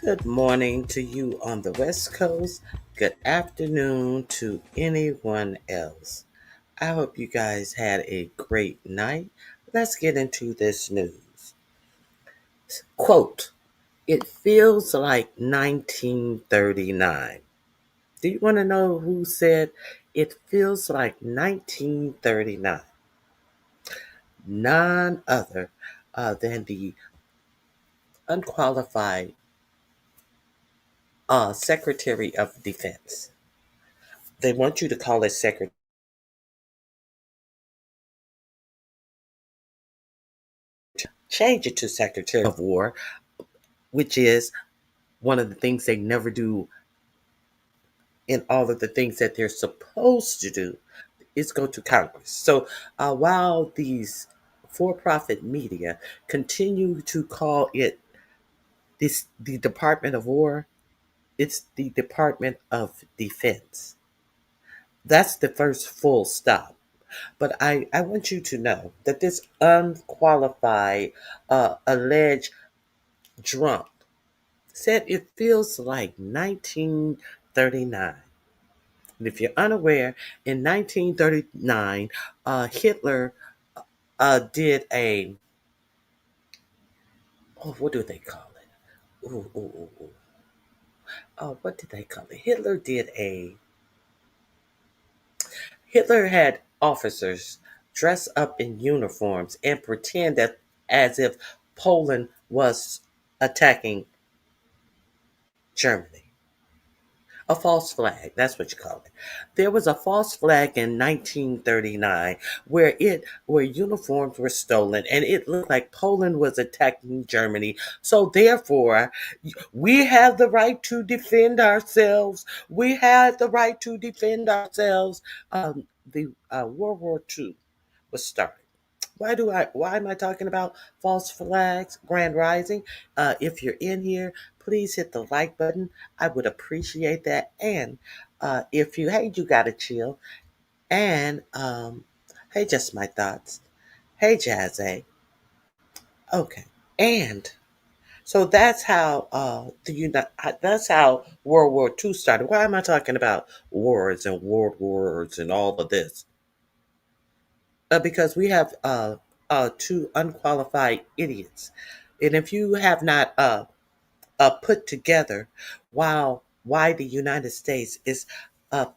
Good morning to you on the West Coast. Good afternoon to anyone else. I hope you guys had a great night. Let's get into this news. Quote, it feels like 1939. Do you want to know who said it feels like 1939? None other than the unqualified Secretary of Defense. They want you to call it Secretary. Change it to Secretary of War, which is one of the things they never do in all of the things that they're supposed to do is go to Congress. So while these for-profit media continue to call it the Department of War, it's the Department of Defense. That's the first full stop. But I want you to know that this unqualified alleged drunk said it feels like 1939. And if you're unaware, in 1939, Hitler did a, oh, what do they call it? Ooh, ooh, ooh, ooh. Oh, what did they call it? Hitler had officers dress up in uniforms and pretend that as if Poland was attacking Germany. A false flag, that's what you call it. There was a false flag in 1939 where uniforms were stolen and it looked like Poland was attacking Germany. So therefore, we have the right to defend ourselves. We had the right to defend ourselves. The World War II was started. Why am I talking about false flags, grand rising? If you're in here, please hit the like button. I would appreciate that. And if you, hey, you gotta chill. And hey, just my thoughts. Hey, Jazzy. Okay. And so that's how that's how World War II started. Why am I talking about wars and world wars and all of this? Because we have two unqualified idiots. And if you have not put together why the United States is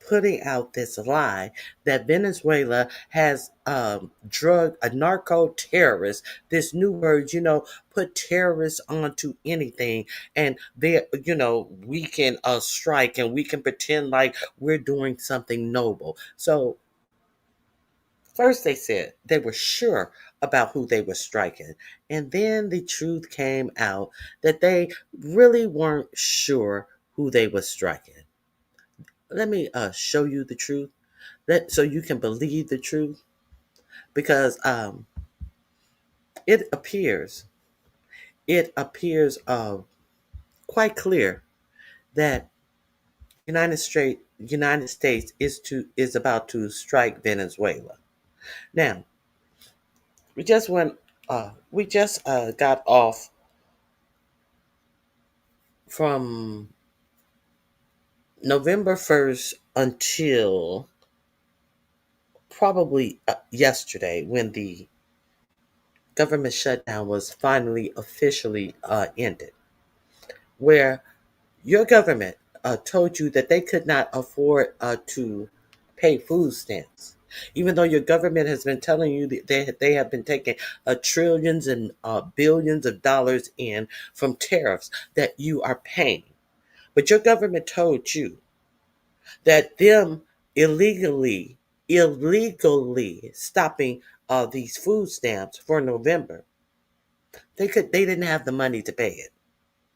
putting out this lie that Venezuela has drug a narco terrorist, this new word, put terrorists onto anything, and we can strike and we can pretend like we're doing something noble. So first, they said they were sure about who they were striking. And then the truth came out that they really weren't sure who they were striking. let me show you the truth, so you can believe the truth, because it appears it appears quite clear that United States is about to strike Venezuela. Now, we just got off from November 1st until probably yesterday, when the government shutdown was finally officially ended, where your government told you that they could not afford to pay food stamps, even though your government has been telling you that they have been taking trillions and billions of dollars in from tariffs that you are paying. But your government told you that them illegally, illegally stopping these food stamps for November, they didn't have the money to pay it,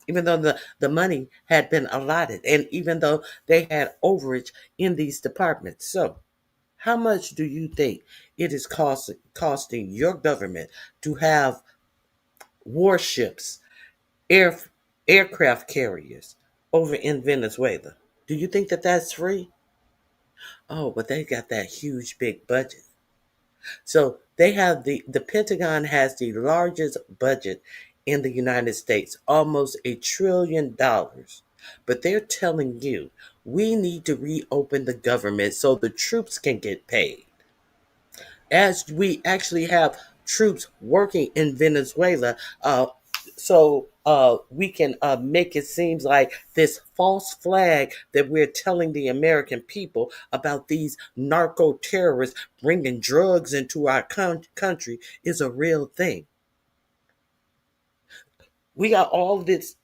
even though the money had been allotted, and even though they had overage in these departments. So how much do you think it is costing your government to have warships, air, aircraft carriers over in Venezuela? Do you think that that's free? Oh, but they got that huge big budget. So they have the Pentagon has the largest budget in the United States, almost $1 trillion. But they're telling you we need to reopen the government so the troops can get paid. As we actually have troops working in Venezuela, we can make it seem like this false flag that we're telling the American people about these narco terrorists bringing drugs into our country is a real thing. We got all this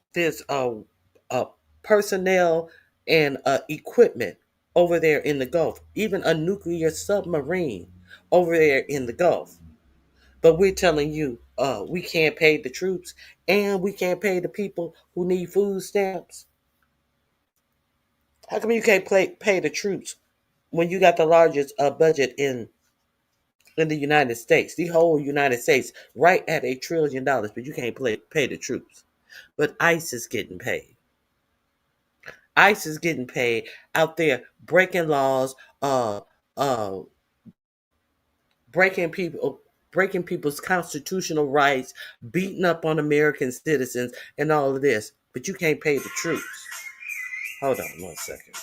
personnel and equipment over there in the Gulf, even a nuclear submarine over there in the Gulf. But we're telling you, we can't pay the troops and we can't pay the people who need food stamps. How come you can't pay the troops when you got the largest budget in the United States, the whole United States, right at $1 trillion, but you can't pay the troops? But ICE is getting paid. ICE is getting paid out there breaking laws, uh, breaking people breaking people's constitutional rights, beating up on American citizens, and all of this. But you can't pay the troops. Hold on 1 second.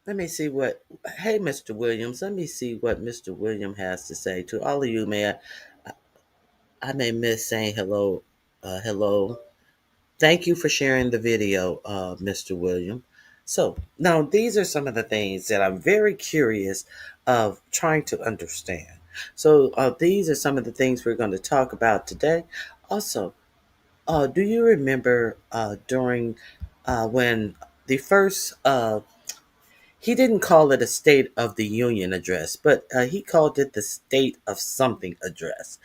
Let me see what. Hey, Mr. Williams. Let me see what Mr. Williams has to say to all of you, man. I may miss saying hello. Hello. Thank you for sharing the video, Mr. William. So now these are some of the things that I'm very curious of trying to understand. So these are some of the things we're going to talk about today. Also, do you remember during when the first he didn't call it a State of the Union address, but he called it the State of Something address.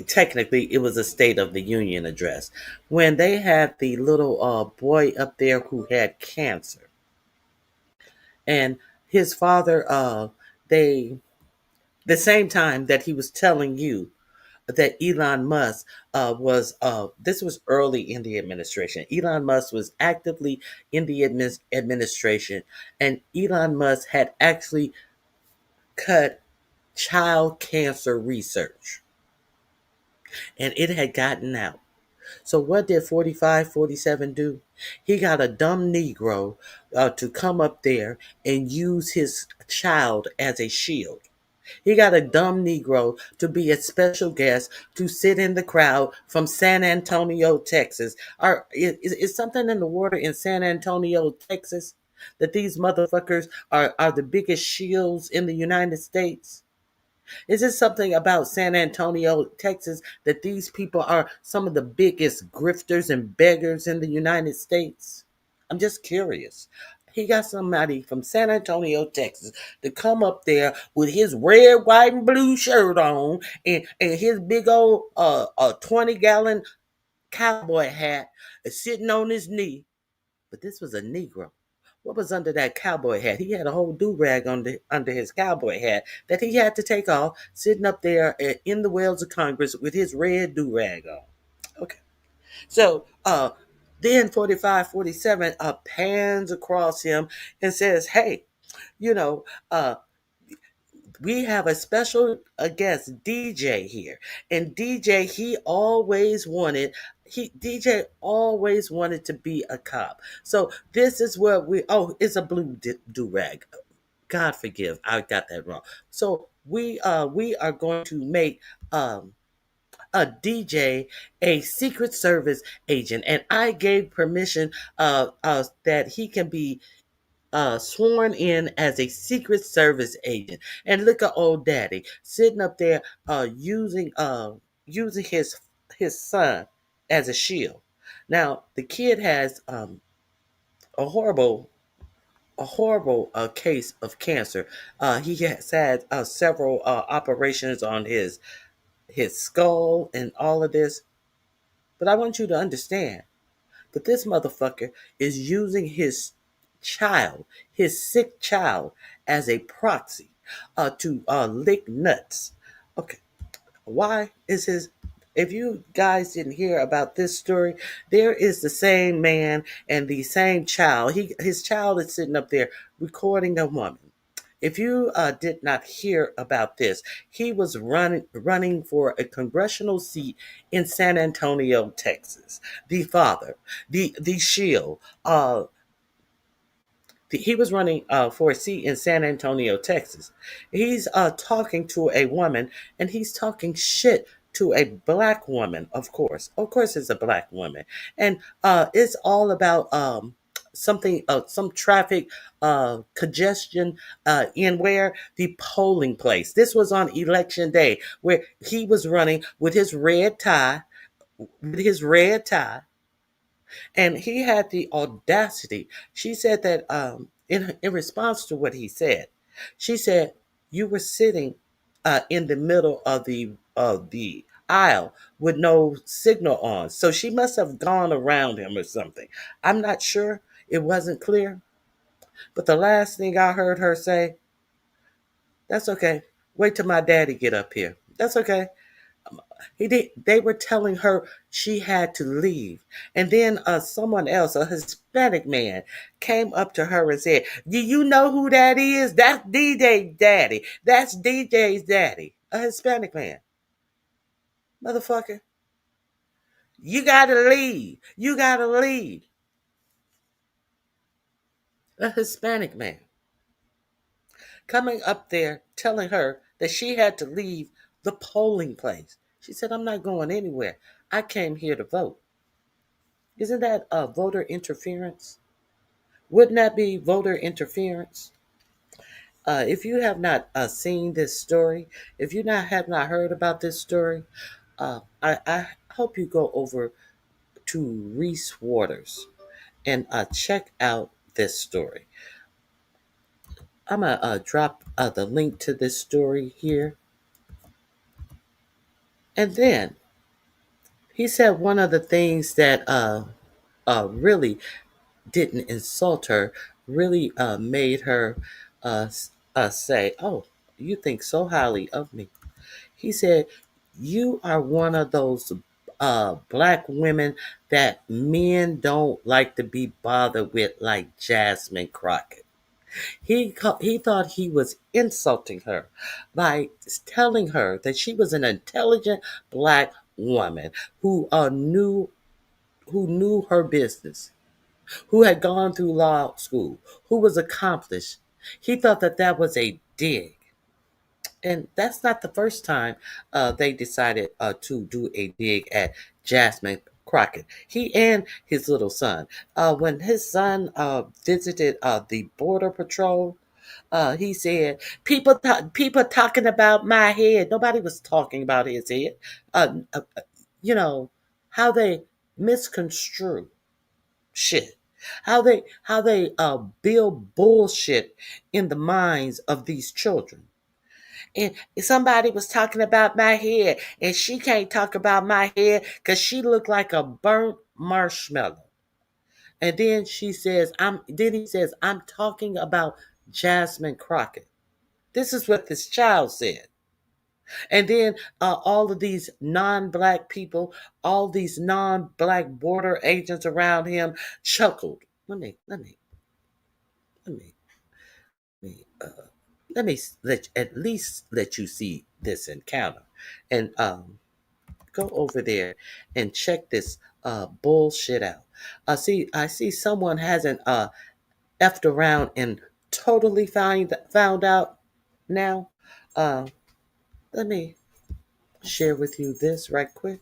Technically, it was a State of the Union address when they had the little boy up there who had cancer, and his father. They the same time that he was telling you that Elon Musk was this was early in the administration. Elon Musk was actively in the administration, and Elon Musk had actually cut child cancer research, and it had gotten out. So what did 45, 47 do? He got a dumb Negro to come up there and use his child as a shield. He got a dumb Negro to be a special guest to sit in the crowd from San Antonio, Texas. Is something in the water in San Antonio, Texas? That these motherfuckers are the biggest shields in the United States? Is it something about San Antonio, Texas, that these people are some of the biggest grifters and beggars in the United States? I'm just curious. He got somebody from San Antonio, Texas, to come up there with his red, white, and blue shirt on and his big old 20-gallon cowboy hat sitting on his knee. But this was a Negro. What was under that cowboy hat? He had a whole do-rag under his cowboy hat that he had to take off, sitting up there in the Wells of Congress with his red do-rag on. Okay. So then 45, 47 pans across him and says, hey, you know, we have a special guest, DJ, here. And DJ, DJ always wanted to be a cop. So this is what it's a blue do-rag. God forgive, I got that wrong. So we are going to make a DJ a Secret Service agent, and I gave permission that he can be sworn in as a Secret Service agent. And look at old daddy sitting up there using his son as a shield. Now the kid has a horrible case of cancer. He has had several operations on his skull and all of this. But I want you to understand that this motherfucker is using his sick child, as a proxy to lick nuts. Okay, why is his. If you guys didn't hear about this story, there is the same man and the same child. His child is sitting up there recording a woman. If you did not hear about this, he was running for a congressional seat in San Antonio, Texas. The father, the shield, he was running for a seat in San Antonio, Texas. He's talking to a woman, and he's talking shit to a black woman. Of course, it's a black woman, and it's all about some traffic congestion in where the polling place. This was on election day, where he was running with his red tie, and he had the audacity. She said that in response to what he said, she said, "You were sitting in the middle of the aisle with no signal on." So she must have gone around him or something. I'm not sure. It wasn't clear. But the last thing I heard her say, "That's okay. Wait till my daddy get up here. That's okay." They were telling her she had to leave. And then someone else, a Hispanic man, came up to her and said, "Do you know who that is? That's DJ's daddy. That's DJ's daddy." A Hispanic man. Motherfucker, you gotta leave. You gotta leave. A Hispanic man coming up there telling her that she had to leave the polling place. She said, "I'm not going anywhere. I came here to vote." Isn't that voter interference? Wouldn't that be voter interference? If you have not seen this story, if you have not heard about this story, I hope you go over to Reese Waters and check out this story. I'm going to drop the link to this story here. And then he said one of the things that really didn't insult her, really made her say, "Oh, you think so highly of me." He said, "You are one of those black women that men don't like to be bothered with, like Jasmine Crockett." He thought he was insulting her by telling her that she was an intelligent black woman who knew her business, who had gone through law school, who was accomplished. He thought that that was a dig. And that's not the first time they decided to do a dig at Jasmine Crockett. He and his little son. When his son visited the border patrol, he said, people talking about my head. Nobody was talking about his head. You know how they misconstrue shit. How they build bullshit in the minds of these children. And somebody was talking about my hair, and she can't talk about my hair because she looked like a burnt marshmallow. And then she says, Then he says, I'm talking about Jasmine Crockett. This is what this child said. And then all of these non-black people, all these non-black border agents around him chuckled. Let me, let me, at least let you see this encounter, and go over there and check this bullshit out. I see someone hasn't effed around and totally found out now. Uh, Let me share with you this right quick.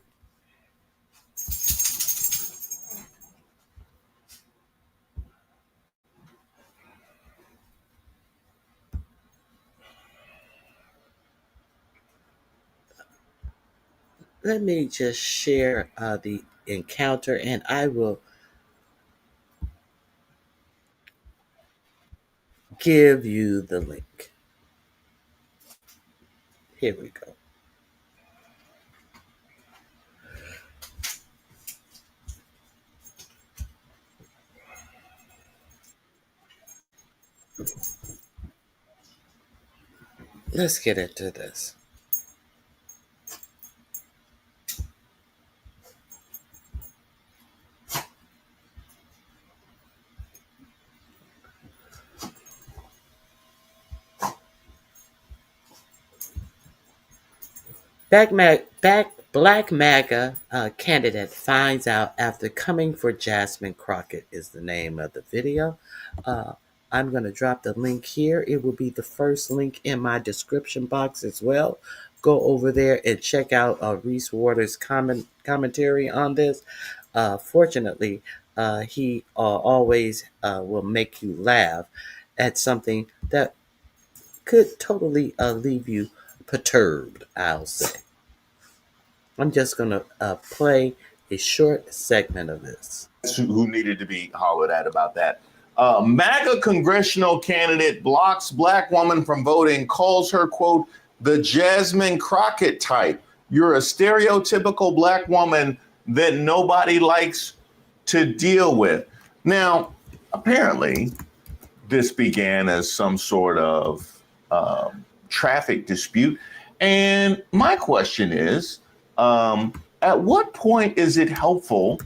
Let me just share the encounter, and I will give you the link. Here we go. Let's get into this. Black MAGA candidate finds out after coming for Jasmine Crockett is the name of the video. I'm going to drop the link here. It will be the first link in my description box as well. Go over there and check out Reese Waters' commentary on this. Fortunately, he always will make you laugh at something that could totally leave you perturbed, I'll say. I'm just going to play a short segment of this. Who needed to be hollered at about that. MAGA congressional candidate blocks black woman from voting, calls her, quote, the Jasmine Crockett type. You're a stereotypical black woman that nobody likes to deal with. Now, apparently, this began as some sort of traffic dispute. And my question is, at what point is it helpful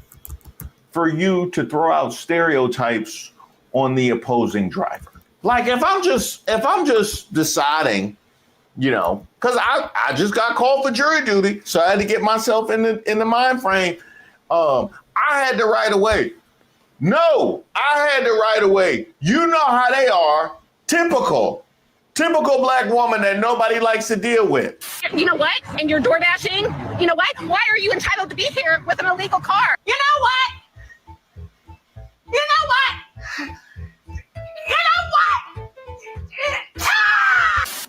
for you to throw out stereotypes on the opposing driver? Like if I'm just deciding, because I just got called for jury duty, so I had to get myself in the mind frame. I had to right away. No, I had to right away. You know how they are. Typical black woman that nobody likes to deal with. You know what? And you're door dashing. You know what? Why are you entitled to be here with an illegal car? You know what? You know what? You know what?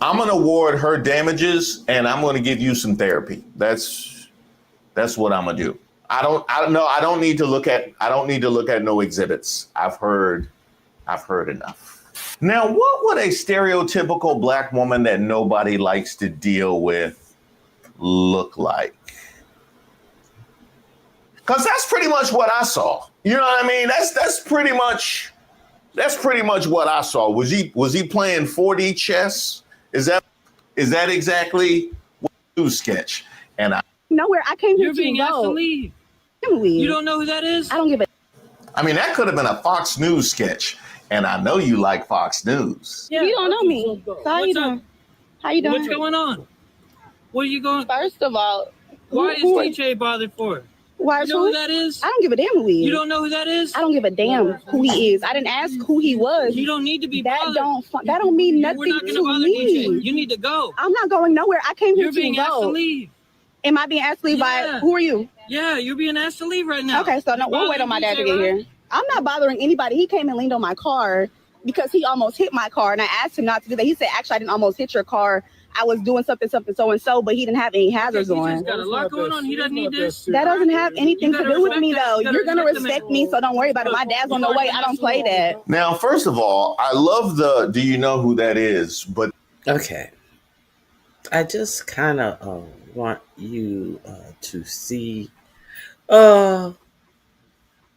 I'm gonna award her damages, and I'm gonna give you some therapy. That's what I'm gonna do. I don't need to look at no exhibits. I've heard enough. Now, what would a stereotypical black woman that nobody likes to deal with look like? Because that's pretty much what I saw. You know what I mean? That's pretty much what I saw. Was he playing 4D chess? Is that exactly what you sketch? And nowhere. I came here You're being asked to leave. You don't know who that is? I don't give a. I mean, that could have been a Fox News sketch. And I know you like Fox News. Yeah, you don't know me. So how you doing? How you doing? What's going on? What are you going? First of all, why is DJ bothered for? Why? You know who that is? I don't give a damn who he is. You don't know who that is? I don't give a damn who he is. I didn't ask who he was. You don't need to be that bothered. That don't mean nothing We're not going to bother me. DJ. You need to go. I'm not going nowhere. I came here You're being to asked to go. leave. Am I being asked to leave by who are you? Yeah, you're being asked to leave right now. Okay, so no, we'll wait on my dad to get here. I'm not bothering anybody. He came and leaned on my car because he almost hit my car, and I asked him not to do that. He said, "Actually, I didn't almost hit your car. I was doing something, so and so, but he didn't have any hazards He on." just got a lot going on. He doesn't need this. That doesn't have anything to do with me, though. You gotta You're gonna respect the respect man. me, so don't worry about it. My dad's on the way. I don't play that. Now, first of all, I love the "Do you know who that is?" But Okay. I just kind of want you to see, uh,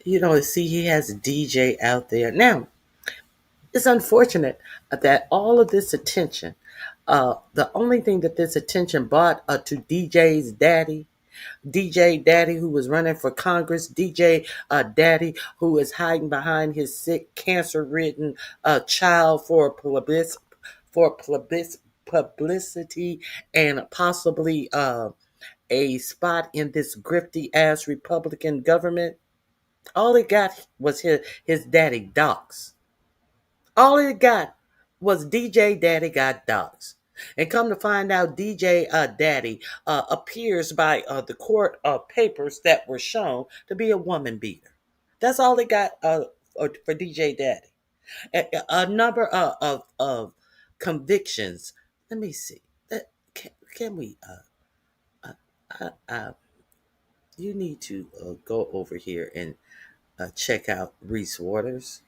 see he has a DJ out there. Now, it's unfortunate that all of this attention, the only thing that this attention brought to DJ Daddy who was running for Congress, DJ Daddy who is hiding behind his sick, cancer-ridden child for publicity and possibly a spot in this grifty ass Republican government. All he got was his daddy docs. All he got was DJ Daddy got docs. And come to find out, DJ Daddy appears by the court papers that were shown to be a woman beater. That's all they got for DJ Daddy. A number of convictions. Let me see. Can we? You need to go over here and check out Reese Waters.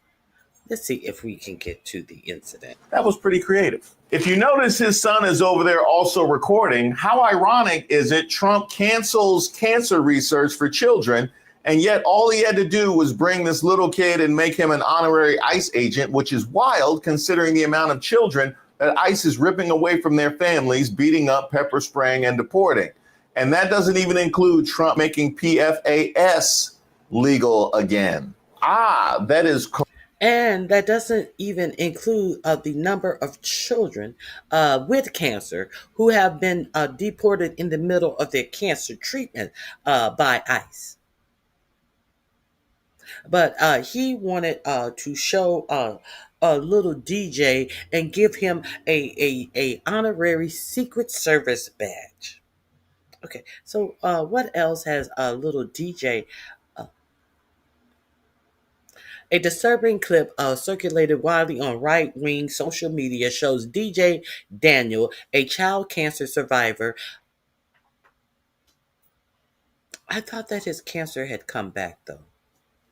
Let's see if we can get to the incident. that was pretty creative. If you notice his son is over there also recording, how ironic is it Trump cancels cancer research for children, and yet all he had to do was bring this little kid and make him an honorary ICE agent, which is wild considering the amount of children that ICE is ripping away from their families, beating up, pepper spraying, and deporting. And that doesn't even include Trump making PFAS legal again. That is And that doesn't even include the number of children with cancer who have been deported in the middle of their cancer treatment by ICE. But he wanted to show a little DJ and give him a honorary Secret Service badge. Okay, so what else has a little DJ? A disturbing clip circulated widely on right-wing social media shows DJ Daniel, a child cancer survivor. I thought that his cancer had come back, though.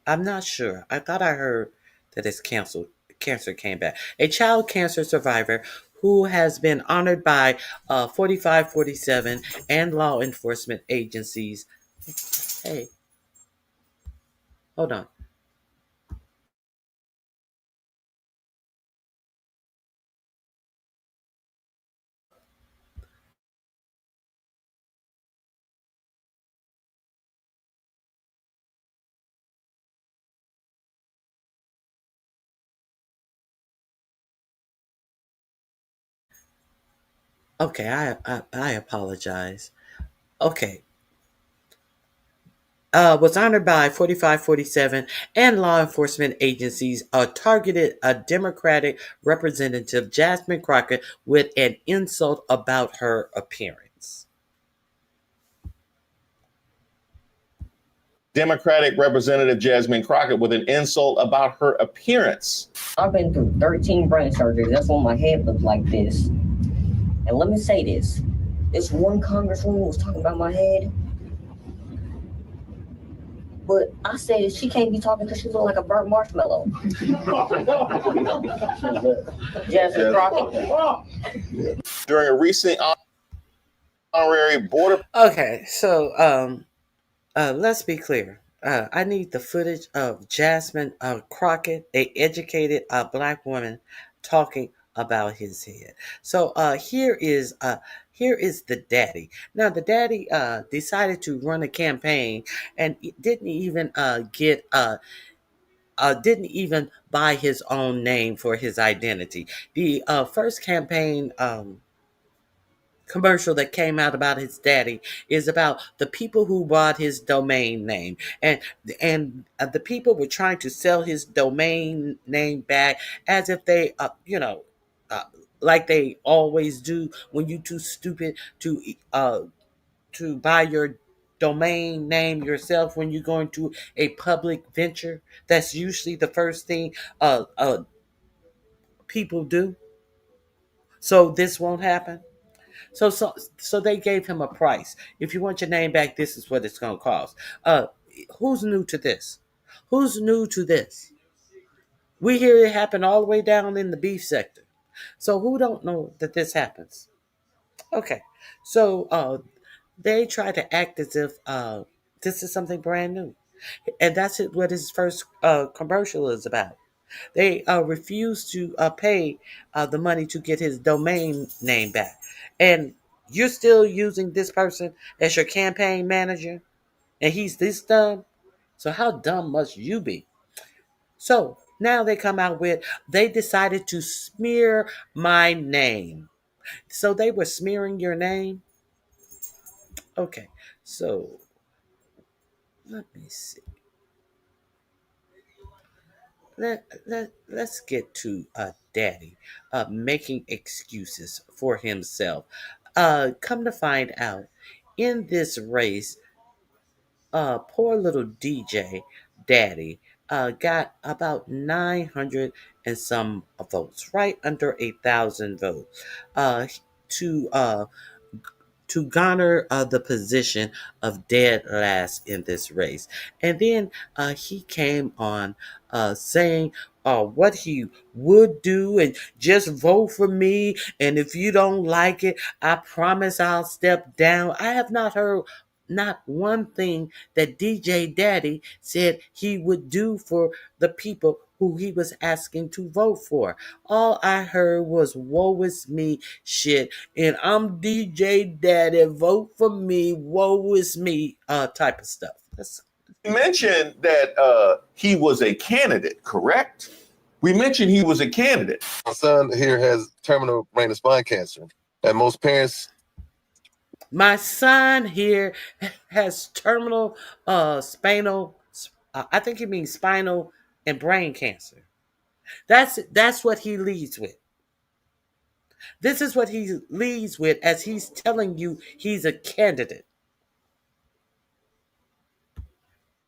I'm not sure. I thought I heard that his cancer came back. A child cancer survivor who has been honored by 4547 and law enforcement agencies. Hey, hold on. Okay, I apologize. Okay, was honored by 4547 and law enforcement agencies targeted a Democratic representative, Jasmine Crockett, with an insult about her appearance. Democratic Representative Jasmine Crockett with an insult about her appearance. I've been through 13 brain surgeries. That's why my head looked like this. And let me say this. This one congresswoman was talking about my head. But I said she can't be talking because she looks like a burnt marshmallow. Jasmine Crockett. During a recent honorary border. Okay, so let's be clear. I need the footage of Jasmine Crockett, a educated black woman, talking about his head. So here is the daddy. Now the daddy decided to run a campaign and didn't even didn't even buy his own name for his identity. The first campaign commercial that came out about his daddy is about the people who bought his domain name, and the people were trying to sell his domain name back as if they uh, like they always do when you too stupid to buy your domain name yourself when you're going to a public venture? That's usually the first thing people do. So this won't happen. So they gave him a price. If you want your name back, this is what it's going to cost. Who's new to this? Who's new to this? We hear it happen all the way down in the beef sector. So who don't know that this happens? Okay. So they try to act as if this is something brand new. And that's what his first commercial is about. They refuse to pay the money to get his domain name back. And you're still using this person as your campaign manager, and he's this dumb. So how dumb must you be? So now they come out with, they decided to smear my name. So they were smearing your name? Okay, so let me see. Let's get to Daddy making excuses for himself. Come to find out, in this race, poor little DJ Daddy got about 900 and some votes, right under 1,000 votes, to garner the position of dead last in this race. And then he came on saying what he would do, and just vote for me. And if you don't like it, I promise I'll step down. I have not heard not one thing that DJ Daddy said he would do for the people who he was asking to vote for. All I heard was woe is me shit, and I'm DJ Daddy, vote for me, woe is me, type of stuff. You mentioned that he was a candidate, correct? We mentioned he was a candidate. My son here has terminal brain and spine cancer, and most parents. My son here has terminal spinal. I think he means spinal and brain cancer. That's what he leads with. This is what he leads with as he's telling you he's a candidate.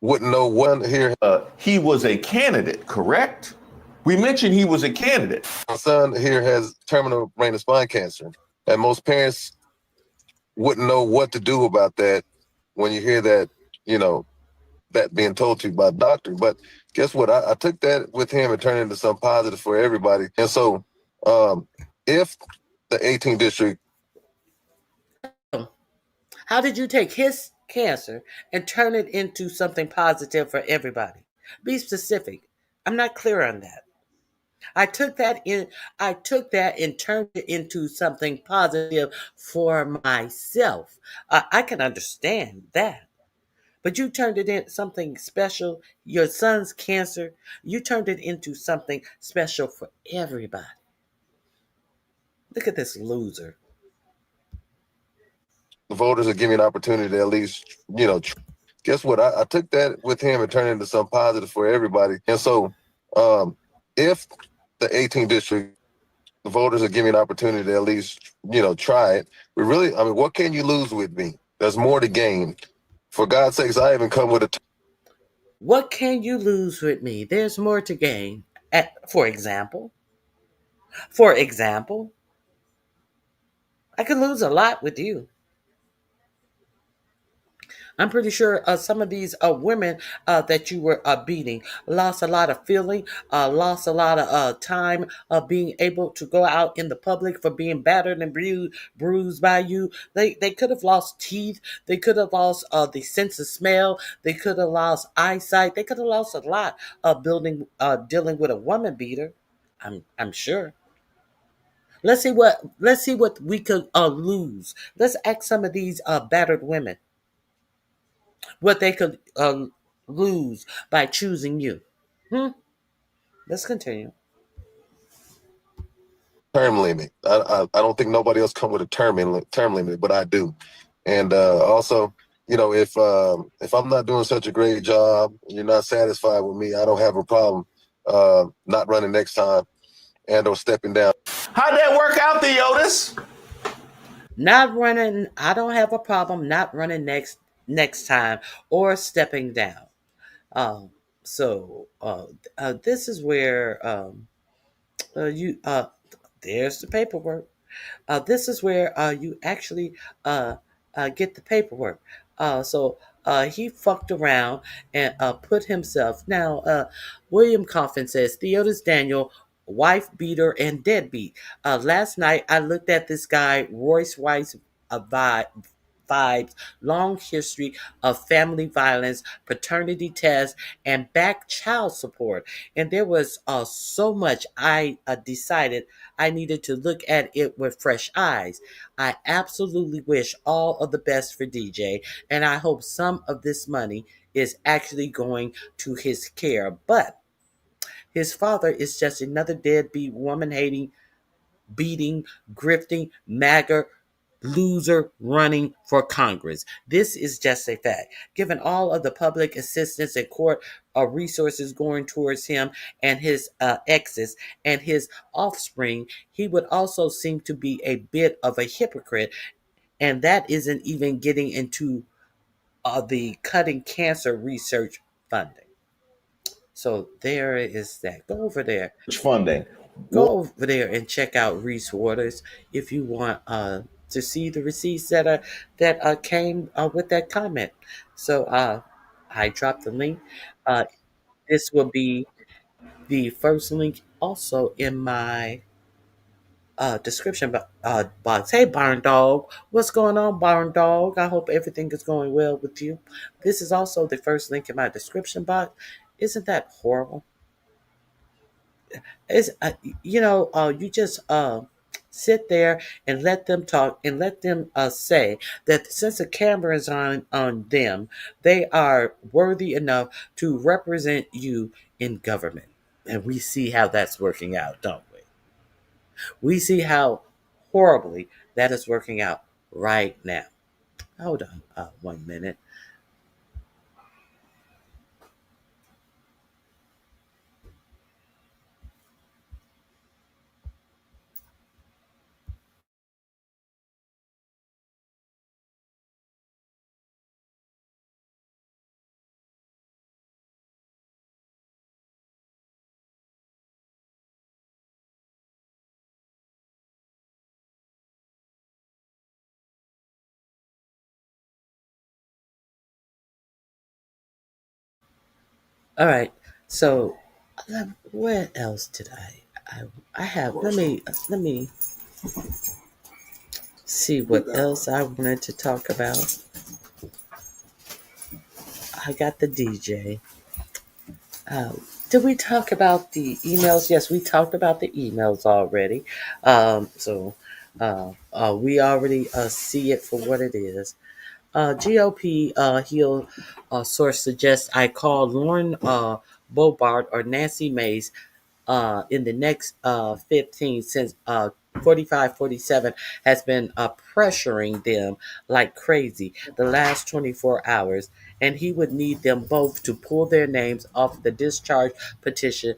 Wouldn't know one here. He was a candidate, correct? We mentioned he was a candidate. My son here has terminal brain and spine cancer, and most parents wouldn't know what to do about that when you hear that, that being told to you by a doctor. But guess what? I took that with him and turned it into something positive for everybody. And so if the 18th district. How did you take his cancer and turn it into something positive for everybody? Be specific. I'm not clear on that. I took that and turned it into something positive for myself. I can understand that. But you turned it into something special. Your son's cancer, you turned it into something special for everybody. Look at this loser. The voters are giving me an opportunity to at least, guess what? I took that with him and turned it into something positive for everybody. And so if the 18th district, the voters are giving me an opportunity to at least, try it. What can you lose with me? There's more to gain. For God's sakes, I haven't come with a... What can you lose with me? There's more to gain. For example, I could lose a lot with you. I'm pretty sure some of these women that you were beating lost a lot of feeling, lost a lot of time of being able to go out in the public for being battered and bruised by you. They could have lost teeth. They could have lost the sense of smell. They could have lost eyesight. They could have lost a lot of dealing with a woman beater. I'm sure. Let's see what we could lose. Let's ask some of these battered women what they could lose by choosing you. Let's continue. Term limit. I don't think nobody else come with a term limit, but I do. And also, if I'm not doing such a great job, and you're not satisfied with me, I don't have a problem not running next time and or stepping down. How'd that work out, Theotis? Not running. I don't have a problem not running next next time or stepping down. Um, this is where you there's the paperwork. This is where you actually uh, get the paperwork. He fucked around and put himself. Now, William Coffin says Theodis Daniel, wife beater and deadbeat. Last night I looked at this guy, Royce Weiss vibes, long history of family violence, paternity tests, and back child support. And there was so much I decided I needed to look at it with fresh eyes. I absolutely wish all of the best for DJ, and I hope some of this money is actually going to his care. But his father is just another deadbeat, woman hating, beating, grifting, MAGA loser running for Congress. This is just a fact. Given all of the public assistance and court resources going towards him and his exes and his offspring, he would also seem to be a bit of a hypocrite. And that isn't even getting into the cutting cancer research funding. So there is that. Go over there. Funding. Go over there and check out Reese Waters if you want to see the receipts that came with that comment. So I dropped the link. Uh, this will be the first link also in my description box. Hey, Barn Dog. What's going on, Barn Dog? I hope everything is going well with you. This is also the first link in my description box. Isn't that horrible? It's you just sit there and let them talk and let them say that since the camera is on them, they are worthy enough to represent you in government. And we see how that's working out, don't we? We see how horribly that is working out right now. Hold on 1 minute. All right. So, where else did I have? Let me see what else I wanted to talk about. I got the DJ. Uh, did we talk about the emails? Yes, we talked about the emails already. We already see it for what it is. GOP Hill source suggests I call Lauren Bobart or Nancy Mace in the next 15 since 4547 has been pressuring them like crazy the last 24 hours, and he would need them both to pull their names off the discharge petition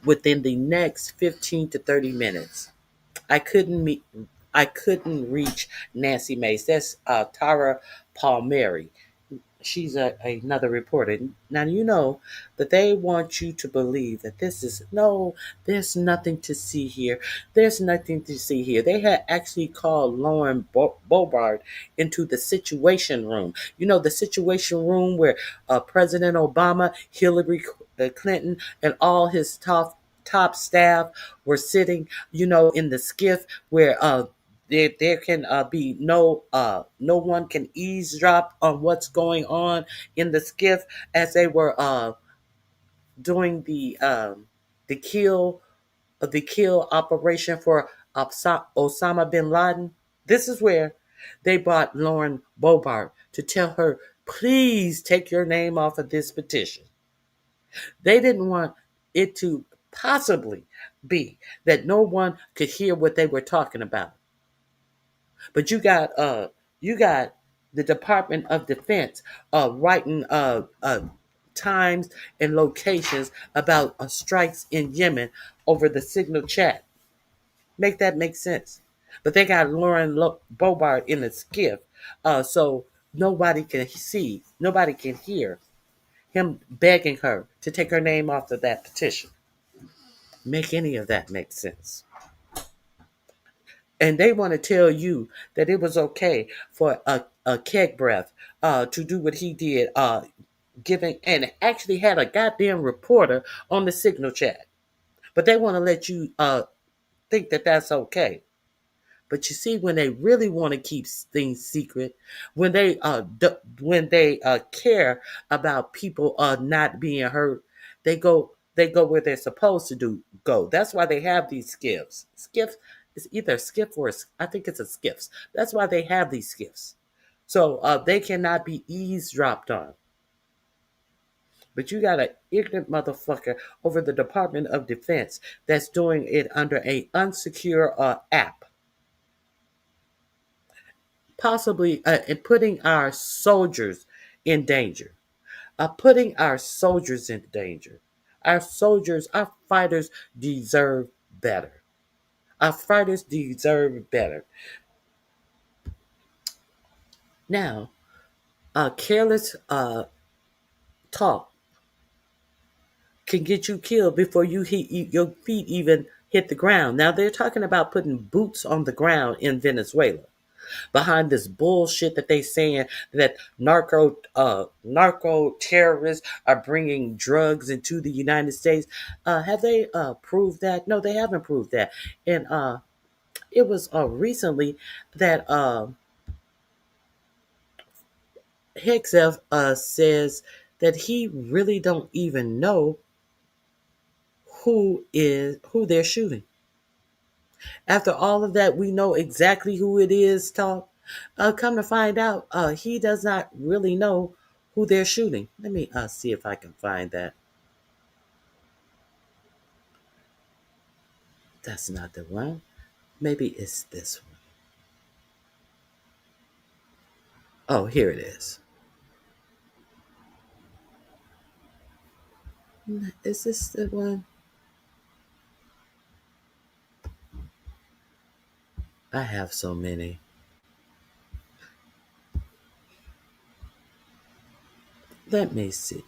within the next 15 to 30 minutes. I couldn't meet I couldn't reach Nancy Mace. That's Tara Palmieri. She's another reporter. Now, you know that they want you to believe that this is no, there's nothing to see here. There's nothing to see here. They had actually called Lauren Bobart into the situation room. You know, the situation room where President Obama, Hillary Clinton, and all his top staff were sitting, in the skiff where there can be no one can eavesdrop on what's going on in the skiff as they were doing the kill operation for Osama bin Laden. This is where they brought Lauren Bobart to tell her, please take your name off of this petition. They didn't want it to possibly be that no one could hear what they were talking about. But you got the Department of Defense writing times and locations about strikes in Yemen over the signal chat. Make that make sense? But they got Lauren Bobart in a skiff. So nobody can see, nobody can hear him begging her to take her name off of that petition. Make any of that make sense? And they want to tell you that it was okay for a keg breath to do what he did, giving and actually had a goddamn reporter on the signal chat. But they want to let you think that that's okay. But you see, when they really want to keep things secret, when they care about people not being hurt, they go where they're supposed to go. That's why they have these skiffs. Skiff is either a skiff or I think it's a skiffs. That's why they have these skiffs, so they cannot be eavesdropped on. But you got an ignorant motherfucker over the Department of Defense that's doing it under a unsecure app, possibly putting our soldiers in danger. Putting our soldiers in danger. Our soldiers, our fighters deserve better. Our fighters deserve better. Now, careless talk can get you killed before your feet even hit the ground. Now, they're talking about putting boots on the ground in Venezuela, behind this bullshit that they saying that narco terrorists are bringing drugs into the United States. Have they proved that? No, they haven't proved that. And it was recently that Hexef says that he really don't even know who they're shooting. After all of that, we know exactly who it is, talk. Come to find out, he does not really know who they're shooting. Let me see if I can find that. That's not the one. Maybe it's this one. Oh, here it is. Is this the one? I have so many. Let me see.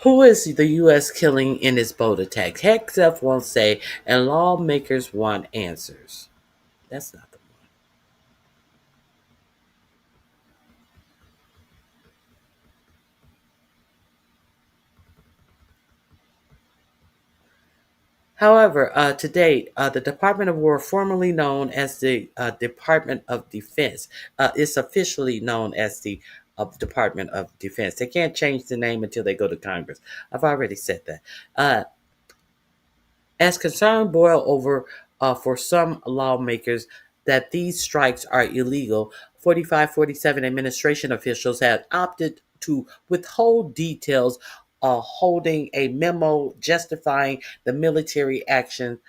Who is the U.S. killing in its boat attack? Hexef won't say, and lawmakers want answers. That's not the one. However, to date, the Department of War, formerly known as the Department of Defense, is officially known as the Department of Defense. They can't change the name until they go to Congress. I've already said that. As concern boil over for some lawmakers that these strikes are illegal, 4547 administration officials have opted to withhold details, holding a memo justifying the military action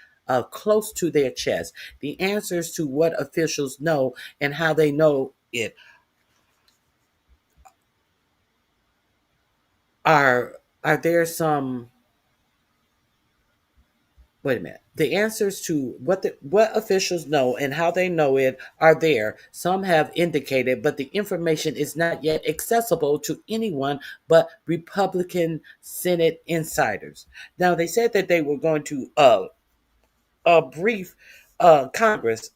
close to their chest. The answers to what officials know and how they know it are there some. Wait a minute. The answers to what officials know and how they know it are there. Some have indicated, but the information is not yet accessible to anyone but Republican Senate insiders. Now, they said that they were going to brief Congress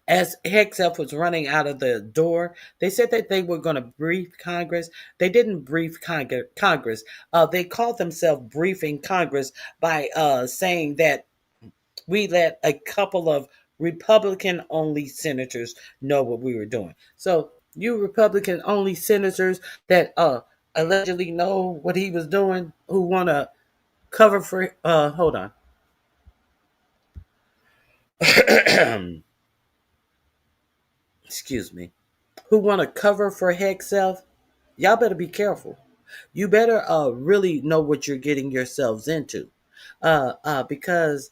as Hexef was running out of the door. They said that they were going to brief Congress. They didn't brief Congress. They called themselves briefing Congress by saying that we let a couple of Republican only senators know what we were doing. So, you Republican only senators that allegedly know what he was doing, who want to cover for, hold on. Excuse me. Who want to cover for Hexef, y'all better be careful. You better really know what you're getting yourselves into. Because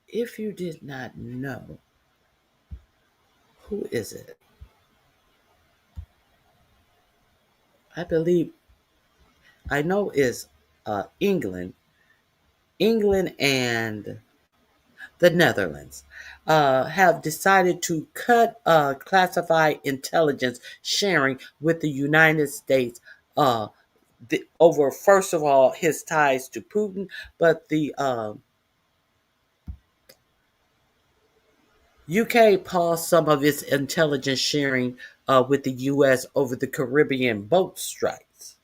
if you did not know, who is it? I know is England, and the Netherlands have decided to cut classified intelligence sharing with the United States over, first of all, his ties to Putin, but the UK paused some of its intelligence sharing with the US over the Caribbean boat strikes.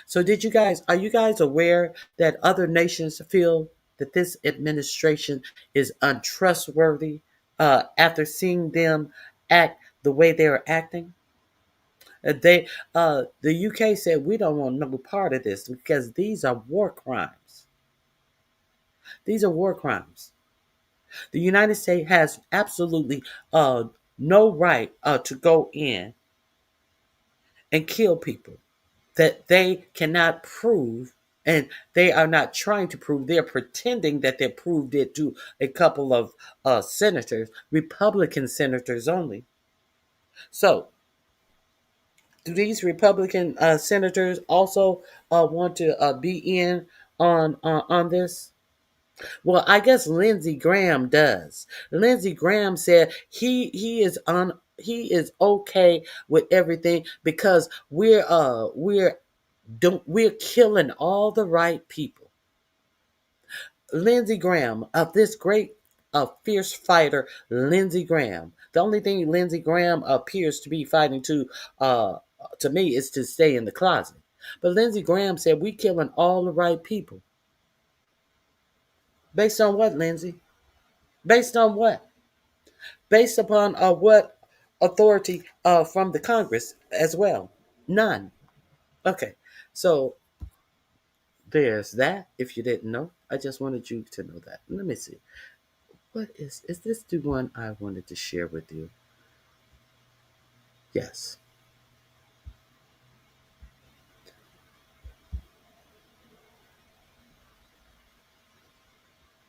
So are you guys aware that other nations feel that this administration is untrustworthy after seeing them act the way they are acting? The UK said we don't want no part of this because these are war crimes. These are war crimes. The United States has absolutely no right to go in and kill people that they cannot prove, and they are not trying to prove. They're pretending that they proved it to a couple of senators, Republican senators only. So, do these Republican senators also want to be in on this? Well, I guess Lindsey Graham does. Lindsey Graham said he is okay with everything because we're killing all the right people. Lindsey Graham, of this great fierce fighter, Lindsey Graham. The only thing Lindsey Graham appears to be fighting to me, is to stay in the closet. But Lindsey Graham said we killing all the right people. Based on what, Lindsey? Based on what? Based upon what authority from the Congress as well? None. Okay, so there's that. If you didn't know, I just wanted you to know that. Let me see. What is this the one I wanted to share with you? Yes.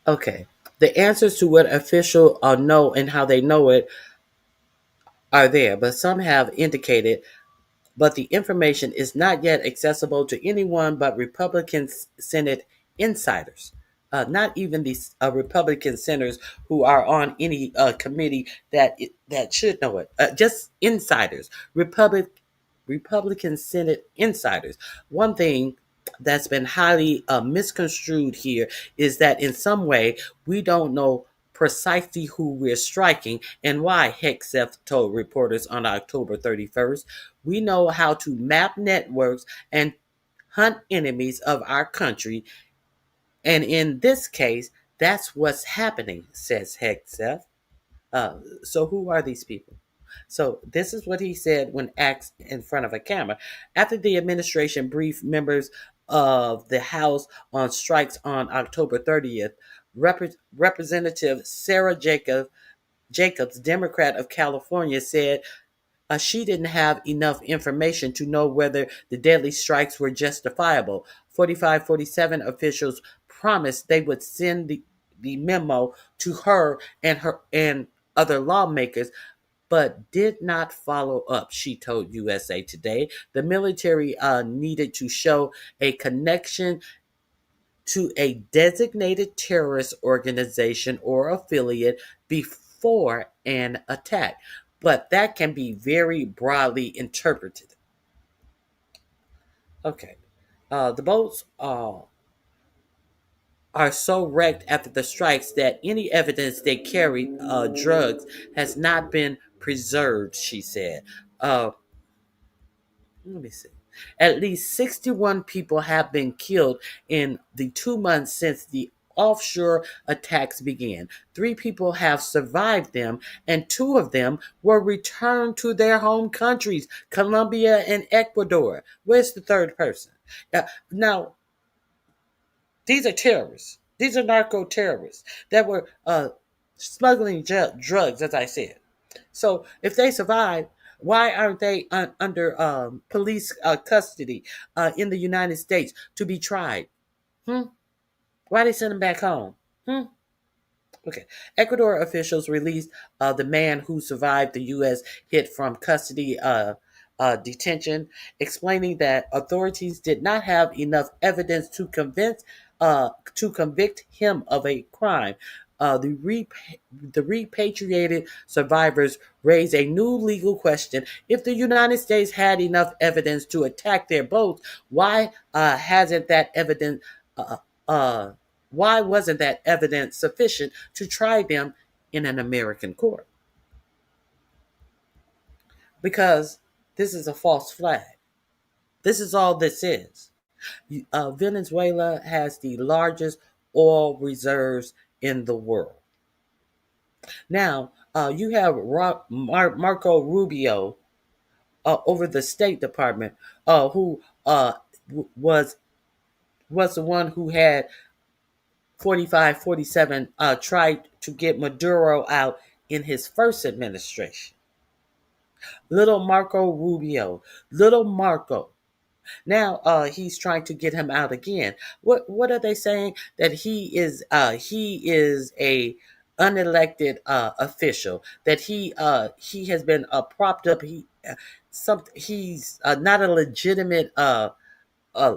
Okay. The answers to what officials know and how they know it are there, but some have indicated, but the information is not yet accessible to anyone but Republican Senate insiders. Not even the Republican senators who are on any committee that should know it. Just insiders, Republican Senate insiders. One thing that's been highly misconstrued here is that in some way we don't know precisely who we're striking and why, Hegseth told reporters on October 31st. We know how to map networks and hunt enemies of our country, and in this case, that's what's happening, says Hegseth. So who are these people? So this is what he said when asked in front of a camera. After the administration briefed members of the House on strikes on October 30th, Representative Sarah Jacobs, Democrat of California, said she didn't have enough information to know whether the deadly strikes were justifiable. 4547 officials promised they would send the memo to her and other lawmakers, but did not follow up, she told USA Today. The military needed to show a connection to a designated terrorist organization or affiliate before an attack, but that can be very broadly interpreted. Okay. The boats are so wrecked after the strikes that any evidence they carried drugs has not been preserved, she said. Let me see. At least 61 people have been killed in the 2 months since the offshore attacks began. 3 people have survived them, and 2 of them were returned to their home countries, Colombia and Ecuador. Where's the third person? Now, these are terrorists. These are narco terrorists that were smuggling drugs, as I said. So if they survive, why aren't they under police custody in the United States to be tried? Hmm? Why they send them back home? Hmm? Okay. Ecuador officials released the man who survived the U.S. hit from custody detention, explaining that authorities did not have enough evidence to convict him of a crime. The repatriated survivors raise a new legal question. If the United States had enough evidence to attack their boats, why hasn't that evidence? Uh, uh, why wasn't that evidence sufficient to try them in an American court? Because this is a false flag. This is all this is. Venezuela has the largest oil reserves in the world. Now, you have Marco Rubio over the State Department, who was the one who had 45, 47 tried to get Maduro out in his first administration. Little Marco Rubio, little Marco. Now he's trying to get him out again. What are they saying? That he is a unelected official. That he has been propped up. He's not a legitimate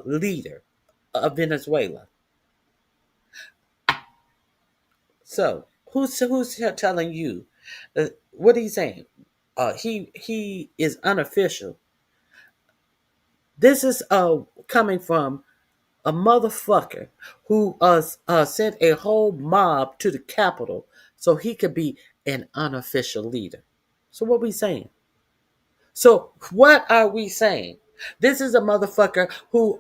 leader of Venezuela. So who's telling you? What are you saying? He is unofficial. This is coming from a motherfucker who sent a whole mob to the Capitol so he could be an unofficial leader. So what we saying? So what are we saying? This is a motherfucker who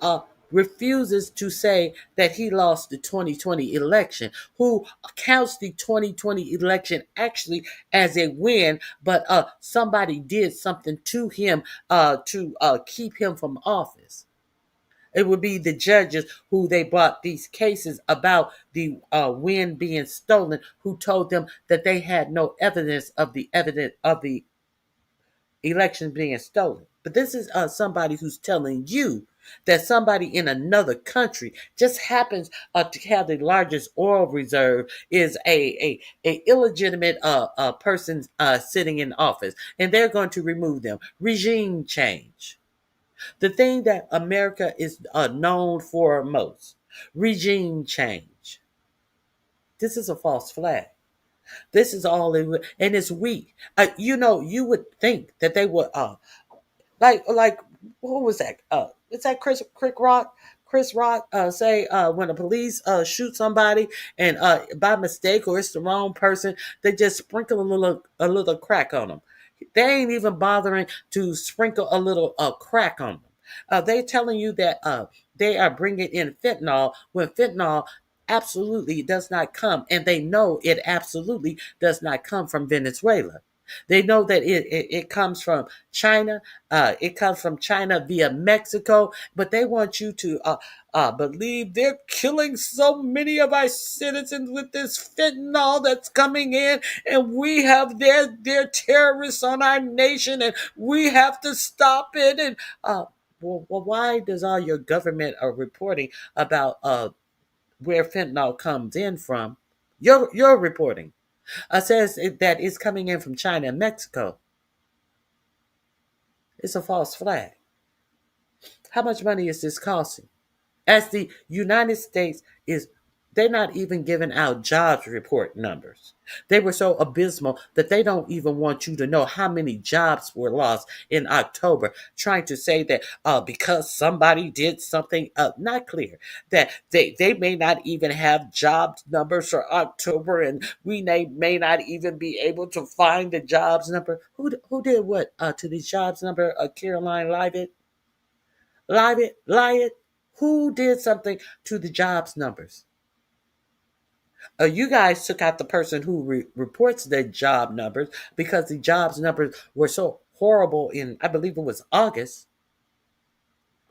refuses to say that he lost the 2020 election, who counts the 2020 election actually as a win, but somebody did something to him to keep him from office. It would be the judges who they brought these cases about the win being stolen, who told them that they had no evidence of the election being stolen. But this is somebody who's telling you that somebody in another country just happens to have the largest oil reserve is a illegitimate person sitting in office, and they're going to remove them. Regime change. The thing that America is known for most, regime change. This is a false flag. This is all it would, and it's weak. You would think that they would, like, what was that? Is that Chris Rock? Chris Rock say when the police shoot somebody and by mistake or it's the wrong person, they just sprinkle a little crack on them. They ain't even bothering to sprinkle a little crack on them. They're telling you that they are bringing in fentanyl when fentanyl absolutely does not come, and they know it absolutely does not come from Venezuela. They know that it comes from China. It comes from China via Mexico, but they want you to believe they're killing so many of our citizens with this fentanyl that's coming in, and we have their terrorists on our nation, and we have to stop it. And well, why does all your government reporting about where fentanyl comes in from? You're reporting. Says that it's coming in from China and Mexico. It's a false flag. How much money is this costing? As the United States is, they're not even giving out jobs report numbers. They were so abysmal that they don't even want you to know how many jobs were lost in October, trying to say that because somebody did something not clear, that they may not even have jobs numbers for October, and we may not even be able to find the jobs number. Who did what to the jobs number? Caroline Livet? Livet? Who did something to the jobs numbers? You guys took out the person who reports the job numbers because the jobs numbers were so horrible in, I believe it was August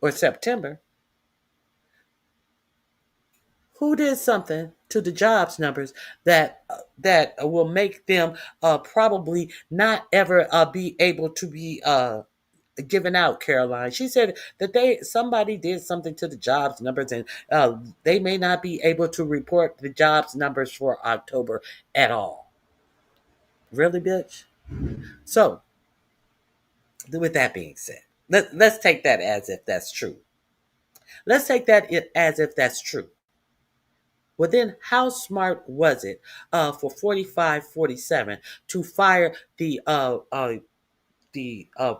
or September. Who did something to the jobs numbers that will make them probably not ever be able to be given out, Caroline? She said that somebody did something to the jobs numbers, and they may not be able to report the jobs numbers for October at all. Really, bitch? So With that being said, let's take that as if that's true. Let's take that as if that's true. Well, then, how smart was it for 4547 to fire the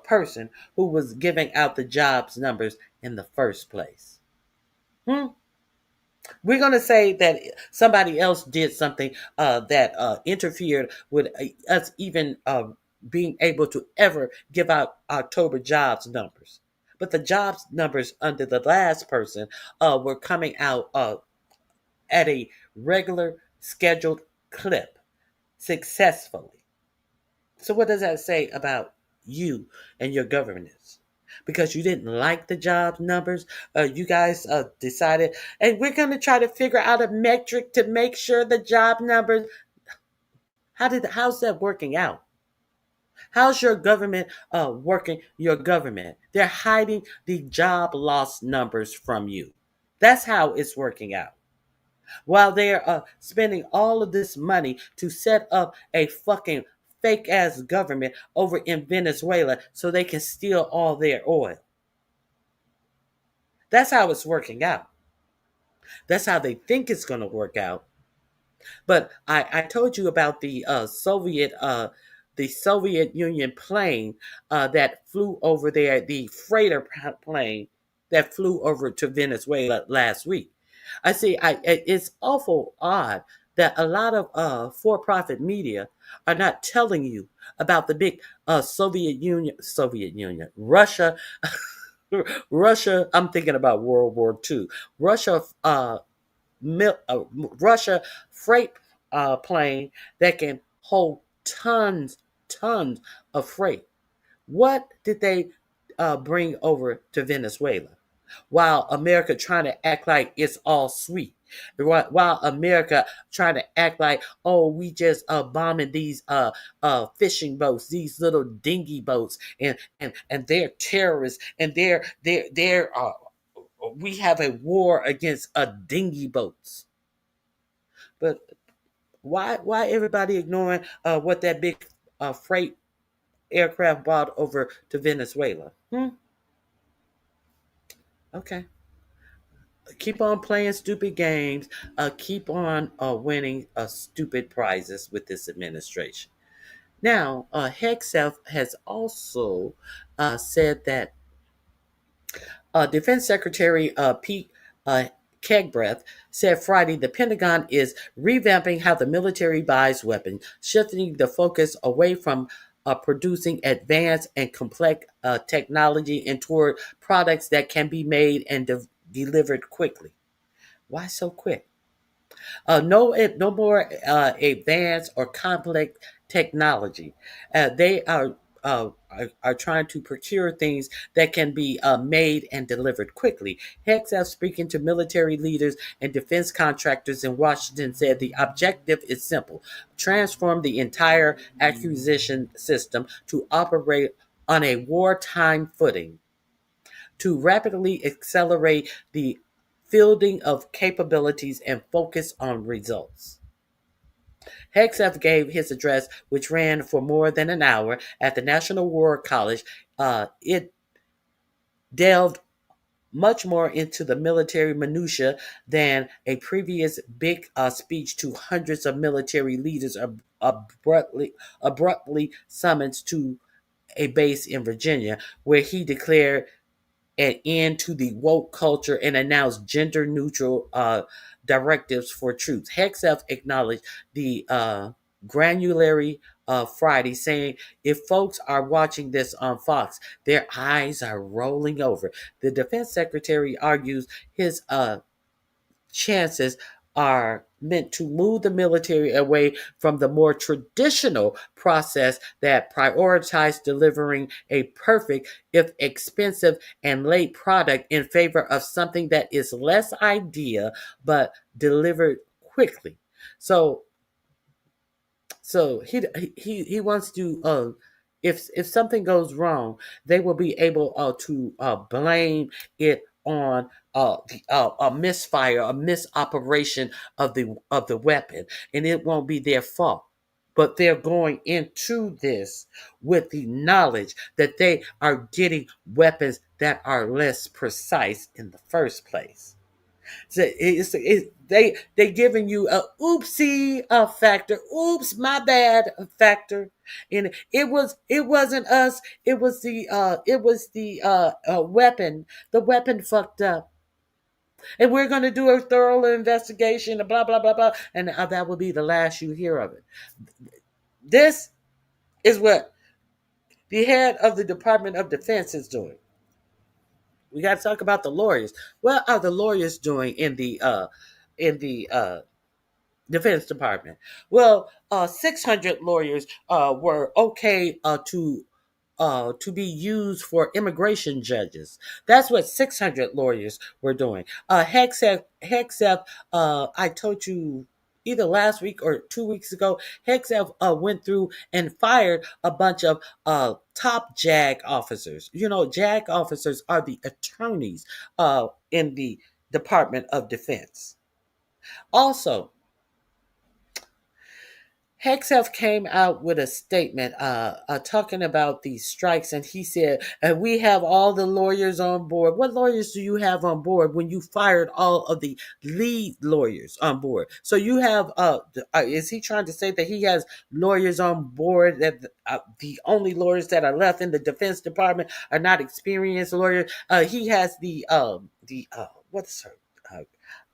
person who was giving out the jobs numbers in the first place? Hmm? We're going to say that somebody else did something that interfered with us even being able to ever give out October jobs numbers. But the jobs numbers under the last person were coming out at a regular scheduled clip successfully. So, what does that say about you and your governance? Because you didn't like the job numbers, you guys decided, and we're going to try to figure out a metric to make sure the job numbers. How's that working out? How's your government working? Your government, they're hiding the job loss numbers from you. That's how it's working out. While they're spending all of this money to set up a fucking fake ass government over in Venezuela so they can steal all their oil. That's how it's working out. That's how they think it's going to work out. But I told you about the Soviet Union plane that flew over there, the freighter plane that flew over to Venezuela last week. It's awful odd that a lot of for-profit media are not telling you about the big Soviet Union, Russia, Russia. I'm thinking about World War II. Russia, Russia freight plane that can hold tons of freight. What did they bring over to Venezuela? While America trying to act like it's all sweet. While America trying to act like, oh, we just bombing these fishing boats, these little dinghy boats, and they're terrorists, and they're we have a war against dinghy boats. But why everybody ignoring what that big freight aircraft brought over to Venezuela? Okay. Keep on playing stupid games. Keep on winning stupid prizes with this administration. Now, Hexelf has also said that Defense Secretary Pete Kegbreath said Friday the Pentagon is revamping how the military buys weapons, shifting the focus away from producing advanced and complex technology and toward products that can be made and delivered quickly. Why so quick? No more advanced or complex technology. They are trying to procure things that can be made and delivered quickly. Hexaf, speaking to military leaders and defense contractors in Washington, said the objective is simple: transform the entire acquisition system to operate on a wartime footing, to rapidly accelerate the fielding of capabilities and focus on results. Hegseth gave his address, which ran for more than an hour at the National War College. It delved much more into the military minutiae than a previous big speech to hundreds of military leaders abruptly summoned to a base in Virginia, where he declared an end to the woke culture and announced gender neutral directives for troops. Hegseth acknowledged the granulary Friday, saying, if folks are watching this on Fox, their eyes are rolling over. The defense secretary argues his chances are meant to move the military away from the more traditional process that prioritized delivering a perfect, if expensive and late product in favor of something that is less ideal but delivered quickly. So he wants to if something goes wrong, they will be able to blame it on a misfire, a misoperation of the weapon, and it won't be their fault. but they're going into this with the knowledge that they are getting weapons that are less precise in the first place. So they giving you a oopsie factor, oops, my bad factor, and it wasn't us, it was the weapon. The weapon fucked up, and we're going to do a thorough investigation, and blah blah blah blah, and that will be the last you hear of it. This is what the head of the Department of Defense is doing. We got to talk about the lawyers. What are the lawyers doing in the Defense Department? Well, 600 lawyers were okay to be used for immigration judges. That's what 600 lawyers were doing. Hexef, I told you either last week or 2 weeks ago, Hexef went through and fired a bunch of top JAG officers. You know, JAG officers are the attorneys in the Department of Defense. Also, Hexef came out with a statement talking about these strikes, and he said, we have all the lawyers on board. What lawyers do you have on board when you fired all of the lead lawyers on board? So you have, is he trying to say that he has lawyers on board, that the only lawyers that are left in the Defense Department are not experienced lawyers? He has what's her?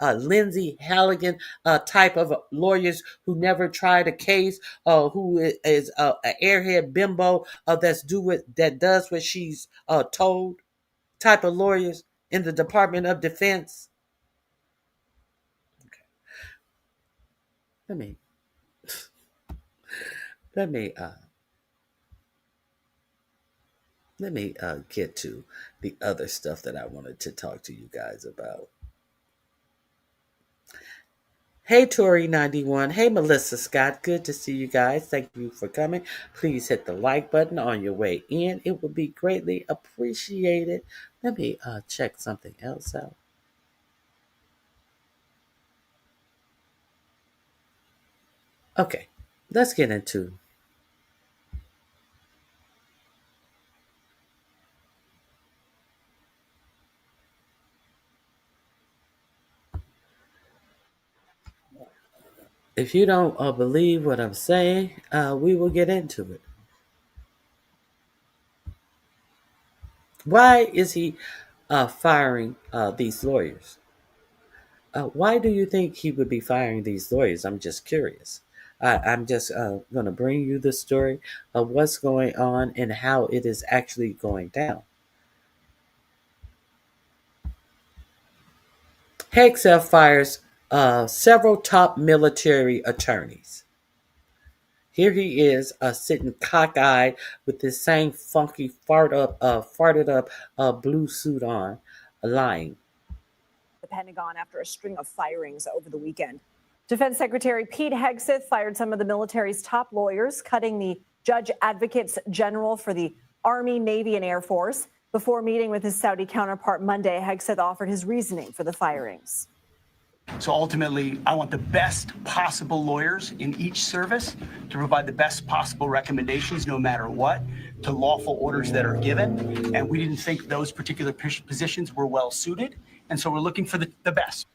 Lindsay Halligan type of lawyers who never tried a case, who is an airhead bimbo that does what she's told, type of lawyers in the Department of Defense. Okay. Let me get to the other stuff that I wanted to talk to you guys about. Hey, Tori91. Hey, Melissa Scott. Good to see you guys. Thank you for coming. Please hit the like button on your way in. It would be greatly appreciated. Let me check something else out. Okay, let's get into If you don't believe what I'm saying, we will get into it. Why is he firing these lawyers? Why do you think he would be firing these lawyers? I'm just curious. I'm just going to bring you the story of what's going on and how it is actually going down. Hexel fires several top military attorneys. Here he is, sitting cockeyed with this same funky farted up blue suit on, lying. The Pentagon after a string of firings over the weekend. Defense Secretary Pete Hegseth fired some of the military's top lawyers, cutting the judge advocates general for the Army, Navy, and Air Force. Before meeting with his Saudi counterpart Monday, Hegseth offered his reasoning for the firings. So ultimately, I want the best possible lawyers in each service to provide the best possible recommendations, no matter what, to lawful orders that are given. And we didn't think those particular positions were well suited. And so we're looking for the best.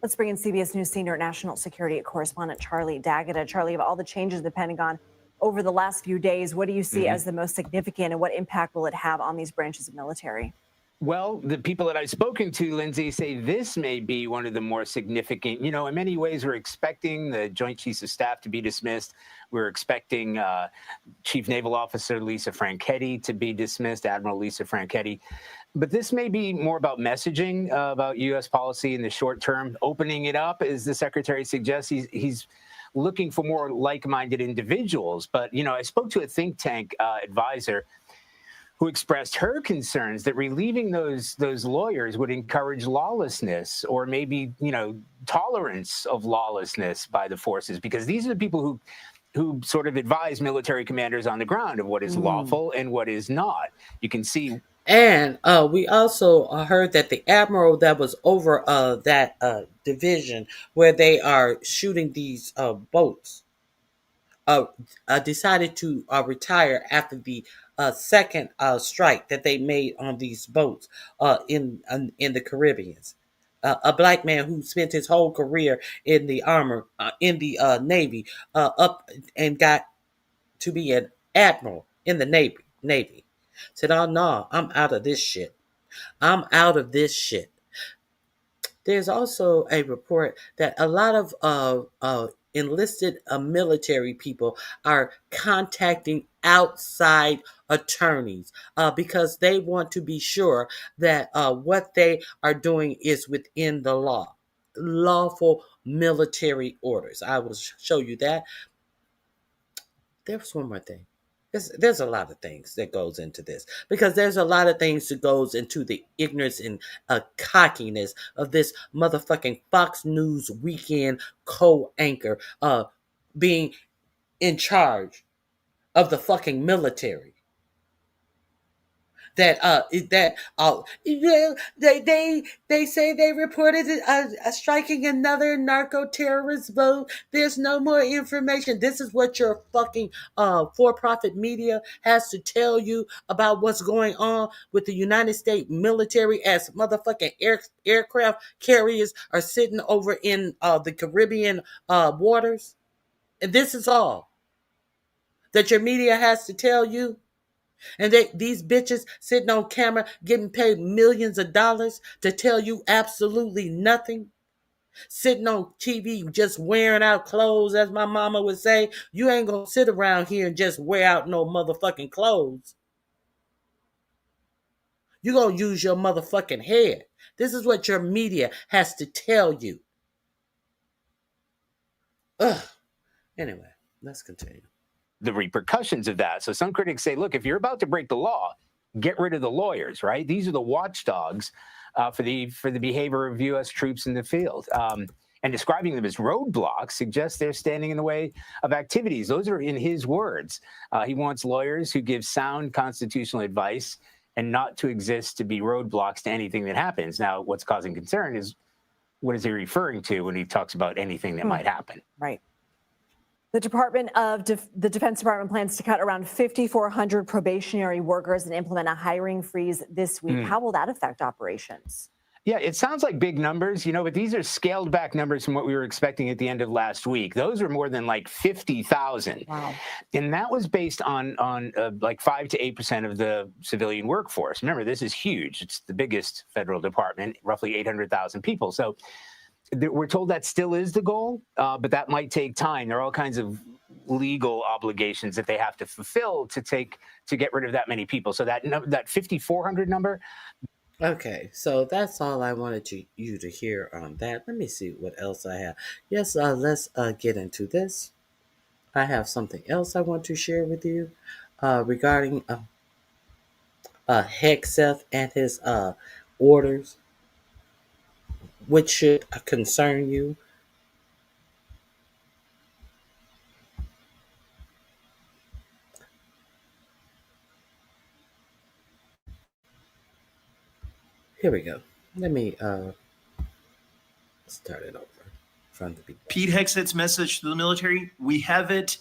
Let's bring in CBS News senior national security correspondent Charlie D'Agata. Charlie, of all the changes in the Pentagon over the last few days, what do you see as the most significant, and what impact will it have on these branches of military? Well, the people that I've spoken to, Lindsay, say this may be one of the more significant. You know, in many ways, we're expecting the Joint Chiefs of Staff to be dismissed. We're expecting Chief Naval Officer Lisa Franchetti to be dismissed, Admiral Lisa Franchetti. But this may be more about messaging about U.S. policy in the short term, opening it up, as the Secretary suggests. He's looking for more like-minded individuals. But, you know, I spoke to a think tank advisor who expressed her concerns that relieving those lawyers would encourage lawlessness, or maybe, you know, tolerance of lawlessness by the forces, because these are the people who sort of advise military commanders on the ground of what is lawful and what is not. You can see. And we also heard that the admiral that was over that division where they are shooting these boats decided to retire after the second strike that they made on these boats in the Caribbean. A black man who spent his whole career in the Navy, up and got to be an admiral in the Navy. Said, "Oh no, I'm out of this shit. I'm out of this shit." There's also a report that a lot of enlisted military people are contacting outside attorneys because they want to be sure that what they are doing is within the law. Lawful military orders. I will show you that. There's one more thing. There's a lot of things that goes into this because there's a lot of things that goes into the ignorance and cockiness of this motherfucking Fox News weekend co-anchor being in charge of the fucking military. They say they reported striking another narco-terrorist boat. There's no more information. This is what your fucking for-profit media has to tell you about what's going on with the United States military as motherfucking aircraft carriers are sitting over in the Caribbean waters. And this is all that your media has to tell you. And these bitches sitting on camera getting paid millions of dollars to tell you absolutely nothing. Sitting on TV just wearing out clothes, as my mama would say. You ain't gonna sit around here and just wear out no motherfucking clothes. You gonna use your motherfucking head. This is what your media has to tell you. Ugh. Anyway, let's continue. The repercussions of that. So some critics say, look, if you're about to break the law, get rid of the lawyers, right? These are the watchdogs for the behavior of U.S. troops in the field. And describing them as roadblocks suggests they're standing in the way of activities. Those are in his words. He wants lawyers who give sound constitutional advice and not to exist to be roadblocks to anything that happens. Now, what's causing concern is what is he referring to when he talks about anything that might happen? Right. The Defense Department plans to cut around 5,400 probationary workers and implement a hiring freeze this week. How will that affect operations? Yeah, it sounds like big numbers, but these are scaled back numbers from what we were expecting at the end of last week. Those are more than like 50,000. Wow. And that was based on like 5 to 8% of the civilian workforce. Remember, this is huge. It's the biggest federal department, roughly 800,000 people. So we're told that still is the goal, but that might take time. There are all kinds of legal obligations that they have to fulfill to get rid of that many people. So that 5,400 number. Okay, so that's all I wanted you to hear on that. Let me see what else I have. Yes, let's get into this. I have something else I want to share with you regarding Hegseth and his orders, which should concern you. Here we go. Let me start it over from the beginning. Pete Hegseth's message to the military, we have it,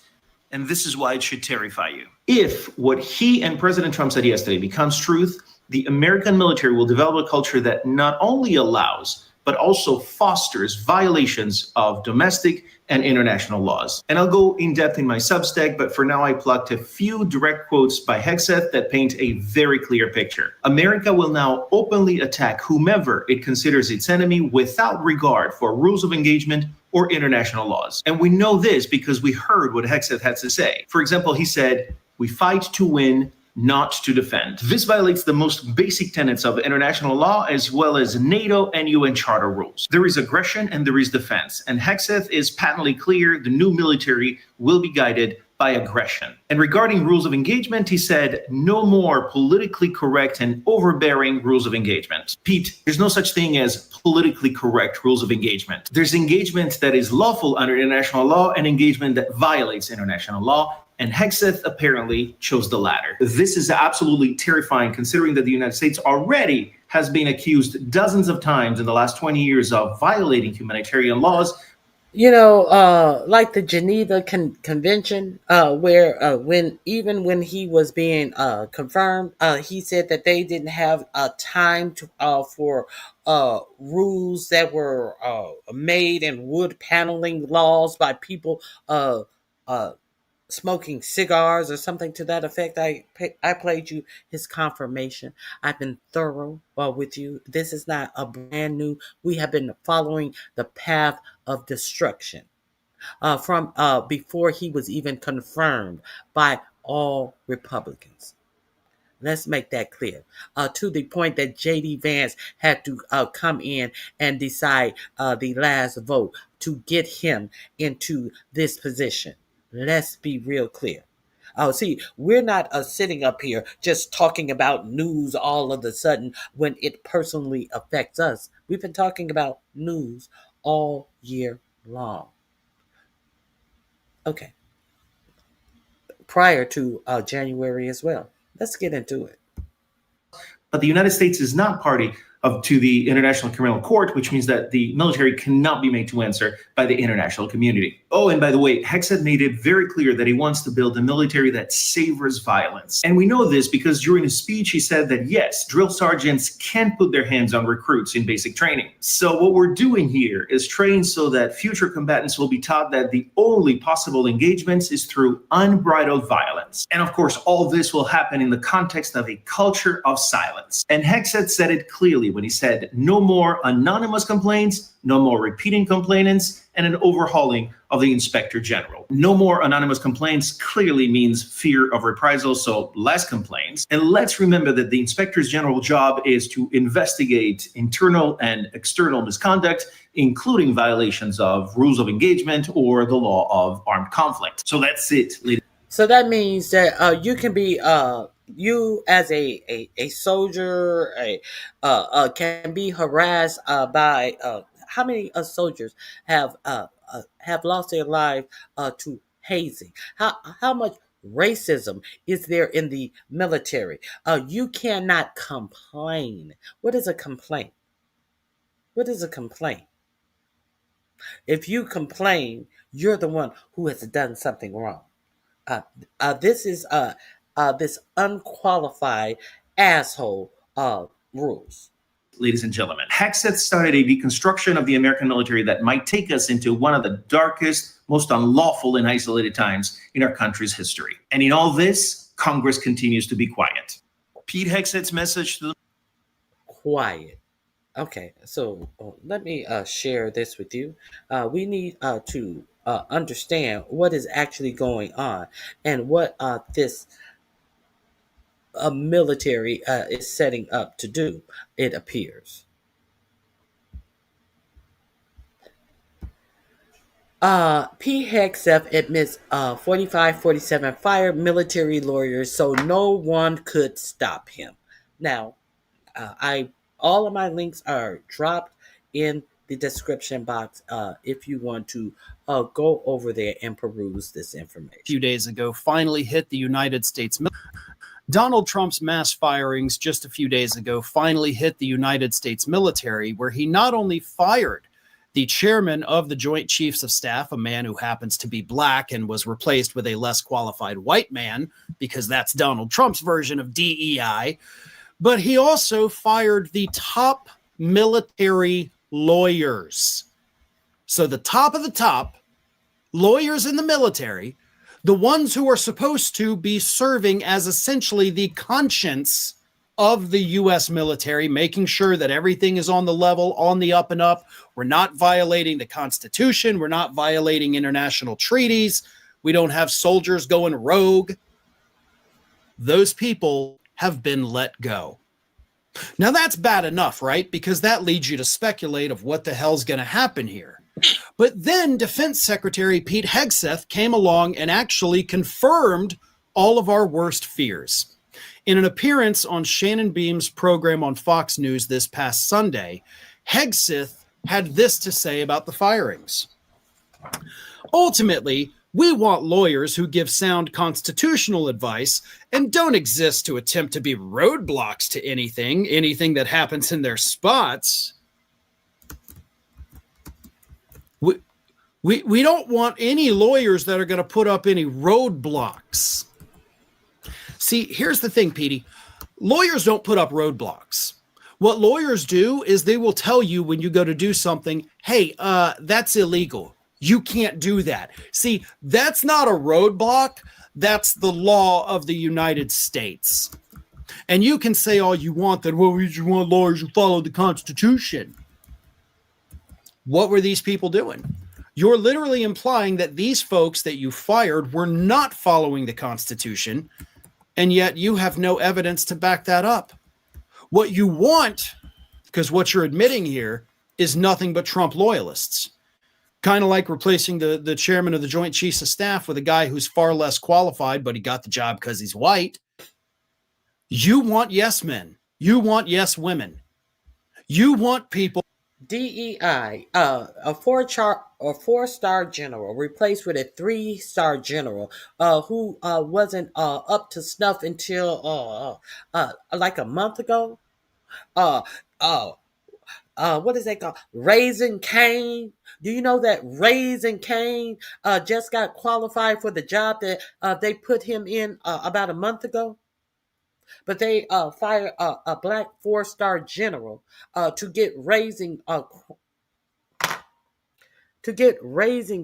and this is why it should terrify you. If what he and President Trump said yesterday becomes truth, the American military will develop a culture that not only allows, but also fosters violations of domestic and international laws. And I'll go in depth in my Substack, but for now I plucked a few direct quotes by Hegseth that paint a very clear picture. America will now openly attack whomever it considers its enemy without regard for rules of engagement or international laws. And we know this because we heard what Hegseth had to say. For example, he said, "We fight to win, not to defend." This violates the most basic tenets of international law as well as NATO and UN Charter rules. There is aggression and there is defense. And Hegseth is patently clear the new military will be guided by aggression. And regarding rules of engagement, he said, no more politically correct and overbearing rules of engagement. Pete, there's no such thing as politically correct rules of engagement. There's engagement that is lawful under international law and engagement that violates international law. And Hegseth apparently chose the latter. This is absolutely terrifying considering that the United States already has been accused dozens of times in the last 20 years of violating humanitarian laws. Like the Geneva Convention, where when he was being confirmed, he said that they didn't have time to for rules that were made in wood paneling laws by people uh, smoking cigars or something to that effect. I played you his confirmation. I've been thorough with you. This is not a brand new. We have been following the path of destruction from before he was even confirmed by all Republicans. Let's make that clear. To the point that J.D. Vance had to come in and decide the last vote to get him into this position. Let's be real clear. See, we're not sitting up here just talking about news all of a sudden when it personally affects us. We've been talking about news all year long. Okay. Prior to January as well. Let's get into it. But the United States is not party to the International Criminal Court, which means that the military cannot be made to answer by the international community. Oh, and by the way, Hegseth made it very clear that he wants to build a military that savors violence. And we know this because during his speech, he said that yes, drill sergeants can put their hands on recruits in basic training. So what we're doing here is train so that future combatants will be taught that the only possible engagements is through unbridled violence. And of course, all this will happen in the context of a culture of silence. And Hegseth said it clearly when he said no more anonymous complaints, no more repeating complainants, and an overhauling of the Inspector General. No more anonymous complaints clearly means fear of reprisal, so less complaints. And let's remember that the Inspector General's job is to investigate internal and external misconduct, including violations of rules of engagement or the law of armed conflict. So that's it, ladies. So that means that you can be you as a soldier can be harassed by how many soldiers have lost their life to hazing? How much racism is there in the military? You cannot complain. What is a complaint? What is a complaint? If you complain, you're the one who has done something wrong. This is this unqualified asshole rules. Ladies and gentlemen, Hegseth started a deconstruction of the American military that might take us into one of the darkest, most unlawful and isolated times in our country's history. And in all this, Congress continues to be quiet. Pete Hegseth's message to the quiet. Okay, so let me share this with you. We need to understand what is actually going on and what this military is setting up to do, it appears. Pete Hegseth admits 47 fired military lawyers so no one could stop him. Now, all of my links are dropped in the description box if you want to go over there and peruse this information. A few days ago, finally hit the United States. Donald Trump's mass firings just a few days ago finally hit the United States military, where he not only fired the chairman of the Joint Chiefs of Staff, a man who happens to be black and was replaced with a less qualified white man, because that's Donald Trump's version of DEI, but he also fired the top military lawyers. So the top of the top lawyers in the military, the ones who are supposed to be serving as essentially the conscience of the U.S. military, making sure that everything is on the level, on the up and up. We're not violating the Constitution. We're not violating international treaties. We don't have soldiers going rogue. Those people have been let go. Now that's bad enough, right? Because that leads you to speculate of what the hell's going to happen here. But then Defense Secretary Pete Hegseth came along and actually confirmed all of our worst fears. In an appearance on Shannon Beam's program on Fox News this past Sunday, Hegseth had this to say about the firings. Ultimately, we want lawyers who give sound constitutional advice and don't exist to attempt to be roadblocks to anything that happens in their spots. We don't want any lawyers that are going to put up any roadblocks. See, here's the thing, Petey. Lawyers don't put up roadblocks. What lawyers do is they will tell you when you go to do something, hey, that's illegal. You can't do that. See, that's not a roadblock. That's the law of the United States. And you can say all you want that, well, we just want lawyers who follow the Constitution. What were these people doing? You're literally implying that these folks that you fired were not following the Constitution, and yet you have no evidence to back that up. What you want, because what you're admitting here, is nothing but Trump loyalists. Kind of like replacing the chairman of the Joint Chiefs of Staff with a guy who's far less qualified, but he got the job because he's white. You want yes men. You want yes women. You want people. DEI, a four-star general replaced with a 3-star general who wasn't up to snuff until like a month ago. What is that called? Raising Cane. Do you know that Raising Cane just got qualified for the job that they put him in about a month ago? But they fired a black 4-star general to get Raising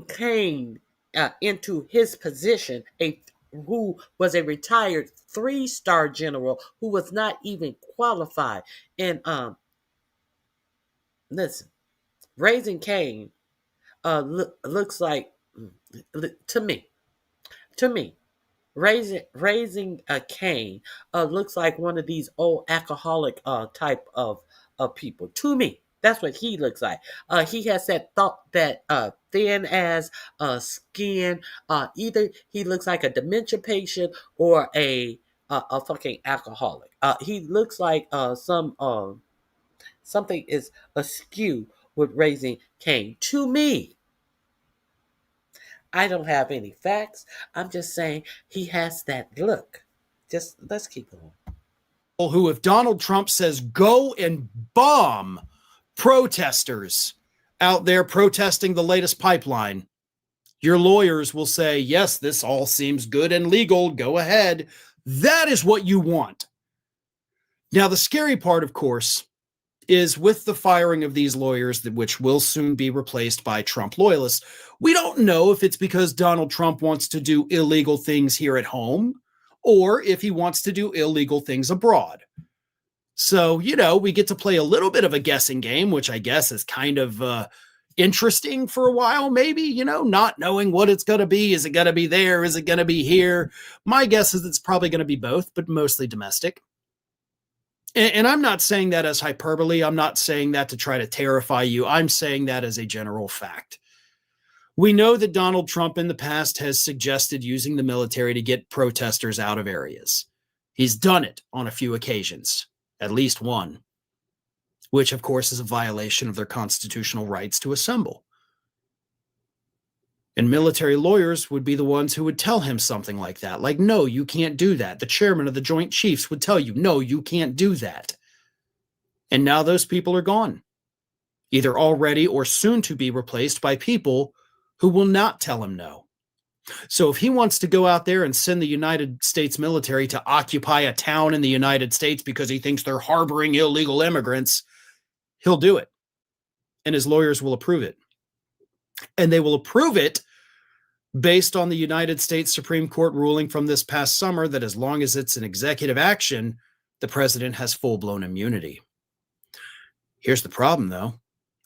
Cane into his position, who was a retired 3-star general who was not even qualified. And listen, Raising Cane looks like to me. Raising a Cane looks like one of these old alcoholic type of people. To me, that's what he looks like. He has that thin as skin. Either he looks like a dementia patient or a fucking alcoholic. He looks like something is askew with Raising Cane. To me. I don't have any facts. I'm just saying he has that look. Just let's keep going. Who, if Donald Trump says go and bomb protesters out there protesting the latest pipeline, your lawyers will say, yes, this all seems good and legal. Go ahead. That is what you want. Now, the scary part, of course, is with the firing of these lawyers, which will soon be replaced by Trump loyalists. We don't know if it's because Donald Trump wants to do illegal things here at home or if he wants to do illegal things abroad. So, we get to play a little bit of a guessing game, which I guess is kind of interesting for a while, maybe, not knowing what it's going to be. Is it going to be there? Is it going to be here? My guess is it's probably going to be both, but mostly domestic. And I'm not saying that as hyperbole. I'm not saying that to try to terrify you. I'm saying that as a general fact. We know that Donald Trump in the past has suggested using the military to get protesters out of areas. He's done it on a few occasions, at least one, which of course is a violation of their constitutional rights to assemble. And military lawyers would be the ones who would tell him something like that. Like, no, you can't do that. The chairman of the Joint Chiefs would tell you, no, you can't do that. And now those people are gone, either already or soon to be replaced by people who will not tell him no. So if he wants to go out there and send the United States military to occupy a town in the United States because he thinks they're harboring illegal immigrants, he'll do it. And his lawyers will approve it. And they will approve it based on the United States Supreme Court ruling from this past summer that as long as it's an executive action, the president has full-blown immunity. Here's the problem, though.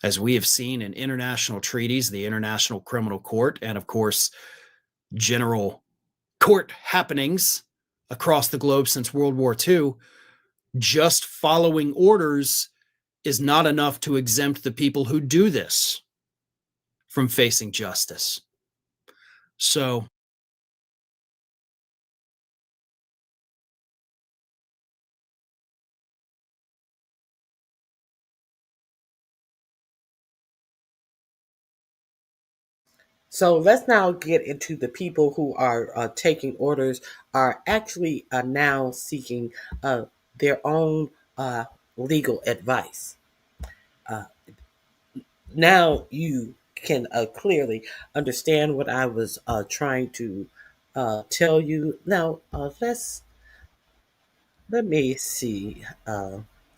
As we have seen in international treaties, the International Criminal Court, and of course, general court happenings across the globe since World War II, just following orders is not enough to exempt the people who do this from facing justice. So let's now get into the people who are taking orders are actually now seeking their own legal advice. Now you can clearly understand what I was trying to tell you. Now, let me see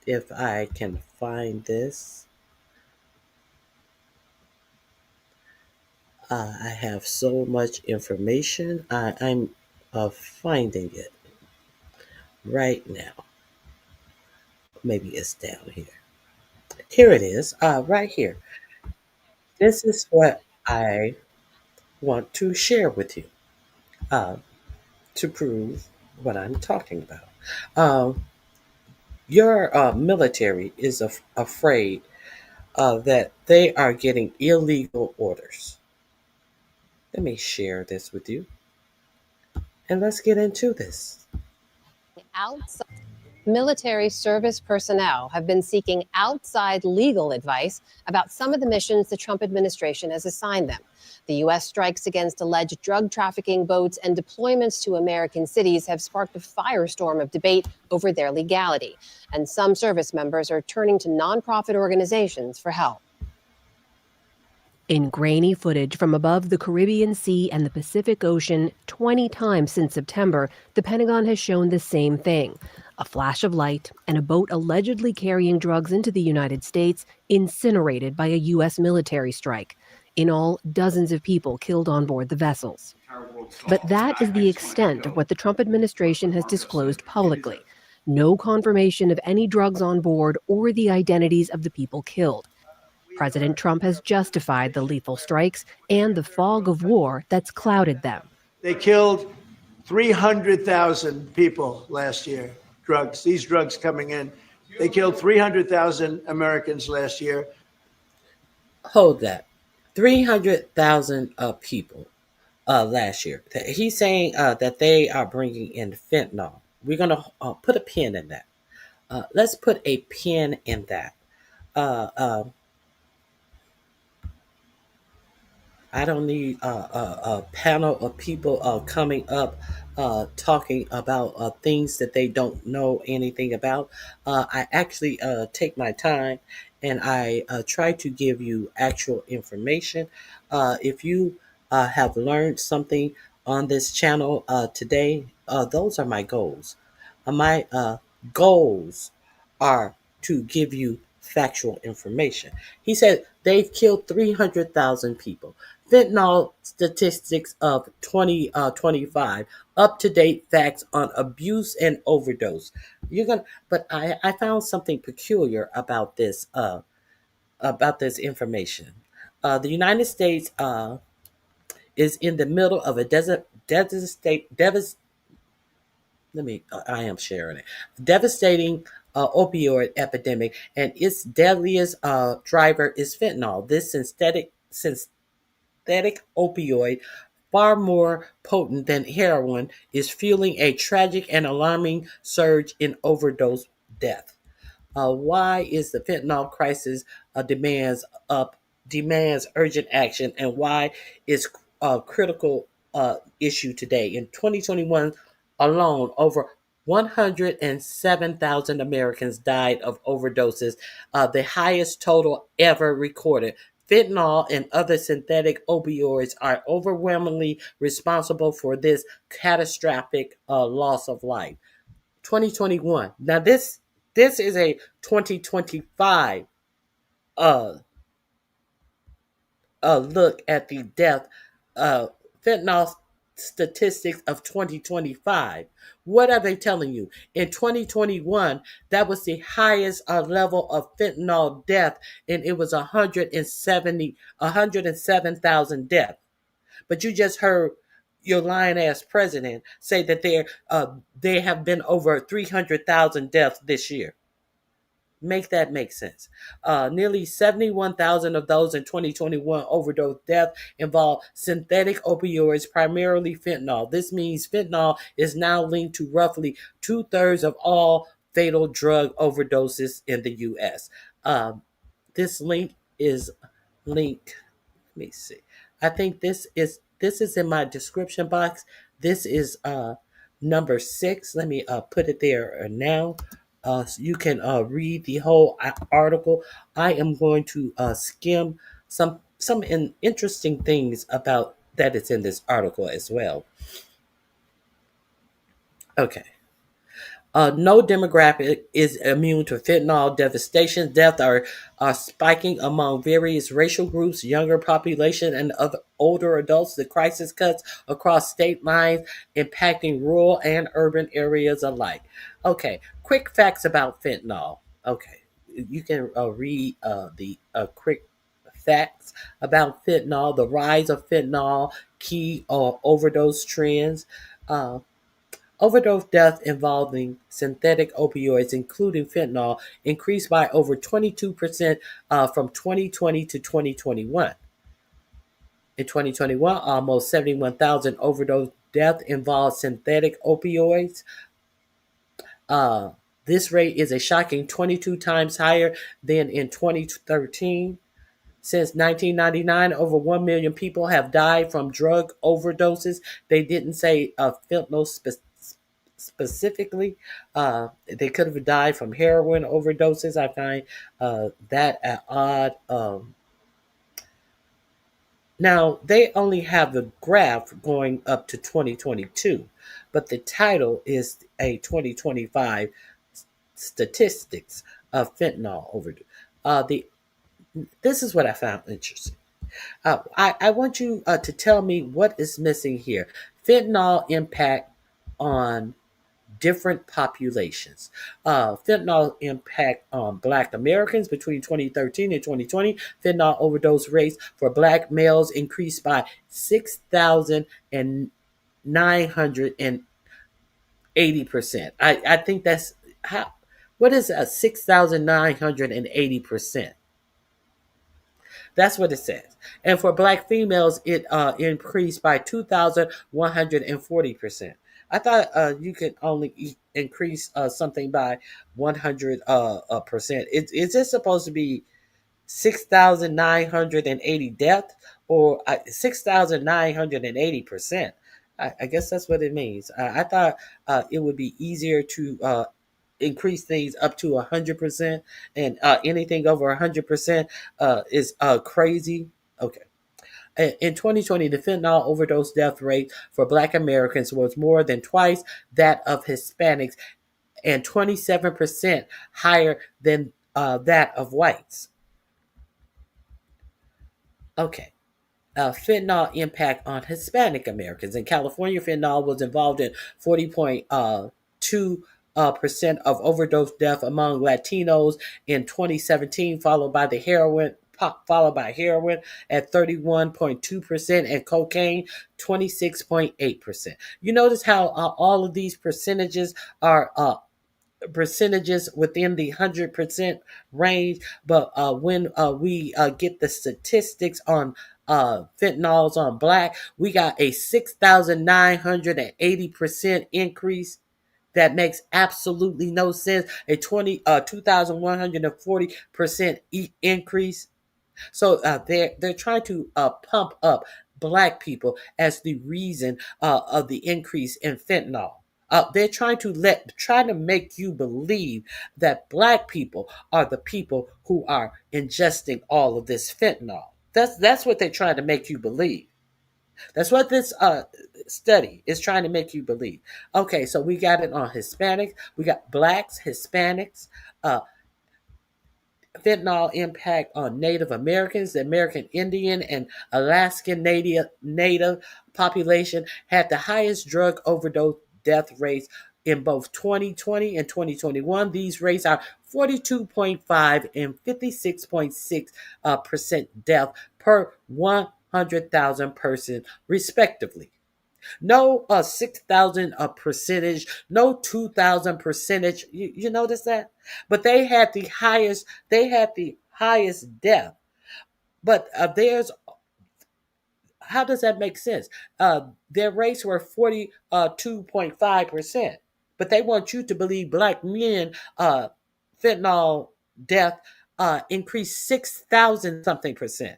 if I can find this. I have so much information. I'm finding it right now. Maybe it's down here. Here it is, right here. This is what I want to share with you uh, to prove what I'm talking about. Um, your military is afraid that they are getting illegal orders. Let me share this with you and let's get into this. Outside military service personnel have been seeking outside legal advice about some of the missions the Trump administration has assigned them. The U.S. strikes against alleged drug trafficking boats and deployments to American cities have sparked a firestorm of debate over their legality, and some service members are turning to nonprofit organizations for help. In grainy footage from above the Caribbean Sea and the Pacific Ocean 20 times since September, the Pentagon has shown the same thing: a flash of light and a boat allegedly carrying drugs into the United States incinerated by a U.S. military strike. In all, dozens of people killed on board the vessels. But that is the extent of what the Trump administration has disclosed publicly. No confirmation of any drugs on board or the identities of the people killed. President Trump has justified the lethal strikes and the fog of war that's clouded them. They killed 300,000 people last year. These drugs coming in. They killed 300,000 Americans last year. Hold that. 300,000 people last year. He's saying that they are bringing in fentanyl. We're going to put a pin in that. Let's put a pin in that. I don't need a panel of people coming up talking about things that they don't know anything about. I actually take my time and I try to give you actual information. If you have learned something on this channel today, those are my goals. My goals are to give you factual information. He said they've killed 300,000 people. Fentanyl statistics of 2025, up-to-date facts on abuse and overdose. But I found something peculiar about this information. The United States is in the middle of a I am sharing it. Devastating opioid epidemic, and its deadliest driver is fentanyl. This synthetic opioid, far more potent than heroin, is fueling a tragic and alarming surge in overdose death. Why is the fentanyl crisis demands urgent action, and why is a critical issue today? In 2021 alone, over 107,000 Americans died of overdoses, the highest total ever recorded. Fentanyl and other synthetic opioids are overwhelmingly responsible for this catastrophic loss of life. 2021. Now this is a 2025 look at the death fentanyl statistics of 2025. What are they telling you? In 2021, that was the highest level of fentanyl death, and it was 107,000 deaths. But you just heard your lying ass president say that there have been over 300,000 deaths this year. Make that make sense. Nearly 71,000 of those in 2021 overdose deaths involved synthetic opioids, primarily fentanyl. This means fentanyl is now linked to roughly 2/3 of all fatal drug overdoses in the U.S. This link is linked. Let me see. I think this is in my description box. This is number 6. Let me put it there now. So you can read the whole article. I am going to skim some interesting things about that is in this article as well. Okay. No demographic is immune to fentanyl devastation. Deaths are spiking among various racial groups, younger population, and other older adults. The crisis cuts across state lines, impacting rural and urban areas alike. Okay, quick facts about fentanyl. Okay, you can read the quick facts about fentanyl, the rise of fentanyl, key overdose trends. Uh, Overdose deaths involving synthetic opioids, including fentanyl, increased by over 22% from 2020 to 2021. In 2021, almost 71,000 overdose deaths involved synthetic opioids. Uh, this rate is a shocking 22 times higher than in 2013. Since 1999, over 1 million people have died from drug overdoses. They didn't say fentanyl specifically. They could have died from heroin overdoses. I find that odd. Now, they only have the graph going up to 2022, but the title is a 2025 statistics of fentanyl overdose. This is what I found interesting. I want you to tell me what is missing here. Fentanyl impact on different populations. Fentanyl impact on Black Americans between 2013 and 2020. Fentanyl overdose rates for Black males increased by 6,980%. I think that's how. What is a 6,980%? That's what it says. And for Black females, it increased by 2,140%. I thought you could only increase something by 100%. Is this supposed to be 6,980 deaths or 6,980%? I guess that's what it means. I thought it would be easier to increase things up to 100%, and anything over 100% is crazy. Okay. In 2020, the fentanyl overdose death rate for Black Americans was more than twice that of Hispanics and 27% higher than that of whites. Okay. Fentanyl impact on Hispanic Americans. In California, fentanyl was involved in 40.2% of overdose death among Latinos in 2017, followed by heroin at 31.2% and cocaine 26.8%. You notice how all of these percentages are percentages within the 100% range, but when we get the statistics on fentanyls on Black, we got a 6,980% increase. That makes absolutely no sense. A 2,140% increase. So they're trying to pump up Black people as the reason of the increase in fentanyl. They're trying to make you believe that Black people are the people who are ingesting all of this fentanyl. That's what they're trying to make you believe. That's what this study is trying to make you believe. Okay, so we got it on Hispanics. We got Blacks, Hispanics, fentanyl impact on Native Americans. The American Indian and Alaskan Native population had the highest drug overdose death rates in both 2020 and 2021. These rates are 42.5 and 56.6% death per 100,000 person, respectively. No 6,000 percentage, no 2,000 percentage. You notice that? But they had the highest. They had the highest death. But there's. How does that make sense? Their rates were 42.5%, but they want you to believe Black men fentanyl death increased 6,000 something percent.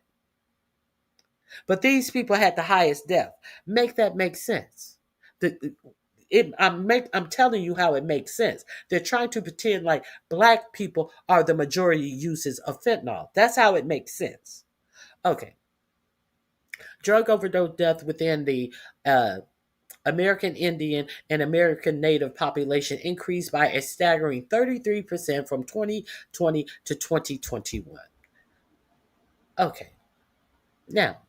But these people had the highest death. Make that make sense. I'm telling you how it makes sense. They're trying to pretend like Black people are the majority users of fentanyl. That's how it makes sense. Okay. Drug overdose death within the American Indian and American Native population increased by a staggering 33% from 2020 to 2021. Okay, now,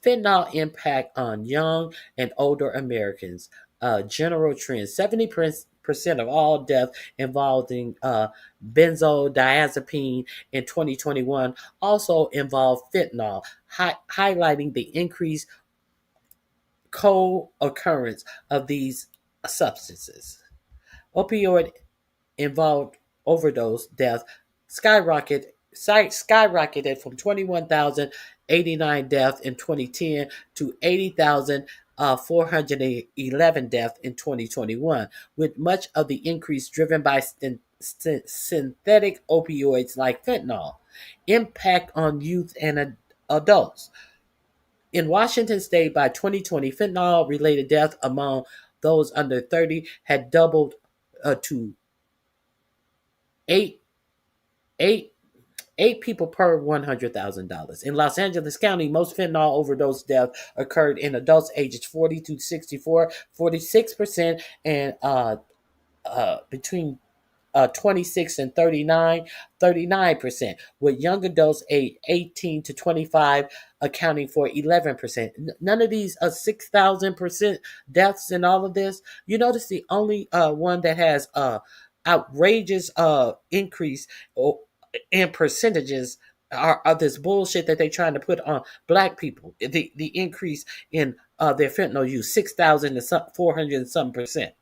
fentanyl impact on young and older Americans. General trend: 70% of all deaths involving benzodiazepine in 2021 also involved fentanyl, highlighting the increased co-occurrence of these substances. Opioid involved overdose death skyrocketed from 21,089 deaths in 2010 to 80,411 deaths in 2021, with much of the increase driven by synthetic opioids like fentanyl. Impact on youth and adults. In Washington state by 2020, fentanyl-related deaths among those under 30 had doubled to eight people per $100,000. In Los Angeles County, most fentanyl overdose deaths occurred in adults ages 40 to 64, 46%, and between 26 and 39%, with young adults aged 18 to 25 accounting for 11%. None of these 6,000% deaths in all of this. You notice the only one that has outrageous increase in percentages are this bullshit that they're trying to put on black people. The increase in their fentanyl use, 6,400 and some percent.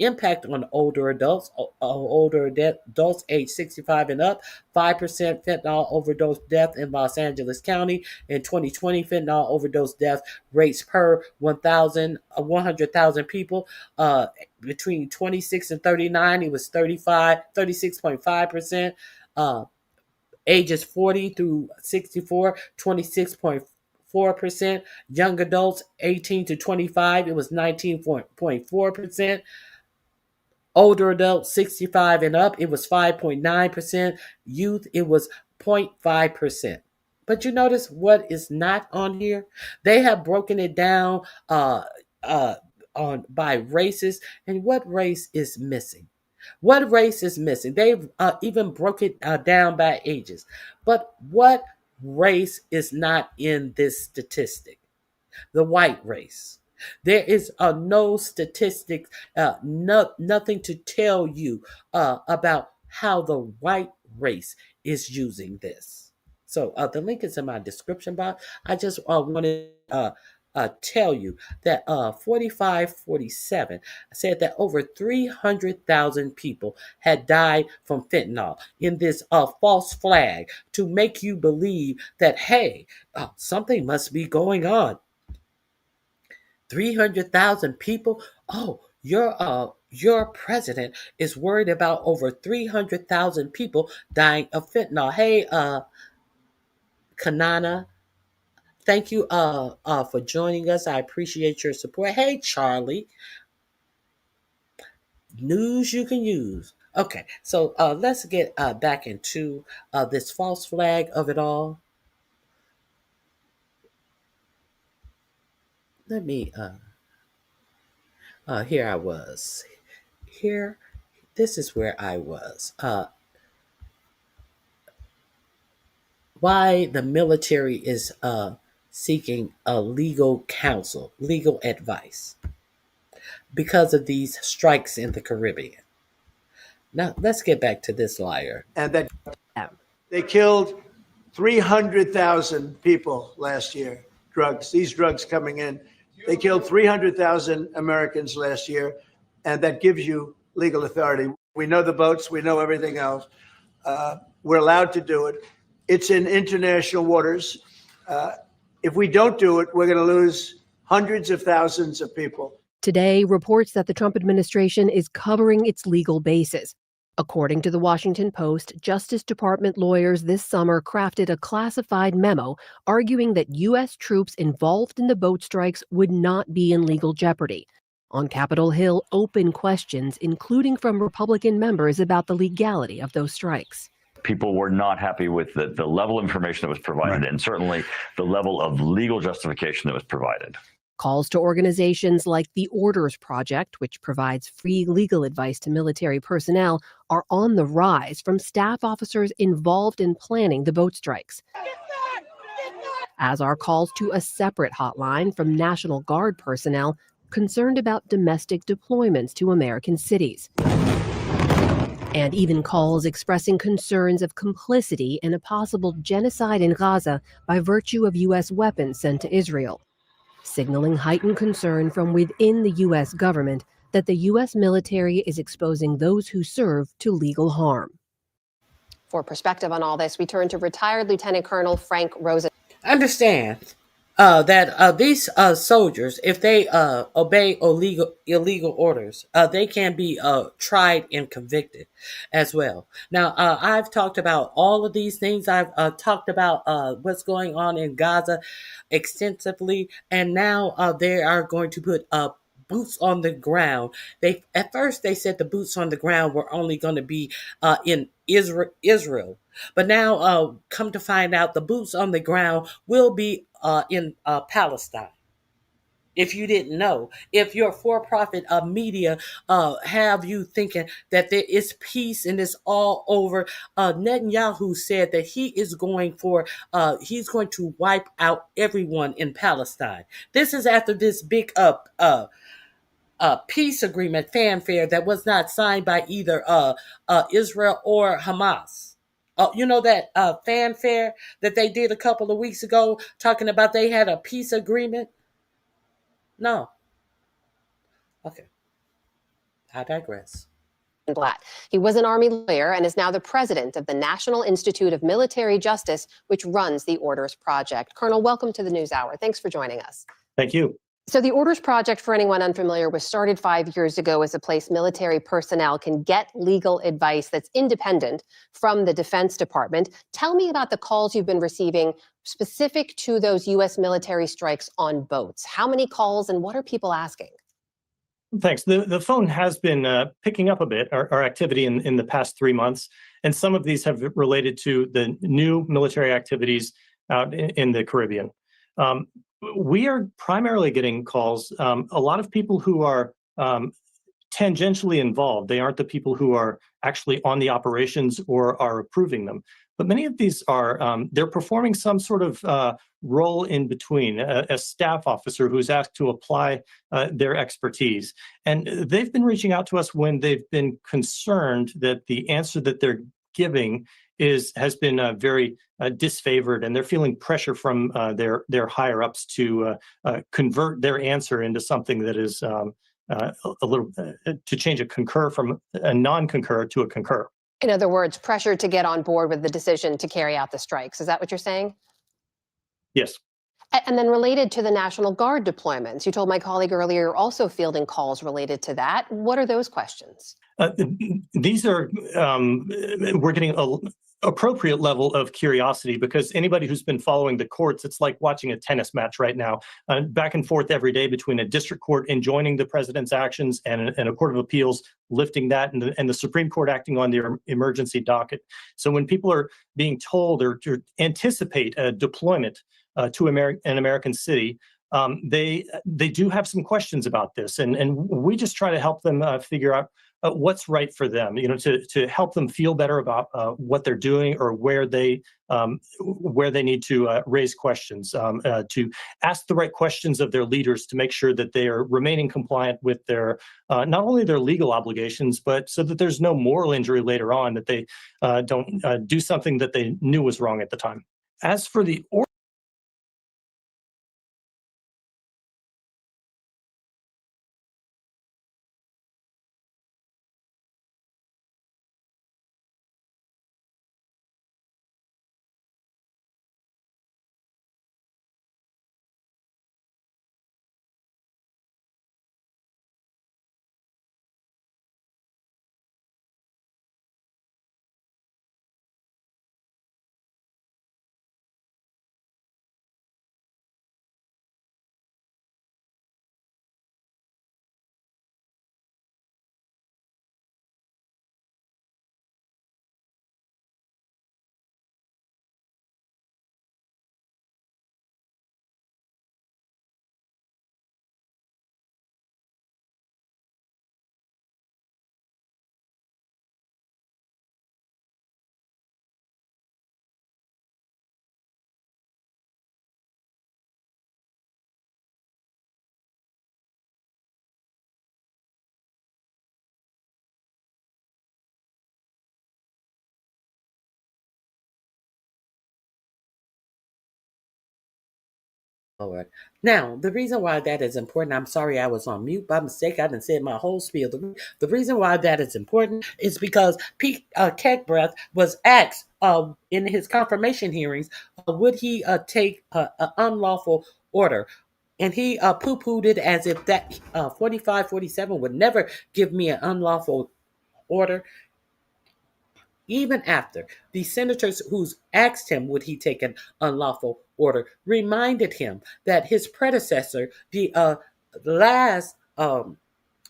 Impact on older adults, adults age 65 and up, 5% fentanyl overdose death in Los Angeles County. In 2020, fentanyl overdose death rates per 100,000 people. Between 26 and 39, it was 36.5%. Ages 40 through 64, 26.4%. Young adults 18 to 25, it was 19.4%. Older adults 65 and up, it was 5.9%. Youth, it was 0.5%. But you notice what is not on here? They have broken it down on by races, and what race is missing? What race is missing? They've even broke it down by ages. But what race is not in this statistic? The white race. There is no statistics, nothing to tell you about how the white race is using this. So the link is in my description box. I just wanted to tell you that 4547 said that over 300,000 people had died from fentanyl in this false flag to make you believe that, hey, something must be going on. 300,000 people? Oh, your president is worried about over 300,000 people dying of fentanyl. Hey, Kanana, thank you for joining us. I appreciate your support. Hey, Charlie. News you can use. Okay, so let's get back into this false flag of it all. Let me, here I was. This is where I was. Why the military is seeking a legal counsel, legal advice, because of these strikes in the Caribbean. Now, let's get back to this liar. And that they killed 300,000 people last year. These drugs coming in. They killed 300,000 Americans last year, and that gives you legal authority. We know the boats, we know everything else. We're allowed to do it. It's in international waters. If we don't do it, we're going to lose hundreds of thousands of people. Today, reports that the Trump administration is covering its legal bases. According to the Washington Post, Justice Department lawyers this summer crafted a classified memo arguing that U.S. troops involved in the boat strikes would not be in legal jeopardy. On Capitol Hill, open questions, including from Republican members, about the legality of those strikes. People were not happy with the level of information that was provided, and certainly the level of legal justification that was provided. Calls to organizations like the Orders Project, which provides free legal advice to military personnel, are on the rise from staff officers involved in planning the boat strikes, as are calls to a separate hotline from National Guard personnel concerned about domestic deployments to American cities, and even calls expressing concerns of complicity in a possible genocide in Gaza by virtue of U.S. weapons sent to Israel, signaling heightened concern from within the U.S. government that the U.S. military is exposing those who serve to legal harm. For perspective on all this, we turn to retired Lieutenant Colonel Frank Rosen. Understand that these soldiers, if they obey illegal orders, they can be tried and convicted as well. Now, I've talked about all of these things. I've talked about what's going on in Gaza extensively, and now they are going to put boots on the ground. At first they said the boots on the ground were only going to be in Israel. But now, come to find out, the boots on the ground will be in Palestine. If you didn't know, if your for-profit media have you thinking that there is peace and it's all over, Netanyahu said that he's going to wipe out everyone in Palestine. This is after this big peace agreement fanfare that was not signed by either Israel or Hamas. You know that fanfare that they did a couple of weeks ago talking about they had a peace agreement? No. Okay. I digress. Blatt. He was an Army lawyer and is now the president of the National Institute of Military Justice, which runs the Orders Project. Colonel, welcome to the NewsHour. Thanks for joining us. Thank you. So the Orders Project, for anyone unfamiliar, was started 5 years ago as a place military personnel can get legal advice that's independent from the Defense Department. Tell me about the calls you've been receiving specific to those U.S. military strikes on boats. How many calls and what are people asking? Thanks. The phone has been picking up a bit, our activity in the past 3 months, and some of these have related to the new military activities out in the Caribbean. We are primarily getting calls, a lot of people who are tangentially involved. They aren't the people who are actually on the operations or are approving them. But many of these are, they're performing some sort of role in between, a staff officer who's asked to apply their expertise. And they've been reaching out to us when they've been concerned that the answer that they're giving has been very disfavored, and they're feeling pressure from their higher ups to convert their answer into something that is a little to change a concur from a non-concur to a concur. In other words, pressure to get on board with the decision to carry out the strikes. Is that what you're saying? Yes. And then related to the National Guard deployments, you told my colleague earlier you're also fielding calls related to that. What are those questions? These are, we're getting an appropriate level of curiosity because anybody who's been following the courts, it's like watching a tennis match right now, back and forth every day between a district court enjoining the president's actions and a court of appeals lifting that and the Supreme Court acting on their emergency docket. So when people are being told or to anticipate a deployment to an American city, they do have some questions about this, and we just try to help them figure out what's right for them, to help them feel better about what they're doing or where they need to raise questions, to ask the right questions of their leaders to make sure that they are remaining compliant with their not only their legal obligations, but so that there's no moral injury later on, that they don't do something that they knew was wrong at the time. As for the Lord. Now, the reason why that is important, I'm sorry I was on mute by mistake. I didn't say my whole spiel. The reason why that is important is because Pete Keckbreath was asked in his confirmation hearings, would he take an unlawful order? And he poo-pooed it as if that 4547 would never give me an unlawful order. Even after the senators who's asked him would he take an unlawful order reminded him that his predecessor, the last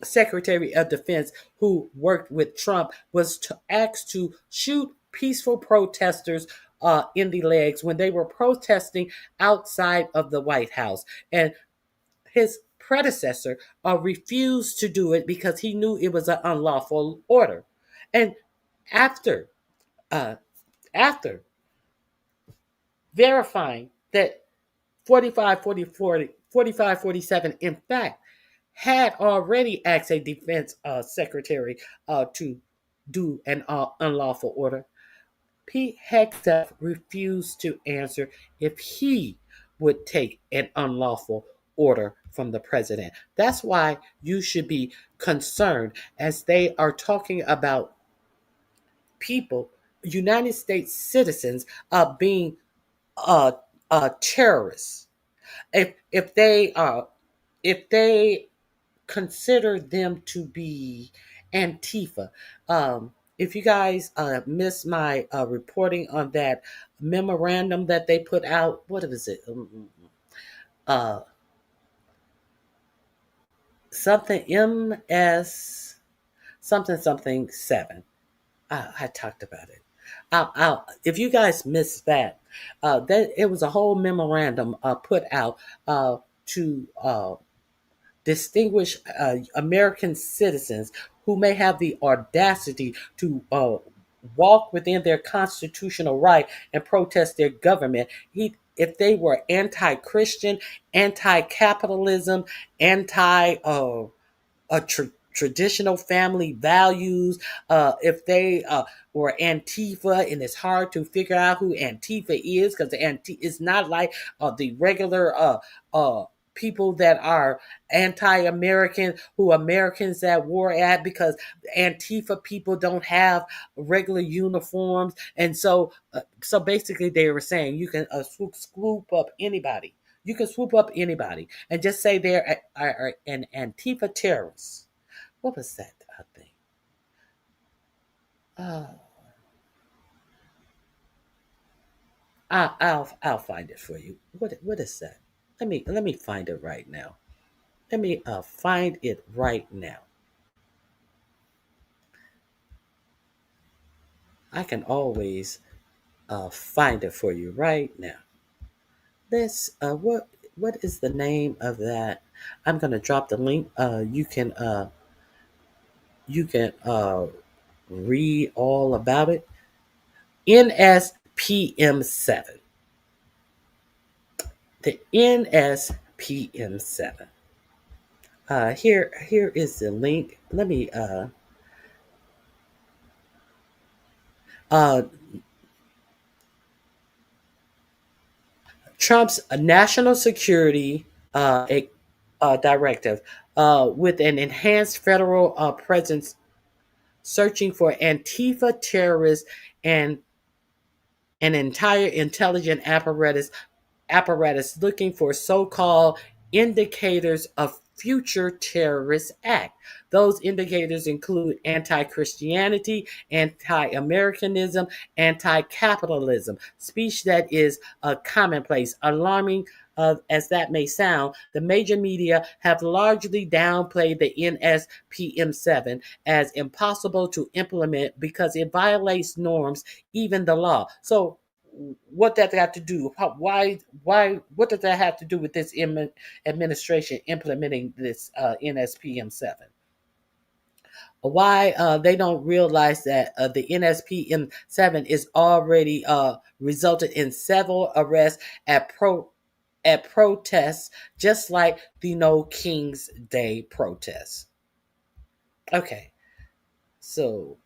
Secretary of Defense who worked with Trump, was asked to shoot peaceful protesters in the legs when they were protesting outside of the White House. And his predecessor refused to do it because he knew it was an unlawful order. And after uh, after verifying that 4547 in fact had already asked a defense secretary to do an unlawful order, Pete Hegseth refused to answer if he would take an unlawful order from the president. That's why you should be concerned as they are talking about people, United States citizens, being terrorists. If they consider them to be Antifa. If you guys missed my reporting on that memorandum that they put out, what was it? Something MS something 7. I talked about it. If you guys missed that, that it was a whole memorandum put out to distinguish American citizens who may have the audacity to walk within their constitutional right and protest their government. If they were anti-Christian, anti-capitalism, traditional family values, if they were Antifa, and it's hard to figure out who Antifa is because it's not like the regular people that are anti-American, who Americans at war at, because Antifa people don't have regular uniforms, and so basically they were saying you can swoop up anybody. You can swoop up anybody and just say they're an Antifa terrorist. What was that thing? I'll find it for you. What is that? Let me find it right now. Let me find it right now. I can always find it for you right now. This what is the name of that? I'm gonna drop the link. You can read all about it. NSPM7. The NSPM7. Here is the link. Let me Trump's national security directive with an enhanced federal presence searching for Antifa terrorists and an entire intelligence apparatus looking for so-called indicators of future terrorist act. Those indicators include anti-Christianity, anti-Americanism, anti-capitalism, speech that is commonplace, alarming as that may sound. The major media have largely downplayed the NSPM7 as impossible to implement because it violates norms, even the law. So what does that have to do? Why? What does that have to do with this administration implementing this NSPM7? Why they don't realize that the NSPM7 is already resulted in several arrests at protests, just like the No King's Day protests. Okay, so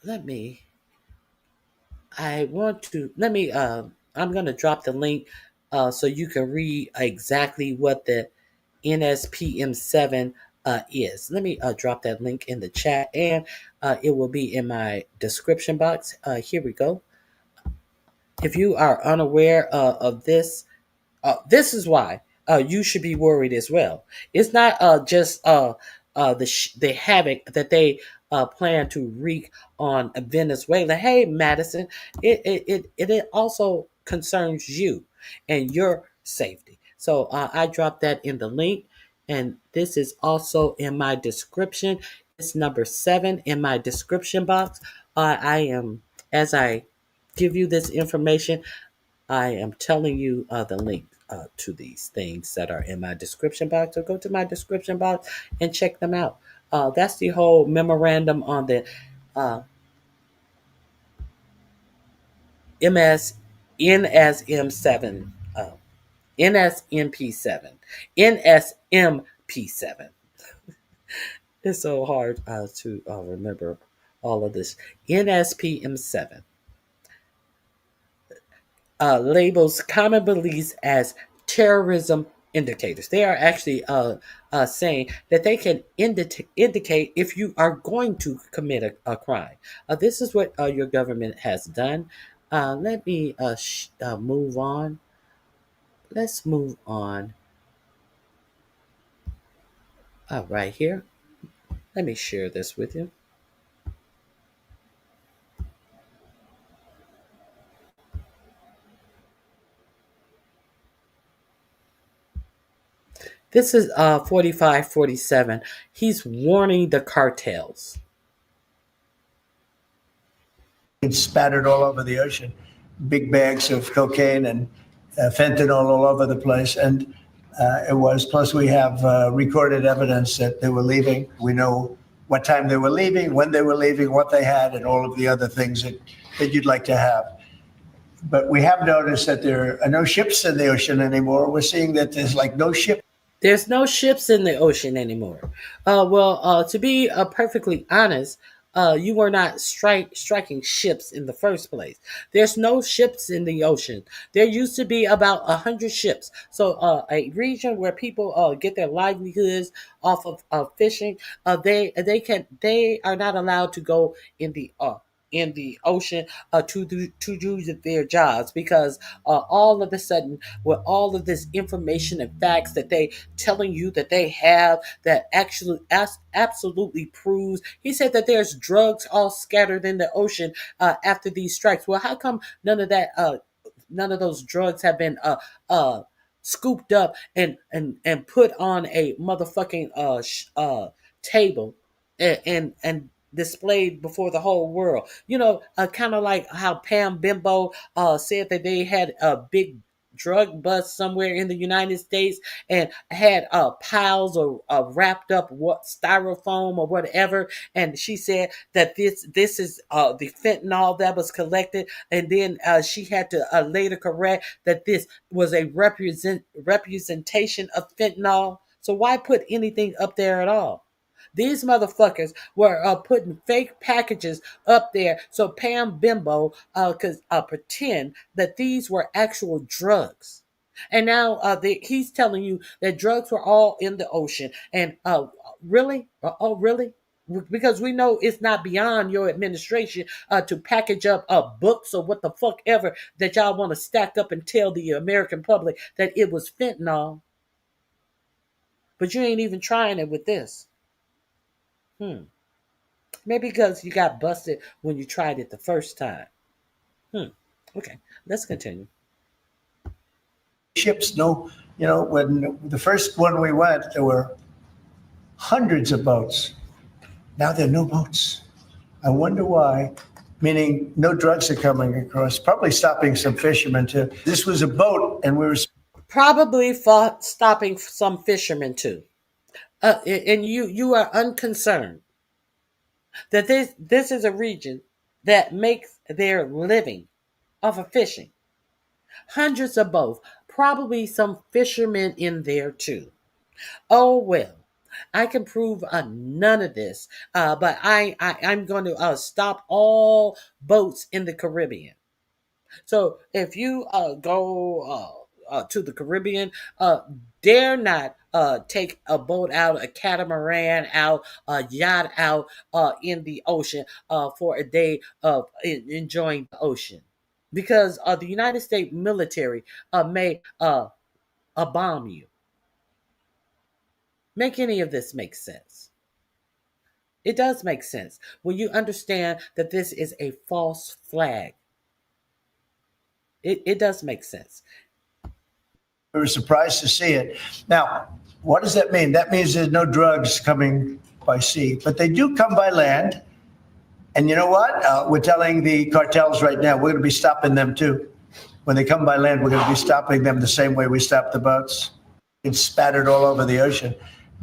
I'm going to drop the link so you can read exactly what the NSPM7 is. Let me drop that link in the chat, and it will be in my description box. Here we go. If you are unaware of this, this is why you should be worried as well. It's not just the havoc that they plan to wreak on Venezuela. Hey, Madison, it also concerns you and your safety. So I dropped that in the link, and this is also in my description. It's number 7 in my description box. I am, as I give you this information, I am telling you the link to these things that are in my description box. So go to my description box and check them out. That's the whole memorandum on the MS NSM7, NSMP7, NSMP7. It's so hard to remember all of this. NSPM7 labels common beliefs as terrorism indicators. They are actually saying that they can indicate if you are going to commit a crime. This is what your government has done. Let me move on. Let's move on. Right here. Let me share this with you. This is 4547. He's warning the cartels. It's spattered all over the ocean, big bags of cocaine and fentanyl all over the place. And it was, plus we have recorded evidence that they were leaving. We know what time they were leaving, when they were leaving, what they had, and all of the other things that you'd like to have. But we have noticed that there are no ships in the ocean anymore. We're seeing that there's like no ship. There's no ships in the ocean anymore. To be perfectly honest, you were not striking ships in the first place. There's no ships in the ocean. There used to be about 100 ships. So a region where people get their livelihoods off of fishing, they are not allowed to go in the ocean to do their jobs, because all of a sudden, with all of this information and facts that they telling you that they have, that actually absolutely proves, he said that there's drugs all scattered in the ocean after these strikes. Well, how come none of those drugs have been scooped up and put on a motherfucking table and displayed before the whole world? Kind of like how Pam Bimbo said that they had a big drug bust somewhere in the United States and had piles of wrapped up styrofoam or whatever, and she said that this is the fentanyl that was collected, and then she had to later correct that this was a representation of fentanyl. So why put anything up there at all? These motherfuckers were putting fake packages up there so Pam Bimbo could pretend that these were actual drugs. And now he's telling you that drugs were all in the ocean. And really? Oh, really? Because we know it's not beyond your administration to package up books or what the fuck ever that y'all want to stack up and tell the American public that it was fentanyl. But you ain't even trying it with this. Maybe because you got busted when you tried it the first time. Okay, let's continue. Ships, no, when the first one we went, there were hundreds of boats. Now there are no boats. I wonder why, meaning no drugs are coming across, probably stopping some fishermen too. This was a boat and we were probably stopping some fishermen too. And you are unconcerned that this is a region that makes their living off of fishing. Hundreds of boats, probably some fishermen in there too. Oh well, I can prove none of this, but I'm going to stop all boats in the Caribbean. So if you go to the Caribbean, dare not take a boat out, a catamaran out, a yacht out in the ocean for a day of enjoying the ocean, because the United States military may bomb you. Make any of this make sense? It does make sense when you understand that this is a false flag. It does make sense. We were surprised to see it. Now, what does that mean? That means there's no drugs coming by sea, but they do come by land. And you know what? We're telling the cartels right now, we're going to be stopping them too. When they come by land, we're going to be stopping them the same way we stop the boats. It's spattered all over the ocean.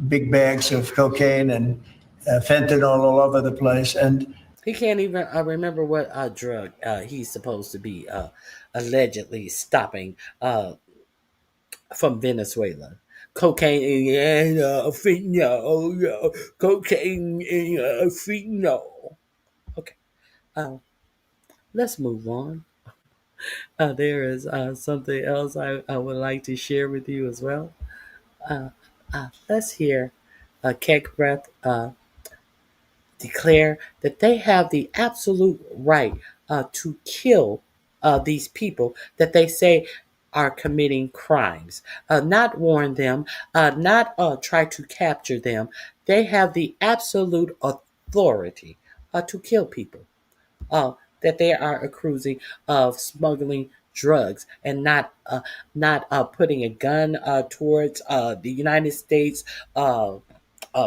Big bags of cocaine and fentanyl all over the place. And he can't even remember what drug he's supposed to be allegedly stopping from Venezuela. Cocaine and fentanyl. Cocaine and fentanyl. Okay. Let's move on. There is something else I would like to share with you as well. Let's hear Cake Breath declare that they have the absolute right to kill these people that they say are committing crimes, not warn them, not try to capture them. They have the absolute authority to kill people that they are accusing of smuggling drugs and not putting a gun towards the United States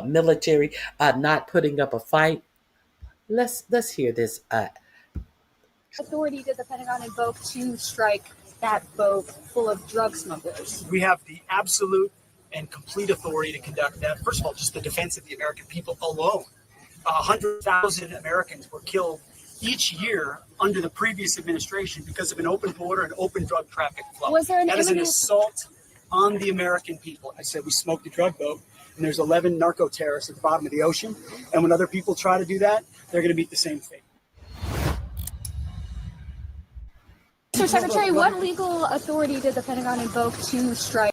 military, not putting up a fight. Let's hear this. Authority did the Pentagon invoke to strike that boat full of drug smugglers? We have the absolute and complete authority to conduct that. First of all, just the defense of the American people alone. 100,000 Americans were killed each year under the previous administration because of an open border and open drug traffic flow. Was there that is an assault on the American people. I said we smoked a drug boat, and there's 11 narco terrorists at the bottom of the ocean. And when other people try to do that, they're going to meet the same fate. Mr. Secretary, what legal authority did the Pentagon invoke to strike?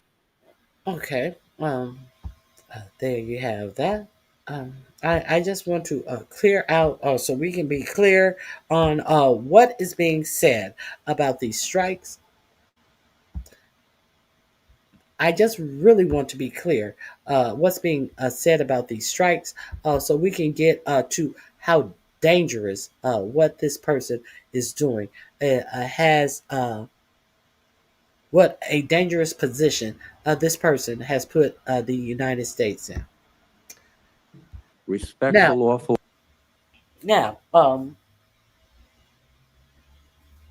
Okay, there you have that. I just want to clear out so we can be clear on what is being said about these strikes. I just really want to be clear what's being said about these strikes so we can get to how dangerous what this person is doing. What a dangerous position this person has put the United States in. Respect the lawful. Now,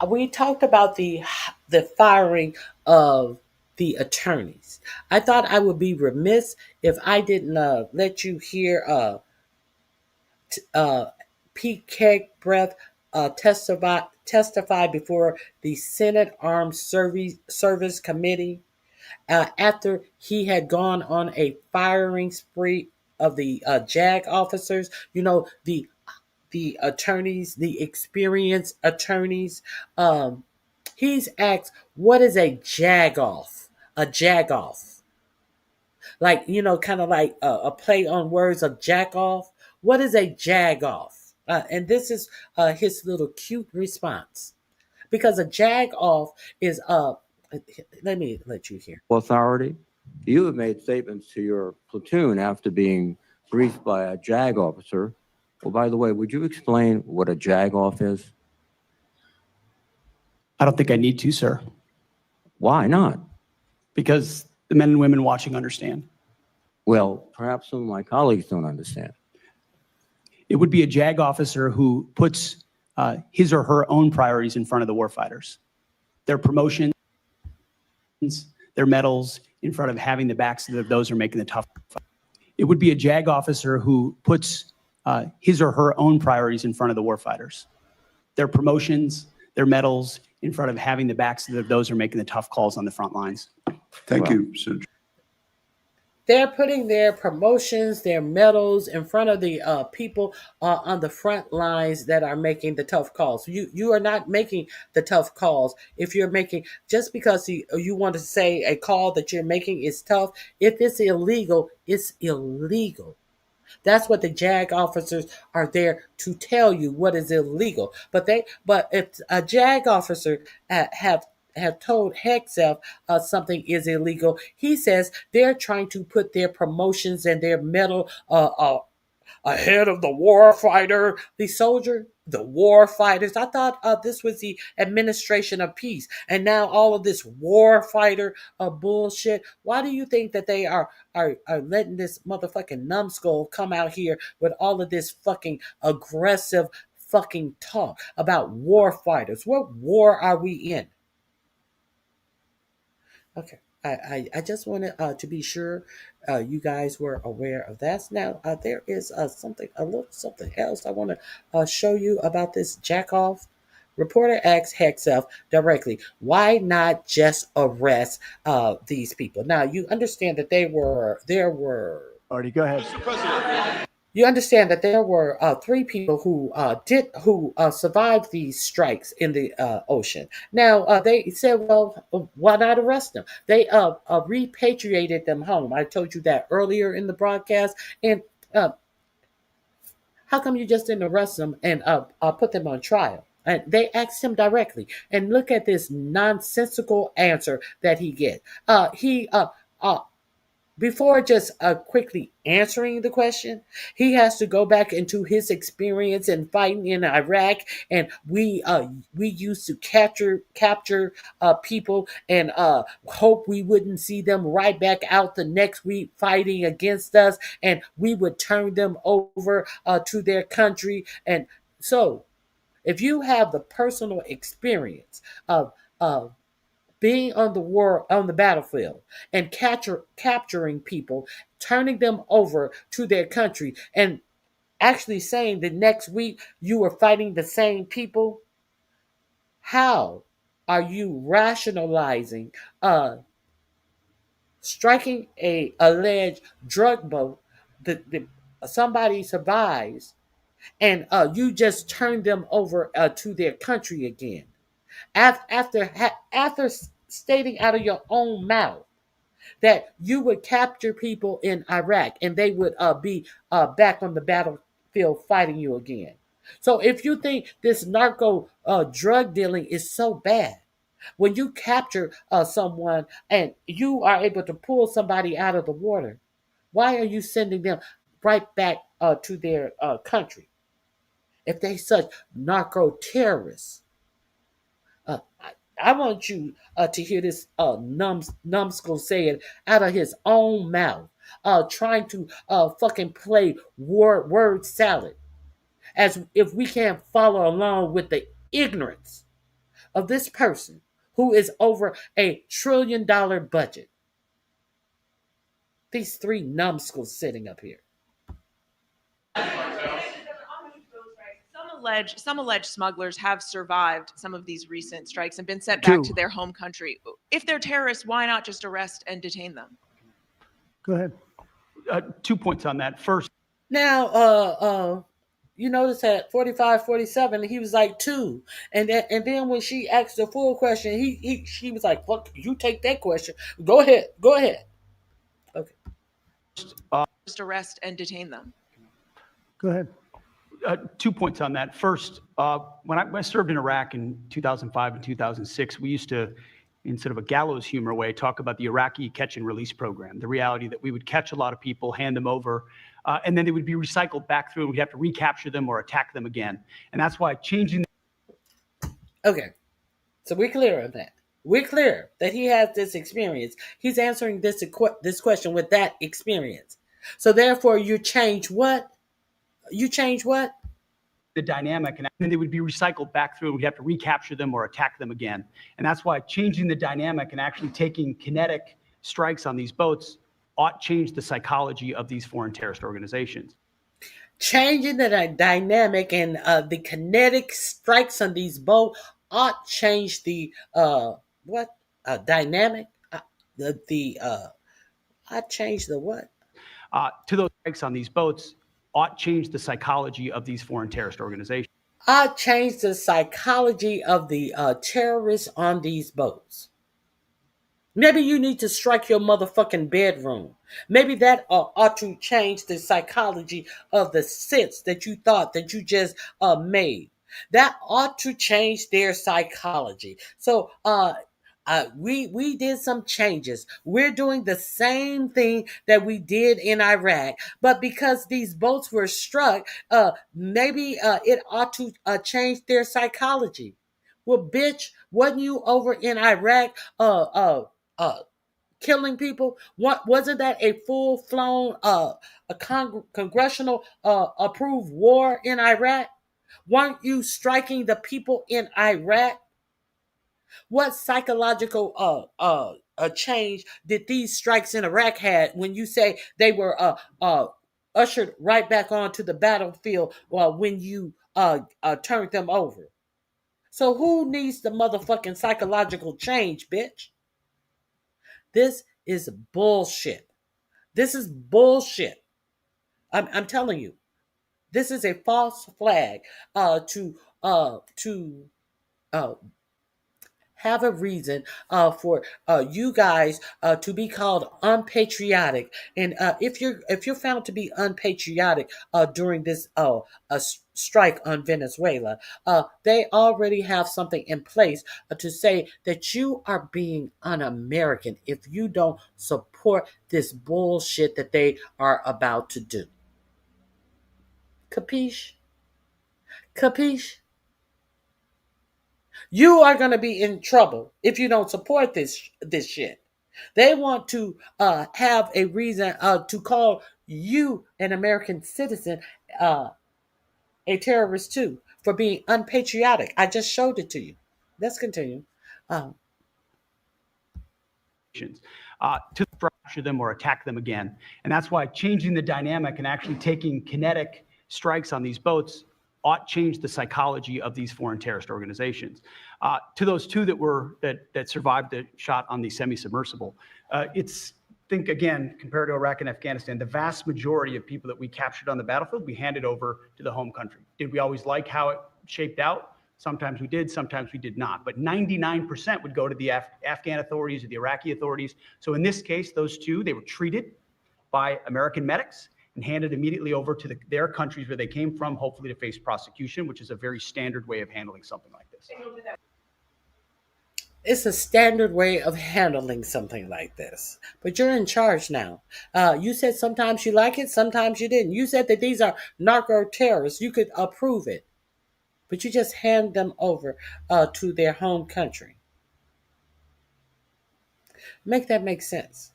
we talked about the firing of the attorneys. I thought I would be remiss if I didn't let you hear Pete Kegbreath testify before the Senate Armed Service Committee after he had gone on a firing spree of the JAG officers. You know, the attorneys, the experienced attorneys. He's asked, what is a jag-off? A jag-off. Like, you know, kind of like a play on words of jack-off. What is a jag-off? And this is his little cute response. Because a jag-off is, let me let you hear. Authority. You have made statements to your platoon after being briefed by a JAG officer. Well, by the way, would you explain what a JAG-off is? I don't think I need to, sir. Why not? Because the men and women watching understand. Well, perhaps some of my colleagues don't understand. It would be a JAG officer who puts his or her own priorities in front of the warfighters. Their promotions, their medals, in front of having the backs of those who are making the tough fight. It would be a JAG officer who puts his or her own priorities in front of the warfighters. Their promotions, their medals, in front of having the backs of those who are making the tough calls on the front lines. Thank you, Senator. They're putting their promotions, their medals in front of the people on the front lines that are making the tough calls. You are not making the tough calls. If you're making, just because you want to say a call that you're making is tough, if it's illegal, it's illegal. That's what the JAG officers are there to tell you, what is illegal. But if a JAG officer have told Hexelf something is illegal, he says they're trying to put their promotions and their medal ahead of the war fighter, the soldier, the war fighters. I thought this was the administration of peace, and now all of this war fighter bullshit. Why do you think that they are letting this motherfucking numbskull come out here with all of this fucking aggressive fucking talk about war fighters? What war are we in? Okay. I just wanted to be sure you guys were aware of that. Now there is something else I want to show you about this jackoff. Reporter asks Hexelf directly, "Why not just arrest these people?" Now you understand that there were. Already, go ahead. You understand that there were 3 people who survived these strikes in the ocean. Now they said, "Well, why not arrest them?" They repatriated them home. I told you that earlier in the broadcast. And how come you just didn't arrest them and put them on trial? And they asked him directly. And look at this nonsensical answer that he gets. Before just quickly answering the question, he has to go back into his experience in fighting in Iraq, and we used to capture people and hope we wouldn't see them right back out the next week fighting against us, and we would turn them over to their country. And so, if you have the personal experience of being on the battlefield and capturing people, turning them over to their country, and actually saying the next week you were fighting the same people, how are you rationalizing striking a alleged drug boat that somebody survives, and you just turn them over to their country again? After stating out of your own mouth that you would capture people in Iraq and they would be back on the battlefield fighting you again. So if you think this narco drug dealing is so bad, when you capture someone and you are able to pull somebody out of the water, why are you sending them right back to their country if they such narco terrorists? I want you to hear this numbskull say it out of his own mouth, trying to fucking play word salad, as if we can't follow along with the ignorance of this person who is over $1 trillion budget. These 3 numbskulls sitting up here. Some alleged smugglers have survived some of these recent strikes and been sent back to their home country. If they're terrorists, why not just arrest and detain them? Go ahead. 2 points on that. First, now, you notice at 45, 47, he was like 2, and then when she asked the full question, she was like, "Fuck, you take that question. Go ahead." Okay. Just arrest and detain them. Go ahead. 2 points on that. First, when I served in Iraq in 2005 and 2006, we used to, in sort of a gallows humor way, talk about the Iraqi catch and release program. The reality that we would catch a lot of people, hand them over, and then they would be recycled back through, and we'd have to recapture them or attack them again. And that's why changing. Okay, so we're clear on that. We're clear that he has this experience. He's answering this question with that experience. So therefore, you change what? You change what? The dynamic, and then they would be recycled back through, and we'd have to recapture them or attack them again. And that's why changing the dynamic and actually taking kinetic strikes on these boats ought change the psychology of these foreign terrorist organizations. Changing the dynamic and the kinetic strikes on these boats ought change the dynamic. I changed the what? To those strikes on these boats ought change the psychology of these foreign terrorist organizations. I changed the psychology of the terrorists on these boats. Maybe you need to strike your motherfucking bedroom. Maybe that ought to change the psychology of the sense that you thought that you just made. That ought to change their psychology. So we did some changes. We're doing the same thing that we did in Iraq, but because these boats were struck, maybe it ought to change their psychology. Well, bitch, wasn't you over in Iraq? Killing people. What wasn't that a full-flown congressional approved war in Iraq? Weren't you striking the people in Iraq? What psychological change did these strikes in Iraq had when you say they were ushered right back onto the battlefield when you turned them over? So who needs the motherfucking psychological change, bitch? This is bullshit. This is bullshit. I'm telling you, this is a false flag to have a reason for you guys to be called unpatriotic. And if you're found to be unpatriotic during this strike on Venezuela, they already have something in place to say that you are being un-American if you don't support this bullshit that they are about to do. Capiche? Capiche? You are going to be in trouble if you don't support this shit. They want to have a reason to call you an American citizen a terrorist too for being unpatriotic. I just showed it to you. Let's continue. To fracture them or attack them again. And that's why changing the dynamic and actually taking kinetic strikes on these boats ought change the psychology of these foreign terrorist organizations. To those two that survived the shot on the semi-submersible, think again, compared to Iraq and Afghanistan, the vast majority of people that we captured on the battlefield, we handed over to the home country. Did we always like how it shaped out? Sometimes we did, sometimes we did not. But 99% would go to the Afghan authorities or the Iraqi authorities. So in this case, those two, they were treated by American medics and handed immediately over to their countries where they came from, hopefully to face prosecution, which is a very standard way of handling something like this. It's a standard way of handling something like this. But you're in charge now. You said sometimes you like it, sometimes you didn't. You said that these are narco-terrorists. You could approve it. But you just hand them over to their home country. Make that make sense.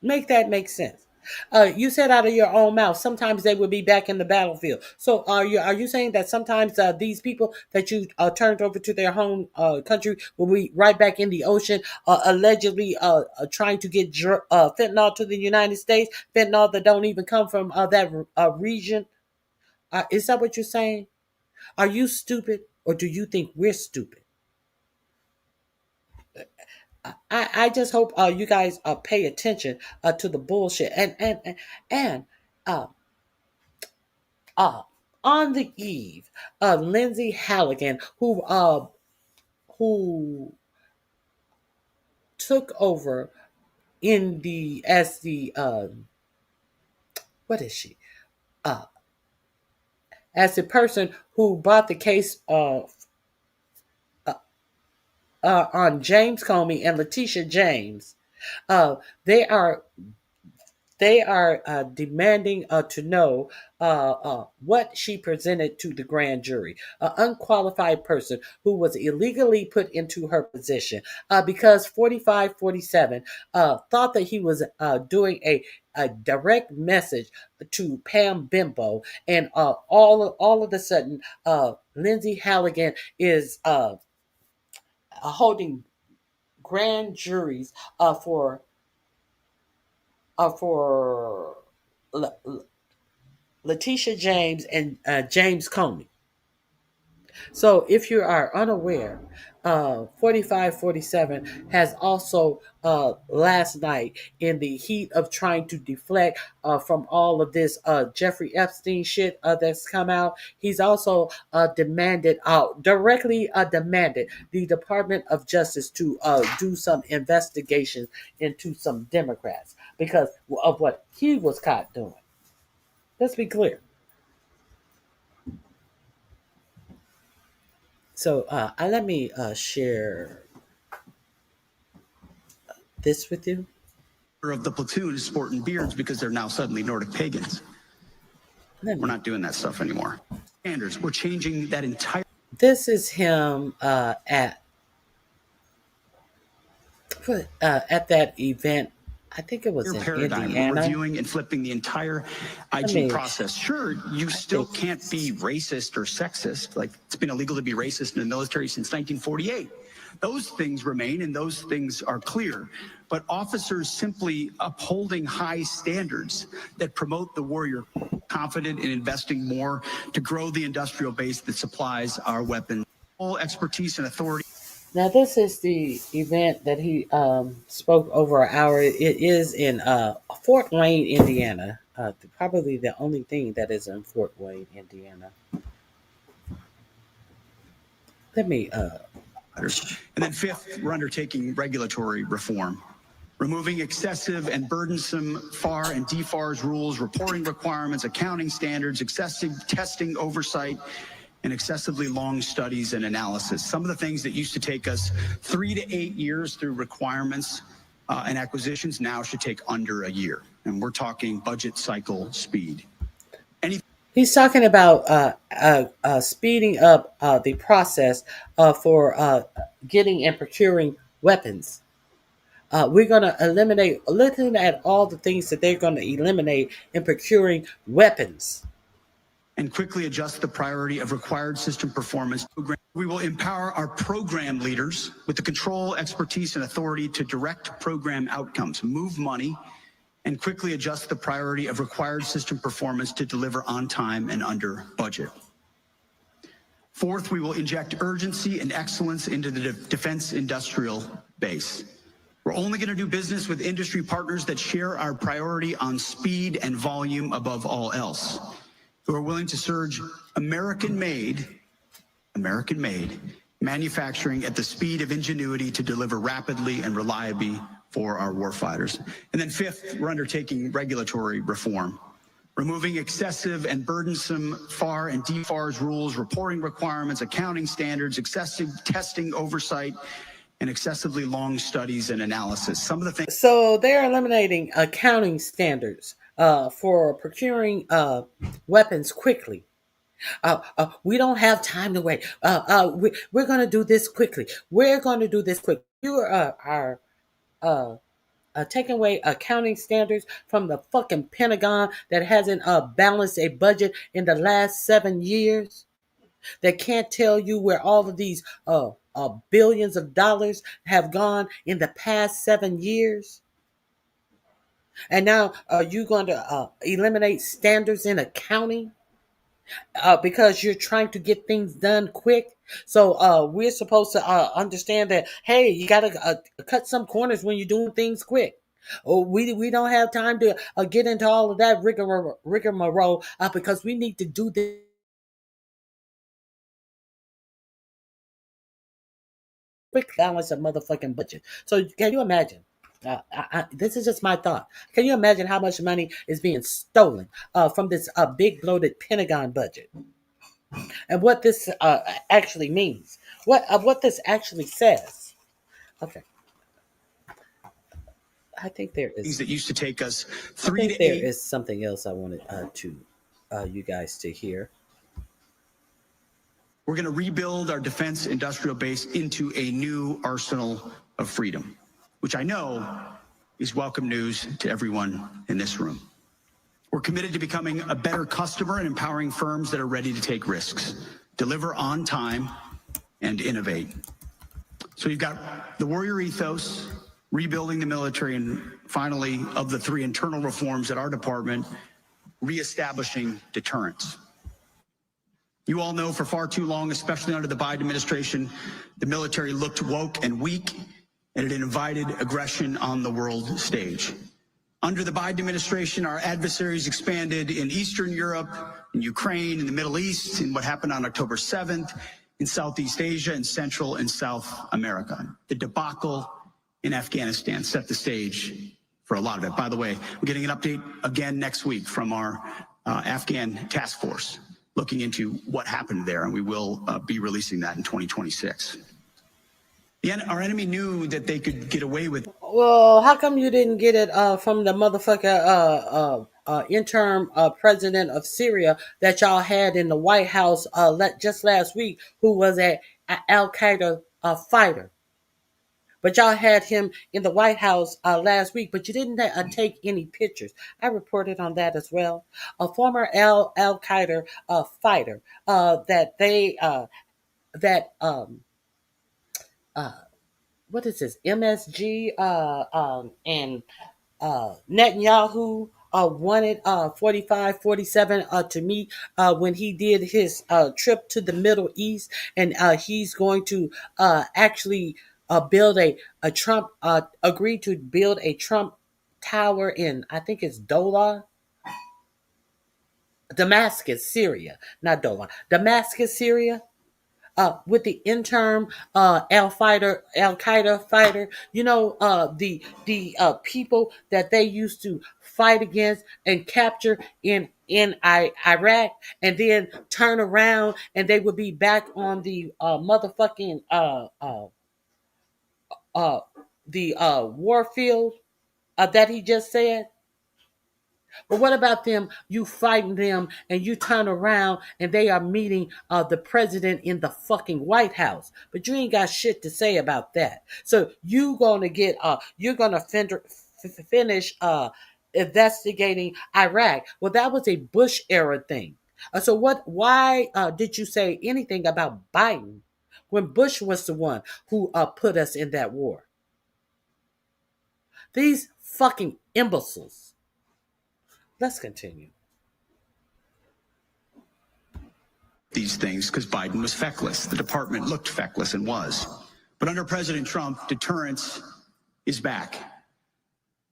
Make that make sense. You said out of your own mouth, sometimes they will be back in the battlefield. So are you saying that sometimes these people that you turned over to their home country will be right back in the ocean, allegedly trying to get fentanyl to the United States, fentanyl that don't even come from that region? Is that what you're saying? Are you stupid, or do you think we're stupid? I just hope you guys pay attention to the bullshit and on the eve of Lindsay Halligan, who took over as the what is she as the person who brought the case on James Comey and Letitia James. They are demanding to know what she presented to the grand jury. An unqualified person who was illegally put into her position because 4547 thought that he was doing a direct message to Pam Bimbo, and all of a sudden, Lindsay Halligan is holding grand juries for Letitia James and James Comey. So if you are unaware, 4547 has also last night, in the heat of trying to deflect from all of this Jeffrey Epstein shit that's come out, he's also demanded demanded the Department of Justice to do some investigation into some Democrats because of what he was caught doing. Let's be clear. So let me share this with you. Of the platoon is sporting beards because they're now suddenly Nordic pagans. We're not doing that stuff anymore. Standards, we're changing that entire. This is him at that event. I think it was in paradigm. Indiana. We're reviewing and flipping the entire IG process. Sure, you still can't be racist or sexist. Like, it's been illegal to be racist in the military since 1948. Those things remain, and those things are clear. But officers simply upholding high standards that promote the warrior, confident in investing more to grow the industrial base that supplies our weapons, full expertise and authority. Now, this is the event that he spoke over an hour. It is in Fort Wayne, Indiana. Probably the only thing that is in Fort Wayne, Indiana. Let me. And then fifth, we're undertaking regulatory reform, removing excessive and burdensome FAR and DFARS rules, reporting requirements, accounting standards, excessive testing oversight, and excessively long studies and analysis. Some of the things that used to take us 3 to 8 years through requirements and acquisitions now should take under a year. And we're talking budget cycle speed. He's talking about speeding up the process for getting and procuring weapons. We're going to eliminate, looking at all the things that they're going to eliminate in procuring weapons. And quickly adjust the priority of required system performance. We will empower our program leaders with the control, expertise, and authority to direct program outcomes, move money, and quickly adjust the priority of required system performance to deliver on time and under budget. Fourth, we will inject urgency and excellence into the defense industrial base. We're only going to do business with industry partners that share our priority on speed and volume above all else, who are willing to surge American-made manufacturing at the speed of ingenuity to deliver rapidly and reliably for our warfighters. And then fifth, we're undertaking regulatory reform, removing excessive and burdensome FAR and DFARS rules, reporting requirements, accounting standards, excessive testing oversight, and excessively long studies and analysis. Some of the things. So they're eliminating accounting standards for procuring weapons quickly. We don't have time to wait. We're going to do this quickly. We're going to do this quick. You are taking away accounting standards from the fucking Pentagon that hasn't balanced a budget in the last 7 years. That can't tell you where all of these billions of dollars have gone in the past 7 years. And now are you going to eliminate standards in accounting because you're trying to get things done quick? So we're supposed to understand that, hey, you got to cut some corners when you're doing things quick. We don't have time to get into all of that rigmarole because we need to do this. Quick balance of motherfucking budget. So can you imagine? This is just my thought. Can you imagine how much money is being stolen from this big bloated Pentagon budget? And what this actually means? What this actually says? Okay. I think there is. Things that used to take us There is something else I wanted to you guys to hear. We're going to rebuild our defense industrial base into a new arsenal of freedom, which I know is welcome news to everyone in this room. We're committed to becoming a better customer and empowering firms that are ready to take risks, deliver on time, and innovate. So you've got the warrior ethos, rebuilding the military, and finally, of the 3 internal reforms at our department, reestablishing deterrence. You all know for far too long, especially under the Biden administration, the military looked woke and weak, and it invited aggression on the world stage. Under the Biden administration, our adversaries expanded in Eastern Europe, in Ukraine, in the Middle East, in what happened on October 7th, in Southeast Asia, and Central and South America. The debacle in Afghanistan set the stage for a lot of it. By the way, we're getting an update again next week from our Afghan task force looking into what happened there, and we will be releasing that in 2026. Our enemy knew that they could get away with. Well, how come you didn't get it from the motherfucker interim president of Syria that y'all had in the White House just last week, who was an Al Qaeda fighter? But y'all had him in the White House last week, but you didn't take any pictures. I reported on that as well. A former Al Qaeda fighter that they what is this, MSG and Netanyahu wanted 45, 47 to meet when he did his trip to the Middle East, and he's going to actually build a Trump agreed to build a Trump tower in, I think it's Damascus, Syria, not Dola, Damascus, Syria. With the interim Al Qaeda fighter, you know, the people that they used to fight against and capture in Iraq, and then turn around and they would be back on the motherfucking war field that he just said. But what about them? You fighting them and you turn around and they are meeting the president in the fucking White House. But you ain't got shit to say about that. So you're gonna finish investigating Iraq. Well, that was a Bush era thing. So why did you say anything about Biden when Bush was the one who put us in that war? These fucking imbeciles. Let's continue. These things because Biden was feckless. The department looked feckless and was. But under President Trump, deterrence is back.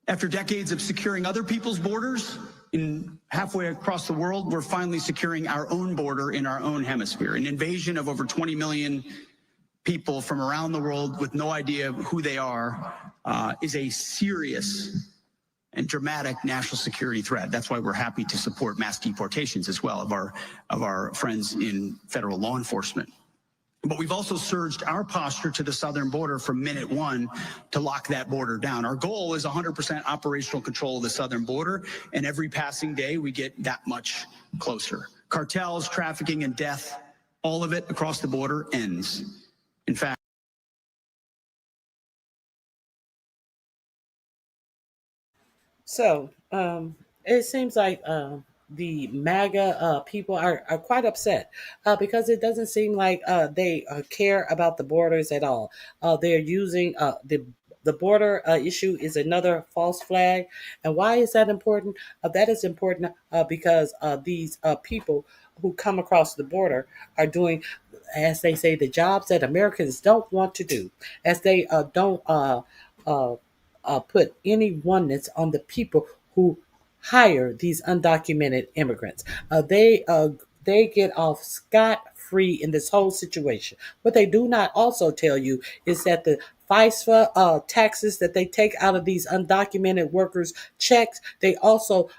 After decades of securing other people's borders in halfway across the world, we're finally securing our own border in our own hemisphere. An invasion of over 20 million people from around the world with no idea who they are is a serious and dramatic national security threat. That's why we're happy to support mass deportations as well of our friends in federal law enforcement. But we've also surged our posture to the southern border from minute one to lock that border down. Our goal is 100% operational control of the southern border, and every passing day we get that much closer. Cartels, trafficking, and death, all of it across the border ends. In fact, so it seems like the MAGA people are quite upset because it doesn't seem like they care about the borders at all. They're using the border issue is another false flag. And why is that important? That is important because these people who come across the border are doing, as they say, the jobs that Americans don't want to do, as they don't put any oneness on the people who hire these undocumented immigrants. They get off scot-free in this whole situation. What they do not also tell you is that the FISA taxes that they take out of these undocumented workers' checks, they also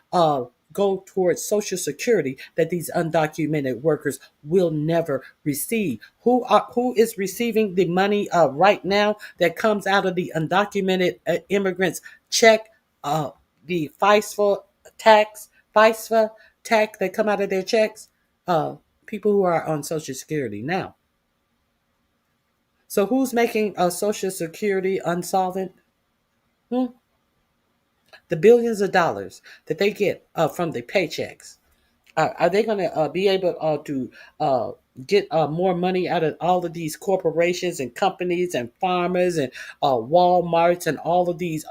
go towards Social Security that these undocumented workers will never receive. Who is receiving the money right now that comes out of the undocumented immigrants' check? The FISA tax that come out of their checks. People who are on Social Security now. So who's making Social Security unsolvent? The billions of dollars that they get from the paychecks. Are they going to be able to get more money out of all of these corporations and companies and farmers and Walmarts and all of these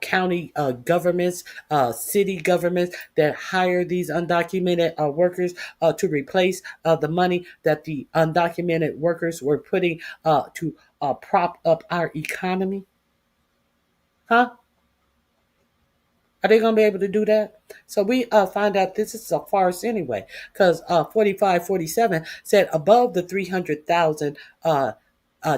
county governments, city governments that hire these undocumented workers to replace the money that the undocumented workers were putting to prop up our economy? Huh? Are they going to be able to do that? So we find out this is a farce anyway, because 4547 said above the 300,000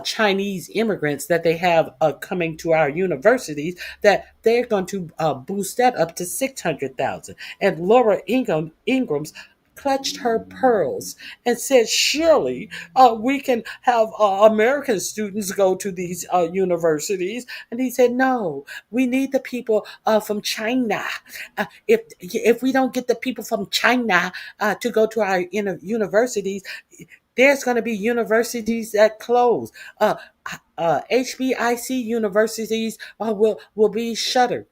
Chinese immigrants that they have coming to our universities, that they're going to boost that up to 600,000. And Laura Ingram's clutched her pearls and said, surely we can have American students go to these universities. And he said, no, we need the people from China. If we don't get the people from China to go to our universities, there's going to be universities that close. HBIC universities will be shuttered.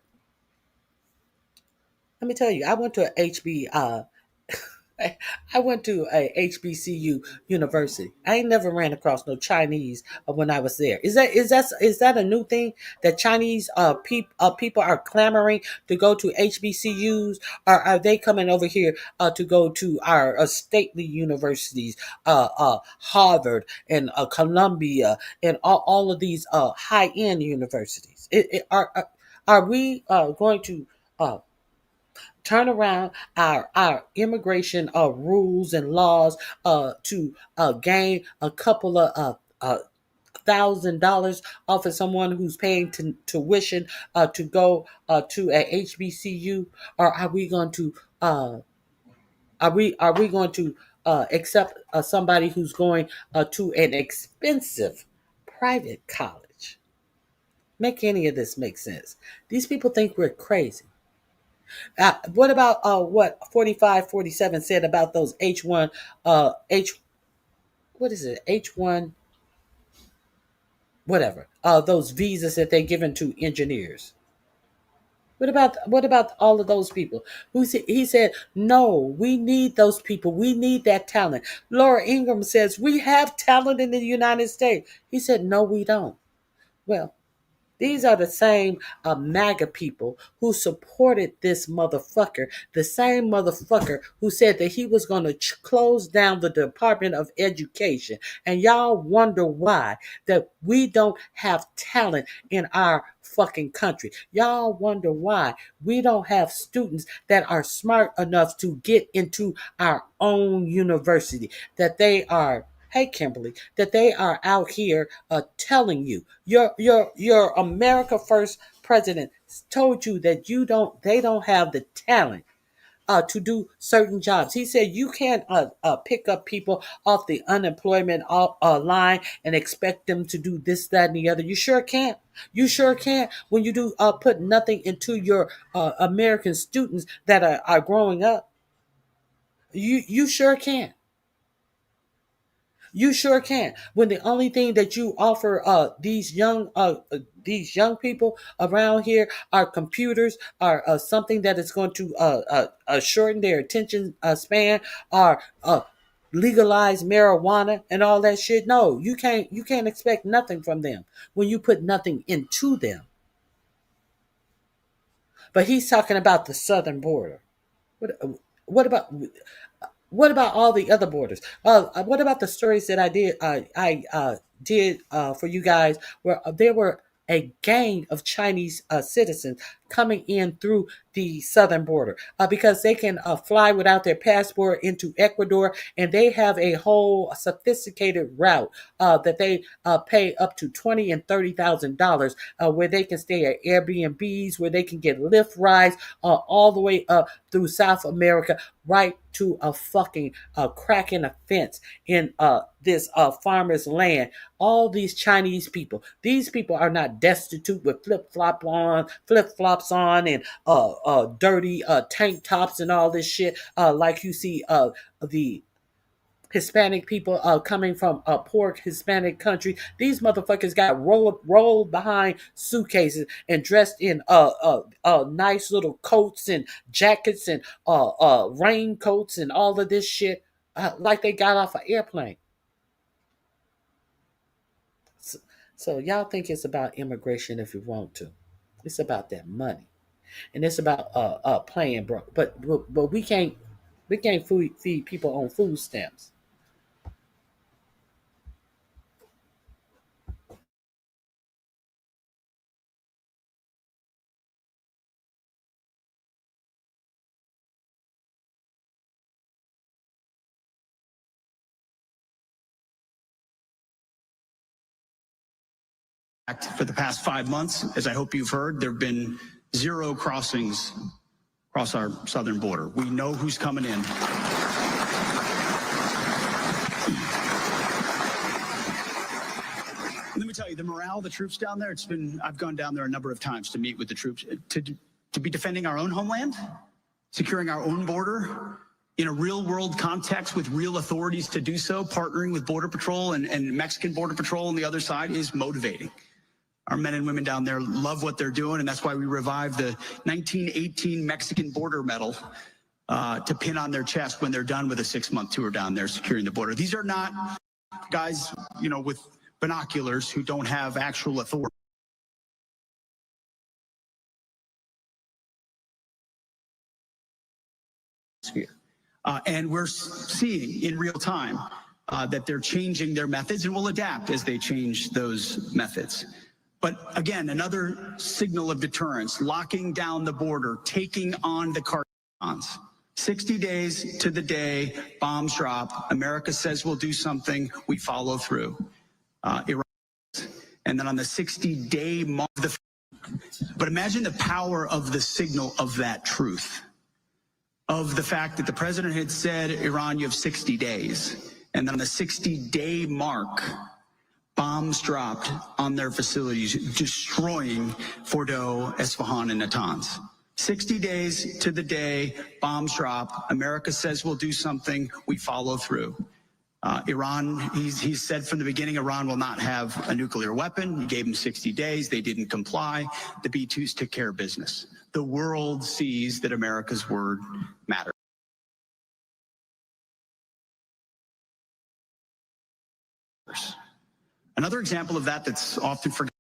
Let me tell you, I went to I went to a HBCU university. I ain't never ran across no Chinese when I was there. Is that a new thing that Chinese people are clamoring to go to HBCUs, or are they coming over here to go to our stately universities, Harvard and Columbia and all of these high end universities? Are we going to turn around our immigration rules and laws to gain a couple of $1,000 off of someone who's paying tuition to go to a HBCU, or are we going to accept somebody who's going to an expensive private college? Make any of this make sense? These people think we're crazy. What about what 4547 said about those H1 what is it, H1 whatever, those visas that they're given to engineers? What about all of those people he said, no, we need those people, we need that talent. Laura Ingraham says we have talent in the United States. He said, no, we don't. Well, these are the same MAGA people who supported this motherfucker, the same motherfucker who said that he was going to close down the Department of Education. And y'all wonder why that we don't have talent in our fucking country. Y'all wonder why we don't have students that are smart enough to get into our own university, that they are, hey Kimberly, that they are out here telling you your America First president told you that they don't have the talent to do certain jobs. He said you can't pick up people off the unemployment line and expect them to do this, that, and the other. You sure can't. You sure can't when you do put nothing into your American students that are growing up. You sure can't. You sure can. When the only thing that you offer these young people around here are computers, are something that is going to shorten their attention span, are legalize marijuana and all that shit. No, you can't expect nothing from them when you put nothing into them. But he's talking about the southern border. What about? What about all the other borders? What about the stories that I did for you guys, where there were a gang of Chinese citizens coming in through the southern border because they can fly without their passport into Ecuador, and they have a whole sophisticated route that they pay up to $20,000 and $30,000, where they can stay at Airbnbs, where they can get Lyft rides all the way up through South America, right to a fucking crack in a fence in this farmer's land. All these Chinese people, these people are not destitute with flip-flops on and dirty tank tops and all this shit like you see the Hispanic people coming from a poor Hispanic country. These motherfuckers got rolled behind suitcases and dressed in nice little coats and jackets and raincoats and all of this shit like they got off an airplane. So y'all think it's about immigration if you want to. It's about that money, and it's about playing broke. But we can't feed people on food stamps. For the past 5 months, as I hope you've heard, there have been 0 crossings across our southern border. We know who's coming in. Let me tell you, the morale of the troops down there, I've gone down there a number of times to meet with the troops, to be defending our own homeland, securing our own border in a real world context with real authorities to do so, partnering with Border Patrol and Mexican Border Patrol on the other side is motivating. Our men and women down there love what they're doing, and that's why we revived the 1918 Mexican Border Medal to pin on their chest when they're done with a 6-month tour down there securing the border. These are not guys, with binoculars who don't have actual authority. And we're seeing in real time that they're changing their methods and will adapt as they change those methods. But again, another signal of deterrence, locking down the border, taking on the cartels. 60 days to the day, bombs drop. America says we'll do something, we follow through. Iran, and then on the 60-day mark, but imagine the power of the signal of that truth, of the fact that the president had said, Iran, you have 60 days. And then on the 60-day mark, bombs dropped on their facilities, destroying Fordo, Esfahan, and Natanz. 60 days to the day, bombs drop. America says we'll do something, we follow through. Iran, he's said from the beginning, Iran will not have a nuclear weapon. He gave them 60 days. They didn't comply. The B-2s took care of business. The world sees that America's word matters. Another example of that that's often forgotten.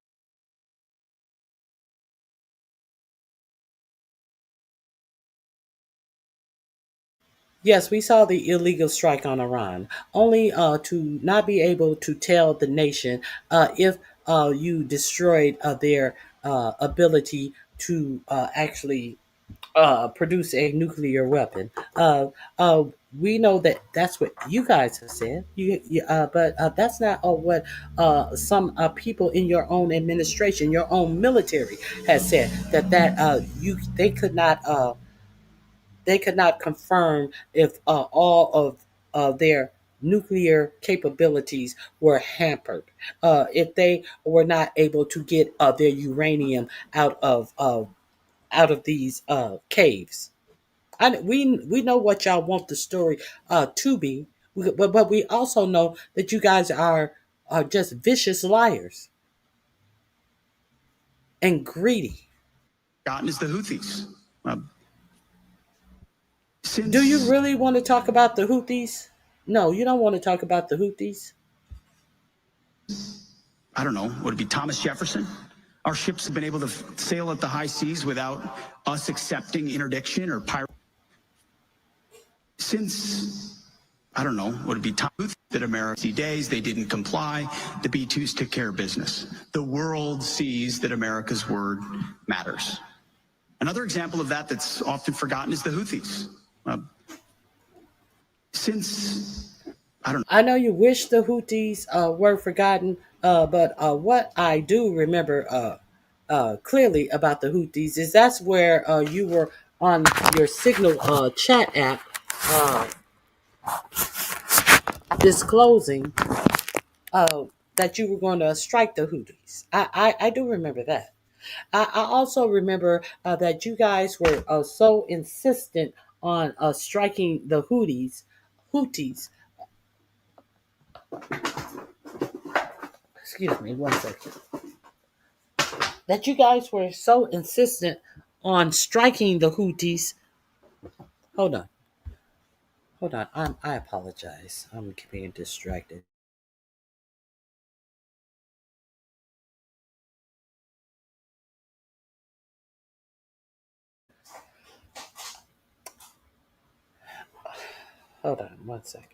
Yes, we saw the illegal strike on Iran, only to not be able to tell the nation if you destroyed their ability to actually produce a nuclear weapon. We know that that's what you guys have said. But that's not what some people in your own administration, your own military, has said. They could not confirm if all of their nuclear capabilities were hampered, if they were not able to get their uranium out of these caves. We know what y'all want the story to be, but we also know that you guys are just vicious liars and greedy. Gotten is the Houthis. Do you really want to talk about the Houthis? No, you don't want to talk about the Houthis. I don't know, would it be Thomas Jefferson? Our ships have been able to sail at the high seas without us accepting interdiction or pirate. Since, I don't know, would it be Thomas that America days, they didn't comply, the B-2s took care of business. The world sees that America's word matters. Another example of that that's often forgotten is the Houthis. I know you wish the Houthis were forgotten, but what I do remember clearly about the Houthis is that's where you were on your Signal chat app disclosing that you were going to strike the Houthis. I do remember that. I also remember that you guys were so insistent on striking the Houthis. Excuse me, one second. That you guys were so insistent on striking the Houthis. Hold on. I apologize. I'm being distracted. hold on one second.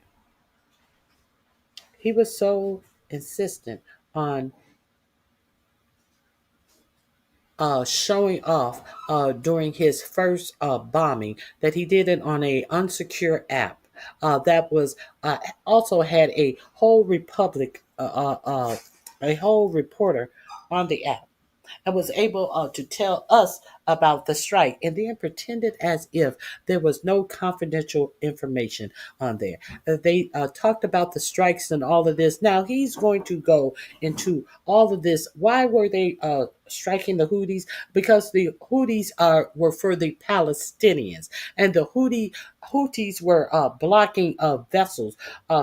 He was so insistent on showing off during his first bombing that he did it on a unsecure app that was also had a whole a whole reporter on the app and was able to tell us about the strike and then pretended as if there was no confidential information on there. They talked about the strikes and all of this. Now he's going to go into all of this. Why were they striking the Houthis? Because the Houthis were for the Palestinians, and the Houthis were blocking vessels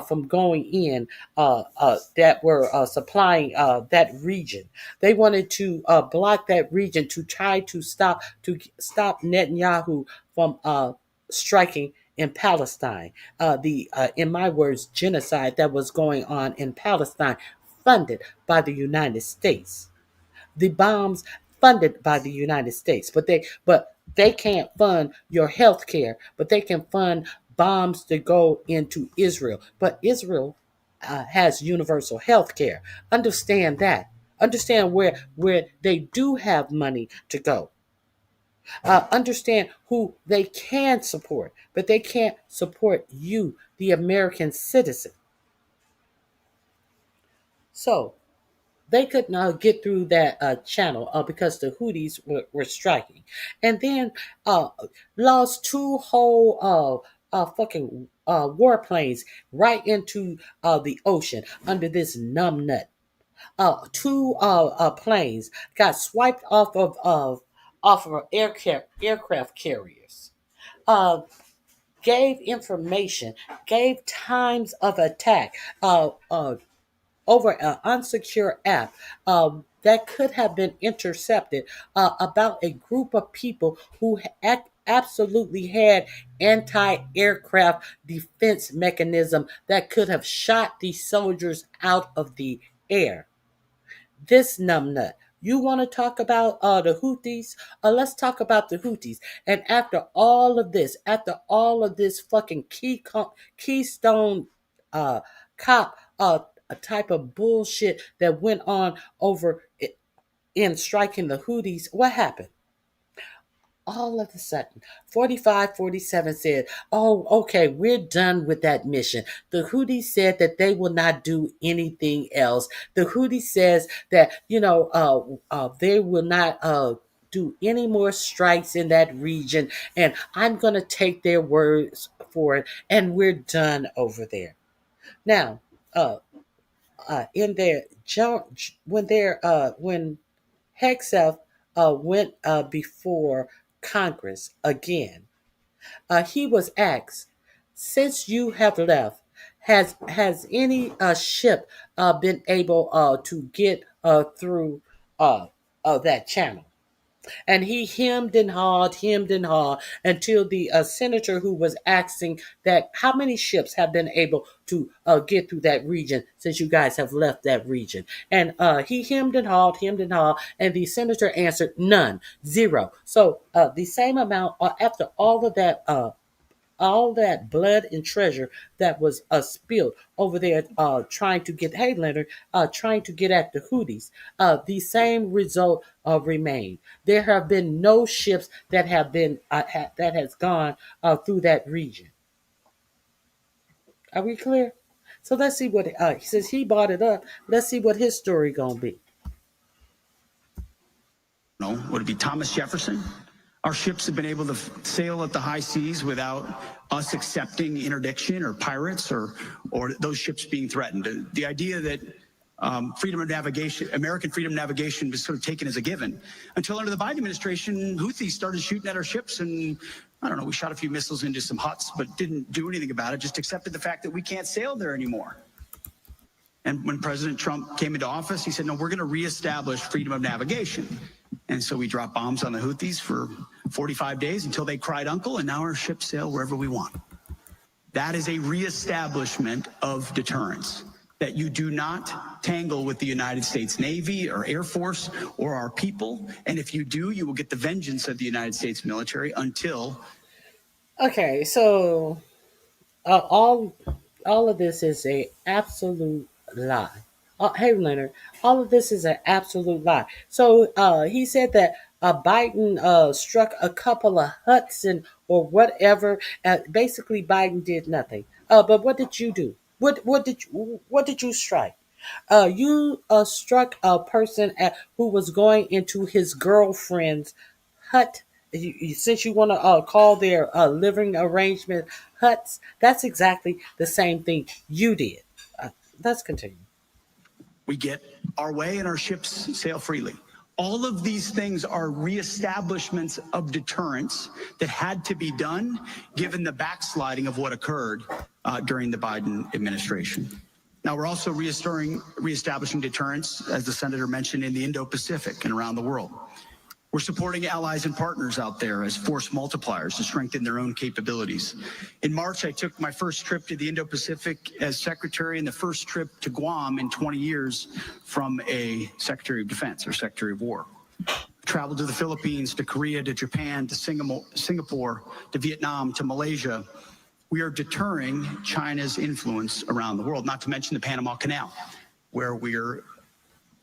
from going in that were supplying that region. They wanted to block that region to try to stop Netanyahu from striking in Palestine. In my words, genocide that was going on in Palestine, funded by the United States. The bombs funded by the United States, but they can't fund your health care, but they can fund bombs to go into Israel. But Israel has universal health care. Understand that. Understand where they do have money to go. Understand who they can support, but they can't support you, the American citizen. So they couldn't get through that channel because the Houthis were striking, and then lost two whole fucking warplanes right into the ocean under this numbnut. Two planes got swiped off of aircraft carriers. Gave information, gave times of attack. Over an unsecure app that could have been intercepted about a group of people who absolutely had anti-aircraft defense mechanism that could have shot these soldiers out of the air. This numbnut. You want to talk about the Houthis? Let's talk about the Houthis. And after all of this fucking keystone cop a type of bullshit that went on over in striking the Houthis, what happened? All of a sudden, 4547 said, oh, okay, we're done with that mission. The Houthis said that they will not do anything else. The Houthis says that, they will not do any more strikes in that region. And I'm going to take their words for it. And we're done over there. Now, in their when Hegseth went before Congress again, he was asked, "Since you have left, has any ship been able to get through that channel?" And he hemmed and hawed until the senator who was asking that how many ships have been able to get through that region since you guys have left that region. And he hemmed and hawed, and the senator answered none, zero. So the same amount after all that blood and treasure that was spilled over there trying to get, hey Leonard, trying to get at the Houthis, the same result remained. There have been no ships that have been that has gone through that region. Are we clear? So let's see what since he brought it up, let's see what his story gonna be. No, would it be Thomas Jefferson? Our ships have been able to sail at the high seas without us accepting interdiction or pirates or those ships being threatened. The idea that freedom of navigation, American freedom of navigation was sort of taken as a given until under the Biden administration, Houthis started shooting at our ships and I don't know, we shot a few missiles into some huts, but didn't do anything about it, just accepted the fact that we can't sail there anymore. And when President Trump came into office, he said, no, we're going to reestablish freedom of navigation. And so we dropped bombs on the Houthis for 45 days until they cried uncle, and now our ships sail wherever we want. That is a reestablishment of deterrence, that you do not tangle with the United States Navy or Air Force or our people. And if you do, you will get the vengeance of the United States military until... Okay, so All of this is a absolute lie. Hey, Leonard, all of this is an absolute lie. So he said that Biden struck a couple of huts and or whatever. Basically, Biden did nothing. But what did you do? What did you strike? You struck a person who was going into his girlfriend's hut. Since you want to call their living arrangement huts, that's exactly the same thing you did. Let's continue. We get our way and our ships sail freely. All of these things are reestablishments of deterrence that had to be done given the backsliding of what occurred during the Biden administration. Now, we're also reestablishing deterrence, as the senator mentioned, in the Indo-Pacific and around the world. We're supporting allies and partners out there as force multipliers to strengthen their own capabilities. In March, I took my first trip to the Indo-Pacific as secretary and the first trip to Guam in 20 years from a Secretary of Defense or Secretary of War. Traveled to the Philippines, to Korea, to Japan, to Singapore, to Vietnam, to Malaysia. We are deterring China's influence around the world, not to mention the Panama Canal, where we're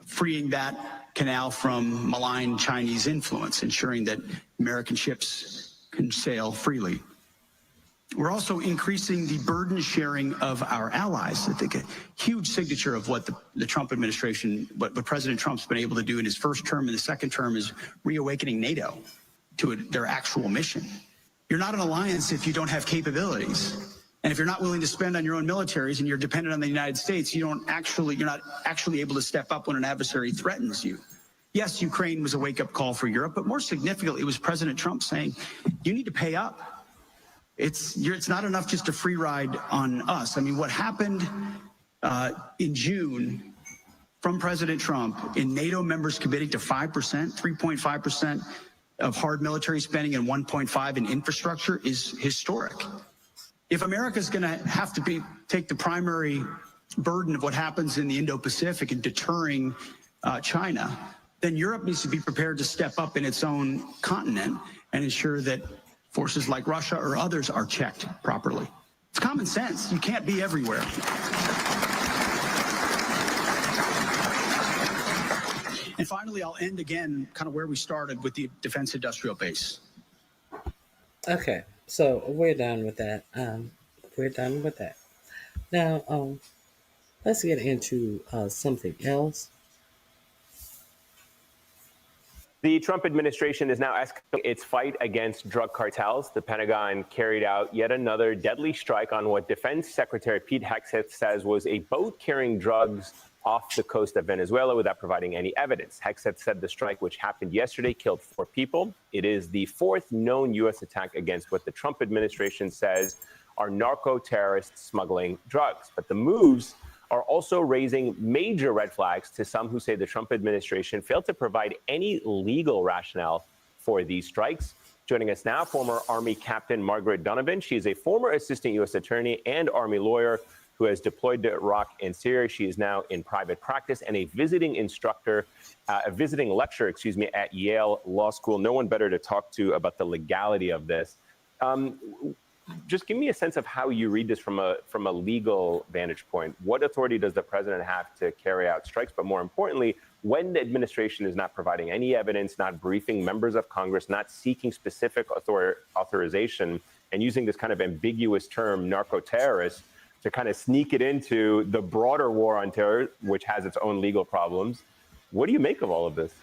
freeing that canal from malign Chinese influence, ensuring that American ships can sail freely. We're also increasing the burden sharing of our allies. I think a huge signature of what the Trump administration, what President Trump's been able to do in his first term and the second term is reawakening NATO to their actual mission. You're not an alliance if you don't have capabilities. And if you're not willing to spend on your own militaries and you're dependent on the United States, you're not actually able to step up when an adversary threatens you. Yes, Ukraine was a wake-up call for Europe, but more significantly, it was President Trump saying, you need to pay up. It's not enough just a free ride on us. I mean, what happened in June from President Trump in NATO members committing to 5%, 3.5% of hard military spending and 1.5% in infrastructure is historic. If America's going to have to take the primary burden of what happens in the Indo-Pacific and deterring China, then Europe needs to be prepared to step up in its own continent and ensure that forces like Russia or others are checked properly. It's common sense. You can't be everywhere. And finally, I'll end again kind of where we started with the defense industrial base. Okay, so we're done with that. We're done with that. Now, let's get into something else. The Trump administration is now escalating its fight against drug cartels. The Pentagon carried out yet another deadly strike on what Defense Secretary Pete Hegseth says was a boat carrying drugs off the coast of Venezuela without providing any evidence. Hegseth said the strike, which happened yesterday, killed 4 people. It is the 4th known U.S. attack against what the Trump administration says are narco-terrorists smuggling drugs. But the moves are also raising major red flags to some who say the Trump administration failed to provide any legal rationale for these strikes. Joining us now, former Army Captain Margaret Donovan. She is a former assistant U.S. attorney and Army lawyer who has deployed to Iraq and Syria. She is now in private practice and a visiting lecturer, at Yale Law School. No one better to talk to about the legality of this. Just give me a sense of how you read this from a legal vantage point. What authority does the president have to carry out strikes? But more importantly, when the administration is not providing any evidence, not briefing members of Congress, not seeking specific authorization, and using this kind of ambiguous term, narco-terrorists, to kind of sneak it into the broader war on terror, which has its own legal problems. What do you make of all of this?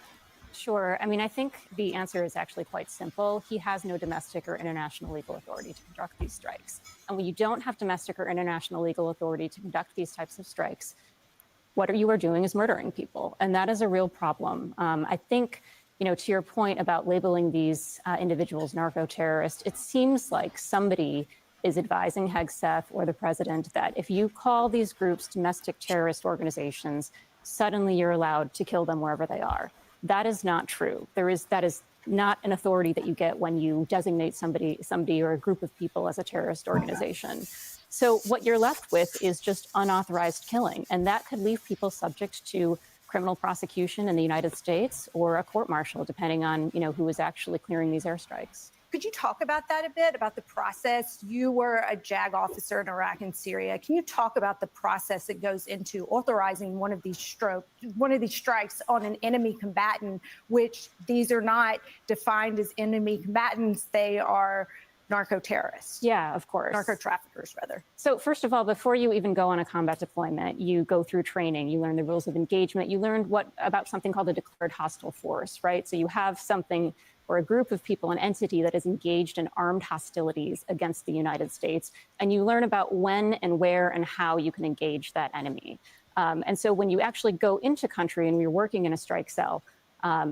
Sure. I mean, I think the answer is actually quite simple. He has no domestic or international legal authority to conduct these strikes. And when you don't have domestic or international legal authority to conduct these types of strikes, what you are doing is murdering people. And that is a real problem. I think, to your point about labeling these individuals narco-terrorists, it seems like somebody is advising Hegseth or the president that if you call these groups domestic terrorist organizations, suddenly you're allowed to kill them wherever they are. That is not true. That is not an authority that you get when you designate somebody or a group of people as a terrorist organization. So what you're left with is just unauthorized killing, and that could leave people subject to criminal prosecution in the United States or a court-martial, depending on who is actually clearing these airstrikes. Could you talk about that a bit, about the process? You were a JAG officer in Iraq and Syria. Can you talk about the process that goes into authorizing one of these strikes on an enemy combatant, which these are not defined as enemy combatants, they are narco-terrorists? Yeah, of course. Narco-traffickers, rather. So first of all, before you even go on a combat deployment, you go through training, you learn the rules of engagement, you learn about something called a declared hostile force, right? So you have something or a group of people, an entity that is engaged in armed hostilities against the United States, and you learn about when and where and how you can engage that enemy. And so when you actually go into country and you're working in a strike cell,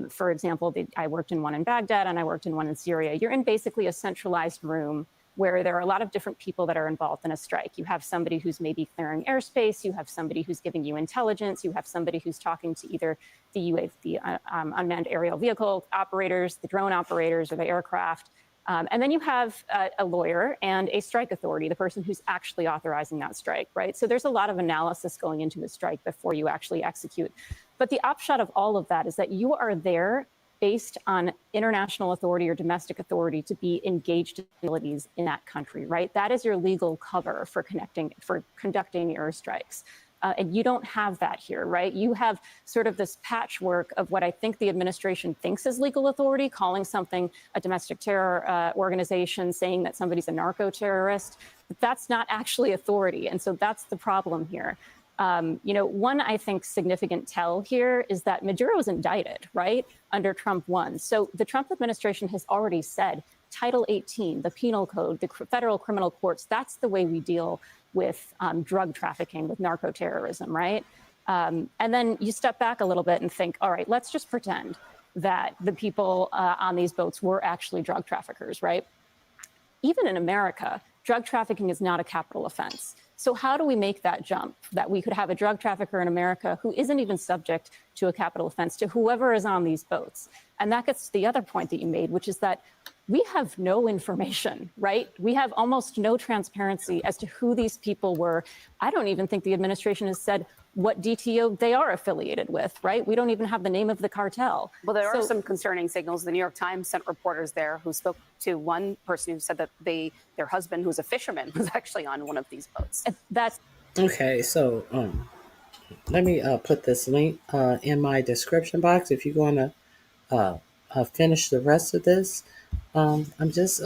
for example, I worked in one in Baghdad and I worked in one in Syria. You're in basically a centralized room where there are a lot of different people that are involved in a strike. You have somebody who's maybe clearing airspace, you have somebody who's giving you intelligence, you have somebody who's talking to either the unmanned aerial vehicle operators, the drone operators, or the aircraft. And then you have a lawyer and a strike authority, the person who's actually authorizing that strike, right? So there's a lot of analysis going into a strike before you actually execute. But the upshot of all of that is that you are there based on international authority or domestic authority to be engaged in facilities in that country, right? That is your legal cover for conducting airstrikes. And you don't have that here, right? You have sort of this patchwork of what I think the administration thinks is legal authority, calling something a domestic terror organization, saying that somebody's a narco-terrorist, but that's not actually authority. And so that's the problem here. One, I think, significant tell here is that Maduro is indicted, right, under Trump 1. So the Trump administration has already said Title 18, the penal code, the federal criminal courts, that's the way we deal with drug trafficking, with narco-terrorism, right? And then you step back a little bit and think, all right, let's just pretend that the people on these boats were actually drug traffickers, right? Even in America, drug trafficking is not a capital offense. So how do we make that jump, that we could have a drug trafficker in America who isn't even subject to a capital offense, to whoever is on these boats? And that gets to the other point that you made, which is that we have no information, right? We have almost no transparency as to who these people were. I don't even think the administration has said what DTO they are affiliated with, right? We don't even have the name of the cartel. Well, there are some concerning signals. The New York Times sent reporters there who spoke to one person who said that their husband, who's a fisherman, was actually on one of these boats. That's okay. So let me put this link in my description box. If you're going to finish the rest of this, I'm just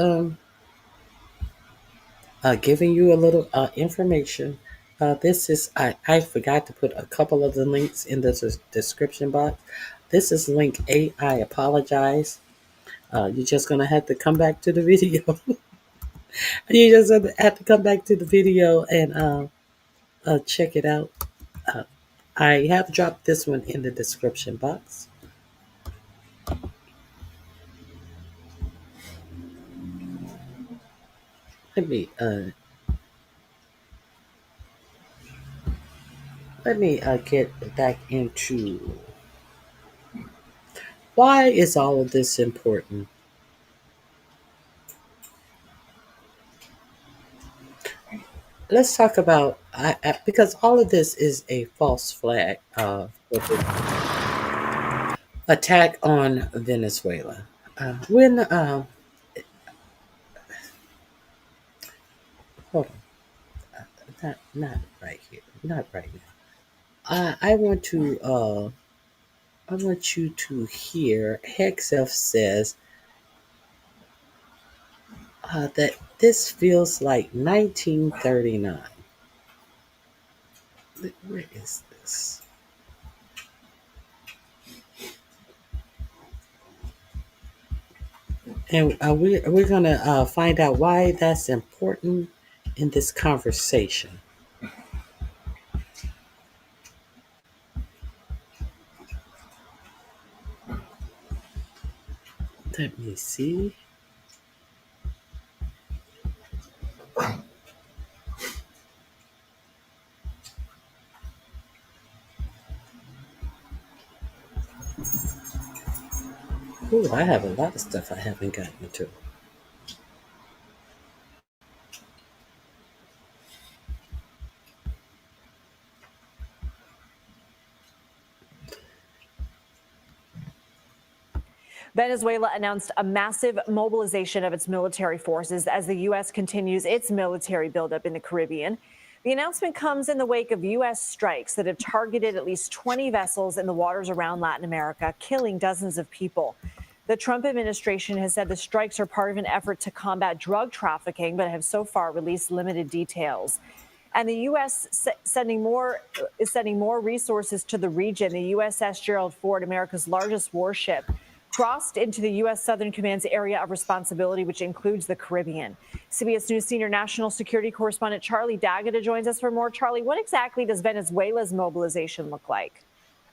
giving you a little information. This is, I forgot to put a couple of the links in the description box. This is link 8. I apologize. You're just going to have to come back to the video. You just have to come back to the video and check it out. I have dropped this one in the description box. Let me get back into why is all of this important. Let's talk about because all of this is a false flag for the attack on Venezuela. Hold on, not right here, not right now. I want you to hear Hexef says that this feels like 1939. Where is this? And we're going to find out why that's important in this conversation. Let me see. Ooh, I have a lot of stuff I haven't gotten to. Venezuela announced a massive mobilization of its military forces as the U.S. continues its military buildup in the Caribbean. The announcement comes in the wake of U.S. strikes that have targeted at least 20 vessels in the waters around Latin America, killing dozens of people. The Trump administration has said the strikes are part of an effort to combat drug trafficking, but have so far released limited details. And the U.S. is sending more resources to the region. The USS Gerald Ford, America's largest warship, crossed into the U.S. Southern Command's area of responsibility, which includes the Caribbean. CBS News senior national security correspondent Charlie D'Agata joins us for more. Charlie, what exactly does Venezuela's mobilization look like?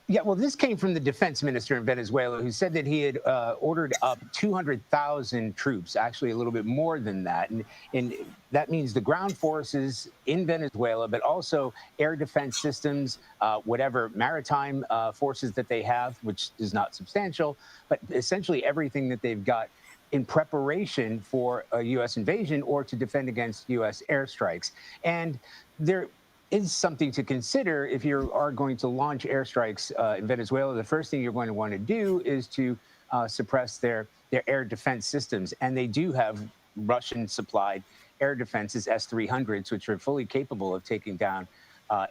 Yeah, well, this came from the defense minister in Venezuela, who said that he had ordered up 200,000 troops, actually a little bit more than that. And that means the ground forces in Venezuela, but also air defense systems, whatever maritime forces that they have, which is not substantial, but essentially everything that they've got in preparation for a U.S. invasion or to defend against U.S. airstrikes. And there is something to consider if you are going to launch airstrikes in Venezuela. The first thing you're going to want to do is to suppress their air defense systems. And they do have Russian-supplied air defenses, S-300s, which are fully capable of taking down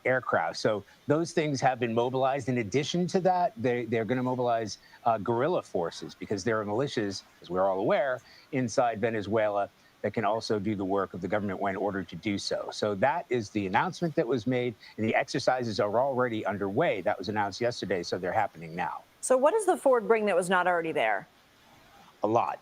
aircraft. So those things have been mobilized. In addition to that, they're going to mobilize guerrilla forces because there are militias, as we're all aware, inside Venezuela that can also do the work of the government when ordered to do so. So that is the announcement that was made, and the exercises are already underway. That was announced yesterday, so they're happening now. So what does the Ford bring that was not already there? A lot.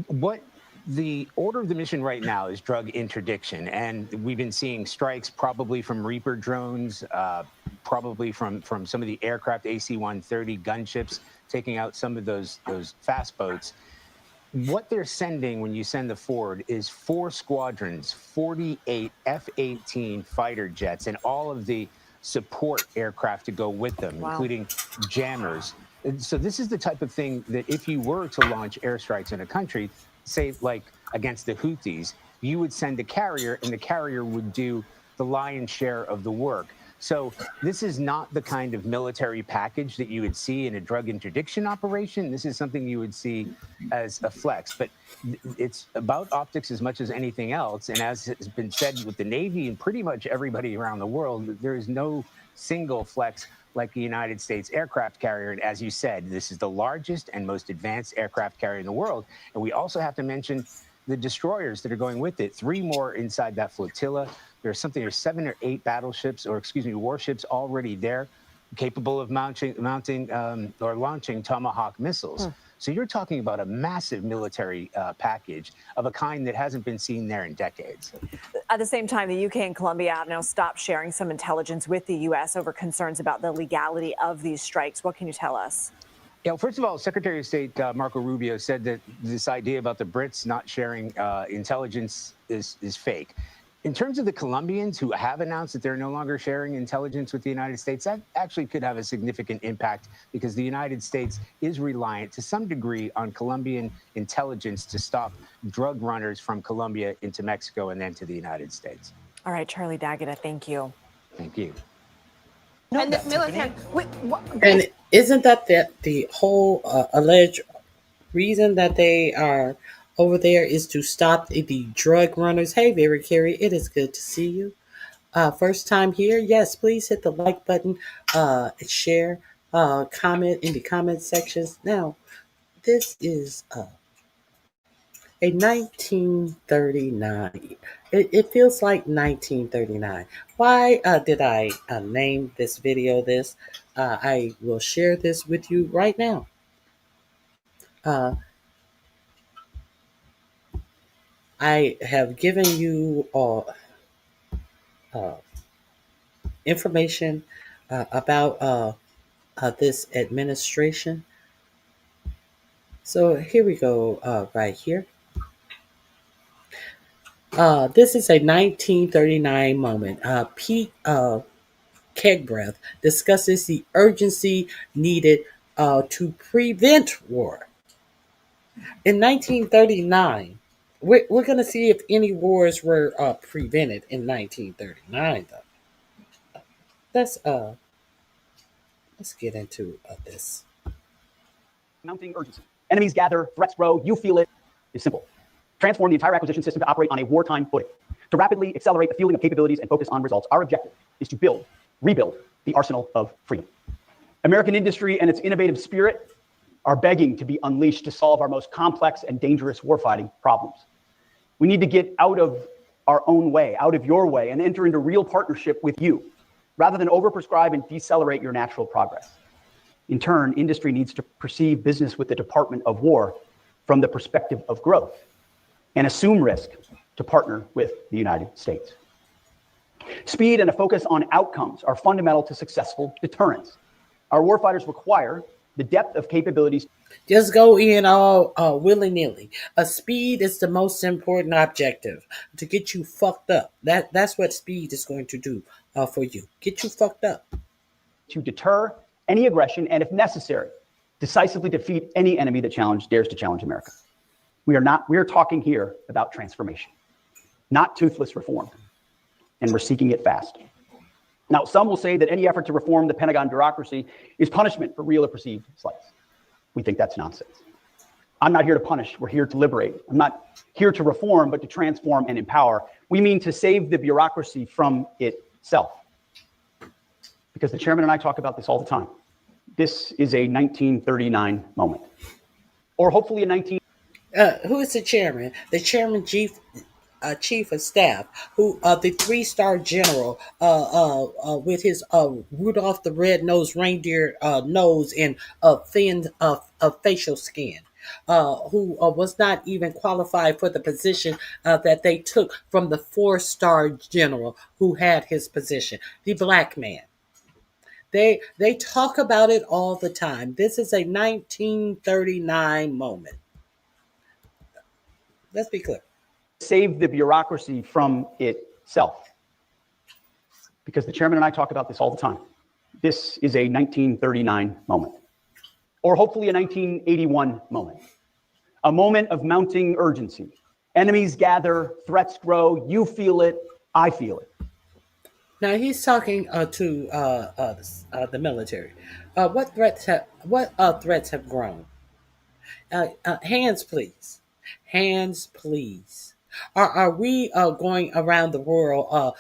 What the order of the mission right now is drug interdiction, and we've been seeing strikes probably from Reaper drones, probably from some of the aircraft, AC-130 gunships, taking out some of those fast boats. What they're sending when you send the Ford is 4 squadrons, 48 F-18 fighter jets, and all of the support aircraft to go with them, including jammers. And so this is the type of thing that if you were to launch airstrikes in a country, say like against the Houthis, you would send a carrier, and the carrier would do the lion's share of the work. So this is not the kind of military package that you would see in a drug interdiction operation. This is something you would see as a flex. But it's about optics as much as anything else. And as has been said with the Navy and pretty much everybody around the world, there is no single flex like the United States aircraft carrier. And as you said, this is the largest and most advanced aircraft carrier in the world. And we also have to mention the destroyers that are going with it. 3 more inside that flotilla. There's 7 or 8 warships already there, capable of mounting or launching Tomahawk missiles. So you're talking about a massive military package of a kind that hasn't been seen there in decades. At the same time, the UK and Colombia have now stopped sharing some intelligence with the U.S. over concerns about the legality of these strikes. What can you tell us? Yeah, well, first of all, Secretary of State Marco Rubio said that this idea about the Brits not sharing intelligence is fake. In terms of the Colombians who have announced that they're no longer sharing intelligence with the United States, that actually could have a significant impact because the United States is reliant to some degree on Colombian intelligence to stop drug runners from Colombia into Mexico and then to the United States. All right, Charlie D'Agata, thank you. Thank you. And this military. And isn't that the whole alleged reason that they are over there is to stop the drug runners? Hey, Vera Carey, it is good to see you. First time here? Yes, please hit the like button, share, comment in the comment sections. Now, this is a 1939. It feels like 1939. Why did I name this video this? I will share this with you right now. I have given you all information about this administration. So here we go, right here. This is a 1939 moment. Pete Kegbreath discusses the urgency needed to prevent war. In 1939, we're going to see if any wars were prevented in 1939, though. Let's get into this. Mounting urgency. Enemies gather, threats grow, you feel it. Is simple. Transform the entire acquisition system to operate on a wartime footing. To rapidly accelerate the fielding of capabilities and focus on results, our objective is to rebuild the arsenal of freedom. American industry and its innovative spirit are begging to be unleashed to solve our most complex and dangerous warfighting problems. We need to get out of our own way, out of your way, and enter into real partnership with you, rather than overprescribe and decelerate your natural progress. In turn, industry needs to perceive business with the Department of War from the perspective of growth and assume risk to partner with the United States. Speed and a focus on outcomes are fundamental to successful deterrence. Our warfighters require the depth of capabilities. Just go in all willy-nilly. Speed is the most important objective to get you fucked up. That's what speed is going to do for you. Get you fucked up. To deter any aggression and, if necessary, decisively defeat any enemy that dares to challenge America. We are talking here about transformation, not toothless reform, and we're seeking it fast. Now, some will say that any effort to reform the Pentagon bureaucracy is punishment for real or perceived slights. We think that's nonsense. I'm not here to punish, we're here to liberate. I'm not here to reform, but to transform and empower. We mean to save the bureaucracy from itself. Because the chairman and I talk about this all the time. This is a 1939 moment. Or hopefully a Who is the chairman? The chairman chief of staff, who the 3-star general with his Rudolph the Red-Nosed Reindeer nose and thin facial skin, who was not even qualified for the position that they took from the 4-star general who had his position, the black man. They talk about it all the time. This is a 1939 moment. Let's be clear. Save the bureaucracy from itself. Because the chairman and I talk about this all the time. This is a 1939 moment. Or hopefully a 1981 moment. A moment of mounting urgency. Enemies gather, threats grow, you feel it, I feel it. Now he's talking to the military. What threats have grown? Hands, please. Hands, please. Are we going around the world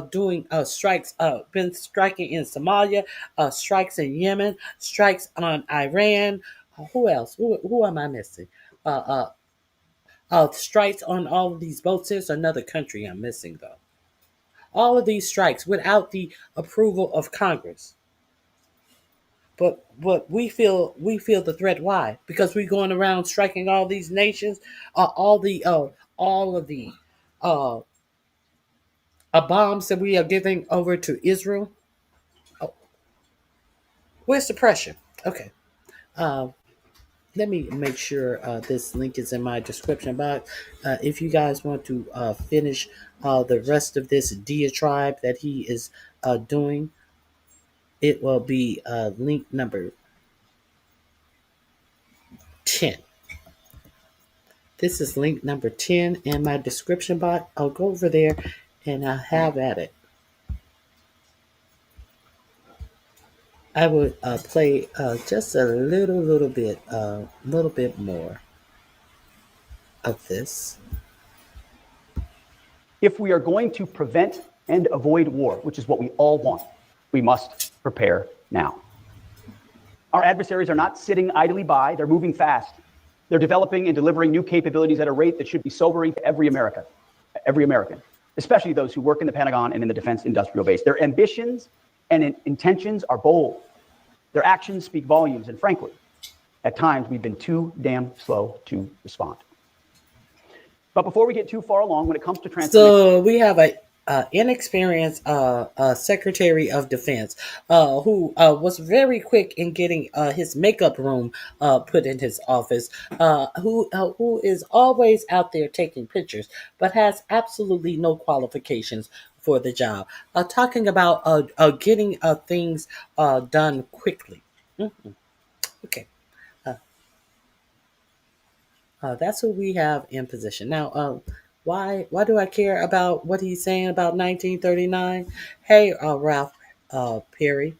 doing strikes? Been striking in Somalia, strikes in Yemen, strikes on Iran. Who else? Who am I missing? Strikes on all of these boats. There's another country I'm missing though. All of these strikes without the approval of Congress. But we feel the threat. Why? Because we're going around striking all these nations, all of the bombs that we are giving over to Israel. Oh, where's the pressure? Okay. Let me make sure this link is in my description box. If you guys want to finish the rest of this diatribe that he is doing, it will be link number 10. This is link number 10 in my description box. I'll go over there and I'll have at it. I would play just a little bit more of this. If we are going to prevent and avoid war, which is what we all want, we must prepare now. Our adversaries are not sitting idly by, they're moving fast. They're developing and delivering new capabilities at a rate that should be sobering to every American, especially those who work in the Pentagon and in the defense industrial base. Their ambitions and intentions are bold. Their actions speak volumes, and frankly, at times we've been too damn slow to respond. But before we get too far along, when it comes to transformation, so we have a inexperienced Secretary of Defense who was very quick in getting his makeup room put in his office, who is always out there taking pictures, but has absolutely no qualifications for the job. Talking about getting things done quickly. Mm-hmm. Okay. That's who we have in position. Now, why do I care about what he's saying about 1939? Hey, Ralph Perry.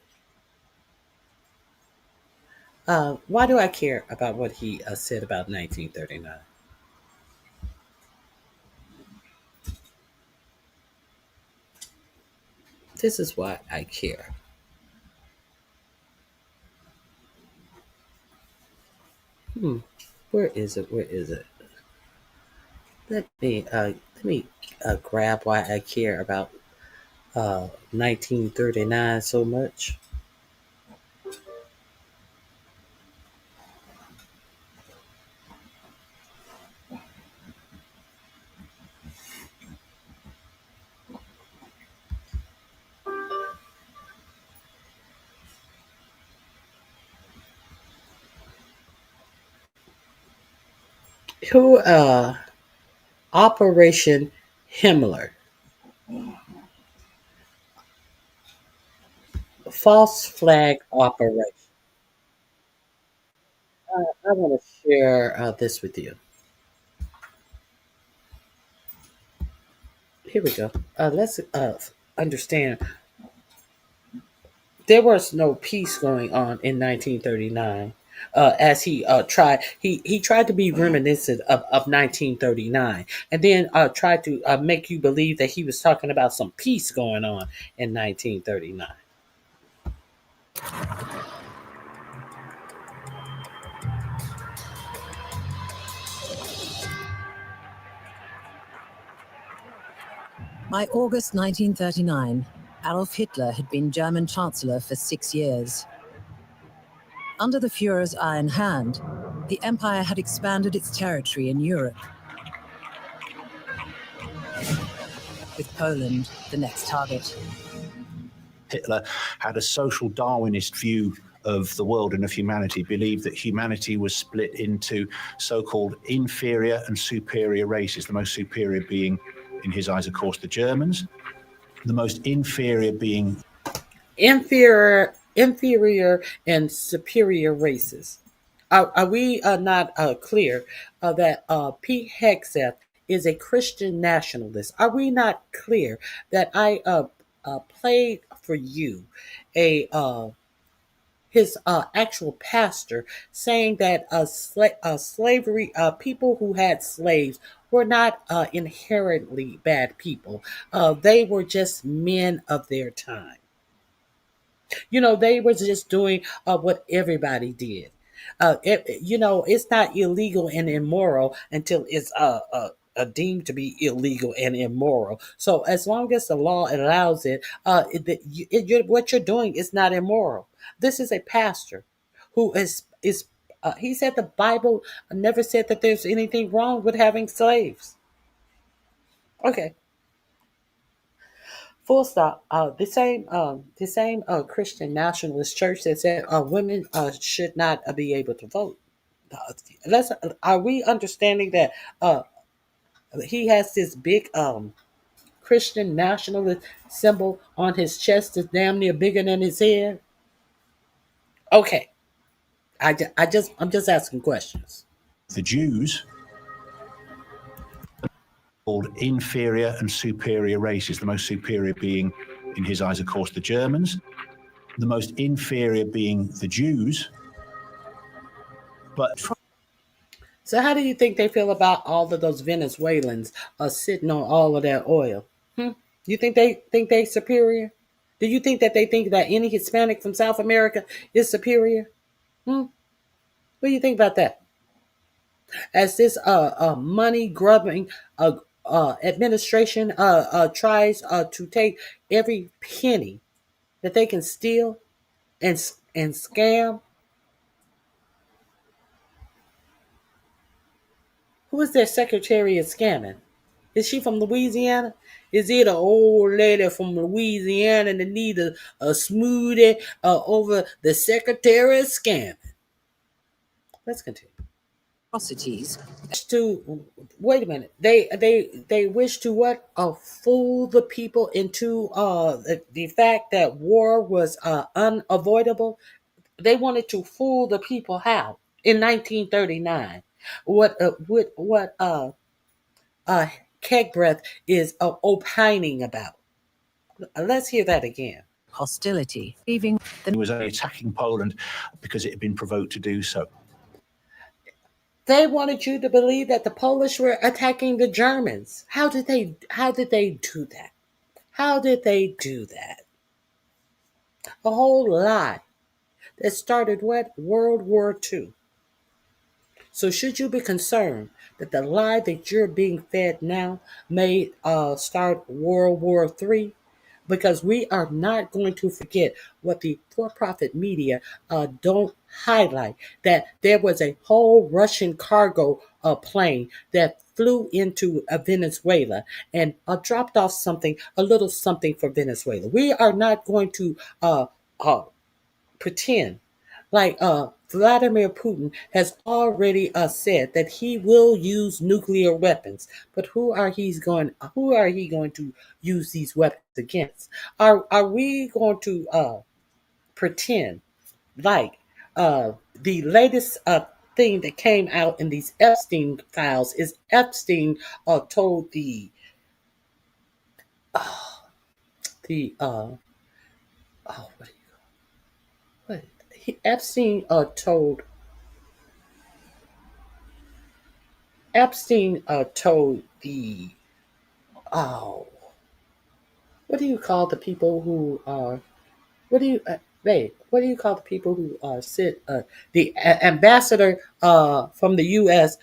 Why do I care about what he said about 1939? This is why I care. Hmm. Where is it? Where is it? Let me grab why I care about 1939 so much. Who Operation Himmler, false flag operation. I want to share this with you. Here we go. Let's understand. There was no peace going on in 1939. As he tried to be reminiscent of 1939, and then tried to make you believe that he was talking about some peace going on in 1939. By August 1939, Adolf Hitler had been German Chancellor for 6 years. Under the Führer's iron hand, the empire had expanded its territory in Europe, with Poland the next target. Hitler had a social Darwinist view of the world and of humanity, believed that humanity was split into so-called inferior and superior races, the most superior being, in his eyes, of course, the Germans, the most inferior being Inferior and superior races. Are we not clear that Pete Hegseth is a Christian nationalist? Are we not clear that I played for you a his actual pastor saying that slavery people who had slaves were not inherently bad people. They were just men of their time. They were just doing what everybody did. It's not illegal and immoral until it's deemed to be illegal and immoral. So as long as the law allows it, what you're doing is not immoral. This is a pastor who is. He said the Bible never said that there's anything wrong with having slaves. Okay. Full stop. The same Christian nationalist church that said women should not be able to vote. Let's. Are we understanding that he has this big Christian nationalist symbol on his chest that's damn near bigger than his head? Okay. I'm just asking questions. the Jews, called inferior and superior races, the most superior being, in his eyes, of course, the Germans, the most inferior being the Jews. But So how do you think they feel about all of those Venezuelans sitting on all of that oil? You think they superior? Do you think that they think that any Hispanic from South America is superior? What do you think about that? As this money grubbing administration tries to take every penny that they can steal and scam. Who is their secretary of scamming? Is she from Louisiana? Is it an old lady from Louisiana that need a smoothie over the secretary of scamming? Let's continue. Atrocities. To wait a minute. They wish to what? Fool the people into the fact that war was unavoidable. They wanted to fool the people how in 1939. What Kegbreath is opining about. Let's hear that again. hostility, leaving He was only attacking Poland because it had been provoked to do so. They wanted you to believe that the Polish were attacking the Germans. How did they do that? How did they do that? A whole lie that started what? World War II. So should you be concerned that the lie that you're being fed now may start World War III? Because we are not going to forget what the for-profit media don't highlight, that there was a whole Russian cargo plane that flew into Venezuela and dropped off a little something for Venezuela. We are not going to pretend like Vladimir Putin has already said that he will use nuclear weapons. But who are he going to use these weapons against? Are we going to pretend like the latest thing that came out in these Epstein files is Epstein told the what Epstein told the what do you call the people who are what do you call the people who sit the ambassador from the U.S.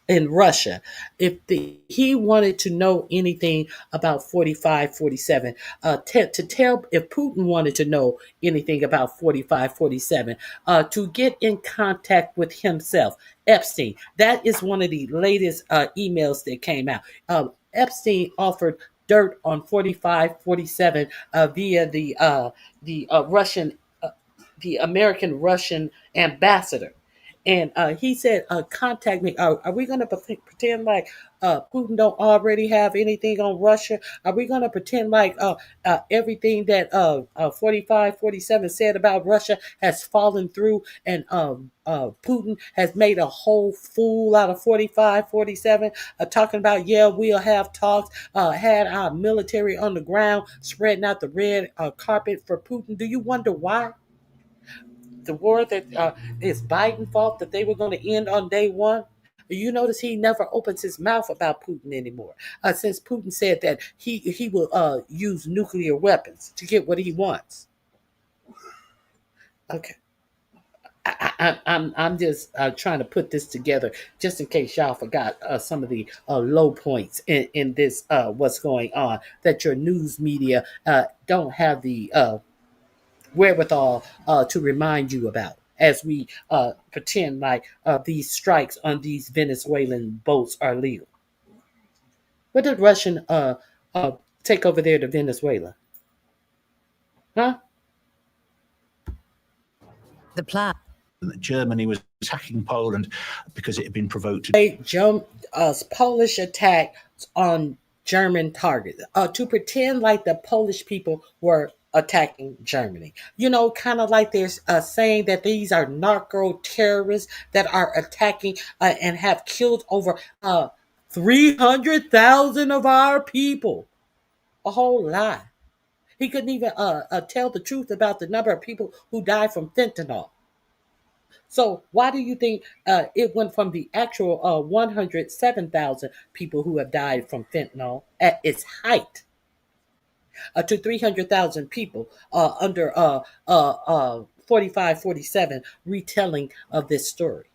in Russia? If he wanted to know anything about 45, 47, to tell if Putin wanted to know anything about 45, 47, to get in contact with himself, Epstein. That is one of the latest emails that came out. Epstein offered dirt on 45, 47 via the Russian, the American Russian ambassador. And he said, contact me. Are we going to pretend like Putin don't already have anything on Russia? Are we going to pretend like everything that 45, 47 said about Russia has fallen through and Putin has made a whole fool out of 45, 47, talking about, yeah, we'll have talks, had our military on the ground, spreading out the red carpet for Putin. Do you wonder why? The war that is Biden fault that they were going to end on day one. You notice he never opens his mouth about Putin anymore. Since Putin said that he will use nuclear weapons to get what he wants. Okay. I'm just trying to put this together just in case y'all forgot some of the low points in this what's going on, that your news media don't have the wherewithal to remind you about, as we pretend like these strikes on these Venezuelan boats are legal. What did Russian take over there to Venezuela? Huh? the plan. Germany was attacking Poland because it had been provoked to Polish attack on German targets. To pretend like the Polish people were attacking Germany. You know, kind of like they're saying that these are narco terrorists that are attacking and have killed over 300,000 of our people. A whole lie. He couldn't even tell the truth about the number of people who died from fentanyl. So why do you think it went from the actual 107,000 people who have died from fentanyl at its height to 300,000 people under 45, 47 retelling of this story,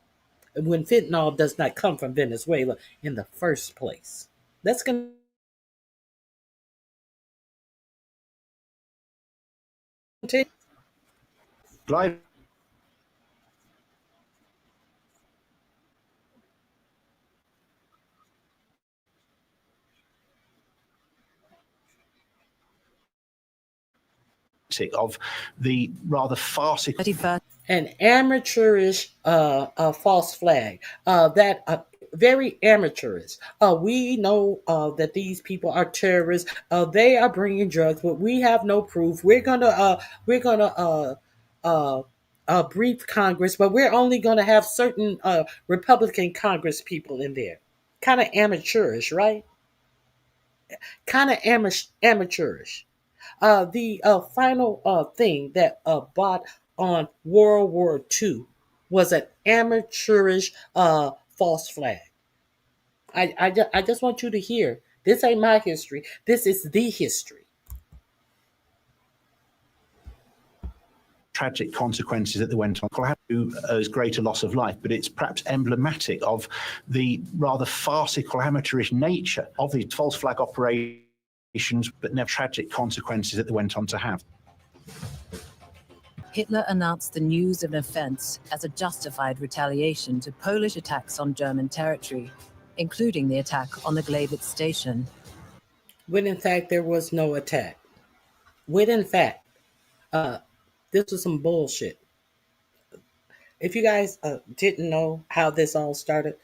when fentanyl does not come from Venezuela in the first place? Let's continue. of the rather farcical An amateurish false flag, that very amateurish. We know that these people are terrorists. They are bringing drugs, but we have no proof. We're gonna brief Congress, but we're only gonna have certain Republican Congress people in there. Kind of amateurish, right? Kind of amateurish. The final thing that bought on World War II was an amateurish false flag. I just want you to hear. This ain't my history. This is the history. Tragic consequences that they went on as greater loss of life, but it's perhaps emblematic of the rather farcical amateurish nature of these false flag operations, but never tragic consequences that they went on to have. Hitler announced the news of an offense as a justified retaliation to Polish attacks on German territory, including the attack on the Glavitz station. When in fact there was no attack. When in fact, this was some bullshit. If you guys didn't know how this all started,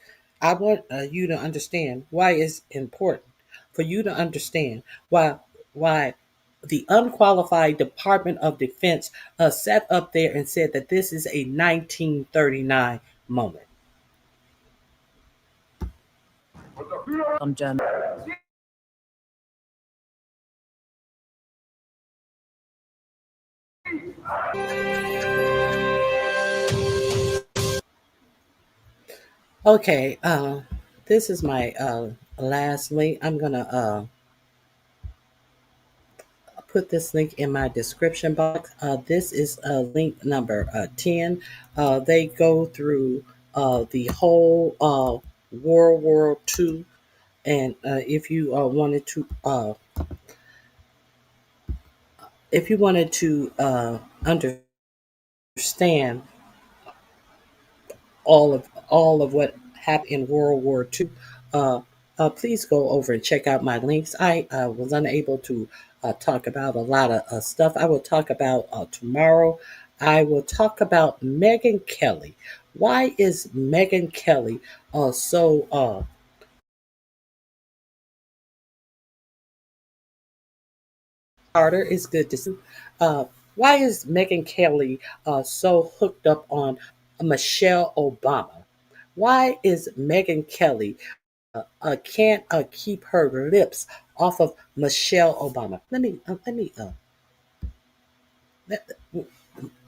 I want you to understand why it's important for you to understand why the unqualified Department of Defense sat up there and said that this is a 1939 moment. On German. Okay, this is my last link. I'm gonna put this link in my description box. This is link number 10. They go through the whole World War II, and if you wanted to understand all of what happened in World War II, please go over and check out my links. I was unable to talk about a lot of stuff. I will talk about tomorrow. I will talk about Megyn Kelly. Why is Megyn Kelly so Carter? It's good to see. Why is Megyn Kelly so hooked up on Michelle Obama? Why is Megyn Kelly can't keep her lips off of Michelle Obama?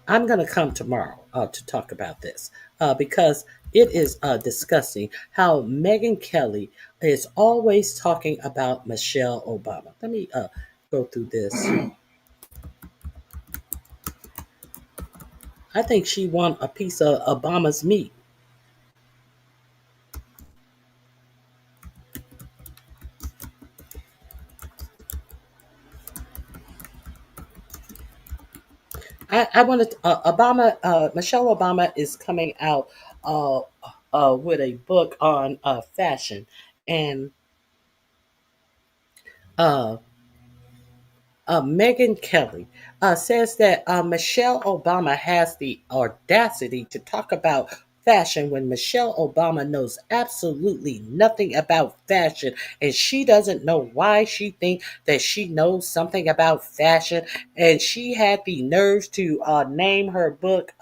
I'm going to come tomorrow to talk about this because it is disgusting how Megyn Kelly is always talking about Michelle Obama. Let me go through this. I think she won a piece of Obama's meat. I wanted Michelle Obama is coming out with a book on fashion, and uh, Megyn Kelly says that Michelle Obama has the audacity to talk about fashion when Michelle Obama knows absolutely nothing about fashion, and she doesn't know why she thinks that she knows something about fashion, and she had the nerves to name her book.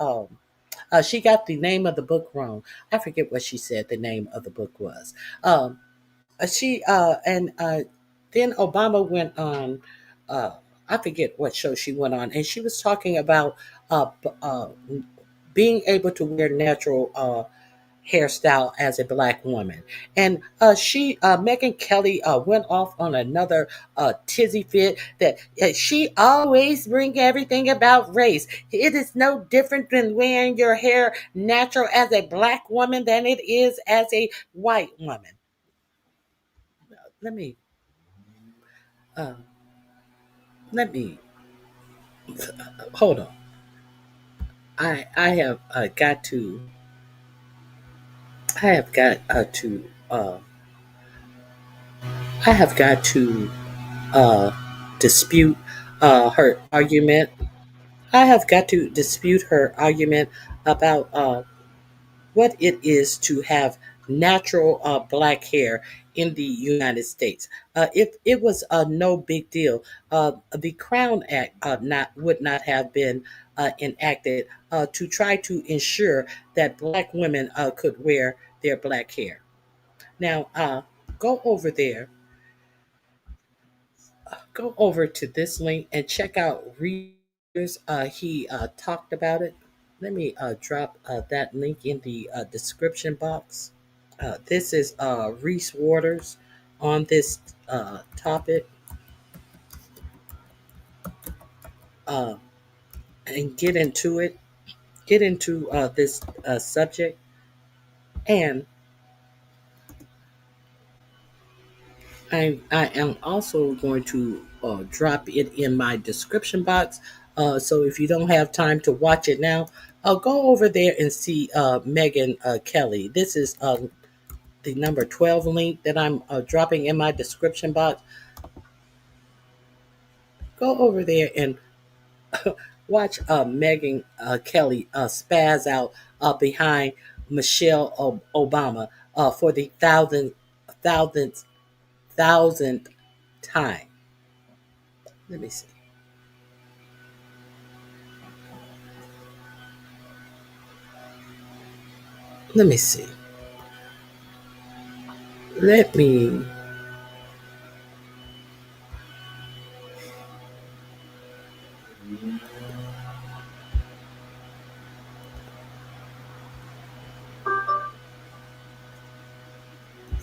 She got the name of the book wrong. I forget what she said the name of the book was. She and Then Obama went on. Uh, I forget what show she went on, and she was talking about being able to wear natural hairstyle as a black woman. And Megyn Kelly, went off on another tizzy fit that she always bring everything about race. It is no different than wearing your hair natural as a black woman than it is as a white woman. Let me, uh, let me, hold on. I have got to, I have got to, I have got to uh, dispute her argument. I have got to dispute her argument about what it is to have natural black hair in the United States. If it was no big deal, the Crown Act would not have been enacted to try to ensure that black women could wear their black hair. Now, go over there go over to this link and check out Readers. He talked about it. Let me drop that link in the description box. This is Reese Waters on this topic. Uh, and get into it. Get into this subject. And I am also going to drop it in my description box. So if you don't have time to watch it now, go over there and see Megan Kelly. This is the number 12 link that I'm dropping in my description box. Go over there and watch Megan Kelly spaz out behind Michelle Obama for the thousandth thousandth time. Let me see. Let me see. Let me.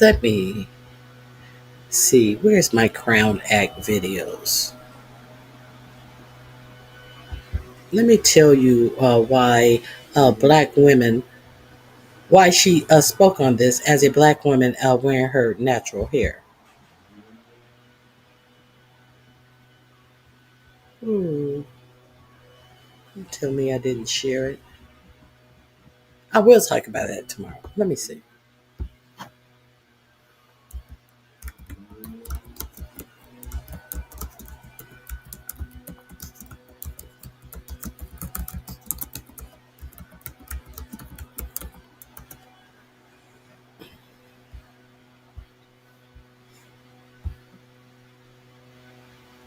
Let me see. Where's my Crown Act videos? Let me tell you why black women, why she spoke on this as a black woman wearing her natural hair. Don't tell me I didn't share it. I will talk about that tomorrow. Let me see.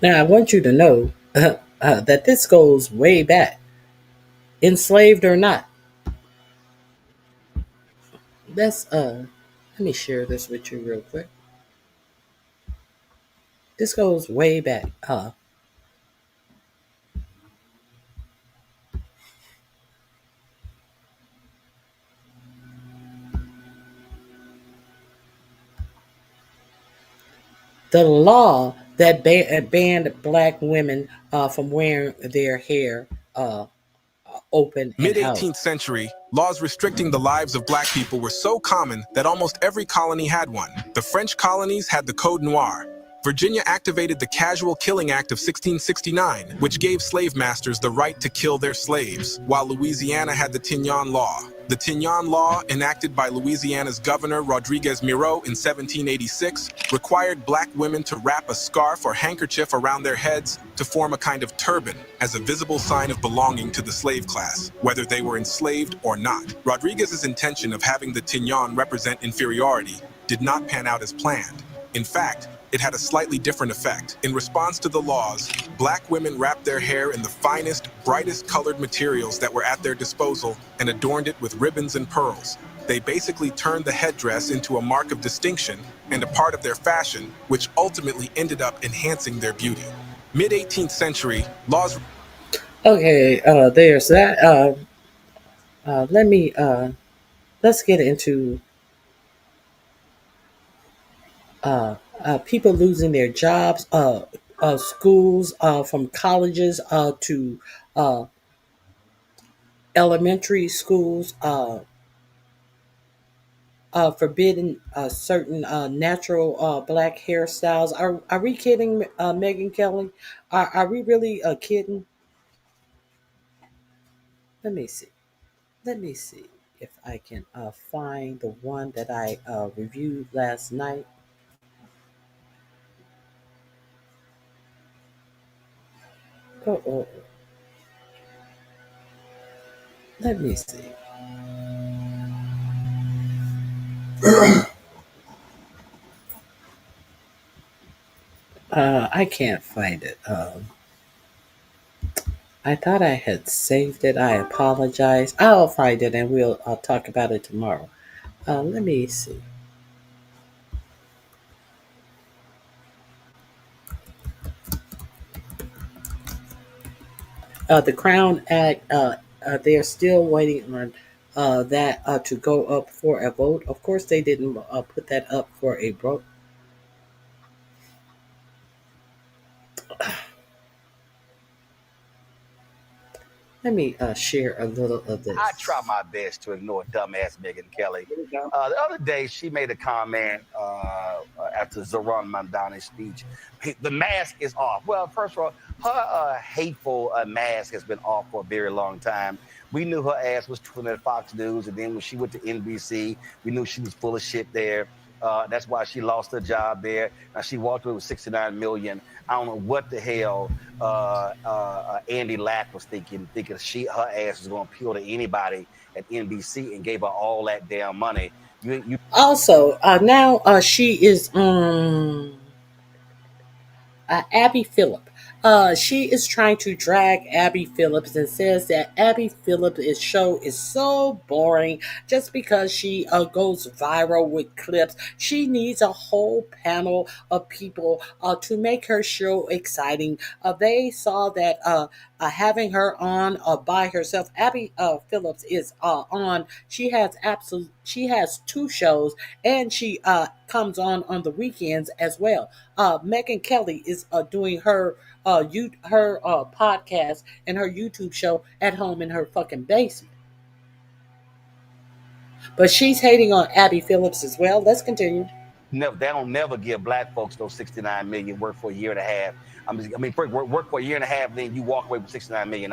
Now, I want you to know that this goes way back, enslaved or not. Let me share this with you real quick. This goes way back. The law that banned black women from wearing their hair open and Mid out. 18th century, laws restricting the lives of black people were so common that almost every colony had one. The French colonies had the Code Noir. Virginia activated the Casual Killing Act of 1669, which gave slave masters the right to kill their slaves, while Louisiana had the Tignon Law. The Tignon Law, enacted by Louisiana's Governor Rodriguez Miro in 1786, required black women to wrap a scarf or handkerchief around their heads to form a kind of turban as a visible sign of belonging to the slave class, whether they were enslaved or not. Rodriguez's intention of having the Tignon represent inferiority did not pan out as planned. In fact, it had a slightly different effect. In response to the laws, black women wrapped their hair in the finest, brightest colored materials that were at their disposal and adorned it with ribbons and pearls. They basically turned the headdress into a mark of distinction and a part of their fashion, which ultimately ended up enhancing their beauty. Mid-18th century, laws... Okay, there's that. Let's get into people losing their jobs, schools, from colleges to elementary schools, forbidding certain natural black hairstyles. Are we kidding, Megan Kelly? Are we really kidding? Let me see. Let me see if I can find the one that I reviewed last night. Oh, let me see. I can't find it. I thought I had saved it. I apologize. I'll find it and I'll talk about it tomorrow. Let me see. The Crown Act, they're still waiting on that to go up for a vote. Of course, they didn't put that up for a vote. Let me share a little of this. I try my best to ignore dumbass Megyn Kelly. The other day, she made a comment after Zoran Mandani's speech. The mask is off. Well, first of all, her hateful mask has been off for a very long time. We knew her ass was twinning at Fox News, and then when she went to NBC, we knew she was full of shit there. That's why she lost her job there. Now she walked away with $69 million. I don't know what the hell Andy Lack was thinking her ass was going to appeal to anybody at NBC and gave her all that damn money. Also, now she is Abby Phillip. She is trying to drag Abby Phillips and says that Abby Phillips' show is so boring just because she goes viral with clips. She needs a whole panel of people to make her show exciting. They saw that having her on by herself, Abby Phillips is on. She has two shows, and she comes on the weekends as well. Megyn Kelly is doing her podcast and her YouTube show at home in her fucking basement. But she's hating on Abby Phillips as well. Let's continue. Never, they don't never give black folks those $69 million work for a year and a half. Work for a year and a half, then you walk away with $69 million.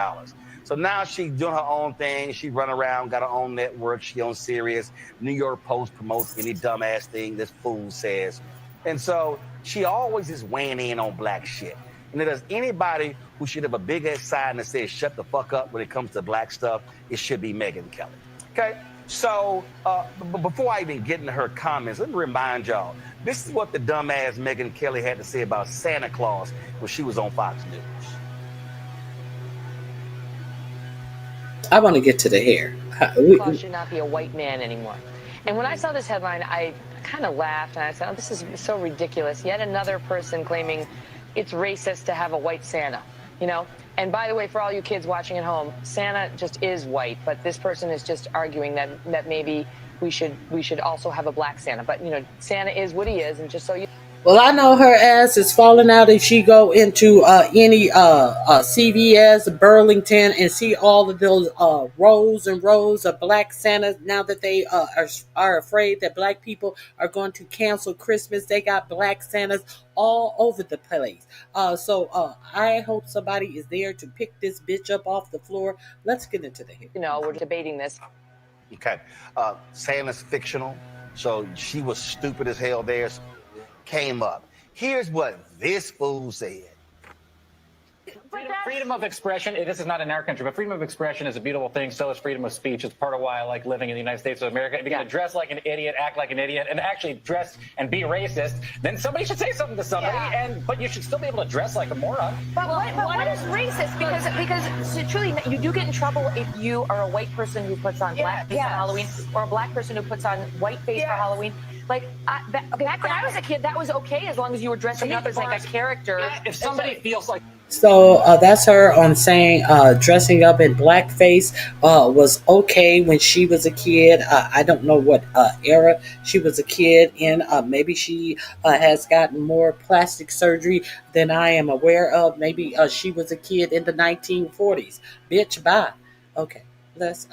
So now she's doing her own thing. She run around, got her own network. She on Sirius. New York Post promotes any dumbass thing this fool says. And so she always is weighing in on black shit. And if there's anybody who should have a big ass sign that says shut the fuck up when it comes to black stuff, it should be Megyn Kelly. Okay? So before I even get into her comments, let me remind y'all, this is what the dumbass Megyn Kelly had to say about Santa Claus when she was on Fox News. I want to get to the hair. Claus should not be a white man anymore. And when I saw this headline, I kind of laughed and I said, oh, this is so ridiculous. Yet another person claiming it's racist to have a white Santa, you know? And by the way, for all you kids watching at home, Santa just is white, but this person is just arguing that maybe we should also have a black Santa. But, you know, Santa is what he is, and just so you... Well, I know her ass is falling out if she go into any CVS, Burlington, and see all of those rows and rows of black Santas. Now that they are afraid that black people are going to cancel Christmas, they got black Santas all over the place. So I hope somebody is there to pick this bitch up off the floor. Let's get into the hair. You know, we're debating this. Okay. Santa's fictional, so she was stupid as hell there. Came up. Here's what this fool said. Freedom of expression, this is not in our country, but freedom of expression is a beautiful thing. So is freedom of speech. It's part of why I like living in the United States of America. If you're going to dress like an idiot, act like an idiot, and actually dress and be racist, then somebody should say something to somebody, but you should still be able to dress like a moron. But what is racist? Because truly, you do get in trouble if you are a white person who puts on blackface for Halloween, or a black person who puts on whiteface for Halloween. Like, back when I was a kid, that was okay as long as you were dressing up as like a character. If somebody feels like... So that's her on saying dressing up in blackface was okay when she was a kid. I don't know what era she was a kid in. Maybe she has gotten more plastic surgery than I am aware of. Maybe she was a kid in the 1940s. Bitch, bye. Okay, let's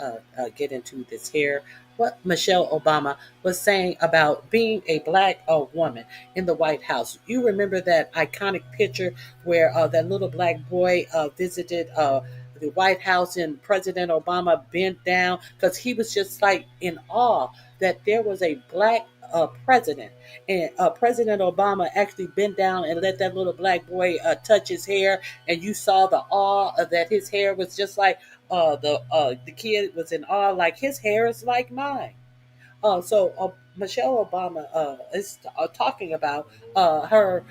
get into this here. What Michelle Obama was saying about being a black woman in the White House. You remember that iconic picture where that little black boy visited the White House and President Obama bent down because he was just like in awe that there was a black president. And President Obama actually bent down and let that little black boy touch his hair, and you saw the awe that his hair was just like the kid was in awe, like his hair is like mine. So Michelle Obama is talking about her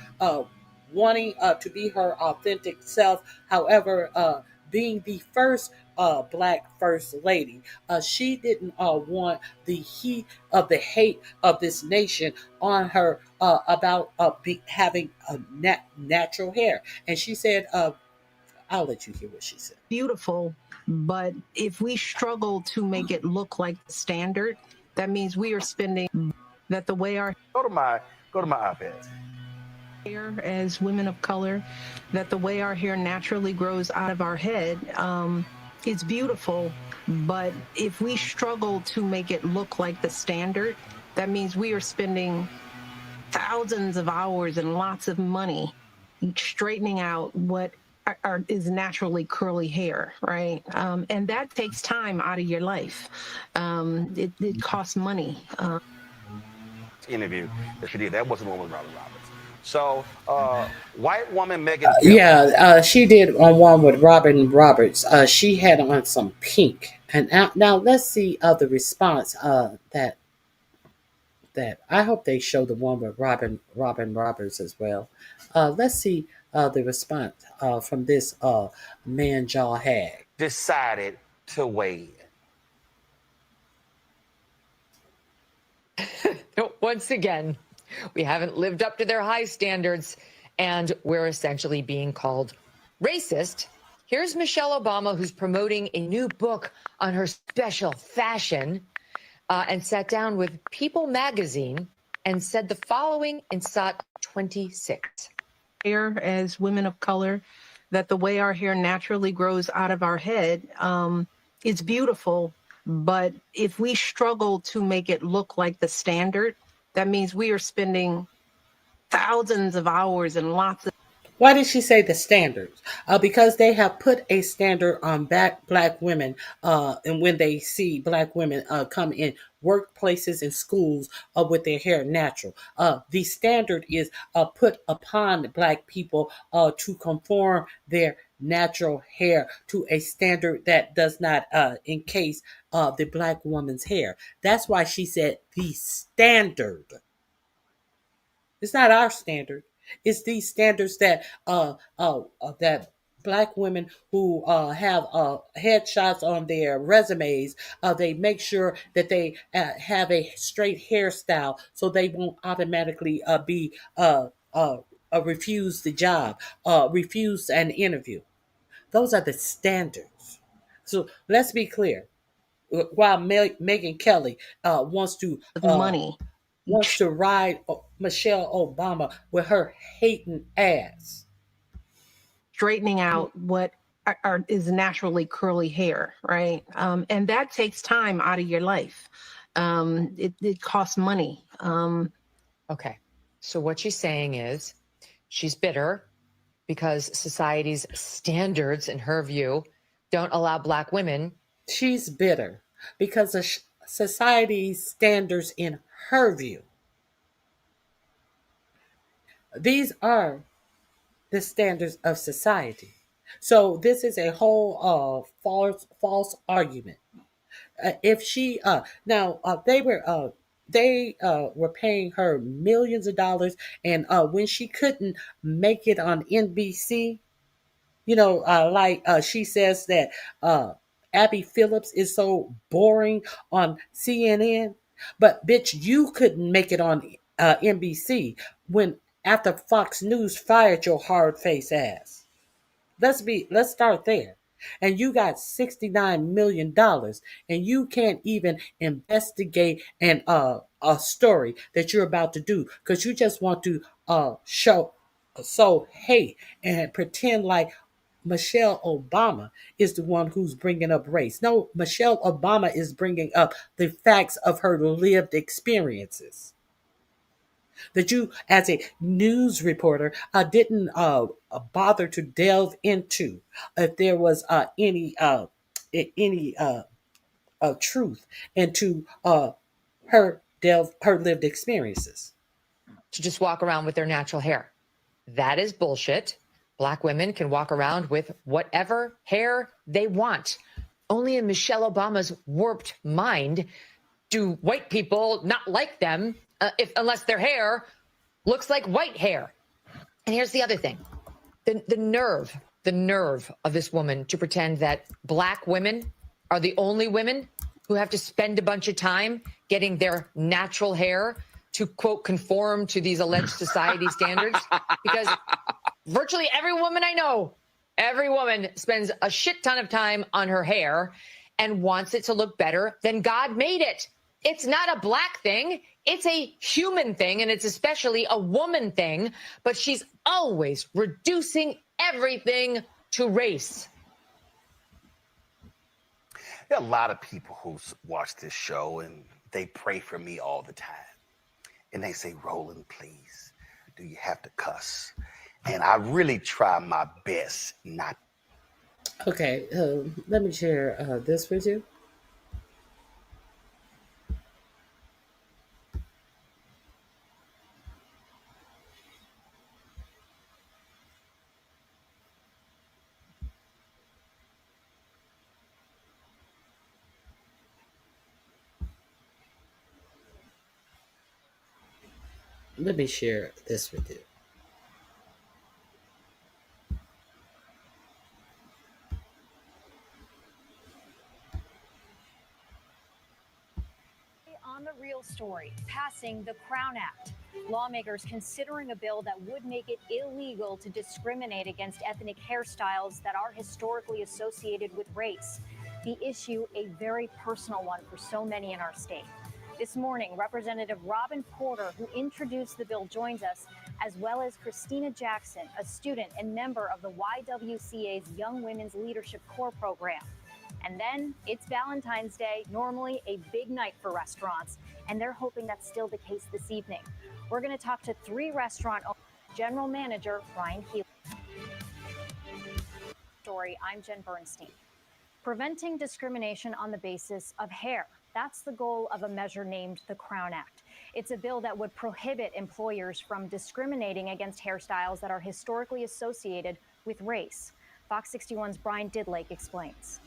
wanting to be her authentic self. However, being the first black first lady, she didn't want the heat of the hate of this nation on her about having natural hair. And she said I'll let you hear what she said. Beautiful, but if we struggle to make it look like the standard, that means we are spending that the way our Go to my iPad. hair as women of color, that the way our hair naturally grows out of our head, it's beautiful, but if we struggle to make it look like the standard, that means we are spending thousands of hours and lots of money straightening out what is naturally curly hair, right? And that takes time out of your life. It costs money. Interview that she did. That wasn't one with Robin Roberts. So, white woman Megan Kelly. Yeah, she did on one with Robin Roberts. She had on some pink. And now let's see the response that I hope they show the one with Robin Roberts as well. Let's see the response from this man jaw hag. Decided to weigh in. Once again, we haven't lived up to their high standards, and we're essentially being called racist. Here's Michelle Obama, who's promoting a new book on her special fashion, and sat down with People magazine and said the following in SOT 26. Hair as women of color, that the way our hair naturally grows out of our head, it's beautiful, but if we struggle to make it look like the standard, that means we are spending thousands of hours and lots of... Why did she say the standards? Because they have put a standard on black women, and when they see black women come in workplaces and schools with their hair natural. The standard is put upon black people to conform their natural hair to a standard that does not encase the black woman's hair. That's why she said the standard. It's not our standard. It's these standards that that black women who have headshots on their resumes, they make sure that they have a straight hairstyle so they won't automatically be refused the job, refused an interview. Those are the standards. So let's be clear. While Megyn Kelly wants to ride Michelle Obama with her hating ass, straightening out what is naturally curly hair, right? And that takes time out of your life. It costs money. Okay, so what she's saying is she's bitter because society's standards, in her view, don't allow black women. She's bitter because of society's standards in her view. These are the standards of society. So this is a whole false argument. If she they were paying her millions of dollars, and when she couldn't make it on NBC, she says that Abby Phillips is so boring on CNN, but bitch, you couldn't make it on NBC when after Fox News fired your hard face ass. Let's start there. And you got $69 million, and you can't even investigate a story that you're about to do because you just want to sow hate and pretend like Michelle Obama is the one who's bringing up race. No, Michelle Obama is bringing up the facts of her lived experiences. That you, as a news reporter, didn't bother to delve into if there was any truth into her lived experiences. To just walk around with their natural hair. That is bullshit. Black women can walk around with whatever hair they want. Only in Michelle Obama's warped mind do white people not like them unless their hair looks like white hair. And here's the other thing. The nerve of this woman to pretend that black women are the only women who have to spend a bunch of time getting their natural hair to, quote, conform to these alleged society standards. Because virtually every woman I know, Every woman spends a shit ton of time on her hair and wants it to look better than God made it. It's not a black thing. It's a human thing, and it's especially a woman thing. But she's always reducing everything to race. There are a lot of people who watch this show and they pray for me all the time. And they say, Roland, please, do you have to cuss? And I really try my best not. Okay, let me share this with you. Let me share this with you. On the real story, passing the Crown Act. Lawmakers considering a bill that would make it illegal to discriminate against ethnic hairstyles that are historically associated with race. The issue, a very personal one for so many in our state. This morning, Representative Robin Porter, who introduced the bill, joins us, as well as Christina Jackson, a student and member of the YWCA's Young Women's Leadership Corps program. And then it's Valentine's Day, normally a big night for restaurants, and they're hoping that's still the case this evening. We're going to talk to 3 restaurant owners, General Manager Brian Healy. I'm Jen Bernstein. Preventing discrimination on the basis of hair. That's the goal of a measure named the Crown Act. It's a bill that would prohibit employers from discriminating against hairstyles that are historically associated with race. Fox 61's Brian Didlake explains.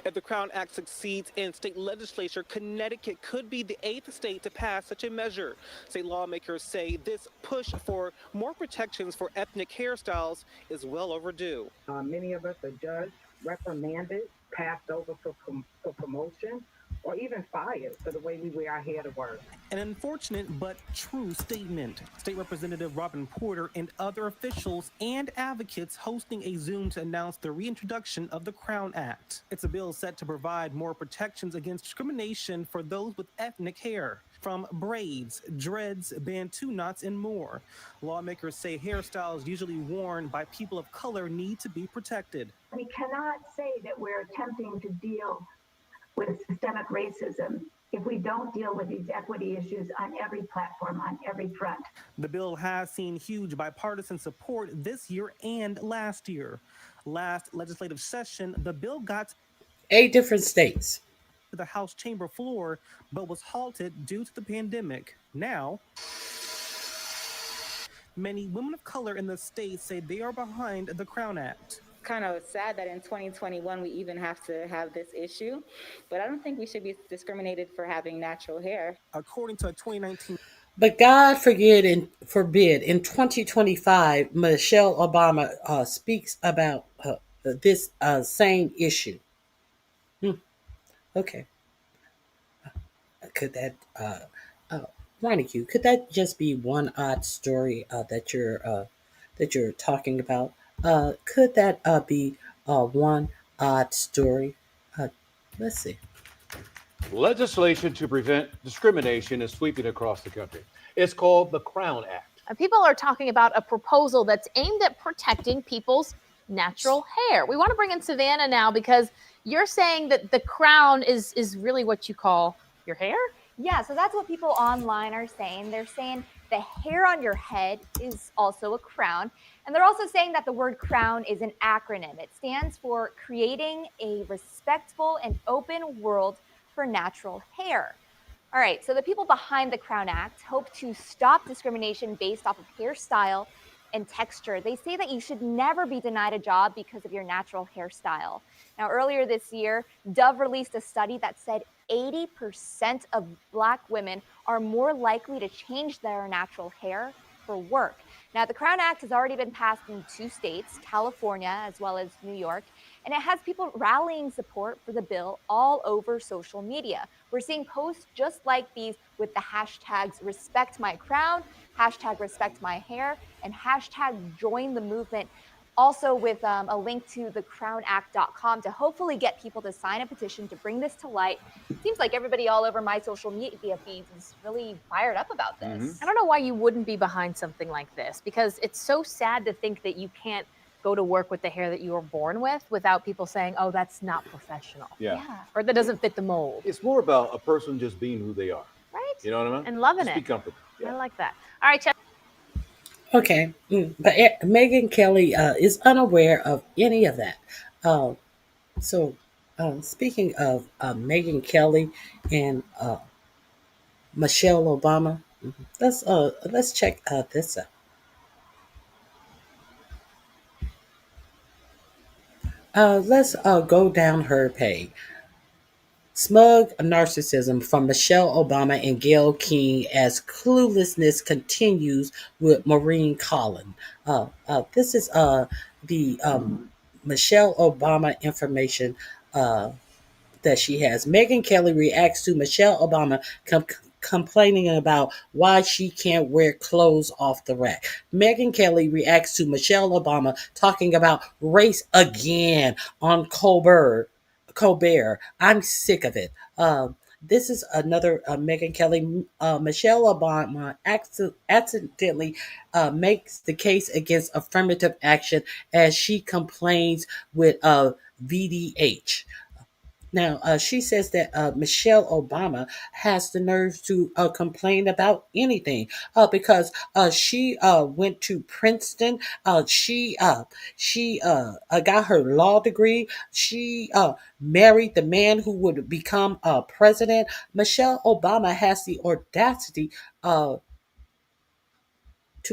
If the Crown Act succeeds in state legislature, Connecticut could be the 8th state to pass such a measure. State lawmakers say this push for more protections for ethnic hairstyles is well overdue. Many of us are judged, reprimanded, passed over for promotion, or even fired for the way we wear our hair to work. An unfortunate but true statement. State Representative Robin Porter and other officials and advocates hosting a Zoom to announce the reintroduction of the Crown Act. It's a bill set to provide more protections against discrimination for those with ethnic hair, from braids, dreads, bantu knots, and more. Lawmakers say hairstyles usually worn by people of color need to be protected. We cannot say that we're attempting to deal with systemic racism if we don't deal with these equity issues on every platform, on every front. The bill has seen huge bipartisan support this year and last year. Last legislative session, the bill got 8 different states to the House chamber floor, but was halted due to the pandemic. Now, many women of color in the state say they are behind the Crown Act. Kind of sad that in 2021 we even have to have this issue, but I don't think we should be discriminated for having natural hair. According to a 2019. But God forbid in 2025, Michelle Obama speaks about this same issue. Okay. Could that, Ronnie Q, could that just be one odd story that you're talking about? Could that be one odd story? Let's see. Legislation to prevent discrimination is sweeping across the country. It's called the Crown Act. People are talking about a proposal that's aimed at protecting people's natural hair. We want to bring in Savannah now because you're saying that the crown is really what you call your hair? Yeah, so that's what people online are saying. They're saying the hair on your head is also a crown. And they're also saying that the word crown is an acronym. It stands for creating a respectful and open world for natural hair. All right, so the people behind the Crown Act hope to stop discrimination based off of hairstyle and texture. They say that you should never be denied a job because of your natural hairstyle. Now, earlier this year, Dove released a study that said 80% of Black women are more likely to change their natural hair for work. Now, the Crown Act has already been passed in 2 states, California as well as New York, and it has people rallying support for the bill all over social media. We're seeing posts just like these with the hashtags respect my crown, hashtag respect my hair, and hashtag join the movement, also with a link to thecrownact.com to hopefully get people to sign a petition to bring this to light. It seems like everybody all over my social media feeds is really fired up about this. I don't know why you wouldn't be behind something like this, because it's so sad to think that you can't go to work with the hair that you were born with without people saying, oh, that's not professional. Yeah. Or that doesn't fit the mold. It's more about a person just being who they are. Right? You know what I mean? And loving Just it. be comfortable. I like that. All right, Chad. Okay, but Megyn Kelly is unaware of any of that. So, speaking of Megyn Kelly and Michelle Obama, let's check this out. Let's go down her page. Smug narcissism from Michelle Obama and Gayle King as cluelessness continues with Maureen Collin. This is the Michelle Obama information that she has. Megyn Kelly reacts to Michelle Obama complaining about why she can't wear clothes off the rack. Megyn Kelly reacts to Michelle Obama talking about race again on Colbert. I'm sick of it. This is another Megyn Kelly. Michelle Obama accidentally makes the case against affirmative action as she complains with VDH. Now, she says that Michelle Obama has the nerve to complain about anything because she went to Princeton. She got her law degree. She married the man who would become president. Michelle Obama has the audacity to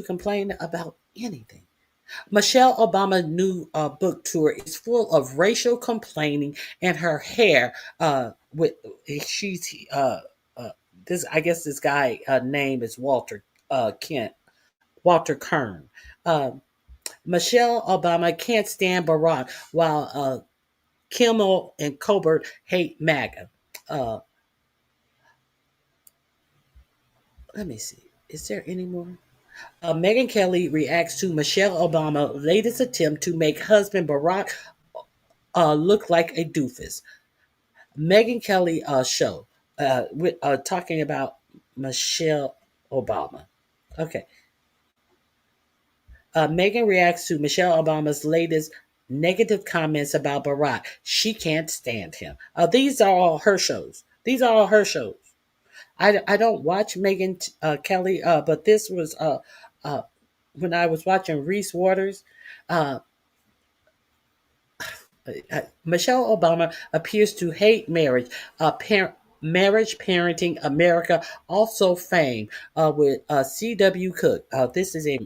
complain about anything. Michelle Obama's new book tour is full of racial complaining, and her hair with she's this I guess this guy name is Walter Kern. Michelle Obama can't stand Barack while Kimmel and Colbert hate MAGA. Let me see. Is there any more? Megyn Kelly reacts to Michelle Obama's latest attempt to make husband Barack look like a doofus. Megyn Kelly show with talking about Michelle Obama. Okay. Megyn reacts to Michelle Obama's latest negative comments about Barack. She can't stand him. These are all her shows. These are all her shows. I don't watch Megyn Kelly, but this was when I was watching Reese Waters. Uh, Michelle Obama appears to hate marriage. Marriage Parenting America, also fame with C.W. Cook. This is a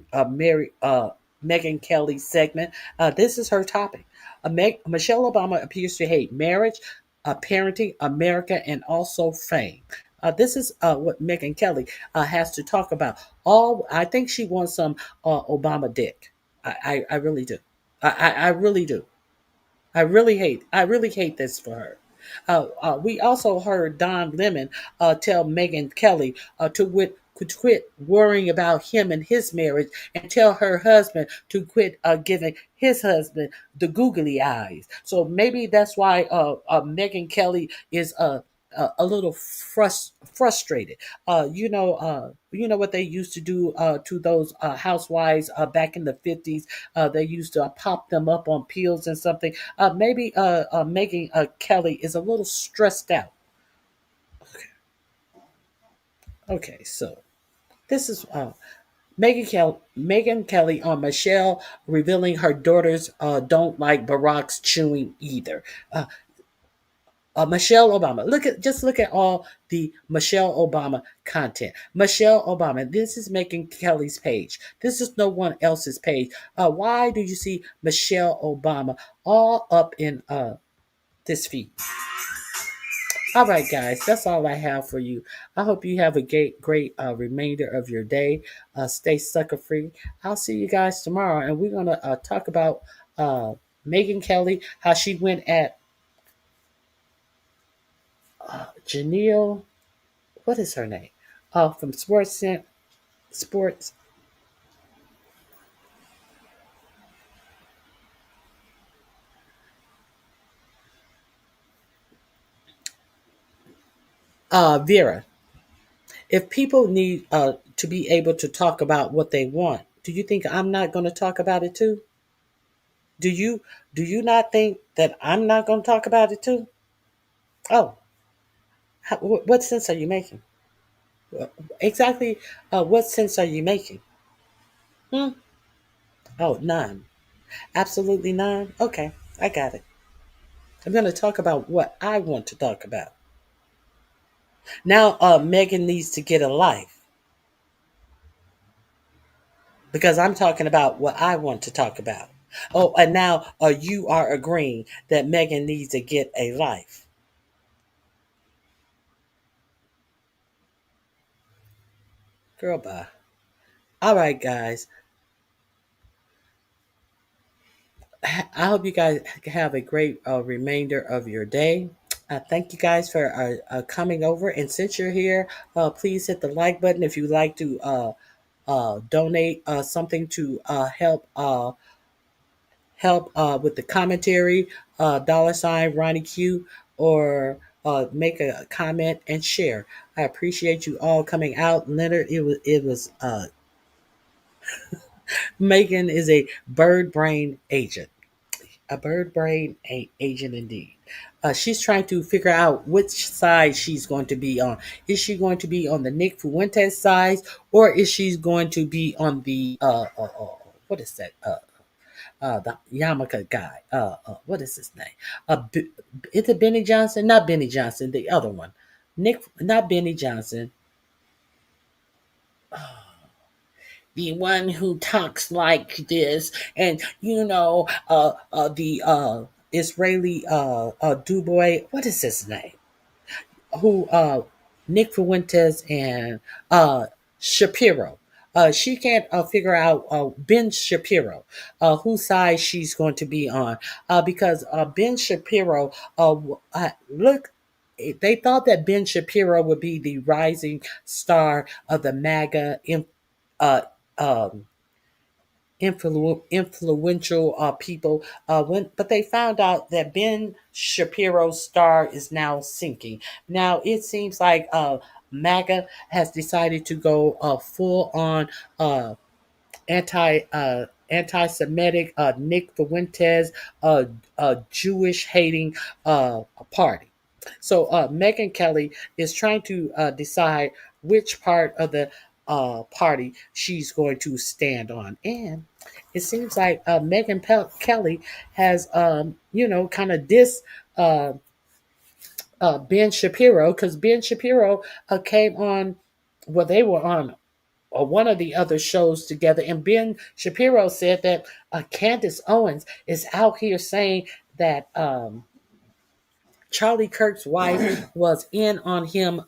Megyn Kelly segment. This is her topic. Michelle Obama appears to hate marriage, parenting America, and also fame. This is what Megyn Kelly has to talk about. I think she wants some Obama dick. I really do. I really do. I really hate this for her. We also heard Don Lemon tell Megyn Kelly to quit worrying about him and his marriage and tell her husband to quit giving his husband the googly eyes. So maybe that's why Megyn Kelly is a little frustrated. You know what they used to do to those housewives back in the 50s. They used to pop them up on pills and something. Maybe Megyn Kelly is a little stressed out. Okay, so this is Megyn Kelly on Michelle revealing her daughters don't like Barack's chewing either. Michelle Obama. Look at all the Michelle Obama content. Michelle Obama. This is Megyn Kelly's page. This is no one else's page. Why do you see Michelle Obama all up in this feed? All right, guys, that's all I have for you. I hope you have a great remainder of your day. Stay sucker free. I'll see you guys tomorrow, and we're gonna talk about Megyn Kelly, how she went at Janelle. What is her name? From Sports. Vera, if people need to be able to talk about what they want, do you think I'm not going to talk about it too? Do you not think that I'm not going to talk about it too? Oh, what sense are you making? Exactly, what sense are you making? Hmm? Oh, none. Absolutely none. Okay, I got it. I'm going to talk about what I want to talk about. Now, Megan needs to get a life because I'm talking about what I want to talk about. Oh, and now you are agreeing that Megan needs to get a life. Girl, bye. All right, guys. I hope you guys have a great remainder of your day. Thank you guys for coming over. And since you're here, please hit the like button if you'd like to donate something to help with the commentary, $ Ronnie Q, or make a comment and share. I appreciate you all coming out. Leonard, it was Megan is a bird brain agent. A bird brain agent indeed. She's trying to figure out which side she's going to be on. Is she going to be on the Nick Fuentes side, or is she going to be on the what is that? The Yamaka guy. What is his name? Is it Benny Johnson? Not Benny Johnson. The other one. Nick, not Benny Johnson. The one who talks like this, and the Israeli Dubois. What is his name? Who Nick Fuentes and Shapiro. She can't figure out Ben Shapiro, whose side she's going to be on, because Ben Shapiro, look, they thought that Ben Shapiro would be the rising star of the MAGA uh, um, influential people, but they found out that Ben Shapiro's star is now sinking. Now it seems like MAGA has decided to go full on uh, anti-Semitic, Nick Fuentes, Jewish hating party. So Megyn Kelly is trying to decide which part of the party she's going to stand on, and it seems like Kelly has, kind of uh, Ben Shapiro, because Ben Shapiro came on, well, they were on one of the other shows together, and Ben Shapiro said that Candace Owens is out here saying that Charlie Kirk's wife was in on him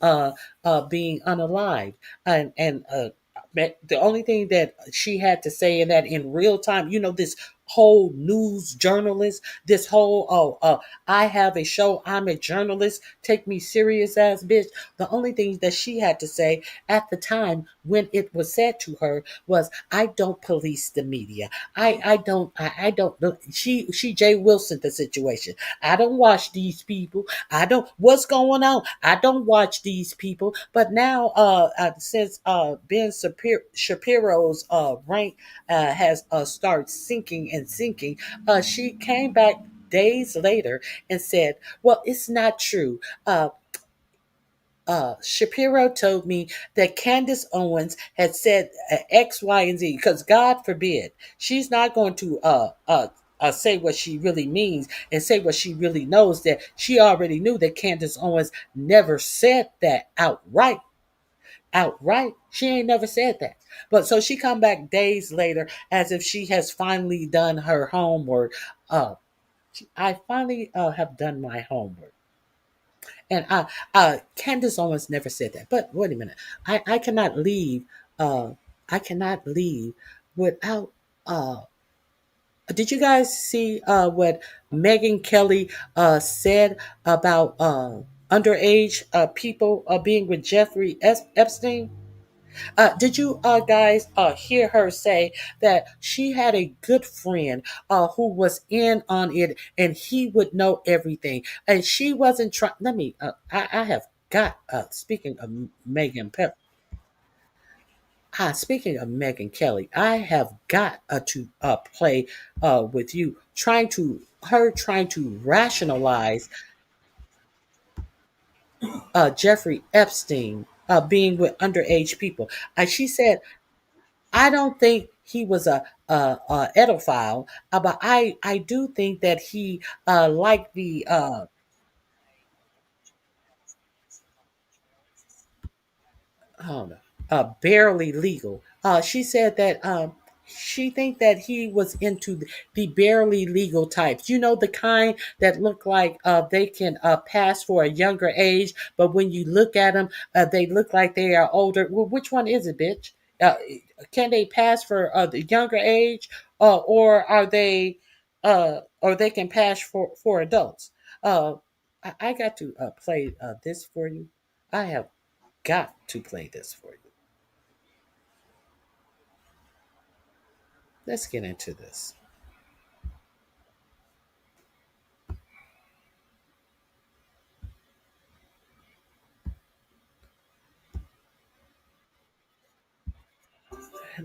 being unalive, and the only thing that she had to say in that in real time, this whole news journalist, this whole I have a show, I'm a journalist, take me serious ass bitch. The only thing that she had to say at the time when it was said to her was, I don't police the media. I don't. She Jay Wilson the situation. I don't watch these people. I don't. What's going on? I don't watch these people. But now, since Ben Shapiro's rank has started sinking and sinking, she came back days later and said, "Well, it's not true. Shapiro told me that Candace Owens had said X, Y, and Z, because God forbid she's not going to say what she really means and say what she really knows, that she already knew that Candace Owens never said that outright. Outright, she ain't never said that. But so she come back days later as if she has finally done her homework. I finally have done my homework. And Candace Owens never said that. But wait a minute. I cannot leave. I cannot leave without. Did you guys see what Megyn Kelly said about underage people being with Jeffrey Epstein? Did you guys hear her say that she had a good friend who was in on it and he would know everything? And she wasn't trying. Let me, I have got speaking of Megan speaking of Megan Kelly, I have got to play with you, trying to rationalize Jeffrey Epstein being with underage people. She said, I don't think he was a pedophile, but I do think that he liked the oh no, barely legal. She said that she think that he was into the barely legal types. You know, the kind that look like they can pass for a younger age, but when you look at them, they look like they are older. Well, which one is it, bitch? Uh, can they pass for the younger age, or are they, or they can pass for adults? I got to play this for you. I have got to play this for you. Let's get into this.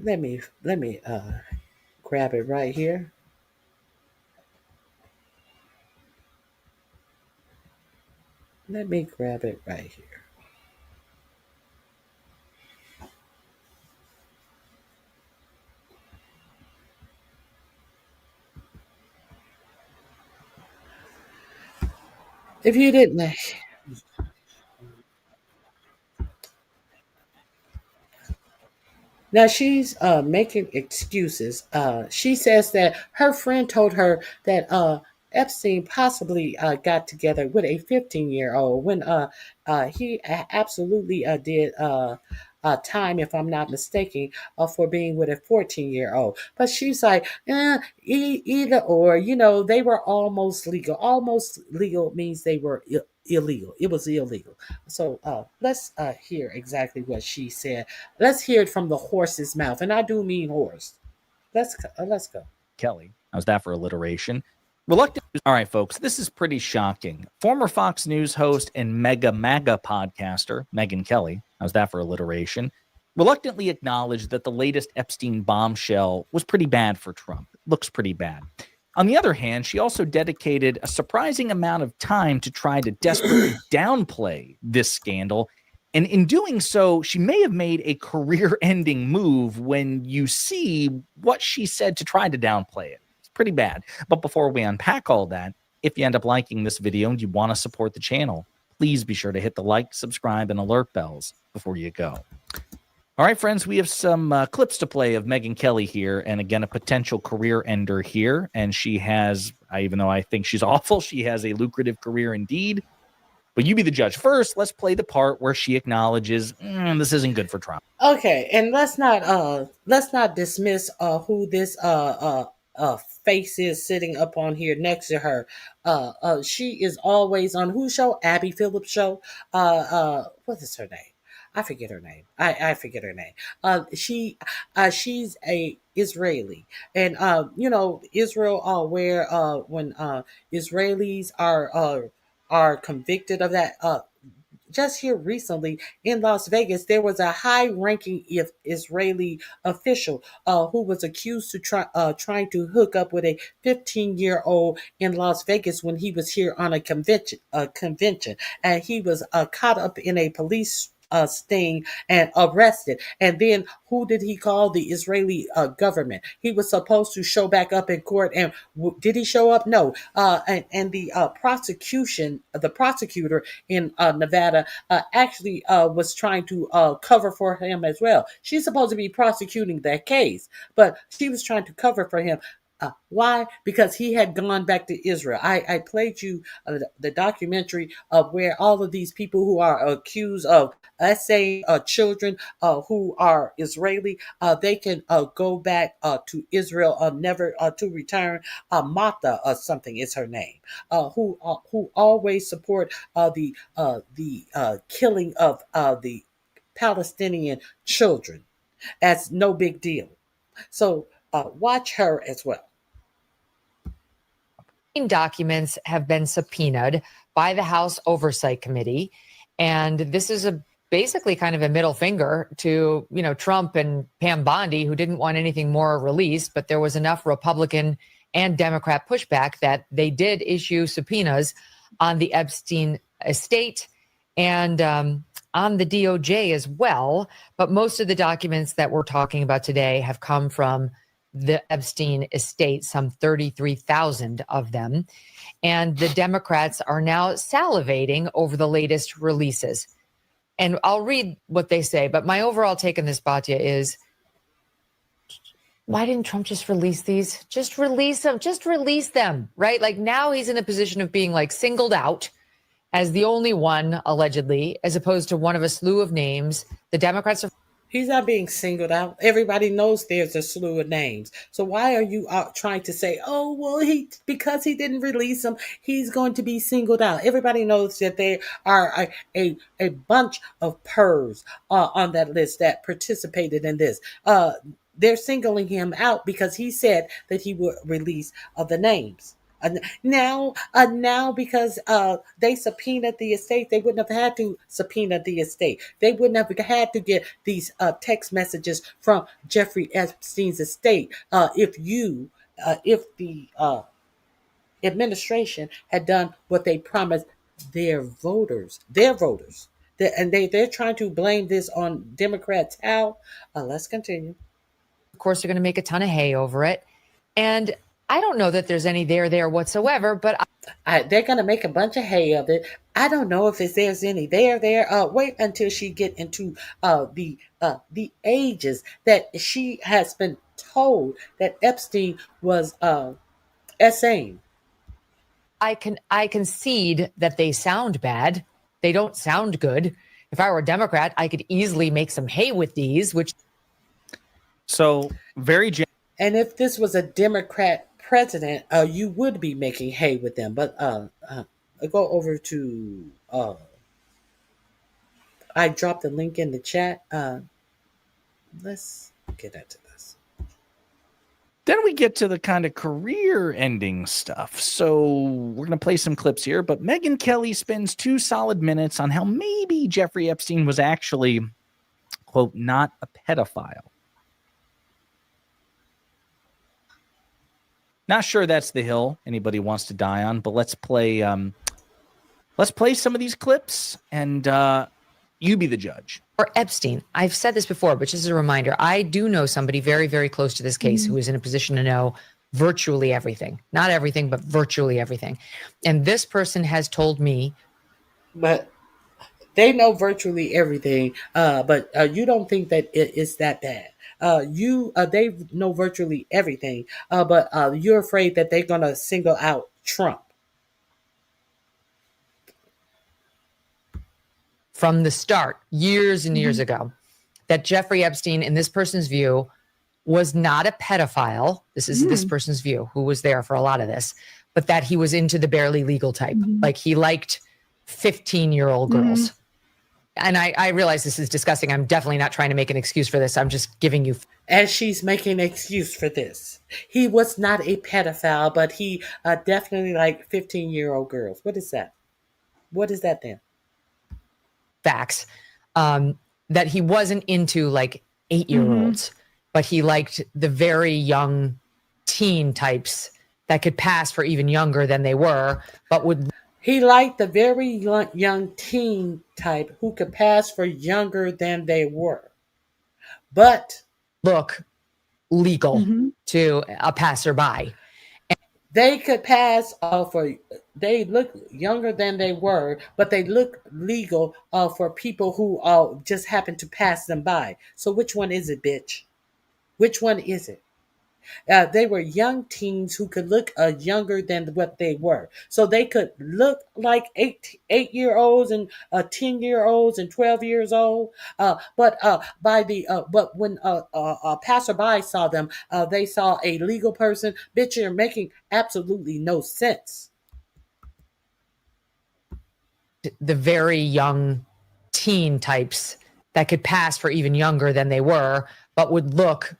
Let me grab it right here. Let me grab it right here. If you didn't, now she's making excuses. She says that her friend told her that Epstein possibly got together with a 15-year-old when he absolutely did time, if I'm not mistaken, for being with a 14-year-old. But she's like, either or. You know, they were almost legal. Almost legal means they were illegal. It was illegal. So let's hear exactly what she said. Let's hear it from the horse's mouth, and I do mean horse. Let's go. Kelly. How's that for alliteration? Reluctant. All right, folks, this is pretty shocking. Former Fox News host and mega MAGA podcaster, Megyn Kelly, how's that for alliteration, reluctantly acknowledged that the latest Epstein bombshell was pretty bad for Trump. Looks pretty bad. On the other hand, she also dedicated a surprising amount of time to try to desperately downplay this scandal. And in doing so, she may have made a career-ending move when you see what she said to try to downplay it. It's pretty bad. But before we unpack all that, if you end up liking this video and you want to support the channel, please be sure to hit the like, subscribe, and alert bells before you go. All right, friends, we have some clips to play of Megyn Kelly here, and again, a potential career ender here. And she has, even though I think she's awful, she has a lucrative career indeed. But you be the judge. First, let's play the part where she acknowledges this isn't good for Trump. Okay, and let's not dismiss who this face is sitting up on here next to her. She is always on whose show? Abby Phillips' show. What is her name? I forget her name. I forget her name. She's a Israeli, and you know, Israel where when Israelis are convicted of that. Just here recently in Las Vegas, there was a high-ranking Israeli official who was accused to trying to hook up with a 15-year-old in Las Vegas when he was here on a convention, and he was caught up in a police sting and arrested. And then who did he call? The Israeli government. He was supposed to show back up in court, and did he show up? No. And the prosecutor in Nevada actually was trying to cover for him as well. She's supposed to be prosecuting that case, but she was trying to cover for him. Why? Because he had gone back to Israel. I played you the documentary of where all of these people who are accused of, let's say, children who are Israeli, they can go back to Israel, never to return. Mata or something is her name, who always support the killing of the Palestinian children as no big deal. So watch her as well. Documents have been subpoenaed by the House Oversight Committee, And this is basically kind of a middle finger to, Trump and Pam Bondi, who didn't want anything more released, but there was enough Republican and Democrat pushback that they did issue subpoenas on the Epstein estate and on the DOJ as well. But most of the documents that we're talking about today have come from the Epstein estate, some 33,000 of them. And the Democrats are now salivating over the latest releases. And I'll read what they say, but my overall take on this, Batya, is why didn't Trump just release these? Just release them. Just release them, right? Like now he's in a position of being like singled out as the only one, allegedly, as opposed to one of a slew of names. The Democrats are... He's not being singled out. Everybody knows there's a slew of names. So why are you trying to say, oh, well, because he didn't release them, he's going to be singled out? Everybody knows that there are a bunch of pervs on that list that participated in this. They're singling him out because he said that he would release the names. Now, because they subpoenaed the estate, they wouldn't have had to subpoena the estate. They wouldn't have had to get these text messages from Jeffrey Epstein's estate if the administration had done what they promised their voters. And they're trying to blame this on Democrats. How? Let's continue. Of course, they're going to make a ton of hay over it. And I don't know that there's any there whatsoever, but they're going to make a bunch of hay of it. I don't know if there's any there. Wait until she get into the ages that she has been told that Epstein was essaying. I concede that they sound bad. They don't sound good. If I were a Democrat, I could easily make some hay with these, which... So very... And if this was a Democrat president, you would be making hay with them. But go over to... I dropped the link in the chat. Let's get into this. Then we get to the kind of career-ending stuff. So we're going to play some clips here, but Megyn Kelly spends 2 solid minutes on how maybe Jeffrey Epstein was actually, quote, not a pedophile. Not sure that's the hill anybody wants to die on, but let's play some of these clips, and you be the judge. Or Epstein. I've said this before, but just as a reminder, I do know somebody very, very close to this case who is in a position to know virtually everything. Not everything, but virtually everything. And this person has told me... But they know virtually everything, but you don't think that it's that bad. They know virtually everything, but you're afraid that they're going to single out Trump. From the start, years and years ago, that Jeffrey Epstein, in this person's view, was not a pedophile. This is this person's view, who was there for a lot of this, but that he was into the barely legal type. Like he liked 15-year-old girls. And I realize this is disgusting. I'm definitely not trying to make an excuse for this. I'm just giving you... As she's making an excuse for this. He was not a pedophile, but he definitely liked 15-year-old girls. What is that? What is that then? Facts. That he wasn't into like 8-year-olds, but he liked the very young teen types that could pass for even younger than they were, but would... He liked the very young teen type who could pass for younger than they were, but look legal to a passerby. They could pass they look younger than they were, but they look legal for people who just happen to pass them by. So which one is it, bitch? Which one is it? They were young teens who could look younger than what they were. So they could look like 8-year-olds and 10-year-olds and 12 years old. But when a passerby saw them, they saw a legal person. Bitch, you're making absolutely no sense. The very young teen types that could pass for even younger than they were, but would look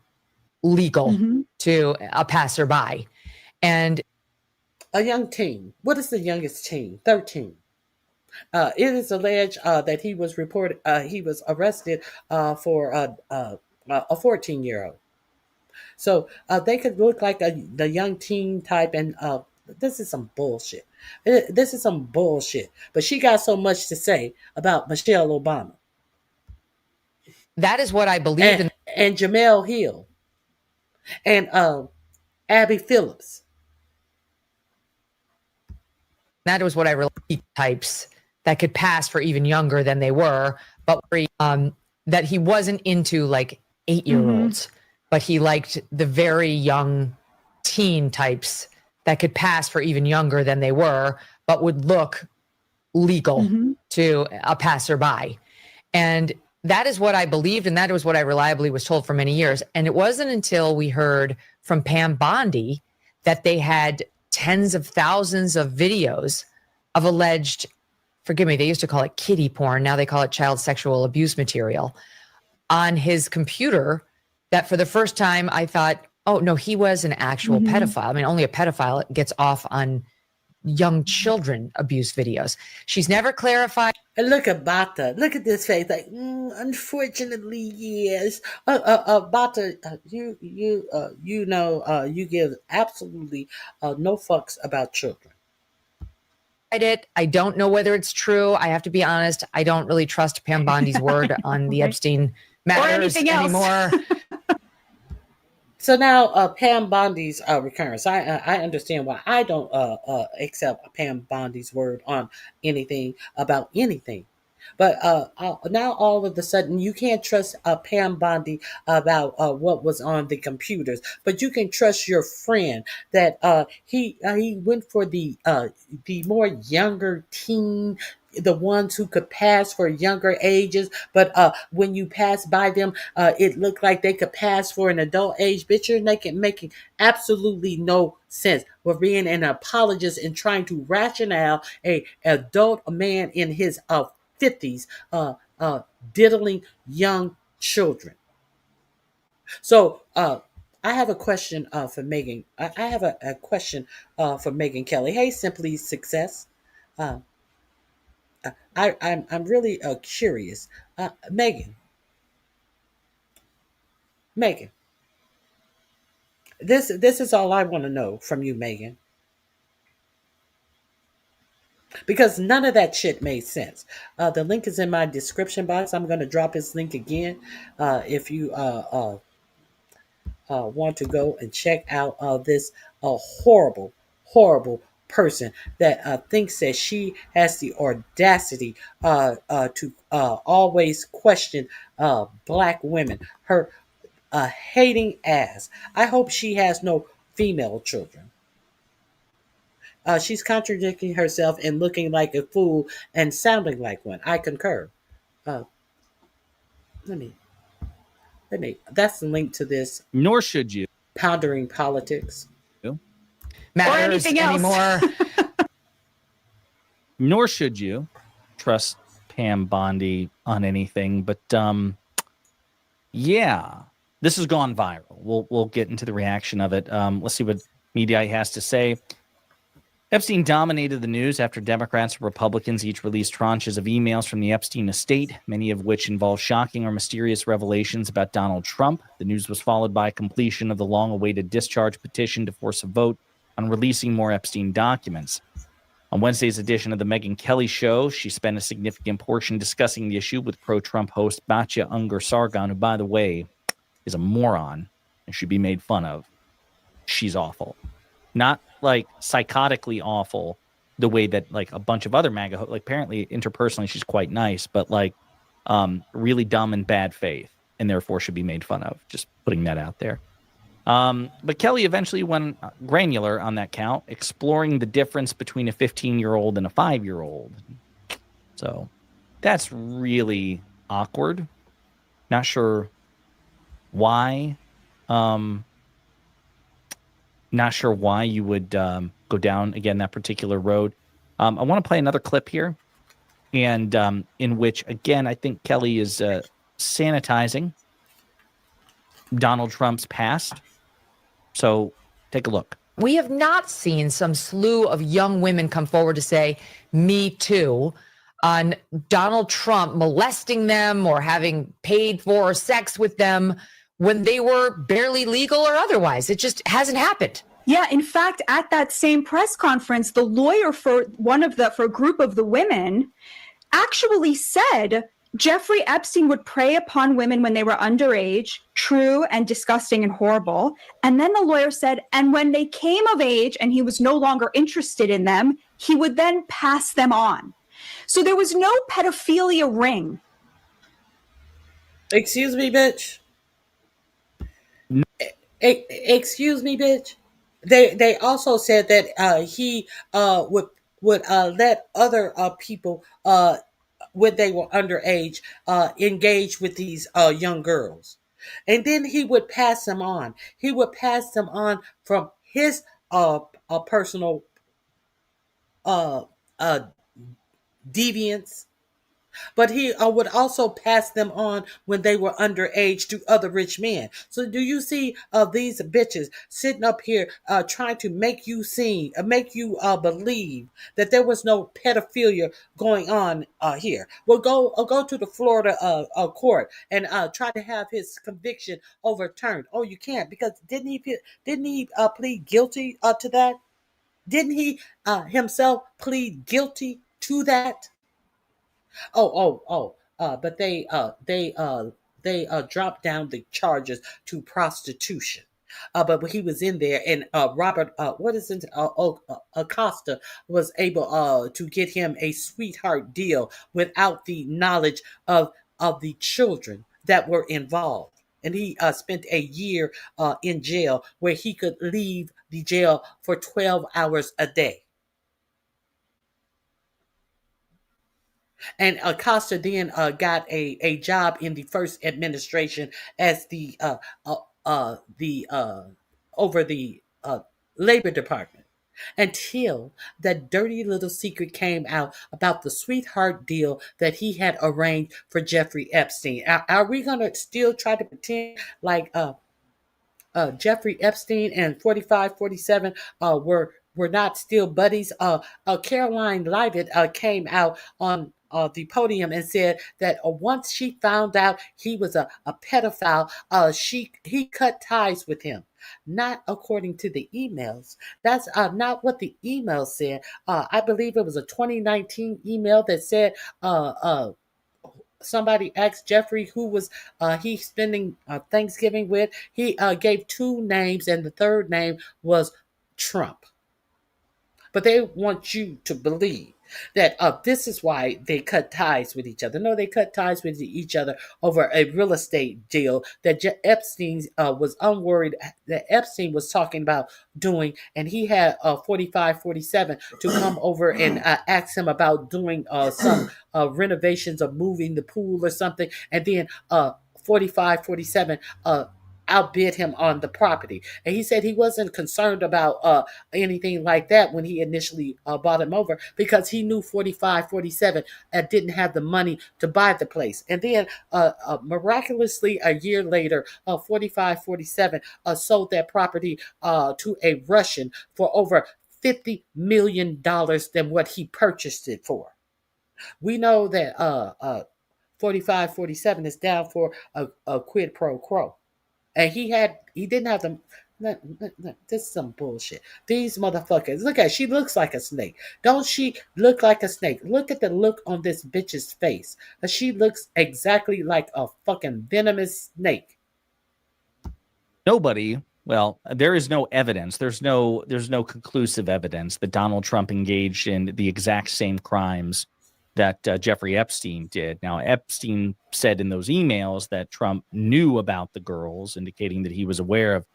legal to a passerby. And a young teen. What is the youngest teen? 13. It is alleged that he was arrested for a 14-year-old. So they could look like the young teen type, and this is some bullshit. This is some bullshit. But she got so much to say about Michelle Obama. That is what I believe. And Jamel Hill. And Abby Phillips. That was what I really types that could pass for even younger than they were, but that he wasn't into like 8-year-olds, but he liked the very young teen types that could pass for even younger than they were, but would look legal to a passerby. And that is what I believed, and that was what I reliably was told for many years. And it wasn't until we heard from Pam Bondi that they had tens of thousands of videos of alleged, forgive me, they used to call it kiddie porn. Now they call it child sexual abuse material on his computer, that for the first time I thought, oh no, he was an actual pedophile. I mean, only a pedophile gets off on young children abuse videos. She's never clarified. And look at Bata. Look at this face. Like, unfortunately, yes. Bata, you give absolutely no fucks about children. I don't know whether it's true. I have to be honest. I don't really trust Pam Bondi's word on the Epstein matters anymore. So now Pam Bondi's recurrence. I understand why I don't accept Pam Bondi's word on anything about anything. But now all of a sudden you can't trust Pam Bondi about what was on the computers, but you can trust your friend that he went for the more younger teen, the ones who could pass for younger ages, but when you pass by them, it looked like they could pass for an adult age. Bitch, you're making absolutely no sense. We're being an apologist and trying to rationale a adult man in his 50s diddling young children. So I have a question for Megan. I have a question for Megan Kelly. Hey, Simply Success. I'm really curious. Megan, this is all I want to know from you, Megan. Because none of that shit made sense. The link is in my description box. I'm going to drop his link again if you want to go and check out this horrible person that thinks that she has the audacity to always question black women. Her hating ass. I hope she has no female children. She's contradicting herself and looking like a fool and sounding like one. I concur. Let me. That's the link to this. Nor should you. Pondering politics. Matters or anything else. Anymore. Nor should you trust Pam Bondi on anything. But yeah, this has gone viral. We'll get into the reaction of it. Let's see what Media has to say. Epstein dominated the news after Democrats and Republicans each released tranches of emails from the Epstein estate, many of which involve shocking or mysterious revelations about Donald Trump. The news was followed by completion of the long-awaited discharge petition to force a vote on releasing more Epstein documents. On Wednesday's edition of the Megyn Kelly Show, she spent a significant portion discussing the issue with pro-Trump host Batya Ungar-Sargon, who, by the way, is a moron and should be made fun of. She's awful. Not like psychotically awful the way that like a bunch of other MAGA, like apparently interpersonally she's quite nice, but like really dumb and bad faith and therefore should be made fun of. Just putting that out there. But Kelly eventually went granular on that count, exploring the difference between a 15-year-old and a 5-year-old. So that's really awkward. Not sure why. Not sure why you would go down, again, that particular road. I want to play another clip here, and in which, again, I think Kelly is sanitizing Donald Trump's past. So take a look. We have not seen some slew of young women come forward to say, me too. on Donald Trump molesting them or having paid for sex with them when they were barely legal or otherwise. It just hasn't happened. Yeah, in fact, at that same press conference, the lawyer for a group of the women actually said Jeffrey Epstein would prey upon women when they were underage, true and disgusting and horrible. And then the lawyer said, and when they came of age and he was no longer interested in them, he would then pass them on. So there was no pedophilia ring. Excuse me, bitch. Excuse me, bitch. They also said that he would let other people when they were underage engage with these young girls, and then he would pass them on. He would pass them on from his personal uh, uh, deviance. But he would also pass them on when they were underage to other rich men. So do you see these bitches sitting up here trying to make you believe that there was no pedophilia going on here? Well, go to the Florida court and try to have his conviction overturned. Oh, you can't, because didn't he plead guilty to that? Didn't he himself plead guilty to that? But they dropped down the charges to prostitution. But when he was in there, and Robert, Acosta was able to get him a sweetheart deal without the knowledge of the children that were involved. And he spent a year in jail, where he could leave the jail for 12 hours a day. And Acosta then got a job in the first administration as the over the Labor Department, until that dirty little secret came out about the sweetheart deal that he had arranged for Jeffrey Epstein. Are we gonna still try to pretend like Jeffrey Epstein and 4547 were not still buddies? Caroline Leavitt came out on the podium and said that once she found out he was a pedophile, he cut ties with him. Not according to the emails. That's not what the email said. I believe it was a 2019 email that said somebody asked Jeffrey who was he spending Thanksgiving with. He gave two names, and the third name was Trump. But they want you to believe that this is why they cut ties with each other. No, they cut ties with each other over a real estate deal that Epstein was unworried that Epstein was talking about doing, and he had 4547 to come over and ask him about doing some renovations or moving the pool or something, and then 4547 outbid him on the property. And he said he wasn't concerned about anything like that when he initially bought him over, because he knew 4547 didn't have the money to buy the place. And then miraculously a year later, 4547 sold that property to a Russian for over $50 million than what he purchased it for. We know that 4547 is down for a quid pro quo. And he didn't have them. This is some bullshit. These motherfuckers. Look at, she looks like a snake. Don't she look like a snake? Look at the look on this bitch's face. She looks exactly like a fucking venomous snake. Nobody. Well, there is no evidence. There's no conclusive evidence that Donald Trump engaged in the exact same crimes that Jeffrey Epstein did. Now, Epstein said in those emails that Trump knew about the girls, indicating that he was aware of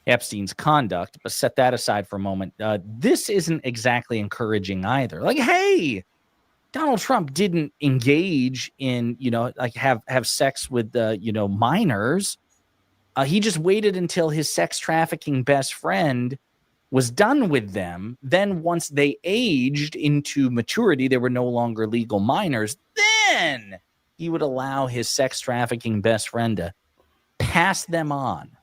Epstein's conduct. But set that aside for a moment. This isn't exactly encouraging either. Like, hey, Donald Trump didn't engage in, like have sex with, minors. He just waited until his sex trafficking best friend was done with them. Then once they aged into maturity, they were no longer legal minors. Then he would allow his sex trafficking best friend to pass them on.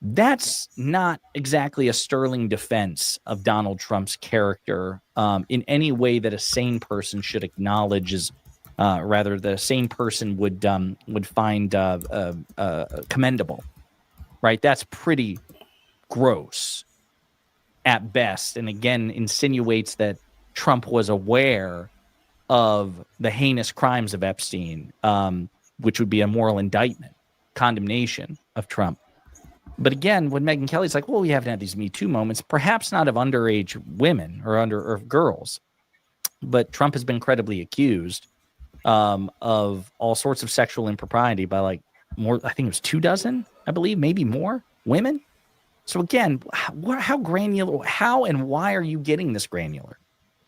That's not exactly a sterling defense of Donald Trump's character in any way that a sane person should acknowledge as rather the sane person would find commendable, right? That's pretty gross at best, and again insinuates that Trump was aware of the heinous crimes of Epstein, which would be a moral indictment, condemnation of Trump. But again, when Megyn Kelly's like, well, we haven't had these Me Too moments, perhaps not of underage women or of girls, but Trump has been credibly accused of all sorts of sexual impropriety by like more, I think it was 24, I believe, maybe more women. So again, how granular, how and why are you getting this granular?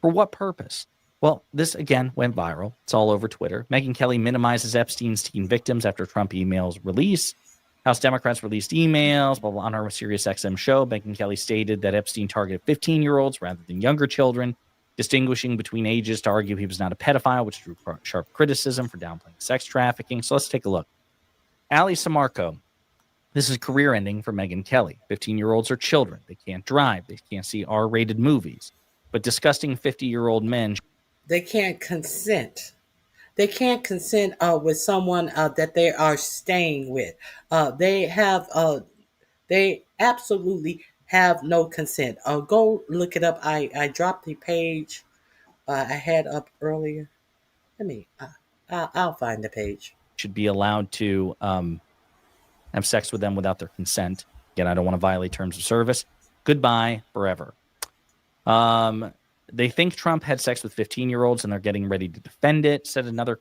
For what purpose? Well, this again went viral. It's all over Twitter. Megyn Kelly minimizes Epstein's teen victims after Trump emails release. House Democrats released emails, blah, blah, on our Sirius XM show. Megyn Kelly stated that Epstein targeted 15-year-olds rather than younger children, distinguishing between ages to argue he was not a pedophile, which drew sharp criticism for downplaying sex trafficking. So let's take a look. Ali Samarco. This is career ending for Megyn Kelly. 15-year-olds are children. They can't drive. They can't see R-rated movies. But disgusting 50-year-old men. They can't consent. They can't consent with someone that they are staying with. They absolutely have no consent. Go look it up. I dropped the page I had up earlier. I'll find the page. Should be allowed to have sex with them without their consent. Again, I don't want to violate terms of service. Goodbye forever. They think Trump had sex with 15-year-olds and they're getting ready to defend it, said another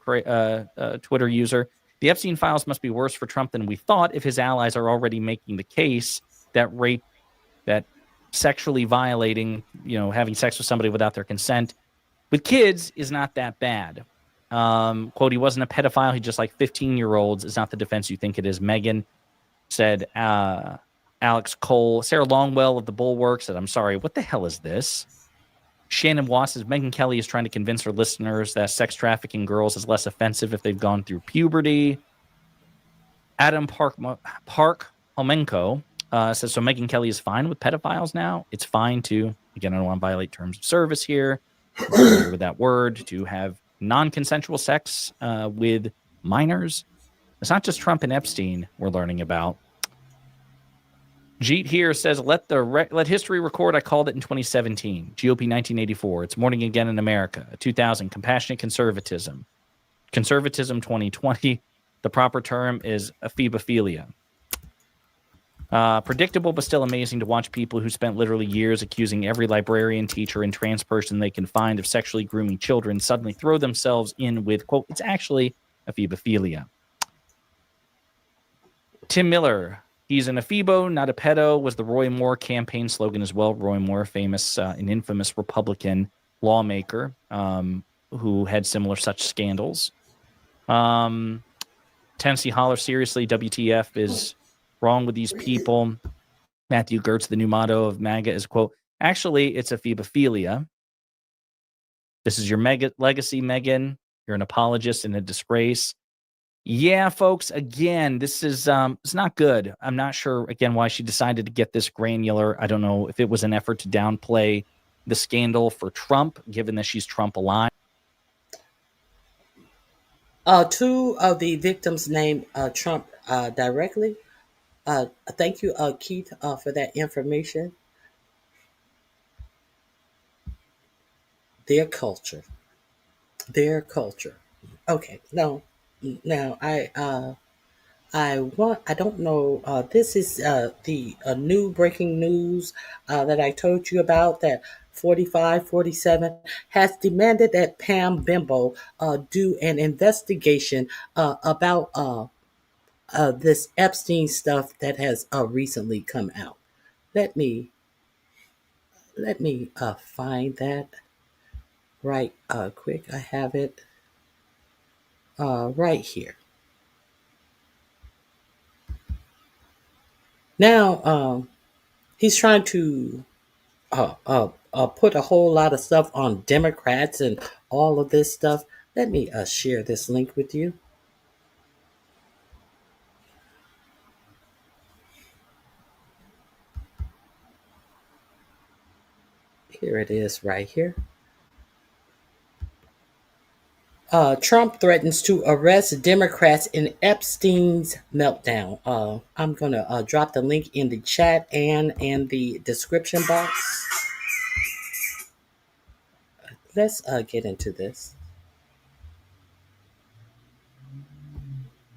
Twitter user. The Epstein files must be worse for Trump than we thought if his allies are already making the case that rape, that sexually violating, having sex with somebody without their consent with kids is not that bad. Quote, he wasn't a pedophile. He just like 15-year-olds is not the defense you think it is. Megyn said, Alex Cole. Sarah Longwell of the Bulwark said, I'm sorry, what the hell is this? Shannon Wass says, Megyn Kelly is trying to convince her listeners that sex trafficking girls is less offensive if they've gone through puberty. Adam Park Homenko says, so Megyn Kelly is fine with pedophiles now? It's fine to, again, I don't want to violate terms of service here, with that word, to have non-consensual sex with minors. It's not just Trump and Epstein we're learning about. Jeet here says, let history record. I called it in 2017. GOP 1984. It's morning again in America. 2000. Compassionate conservatism. Conservatism 2020. The proper term is ephebophilia. Predictable, but still amazing to watch people who spent literally years accusing every librarian, teacher, and trans person they can find of sexually grooming children suddenly throw themselves in with, quote, it's actually ephebophilia. Tim Miller. He's an ephebo, not a pedo, was the Roy Moore campaign slogan as well. Roy Moore, famous and infamous Republican lawmaker who had similar such scandals. Tennessee Holler, seriously, WTF is wrong with these people. Matthew Gertz, the new motto of MAGA is, quote, actually, it's ephebophilia. This is your legacy, Megyn. You're an apologist and a disgrace. Yeah, folks, again, this is it's not good. I'm not sure, again, why she decided to get this granular. I don't know if it was an effort to downplay the scandal for Trump, given that she's Trump alive. Two of the victims named Trump directly. Thank you, Keith, for that information. Their culture. Okay, now I don't know. This is the new breaking news that I told you about, that 4547 has demanded that Pam Bimbo do an investigation about this Epstein stuff that has recently come out. Let me find that right quick. I have it right here. Now, he's trying to put a whole lot of stuff on Democrats and all of this stuff. Let me share this link with you. Here it is right here. Trump threatens to arrest Democrats in Epstein's meltdown. I'm going to drop the link in the chat and in the description box. Let's get into this.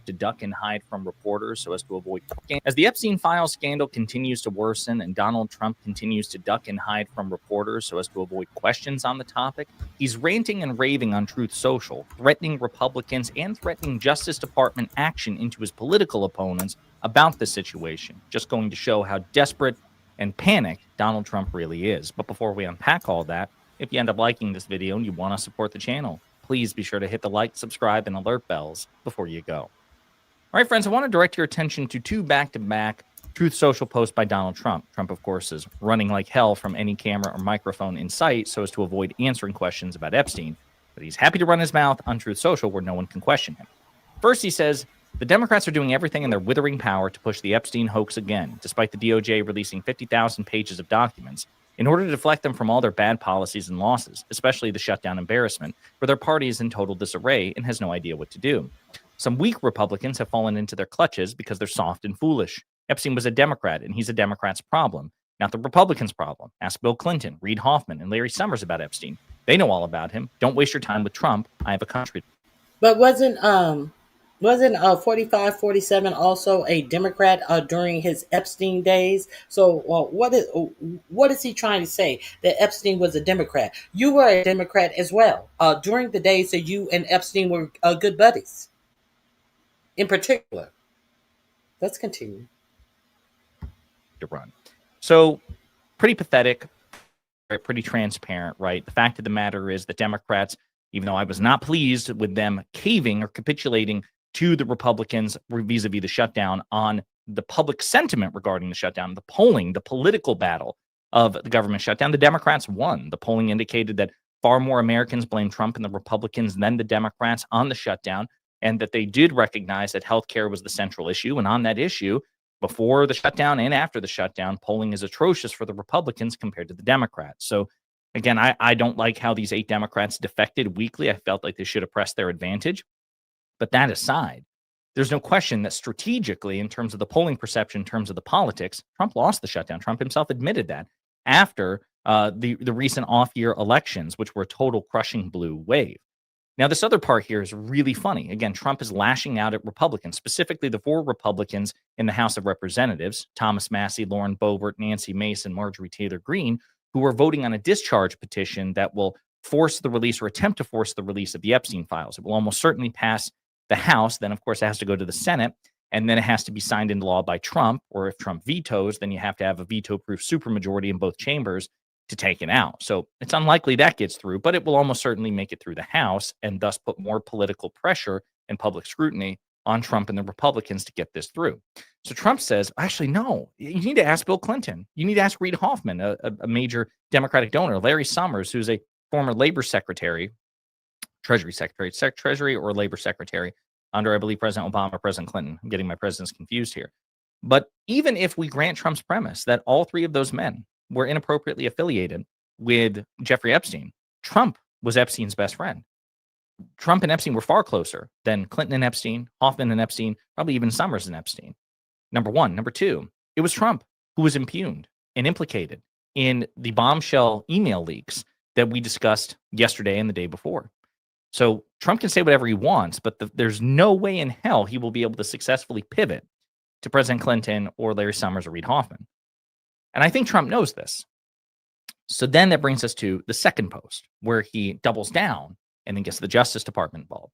To duck and hide from reporters so as to avoid. As the Epstein files scandal continues to worsen and Donald Trump continues to duck and hide from reporters so as to avoid questions on the topic, he's ranting and raving on Truth Social, threatening Republicans and threatening Justice Department action into his political opponents about the situation, just going to show how desperate and panicked Donald Trump really is. But before we unpack all that, if you end up liking this video and you want to support the channel, please be sure to hit the like, subscribe, and alert bells before you go. All right, friends, I want to direct your attention to two back-to-back Truth Social posts by Donald Trump. Trump, of course, is running like hell from any camera or microphone in sight so as to avoid answering questions about Epstein, but he's happy to run his mouth on Truth Social where no one can question him. First, he says, the Democrats are doing everything in their withering power to push the Epstein hoax again, despite the DOJ releasing 50,000 pages of documents in order to deflect them from all their bad policies and losses, especially the shutdown embarrassment, where their party is in total disarray and has no idea what to do. Some weak Republicans have fallen into their clutches because they're soft and foolish. Epstein was a Democrat, and he's a Democrat's problem, not the Republicans' problem. Ask Bill Clinton, Reid Hoffman, and Larry Summers about Epstein. They know all about him. Don't waste your time with Trump. I have a country. But wasn't 4547 also a Democrat during his Epstein days? So what is he trying to say? That Epstein was a Democrat. You were a Democrat as well during the days that you and Epstein were good buddies. In particular, let's continue. To run. So pretty pathetic, pretty transparent, right? The fact of the matter is that Democrats, even though I was not pleased with them caving or capitulating to the Republicans vis-a-vis the shutdown on the public sentiment regarding the shutdown, the polling, the political battle of the government shutdown, the Democrats won. The polling indicated that far more Americans blame Trump and the Republicans than the Democrats on the shutdown, and that they did recognize that healthcare was the central issue. And on that issue, before the shutdown and after the shutdown, polling is atrocious for the Republicans compared to the Democrats. So again, I don't like how these 8 Democrats defected weakly. I felt like they should have pressed their advantage. But that aside, there's no question that strategically, in terms of the polling perception, in terms of the politics, Trump lost the shutdown. Trump himself admitted that after the recent off-year elections, which were a total crushing blue wave. Now, this other part here is really funny. Again, Trump is lashing out at Republicans, specifically the 4 Republicans in the House of Representatives, Thomas Massie, Lauren Boebert, Nancy Mace, and Marjorie Taylor Greene, who are voting on a discharge petition that will force the release or attempt to force the release of the Epstein files. It will almost certainly pass the House. Then, of course, it has to go to the Senate, and then it has to be signed into law by Trump, or if Trump vetoes, then you have to have a veto-proof supermajority in both chambers to take it out. So it's unlikely that gets through, but it will almost certainly make it through the House and thus put more political pressure and public scrutiny on Trump and the Republicans to get this through. So Trump says, actually, no, you need to ask Bill Clinton. You need to ask Reid Hoffman, a major Democratic donor, Larry Summers, who's a former labor secretary, Treasury or labor secretary under, I believe, President Obama, President Clinton. I'm getting my presidents confused here. But even if we grant Trump's premise that all 3 of those men were inappropriately affiliated with Jeffrey Epstein, Trump was Epstein's best friend. Trump and Epstein were far closer than Clinton and Epstein, Hoffman and Epstein, probably even Summers and Epstein. Number one. Number two, it was Trump who was impugned and implicated in the bombshell email leaks that we discussed yesterday and the day before. So Trump can say whatever he wants, but there's no way in hell he will be able to successfully pivot to President Clinton or Larry Summers or Reid Hoffman. And I think Trump knows this. So then that brings us to the second post, where he doubles down and then gets the Justice Department involved.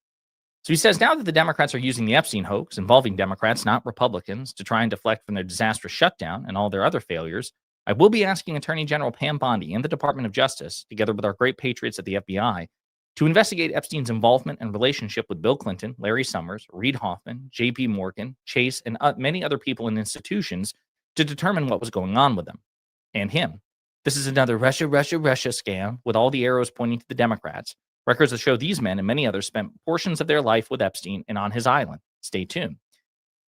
So he says, now that the Democrats are using the Epstein hoax involving Democrats, not Republicans, to try and deflect from their disastrous shutdown and all their other failures, I will be asking Attorney General Pam Bondi and the Department of Justice, together with our great patriots at the FBI, to investigate Epstein's involvement and relationship with Bill Clinton, Larry Summers, Reid Hoffman, J.P. Morgan, Chase, and many other people and institutions to determine what was going on with them and him. This is another Russia scam with all the arrows pointing to the Democrats. Records that show these men and many others spent portions of their life with Epstein and on his island. Stay tuned.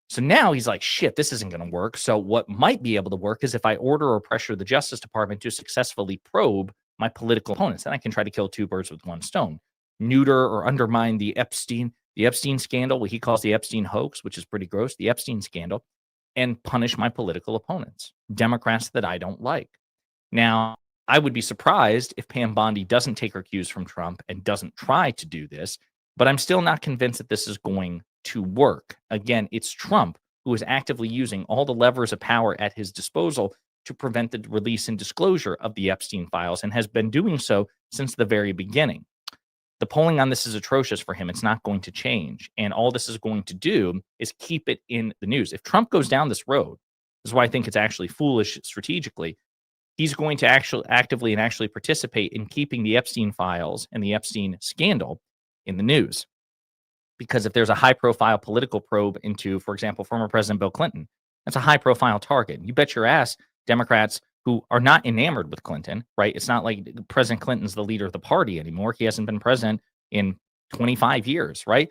So now he's like, shit, this isn't going to work. So what might be able to work is if I order or pressure the Justice Department to successfully probe my political opponents. And I can try to kill two birds with one stone. Neuter or undermine the Epstein scandal, what he calls the Epstein hoax, which is pretty gross, the Epstein scandal, and punish my political opponents, Democrats that I don't like. Now, I would be surprised if Pam Bondi doesn't take her cues from Trump and doesn't try to do this, but I'm still not convinced that this is going to work. Again, it's Trump who is actively using all the levers of power at his disposal to prevent the release and disclosure of the Epstein files, and has been doing so since the very beginning. The polling on this is atrocious for him. It's not going to change. And all this is going to do is keep it in the news. If Trump goes down this road, this is why I think it's actually foolish strategically, he's going to actively participate in keeping the Epstein files and the Epstein scandal in the news. Because if there's a high-profile political probe into, for example, former President Bill Clinton, that's a high-profile target. You bet your ass Democrats who are not enamored with Clinton, right? It's not like President Clinton's the leader of the party anymore. He hasn't been president in 25 years, right?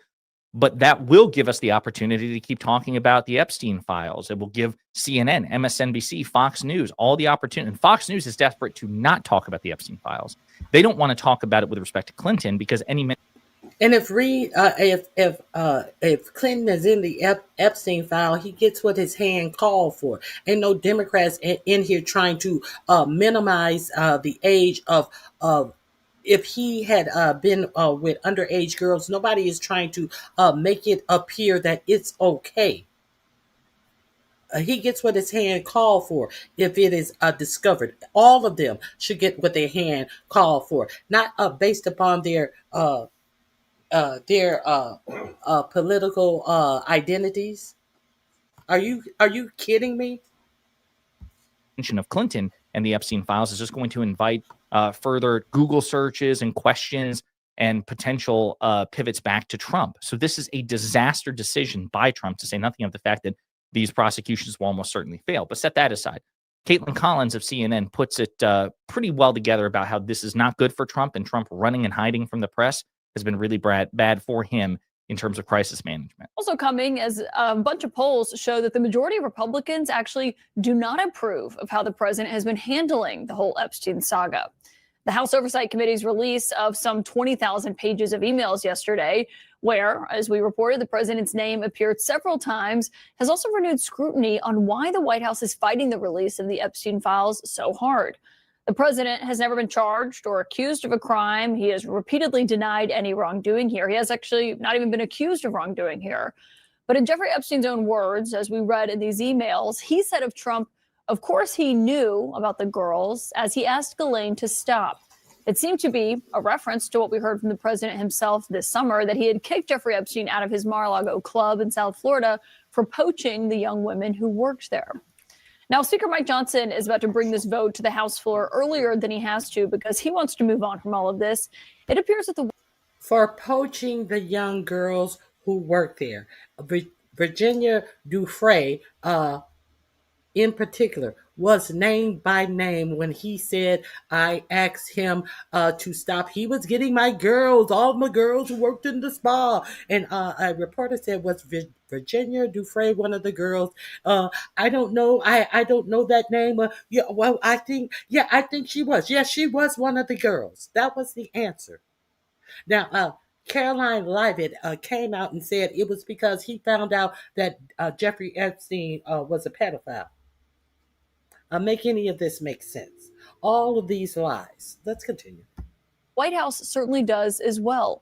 But that will give us the opportunity to keep talking about the Epstein files. It will give CNN, MSNBC, Fox News all the opportunity. And Fox News is desperate to not talk about the Epstein files. They don't want to talk about it with respect to Clinton because And if Clinton is in the Epstein file, he gets what his hand called for. Ain't no Democrats in here trying to minimize the age of if he had been with underage girls. Nobody is trying to make it appear that it's okay. He gets what his hand called for if it is discovered. All of them should get what their hand called for, not based upon their political identities. Are you kidding me? Of Clinton and the Epstein files is just going to invite further Google searches and questions and potential pivots back to Trump. So this is a disaster decision by Trump, to say nothing of the fact that these prosecutions will almost certainly fail. But set that aside. Caitlin Collins of CNN puts it pretty well together about how this is not good for Trump, and Trump running and hiding from the press has been really bad for him in terms of crisis management. Also coming as a bunch of polls show that the majority of Republicans actually do not approve of how the president has been handling the whole Epstein saga. The House Oversight Committee's release of some 20,000 pages of emails yesterday, where, as we reported, the president's name appeared several times, has also renewed scrutiny on why the White House is fighting the release of the Epstein files so hard. The president has never been charged or accused of a crime. He has repeatedly denied any wrongdoing here. He has actually not even been accused of wrongdoing here. But in Jeffrey Epstein's own words, as we read in these emails, he said of Trump, of course he knew about the girls, as he asked Ghislaine to stop. It seemed to be a reference to what we heard from the president himself this summer, that he had kicked Jeffrey Epstein out of his Mar-a-Lago club in South Florida for poaching the young women who worked there. Now, Speaker Mike Johnson is about to bring this vote to the House floor earlier than he has to because he wants to move on from all of this. It appears that for poaching the young girls who work there, Virginia Dufresne, in particular, was named by name when he said, I asked him to stop. He was getting my girls, all my girls who worked in the spa. And a reporter said, was Virginia Dufresne one of the girls? I don't know. I don't know that name. I think she was. Yes, she was one of the girls. That was the answer. Now, Caroline Leavitt came out and said it was because he found out that Jeffrey Epstein was a pedophile. Make any of this make sense? All of these lies. Let's continue. White House certainly does as well.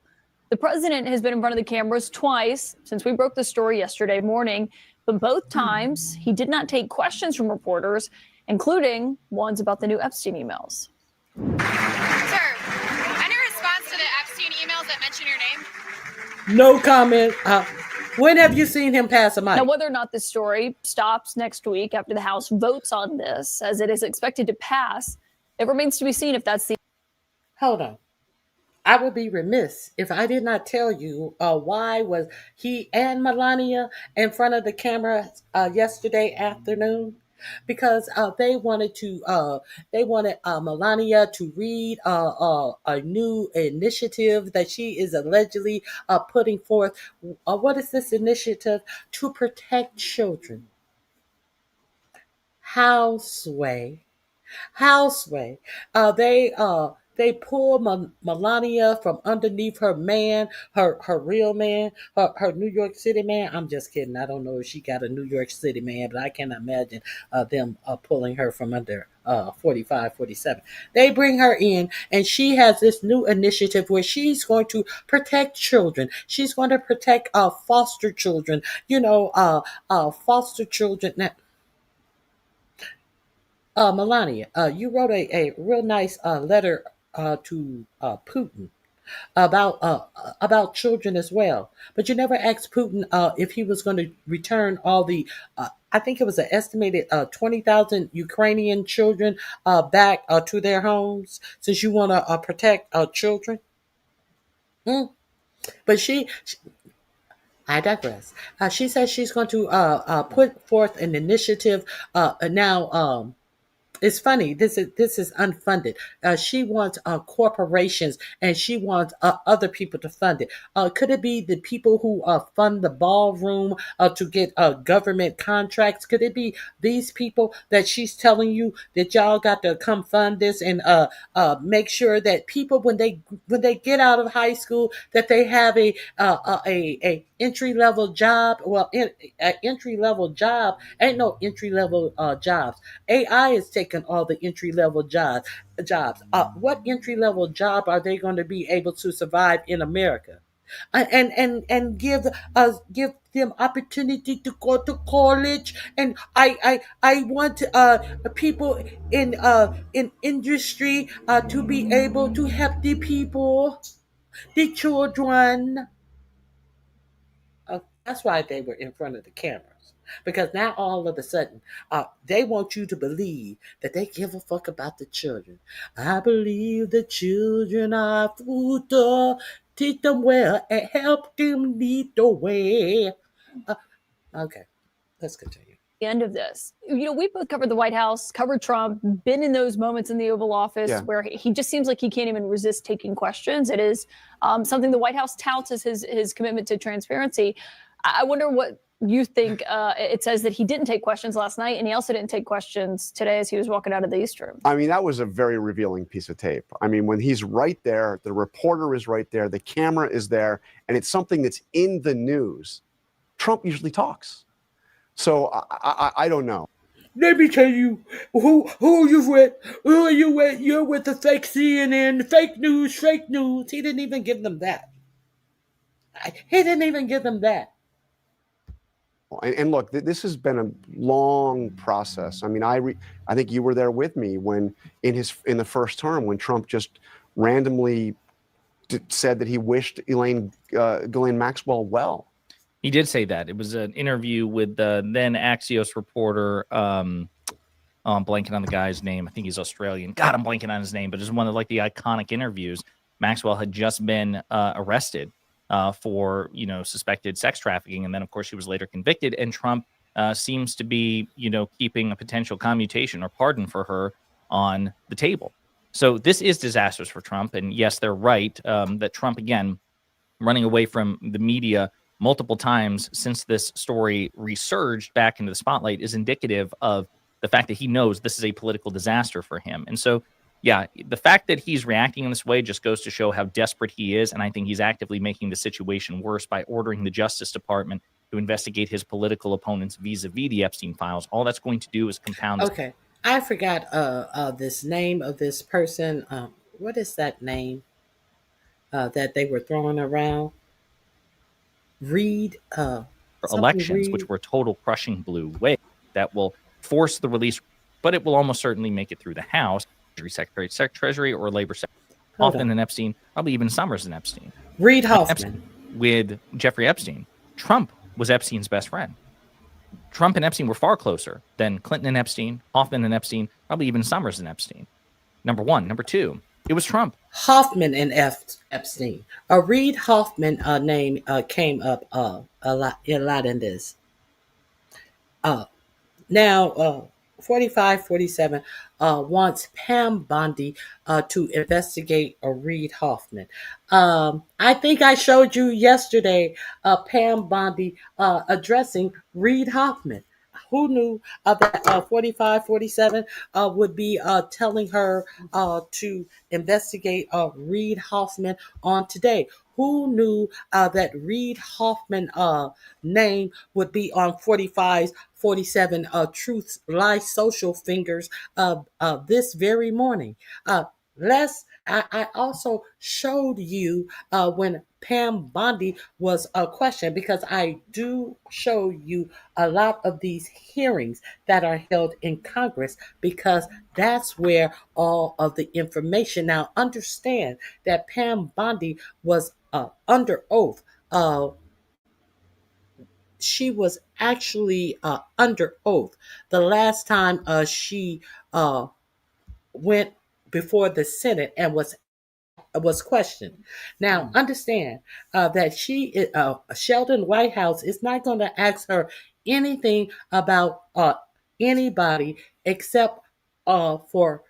The president has been in front of the cameras twice since we broke the story yesterday morning, but both times he did not take questions from reporters, including ones about the new Epstein emails. Sir, any response to the Epstein emails that mention your name? No comment. When have you seen him pass a mic? Now, whether or not this story stops next week after the House votes on this, as it is expected to pass, it remains to be seen if that's the... Hold on. I would be remiss if I did not tell you why was he and Melania in front of the camera yesterday afternoon. Because they wanted Melania to read a new initiative that she is allegedly putting forth. What is this initiative? To protect children. How, Sway, Houseway. They pull Melania from underneath her man, her real man, her New York City man. I'm just kidding. I don't know if she got a New York City man, but I cannot imagine them pulling her from under 45, 47. They bring her in, and she has this new initiative where she's going to protect children. She's going to protect foster children. Foster children. Now, Melania, you wrote a real nice letter to Putin about children as well, but you never asked Putin if he was going to return all the. I think it was an estimated 20,000 Ukrainian children back to their homes, since you want to protect children. Mm. But I digress. She says she's going to put forth an initiative now. It's funny. This is unfunded. She wants corporations, and she wants other people to fund it. Could it be the people who fund the ballroom to get government contracts? Could it be these people that she's telling you that y'all got to come fund this and make sure that people when they get out of high school that they have a entry level job? Well, an entry level job ain't no entry level jobs. AI is taking all the entry level jobs. What entry level job are they going to be able to survive in America? And give them opportunity to go to college. And I want people in industry to be able to help the people, the children. That's why they were in front of the cameras. Because now all of a sudden, they want you to believe that they give a fuck about the children. I believe the children are future. Teach them well and help them lead the way. Okay, let's continue. The end of this. We both covered the White House, covered Trump, been in those moments in the Oval Office where he just seems like he can't even resist taking questions. It is something the White House touts as his commitment to transparency. I wonder what you think. It says that he didn't take questions last night, and he also didn't take questions today as he was walking out of the East Room. I mean, that was a very revealing piece of tape. I mean, when he's right there, the reporter is right there, the camera is there, and it's something that's in the news, Trump usually talks. So I don't know. Let me tell you who you with. Who are you with? You're with the fake CNN, fake news. He didn't even give them that. And look, this has been a long process. I mean, I think you were there with me when in the first term when Trump just randomly said that he wished Ghislaine Maxwell well. He did say that. It was an interview with the then Axios reporter. I'm blanking on the guy's name. I think he's Australian. God, I'm blanking on his name, but it's one of the iconic interviews. Maxwell had just been arrested for suspected sex trafficking, and then of course she was later convicted. And Trump seems to be keeping a potential commutation or pardon for her on the table. So this is disastrous for Trump. And yes, they're right that Trump again running away from the media multiple times since this story resurged back into the spotlight is indicative of the fact that he knows this is a political disaster for him. And so, yeah, the fact that he's reacting in this way just goes to show how desperate he is. And I think he's actively making the situation worse by ordering the Justice Department to investigate his political opponents vis-a-vis the Epstein files. All that's going to do is compound. Okay. I forgot this name of this person. What is that name that they were throwing around? Read for elections, which were a total crushing blue wave that will force the release, but it will almost certainly make it through the House, Secretary of Treasury, or Labor Secretary. Hoffman and Epstein, probably even Summers and Epstein. Reid Hoffman. Epstein, with Jeffrey Epstein. Trump was Epstein's best friend. Trump and Epstein were far closer than Clinton and Epstein, Hoffman and Epstein, probably even Summers and Epstein. Number one. Number two, it was Trump. Hoffman and Epstein. Reid Hoffman name came up a lot in this. Now, 4547 wants Pam Bondi to investigate Reid Hoffman. I think I showed you yesterday Pam Bondi addressing Reid Hoffman. who knew that 45, 47 would be telling her to investigate Reid Hoffman on today? Who knew that Reid Hoffman name would be on 45's 47 Truth Lie Social fingers this very morning? I also showed you when Pam Bondi was questioned, because I do show you a lot of these hearings that are held in Congress, because that's where all of the information. Now, understand that Pam Bondi was under oath. She was actually under oath the last time she went before the Senate and was questioned. Now, understand that Sheldon Whitehouse is not going to ask her anything about anybody except for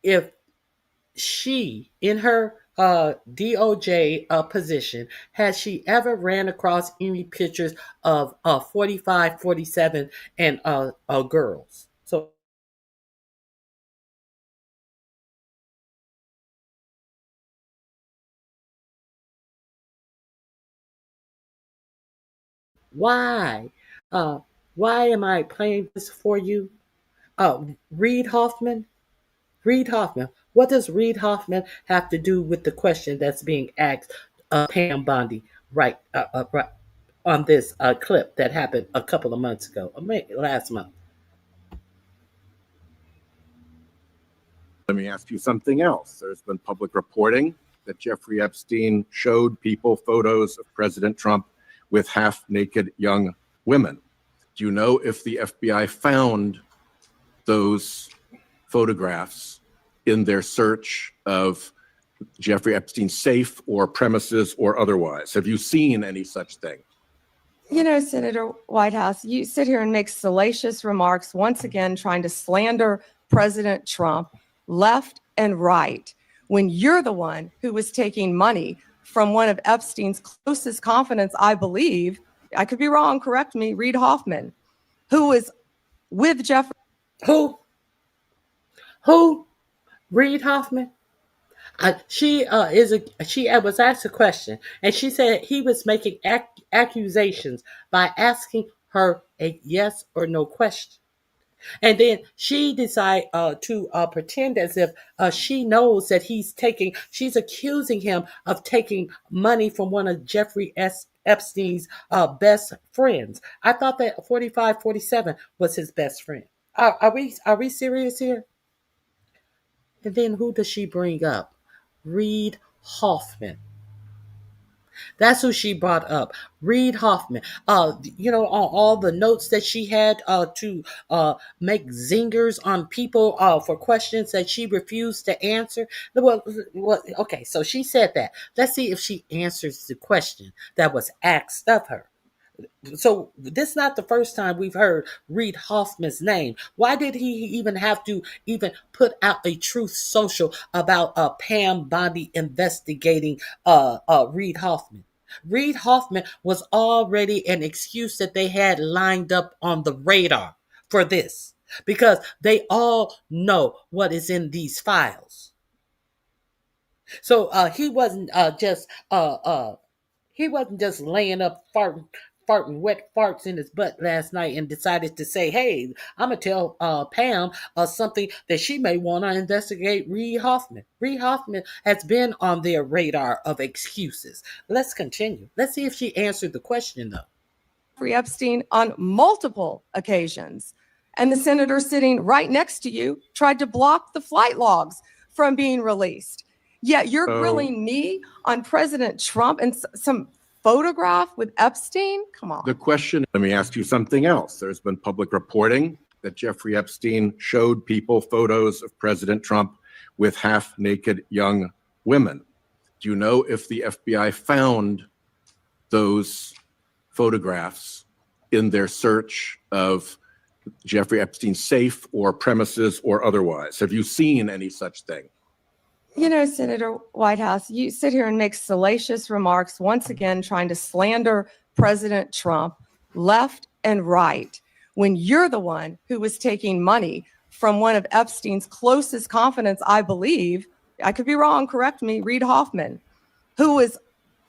if she, in her DOJ position, has she ever ran across any pictures of 45, 47, and girls. So why? Uh, why am I playing this for you? Reid Hoffman. Reid Hoffman. What does Reid Hoffman have to do with the question that's being asked Pam Bondi right on this clip that happened a couple of months ago, last month? Let me ask you something else. There's been public reporting that Jeffrey Epstein showed people photos of President Trump with half-naked young women. Do you know if the FBI found those photographs in their search of Jeffrey Epstein's safe or premises or otherwise? Have you seen any such thing? You know, Senator Whitehouse, you sit here and make salacious remarks, once again trying to slander President Trump left and right, when you're the one who was taking money from one of Epstein's closest confidants, I believe, I could be wrong, correct me, Reid Hoffman, who was with Jeffrey. Who? Reid Hoffman? She was asked a question, and she said he was making accusations by asking her a yes or no question. And then she decided to pretend as if she knows that she's accusing him of taking money from one of Jeffrey Epstein's best friends. I thought that 45, 47 was his best friend. Are we serious here? And then who does she bring up? Reid Hoffman. That's who she brought up. Reid Hoffman. On all the notes that she had to make zingers on people for questions that she refused to answer. Okay, so she said that. Let's see if she answers the question that was asked of her. So this is not the first time we've heard Reid Hoffman's name. Why did he even have to even put out a truth social about Pam Bondi investigating Reid Hoffman? Reid Hoffman was already an excuse that they had lined up on the radar for this, because they all know what is in these files. So he wasn't just laying up farting wet farts in his butt last night and decided to say, hey, I'm going to tell Pam something that she may want to investigate Reid Hoffman. Reid Hoffman has been on their radar of excuses. Let's continue. Let's see if she answered the question, though. Jeffrey Epstein on multiple occasions. And the senator sitting right next to you tried to block the flight logs from being released. Yet you're grilling me on President Trump and some photograph with Epstein? Come on. The question, let me ask you something else. There's been public reporting that Jeffrey Epstein showed people photos of President Trump with half-naked young women. Do you know if the FBI found those photographs in their search of Jeffrey Epstein's safe or premises or otherwise? Have you seen any such thing? You know, Senator Whitehouse, you sit here and make salacious remarks, once again trying to slander President Trump left and right, when you're the one who was taking money from one of Epstein's closest confidants, I believe, I could be wrong, correct me, Reid Hoffman, who was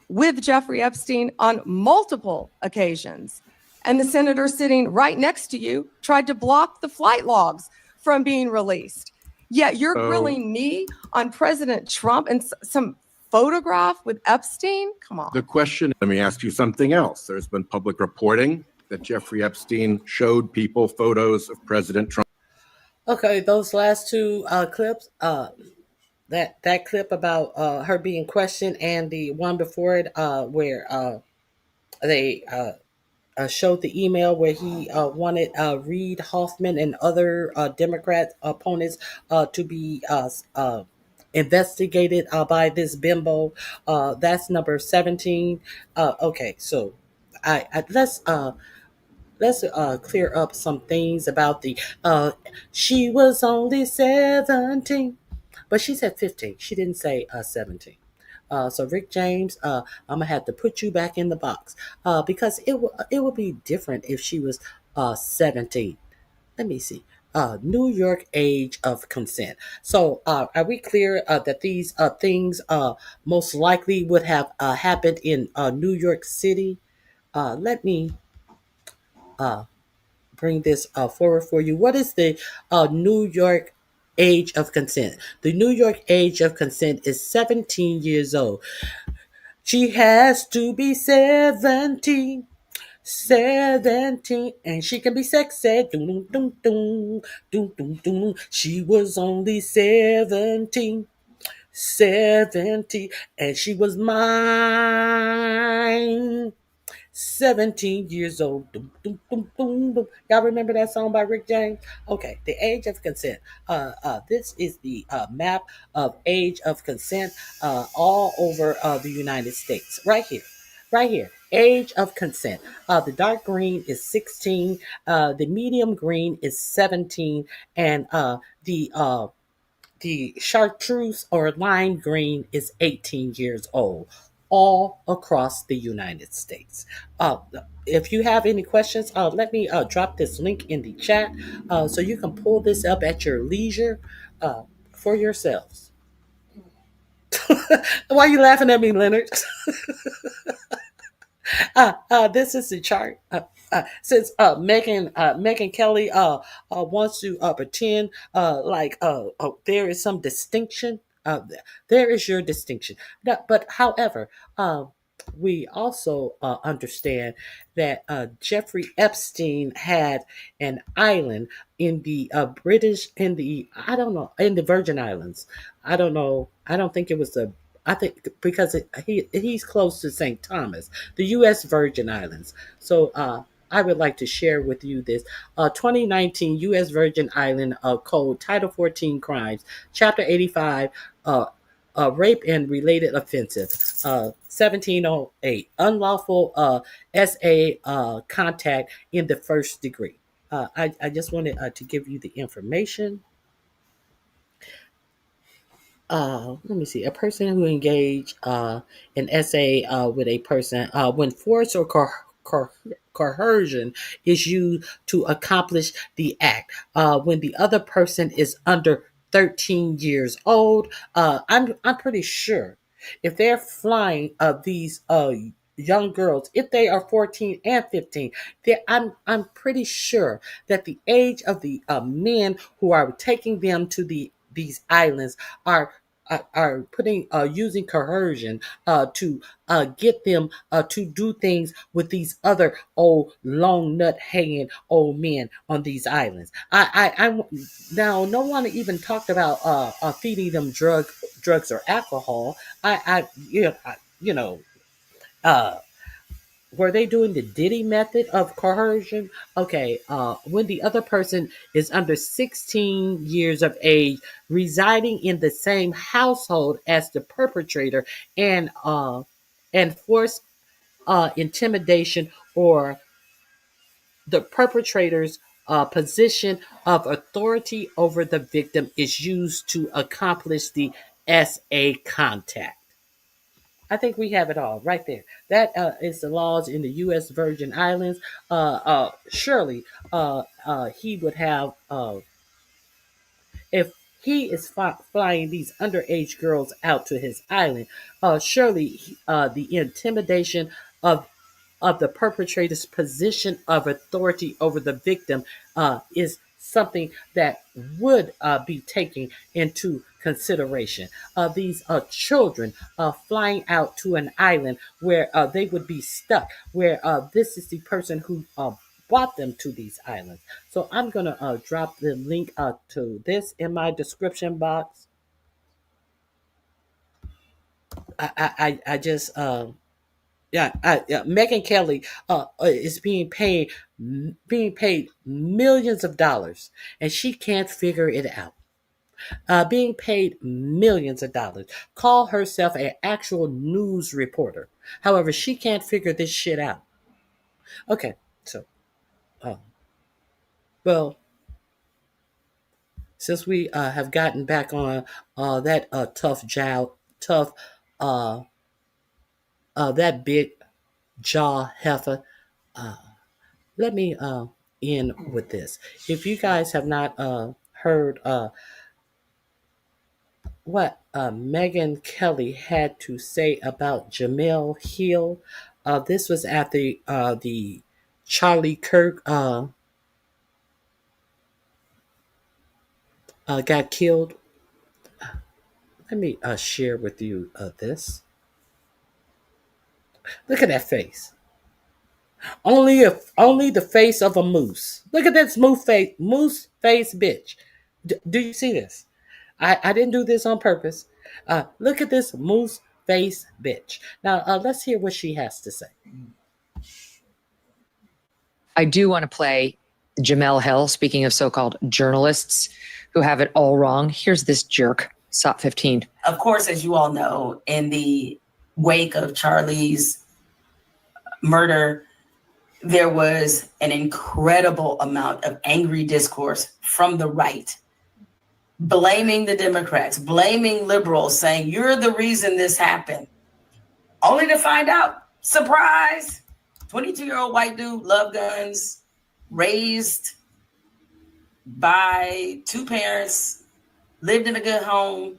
with Jeffrey Epstein on multiple occasions. And the senator sitting right next to you tried to block the flight logs from being released. Yet you're grilling me on President Trump and some photograph with Epstein? Come on. The question, let me ask you something else. There's been public reporting that Jeffrey Epstein showed people photos of President Trump. Okay, those last two clips, that clip about her being questioned, and the one before it where they showed the email where he wanted Reid Hoffman and other Democrat opponents to be investigated by this bimbo. That's number 17. Okay, so let's clear up some things about the she was only 17, but she said 15. She didn't say 17. So Rick James, I'm gonna have to put you back in the box because it would be different if she was 17. Let me see. New York age of consent. So are we clear that these things most likely would have happened in New York City? Let me bring this forward for you. What is the New York age of consent? The New York age of consent is 17 years old. She has to be 17. 17, and she can be sexy. Doom, doom, doom, doom, doom, doom. She was only 17. 70, and she was mine. 17 years old. Dum, dum, dum, dum, dum. Y'all remember that song by Rick James? Okay, the age of consent. This is the map of age of consent all over the United States. Right here. Right here. Age of consent. The dark green is 16. The medium green is 17. And the chartreuse or lime green is 18 years old, all across the United States. If you have any questions, let me drop this link in the chat so you can pull this up at your leisure for yourselves. Why are you laughing at me, Leonard? This is the chart. Since Megan Kelly wants to pretend like there is some distinction, there is your distinction. But however, we also understand that Jeffrey Epstein had an island in the I don't know, in the Virgin Islands. I don't know. I don't think it was I think because he's close to St. Thomas, the U.S. Virgin Islands. So I would like to share with you this 2019 U.S. Virgin Island Code, Title 14 Crimes, Chapter 85, Rape and Related Offenses, 1708, Unlawful SA Contact in the First Degree. I just wanted to give you the information. Let me see. A person who engaged in SA with a person when force or coercion is used to accomplish the act. When the other person is under 13 years old, I'm pretty sure if they're flying these young girls, if they are 14 and 15, I'm pretty sure that the age of the men who are taking them to these islands are putting using coercion to get them to do things with these other old long nut hanging old men on these islands. I now no one even talked about feeding them drugs or alcohol. You know were they doing the Diddy method of coercion? Okay, when the other person is under 16 years of age, residing in the same household as the perpetrator, and force, intimidation, or the perpetrator's position of authority over the victim is used to accomplish the SA contact. I think we have it all right there. That is the laws in the U.S. Virgin Islands. Surely he would have if he is flying these underage girls out to his island. Surely the intimidation of the perpetrator's position of authority over the victim is something that would be taken into consideration. These children flying out to an island where they would be stuck, where this is the person who brought them to these islands. So I'm going to drop the link to this in my description box. I just yeah, Megyn Kelly is being paid millions of dollars, and she can't figure it out. Being paid millions of dollars, call herself an actual news reporter. However, she can't figure this shit out. Okay, so, well, since we have gotten back on that tough, that big jaw heifer. Let me end with this. If you guys have not heard what Megyn Kelly had to say about Jamel Hill, this was after the Charlie Kirk got killed. Let me share with you this. Look at that face. Only the face of a moose. Look at this moose face bitch. Do you see this? I didn't do this on purpose. Look at this moose face bitch. Now let's hear what she has to say. I do want to play Jamel Hill, speaking of so-called journalists who have it all wrong. Here's this jerk, SOT 15. Of course, as you all know, in the wake of Charlie's murder, there was an incredible amount of angry discourse from the right, blaming the Democrats, blaming liberals, saying, you're the reason this happened. Only to find out, surprise, 22-year-old white dude, loved guns, raised by two parents, lived in a good home.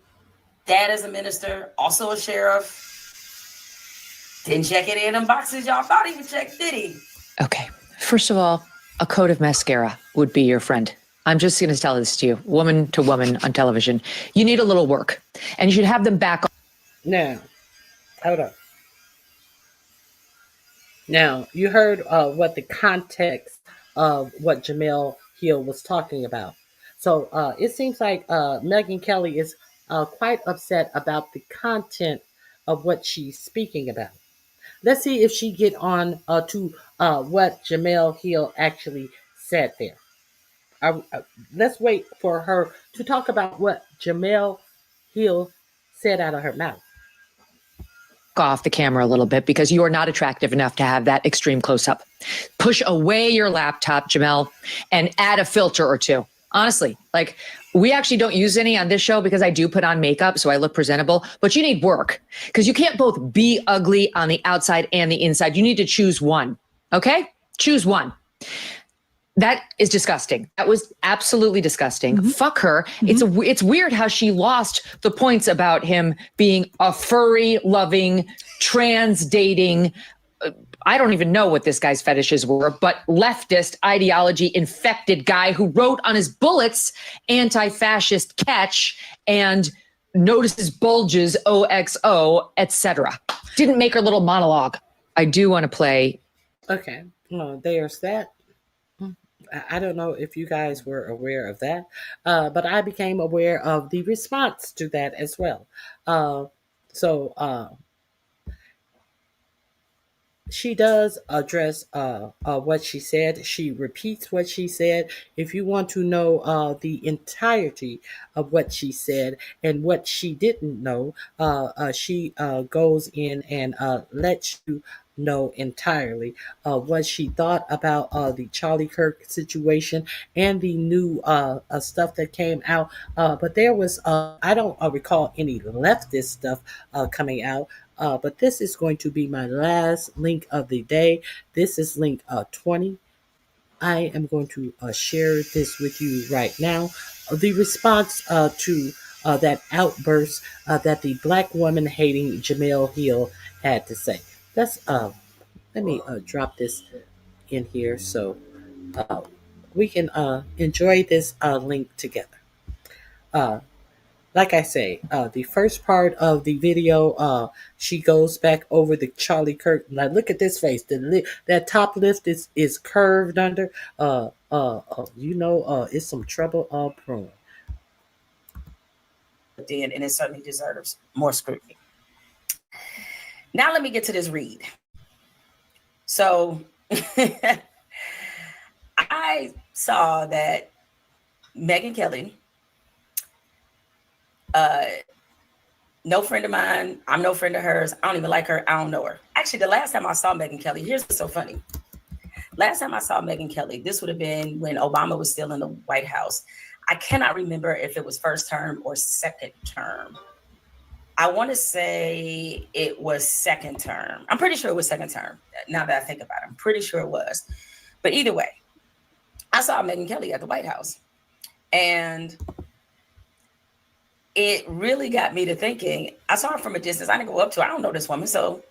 Dad is a minister, also a sheriff. Didn't check any of them boxes y'all thought he would check, did he? Okay, first of all, a coat of mascara would be your friend. I'm just going to tell this to you, woman to woman on television. You need a little work, and you should have them back on. Now, hold on. Now, you heard what the context of what Jamel Hill was talking about. So it seems like Megyn Kelly is quite upset about the content of what she's speaking about. Let's see if she get on to what Jamel Hill actually said there. Let's wait for her to talk about what Jamel Hill said out of her mouth. Off the camera a little bit because you are not attractive enough to have that extreme close-up. Push away your laptop, Jamel, and add a filter or two. Honestly, like, we actually don't use any on this show because I do put on makeup so I look presentable, but you need work because you can't both be ugly on the outside and the inside. You need to choose one, okay? Choose one. That is disgusting. That was absolutely disgusting. Mm-hmm. Fuck her. Mm-hmm. It's weird how she lost the points about him being a furry, loving, trans dating. I don't even know what this guy's fetishes were, but leftist ideology infected guy who wrote on his bullets anti-fascist catch and notices bulges OXO, etc. Didn't make her little monologue. I do want to play. Okay, well, there's that. I don't know if you guys were aware of that, but I became aware of the response to that as well. She does address what she said. She repeats what she said. If you want to know the entirety of what she said and what she didn't know, she goes in and lets you know entirely what she thought about the Charlie Kirk situation and the new stuff that came out. But there was, I don't recall any leftist stuff coming out. But this is going to be my last link of the day. This is link 20. I am going to share this with you right now. The response to that outburst that the black woman hating Jamel Hill had to say. Let me drop this in here so uh, we can enjoy this link together. Uh, like I say, the first part of the video, she goes back over the Charlie Kirk. Now look at this face. That top lift is curved under. It's some trouble brewing. And it certainly deserves more scrutiny. Now let me get to this read. So I saw that Megyn Kelly, no friend of mine, I'm no friend of hers. I don't even like her. I don't know her. Actually, the last time I saw Megyn Kelly, here's what's so funny. Last time I saw Megyn Kelly, this would have been when Obama was still in the White House. I cannot remember if it was first term or second term. I want to say it was second term. I'm pretty sure it was second term. Now that I think about it, I'm pretty sure it was. But either way, I saw Megyn Kelly at the White House. And it really got me to thinking. I saw her from a distance. I didn't go up to her. I don't know this woman. So,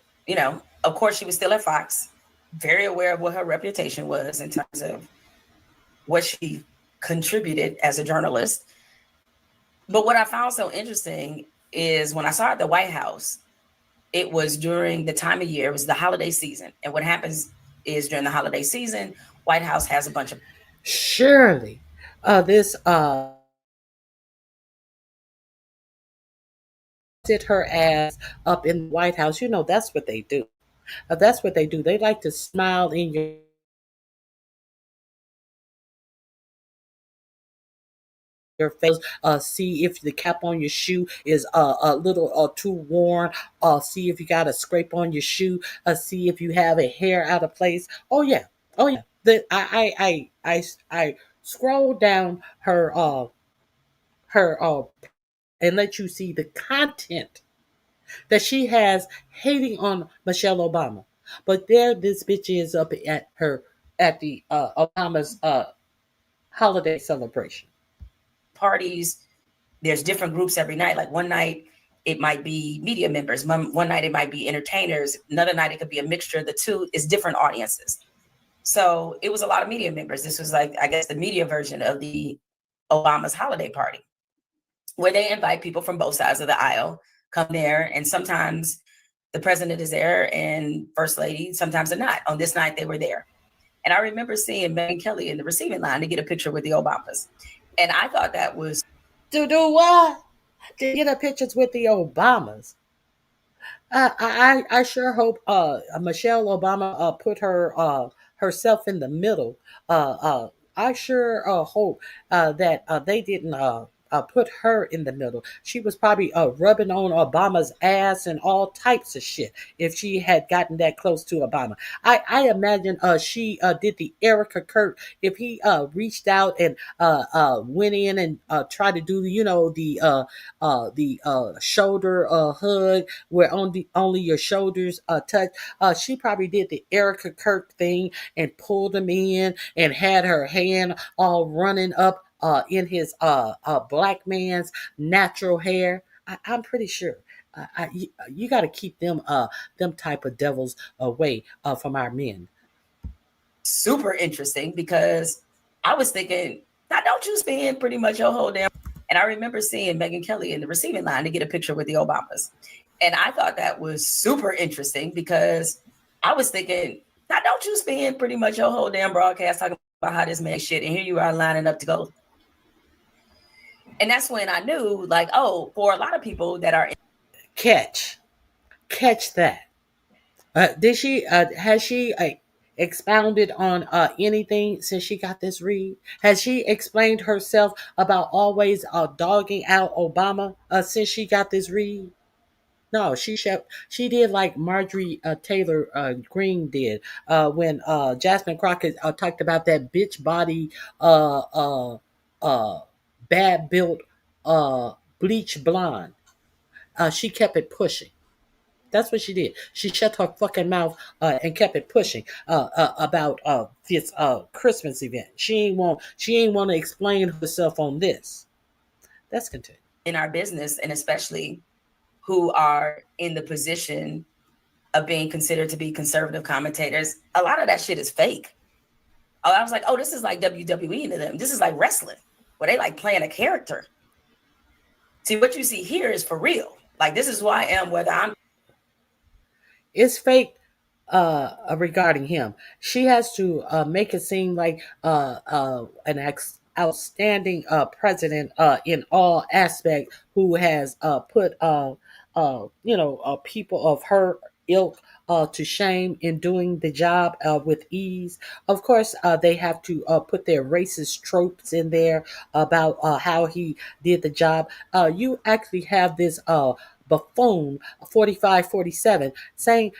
of course, she was still at Fox, very aware of what her reputation was in terms of what she contributed as a journalist. But what I found so interesting is when I saw her at the White House, it was during the time of year, it was the holiday season. And what happens is during the holiday season, White House has a bunch of... Surely, this sit her ass up in the White House. That's what they do. That's what they do. They like to smile in your face, see if the cap on your shoe is a little too worn, see if you got a scrape on your shoe, see if you have a hair out of place. Oh yeah. I scroll down her and let you see the content that she has hating on Michelle Obama. But there this bitch is up at the Obama's holiday celebration. Parties, there's different groups every night. Like one night it might be media members, one night it might be entertainers, another night it could be a mixture of the two. It's different audiences. So it was a lot of media members. This was like, I guess, the media version of the Obama's holiday party, where they invite people from both sides of the aisle, come there, and sometimes the president is there and first lady, sometimes they're not. On this night, they were there. And I remember seeing Megyn Kelly in the receiving line to get a picture with the Obamas. And I thought that was... To do what? To get a pictures with the Obamas. I sure hope Michelle Obama put herself in the middle. I sure hope that they didn't put her in the middle. She was probably rubbing on Obama's ass and all types of shit if she had gotten that close to Obama. I imagine she did the Erica Kirk if he reached out and went in and tried to do the shoulder hug where only your shoulders touch. She probably did the Erica Kirk thing and pulled him in and had her hand all running up in his black man's natural hair. I'm pretty sure. You got to keep them type of devils away from our men. Super interesting because I was thinking, now don't you spend pretty much your whole damn... And I remember seeing Megyn Kelly in the receiving line to get a picture with the Obamas. And I thought that was super interesting because I was thinking, now don't you spend pretty much your whole damn broadcast talking about how this man shit, and here you are lining up to go. And that's when I knew, like, oh, for a lot of people that are... Catch that. Has she expounded on anything since she got this read? Has she explained herself about always dogging out Obama since she got this read? No, she did like Marjorie Taylor Greene did when Jasmine Crockett talked about that bitch body, bad built, bleach blonde. She kept it pushing. That's what she did. She shut her fucking mouth and kept it pushing about this Christmas event. She ain't want to explain herself on this. That's continue. In our business, and especially who are in the position of being considered to be conservative commentators, a lot of that shit is fake. I was like, oh, this is like WWE to them. This is like wrestling, where they like playing a character. See, what you see here is for real. Like, this is who I am, whether I'm. It's fake regarding him. She has to make it seem like an outstanding president in all aspects, who has put people of her ilk to shame in doing the job with ease. Of course, they have to put their racist tropes in there about how he did the job. You actually have this buffoon 4547 saying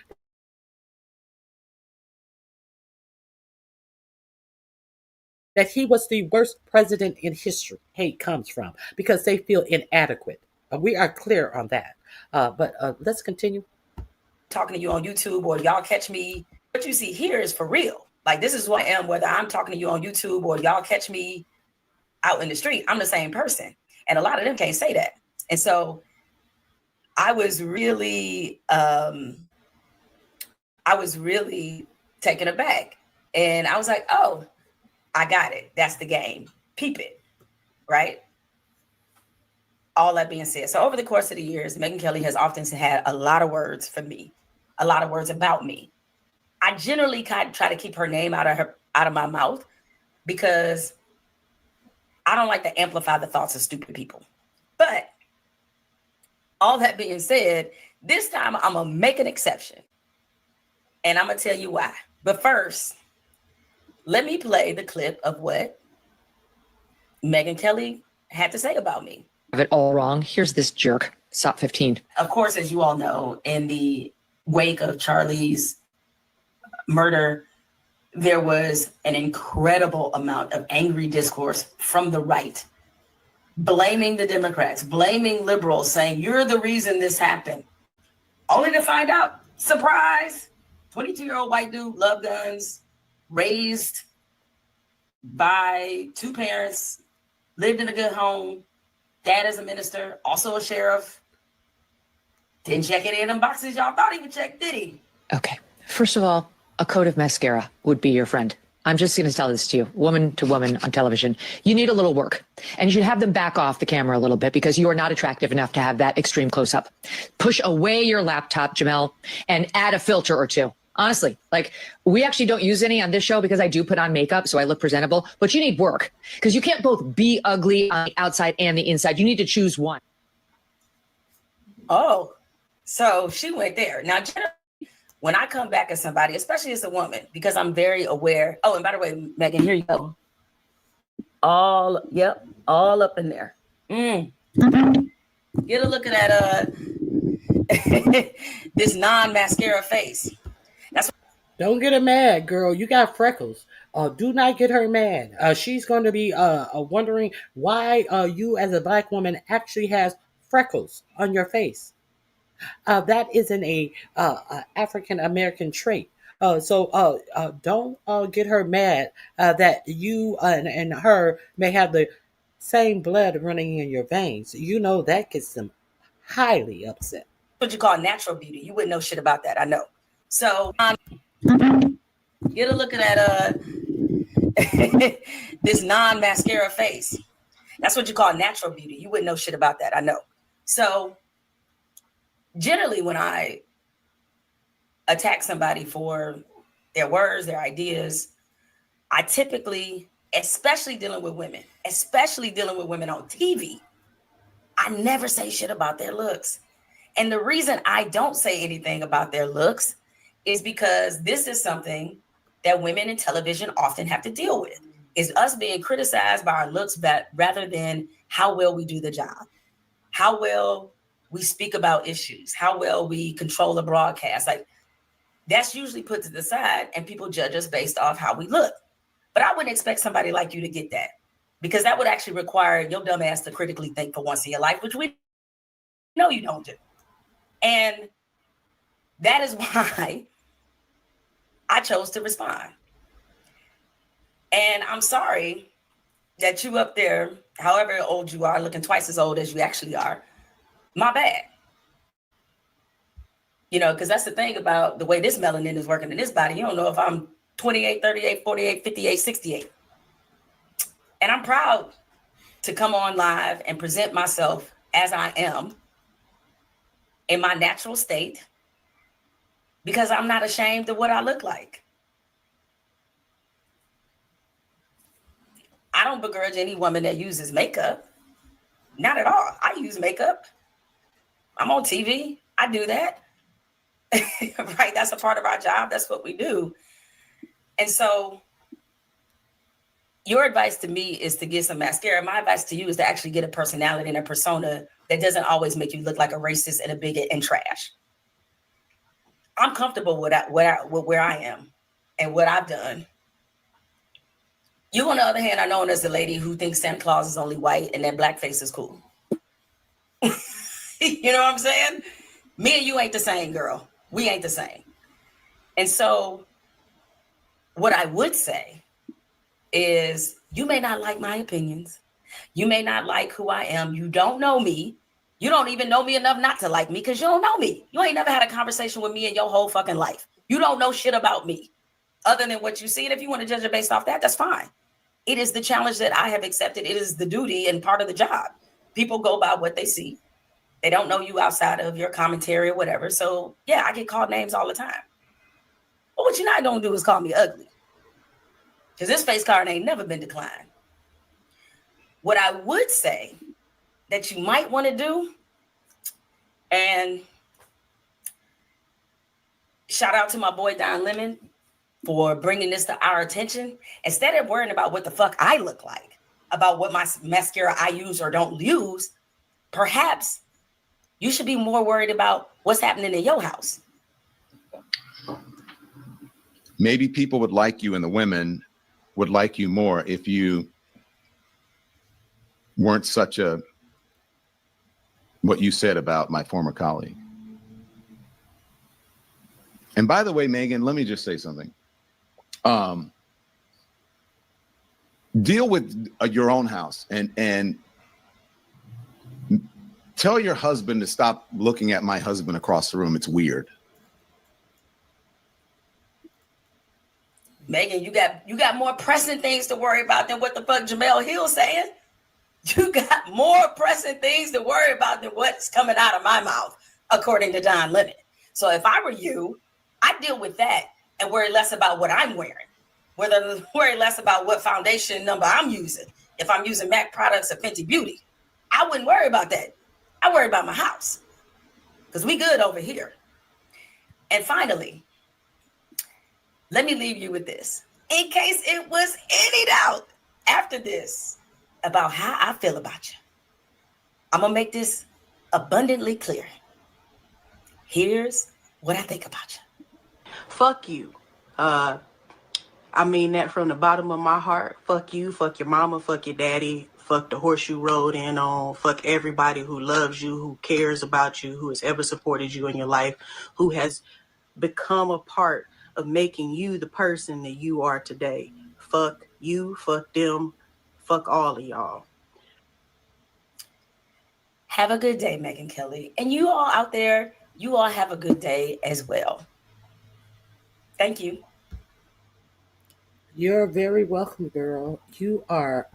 that he was the worst president in history. Hate comes from because they feel inadequate. We are clear on that. But let's continue. Talking to you on YouTube, or y'all catch me. What you see here is for real. Like, this is who I am, whether I'm talking to you on YouTube or y'all catch me out in the street. I'm the same person. And a lot of them can't say that. And so I was really taken aback. And I was like, oh, I got it. That's the game. Peep it. Right? All that being said, so over the course of the years, Megyn Kelly has often had a lot of words for me, a lot of words about me. I generally kind of try to keep her name out of my mouth, because I don't like to amplify the thoughts of stupid people. But all that being said, this time I'm gonna make an exception, and I'm gonna tell you why. But first, let me play the clip of what Megyn Kelly had to say about me. Have it all wrong. Here's this jerk. Stop 15. Of course, as you all know, in the wake of Charlie's murder, there was an incredible amount of angry discourse from the right, blaming the Democrats, blaming liberals, saying, you're the reason this happened. Only to find out, surprise, 22-year-old white dude, love guns, raised by two parents, lived in a good home. Dad is a minister, also a sheriff. Didn't check it in them boxes y'all thought he would check, did he? Okay. First of all, a coat of mascara would be your friend. I'm just going to tell this to you, woman to woman on television. You need a little work, and you should have them back off the camera a little bit, because you are not attractive enough to have that extreme close up. Push away your laptop, Jamel, and add a filter or two. Honestly, like, we actually don't use any on this show because I do put on makeup so I look presentable, but you need work, because you can't both be ugly on the outside and the inside. You need to choose one. Oh, so she went there. Now, generally, when I come back as somebody, especially as a woman, because I'm very aware. Oh, and by the way, Megyn, here you go. All up in there. Get a look at that this non-mascara face. Don't get her mad, girl. You got freckles. Do not get her mad. She's going to be wondering why you, as a Black woman, actually has freckles on your face. That isn't a African American trait. So don't get her mad that you and her may have the same blood running in your veins. You know that gets them highly upset. What you call natural beauty. You wouldn't know shit about that. I know. So get a look at that this non-mascara face. That's what you call natural beauty. You wouldn't know shit about that. I know. So generally, when I attack somebody for their words, their ideas, I typically, especially dealing with women on TV, I never say shit about their looks. And the reason I don't say anything about their looks is because this is something that women in television often have to deal with, is us being criticized by our looks rather than how well we do the job, how well we speak about issues, how well we control the broadcast. Like, that's usually put to the side, and people judge us based off how we look. But I wouldn't expect somebody like you to get that, because that would actually require your dumb ass to critically think for once in your life, which we know you don't do. And That is why I chose to respond. And I'm sorry that you up there, however old you are, looking twice as old as you actually are. My bad. You know, because that's the thing about the way this melanin is working in this body. You don't know if I'm 28, 38, 48, 58, 68. And I'm proud to come on live and present myself as I am in my natural state, because I'm not ashamed of what I look like. I don't begrudge any woman that uses makeup. Not at all. I use makeup. I'm on TV. I do that. Right? That's a part of our job. That's what we do. And so your advice to me is to get some mascara. My advice to you is to actually get a personality and a persona that doesn't always make you look like a racist and a bigot and trash. I'm comfortable with where I am and what I've done. You, on the other hand, are known as the lady who thinks Santa Claus is only white and that blackface is cool. You know what I'm saying? Me and you ain't the same, girl. We ain't the same. And so what I would say is, you may not like my opinions. You may not like who I am. You don't know me. You don't even know me enough not to like me, because you don't know me. You ain't never had a conversation with me in your whole fucking life. You don't know shit about me other than what you see. And if you want to judge it based off that, that's fine. It is the challenge that I have accepted. It is the duty and part of the job. People go by what they see. They don't know you outside of your commentary or whatever. So yeah, I get called names all the time. But what you're not gonna do is call me ugly, because this face card ain't never been declined. What I would say that you might want to do, and shout out to my boy Don Lemon for bringing this to our attention. Instead of worrying about what the fuck I look like, about what my mascara I use or don't use, perhaps you should be more worried about what's happening in your house. Maybe people would like you, and the women would like you more if you weren't such a, what you said about my former colleague. And by the way, Megan, let me just say something. Deal with your own house and tell your husband to stop looking at my husband across the room. It's weird. Megan, you got more pressing things to worry about than what the fuck Jamel Hill's saying. You got more pressing things to worry about than what's coming out of my mouth, according to Don Lemon. So if I were you, I'd deal with that and worry less about what I'm wearing. Worry less about what foundation number I'm using. If I'm using MAC products or Fenty Beauty, I wouldn't worry about that. I worry about my house, because we good over here. And finally, let me leave you with this, in case it was any doubt after this about how I feel about you. I'm going to make this abundantly clear. Here's what I think about you. Fuck you. I mean that from the bottom of my heart. Fuck you, fuck your mama, fuck your daddy, fuck the horse you rode in on, fuck everybody who loves you, who cares about you, who has ever supported you in your life, who has become a part of making you the person that you are today. Fuck you, fuck them, fuck all of y'all. Have a good day, Megan Kelly. And you all out there, you all have a good day as well. Thank you. You're very welcome, girl. You are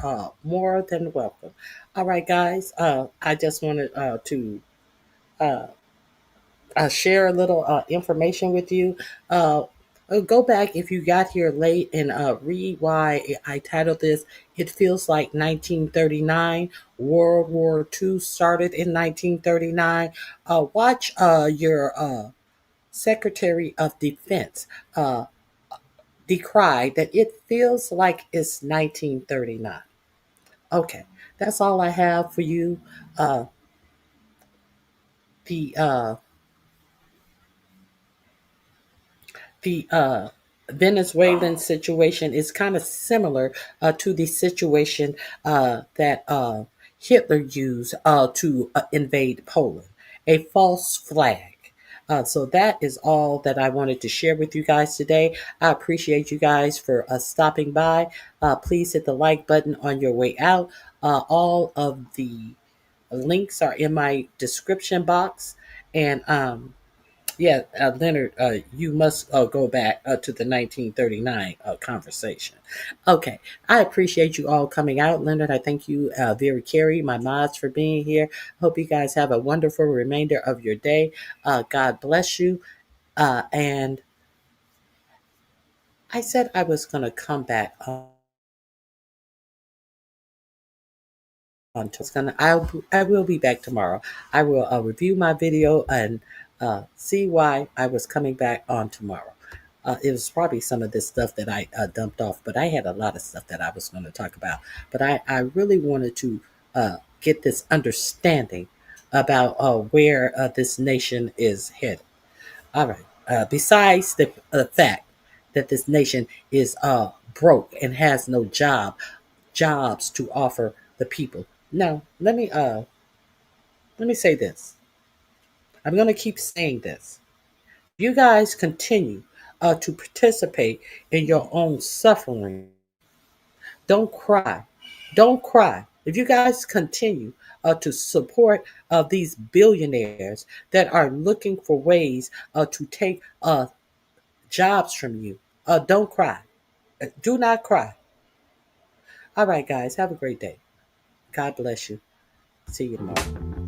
more than welcome. All right, guys. I just wanted to share a little information with you. Go back if you got here late and read why I titled this, It Feels Like 1939. World War II started in 1939. Watch your Secretary of Defense decry that it feels like it's 1939. Okay, that's all I have for you. The Venezuelan situation is kind of similar to the situation that Hitler used to invade Poland. A false flag. So that is all that I wanted to share with you guys today. I appreciate you guys for stopping by. Please hit the like button on your way out. All of the links are in my description box. And yeah, Leonard, you must go back to the 1939 conversation. Okay, I appreciate you all coming out. Leonard, I thank you, Vera Carey, my mods, for being here. Hope you guys have a wonderful remainder of your day. God bless you. And I said I was going to come back on. I will be back tomorrow. I will review my video and see why I was coming back on tomorrow. It was probably some of this stuff that I dumped off, but I had a lot of stuff that I was going to talk about. But I really wanted to get this understanding about where this nation is headed. All right. Besides the fact that this nation is broke and has no jobs to offer the people. Now, let me say this. I'm going to keep saying this. You guys continue to participate in your own suffering. Don't cry. Don't cry. If you guys continue to support these billionaires that are looking for ways to take jobs from you, don't cry. Do not cry. All right, guys. Have a great day. God bless you. See you tomorrow.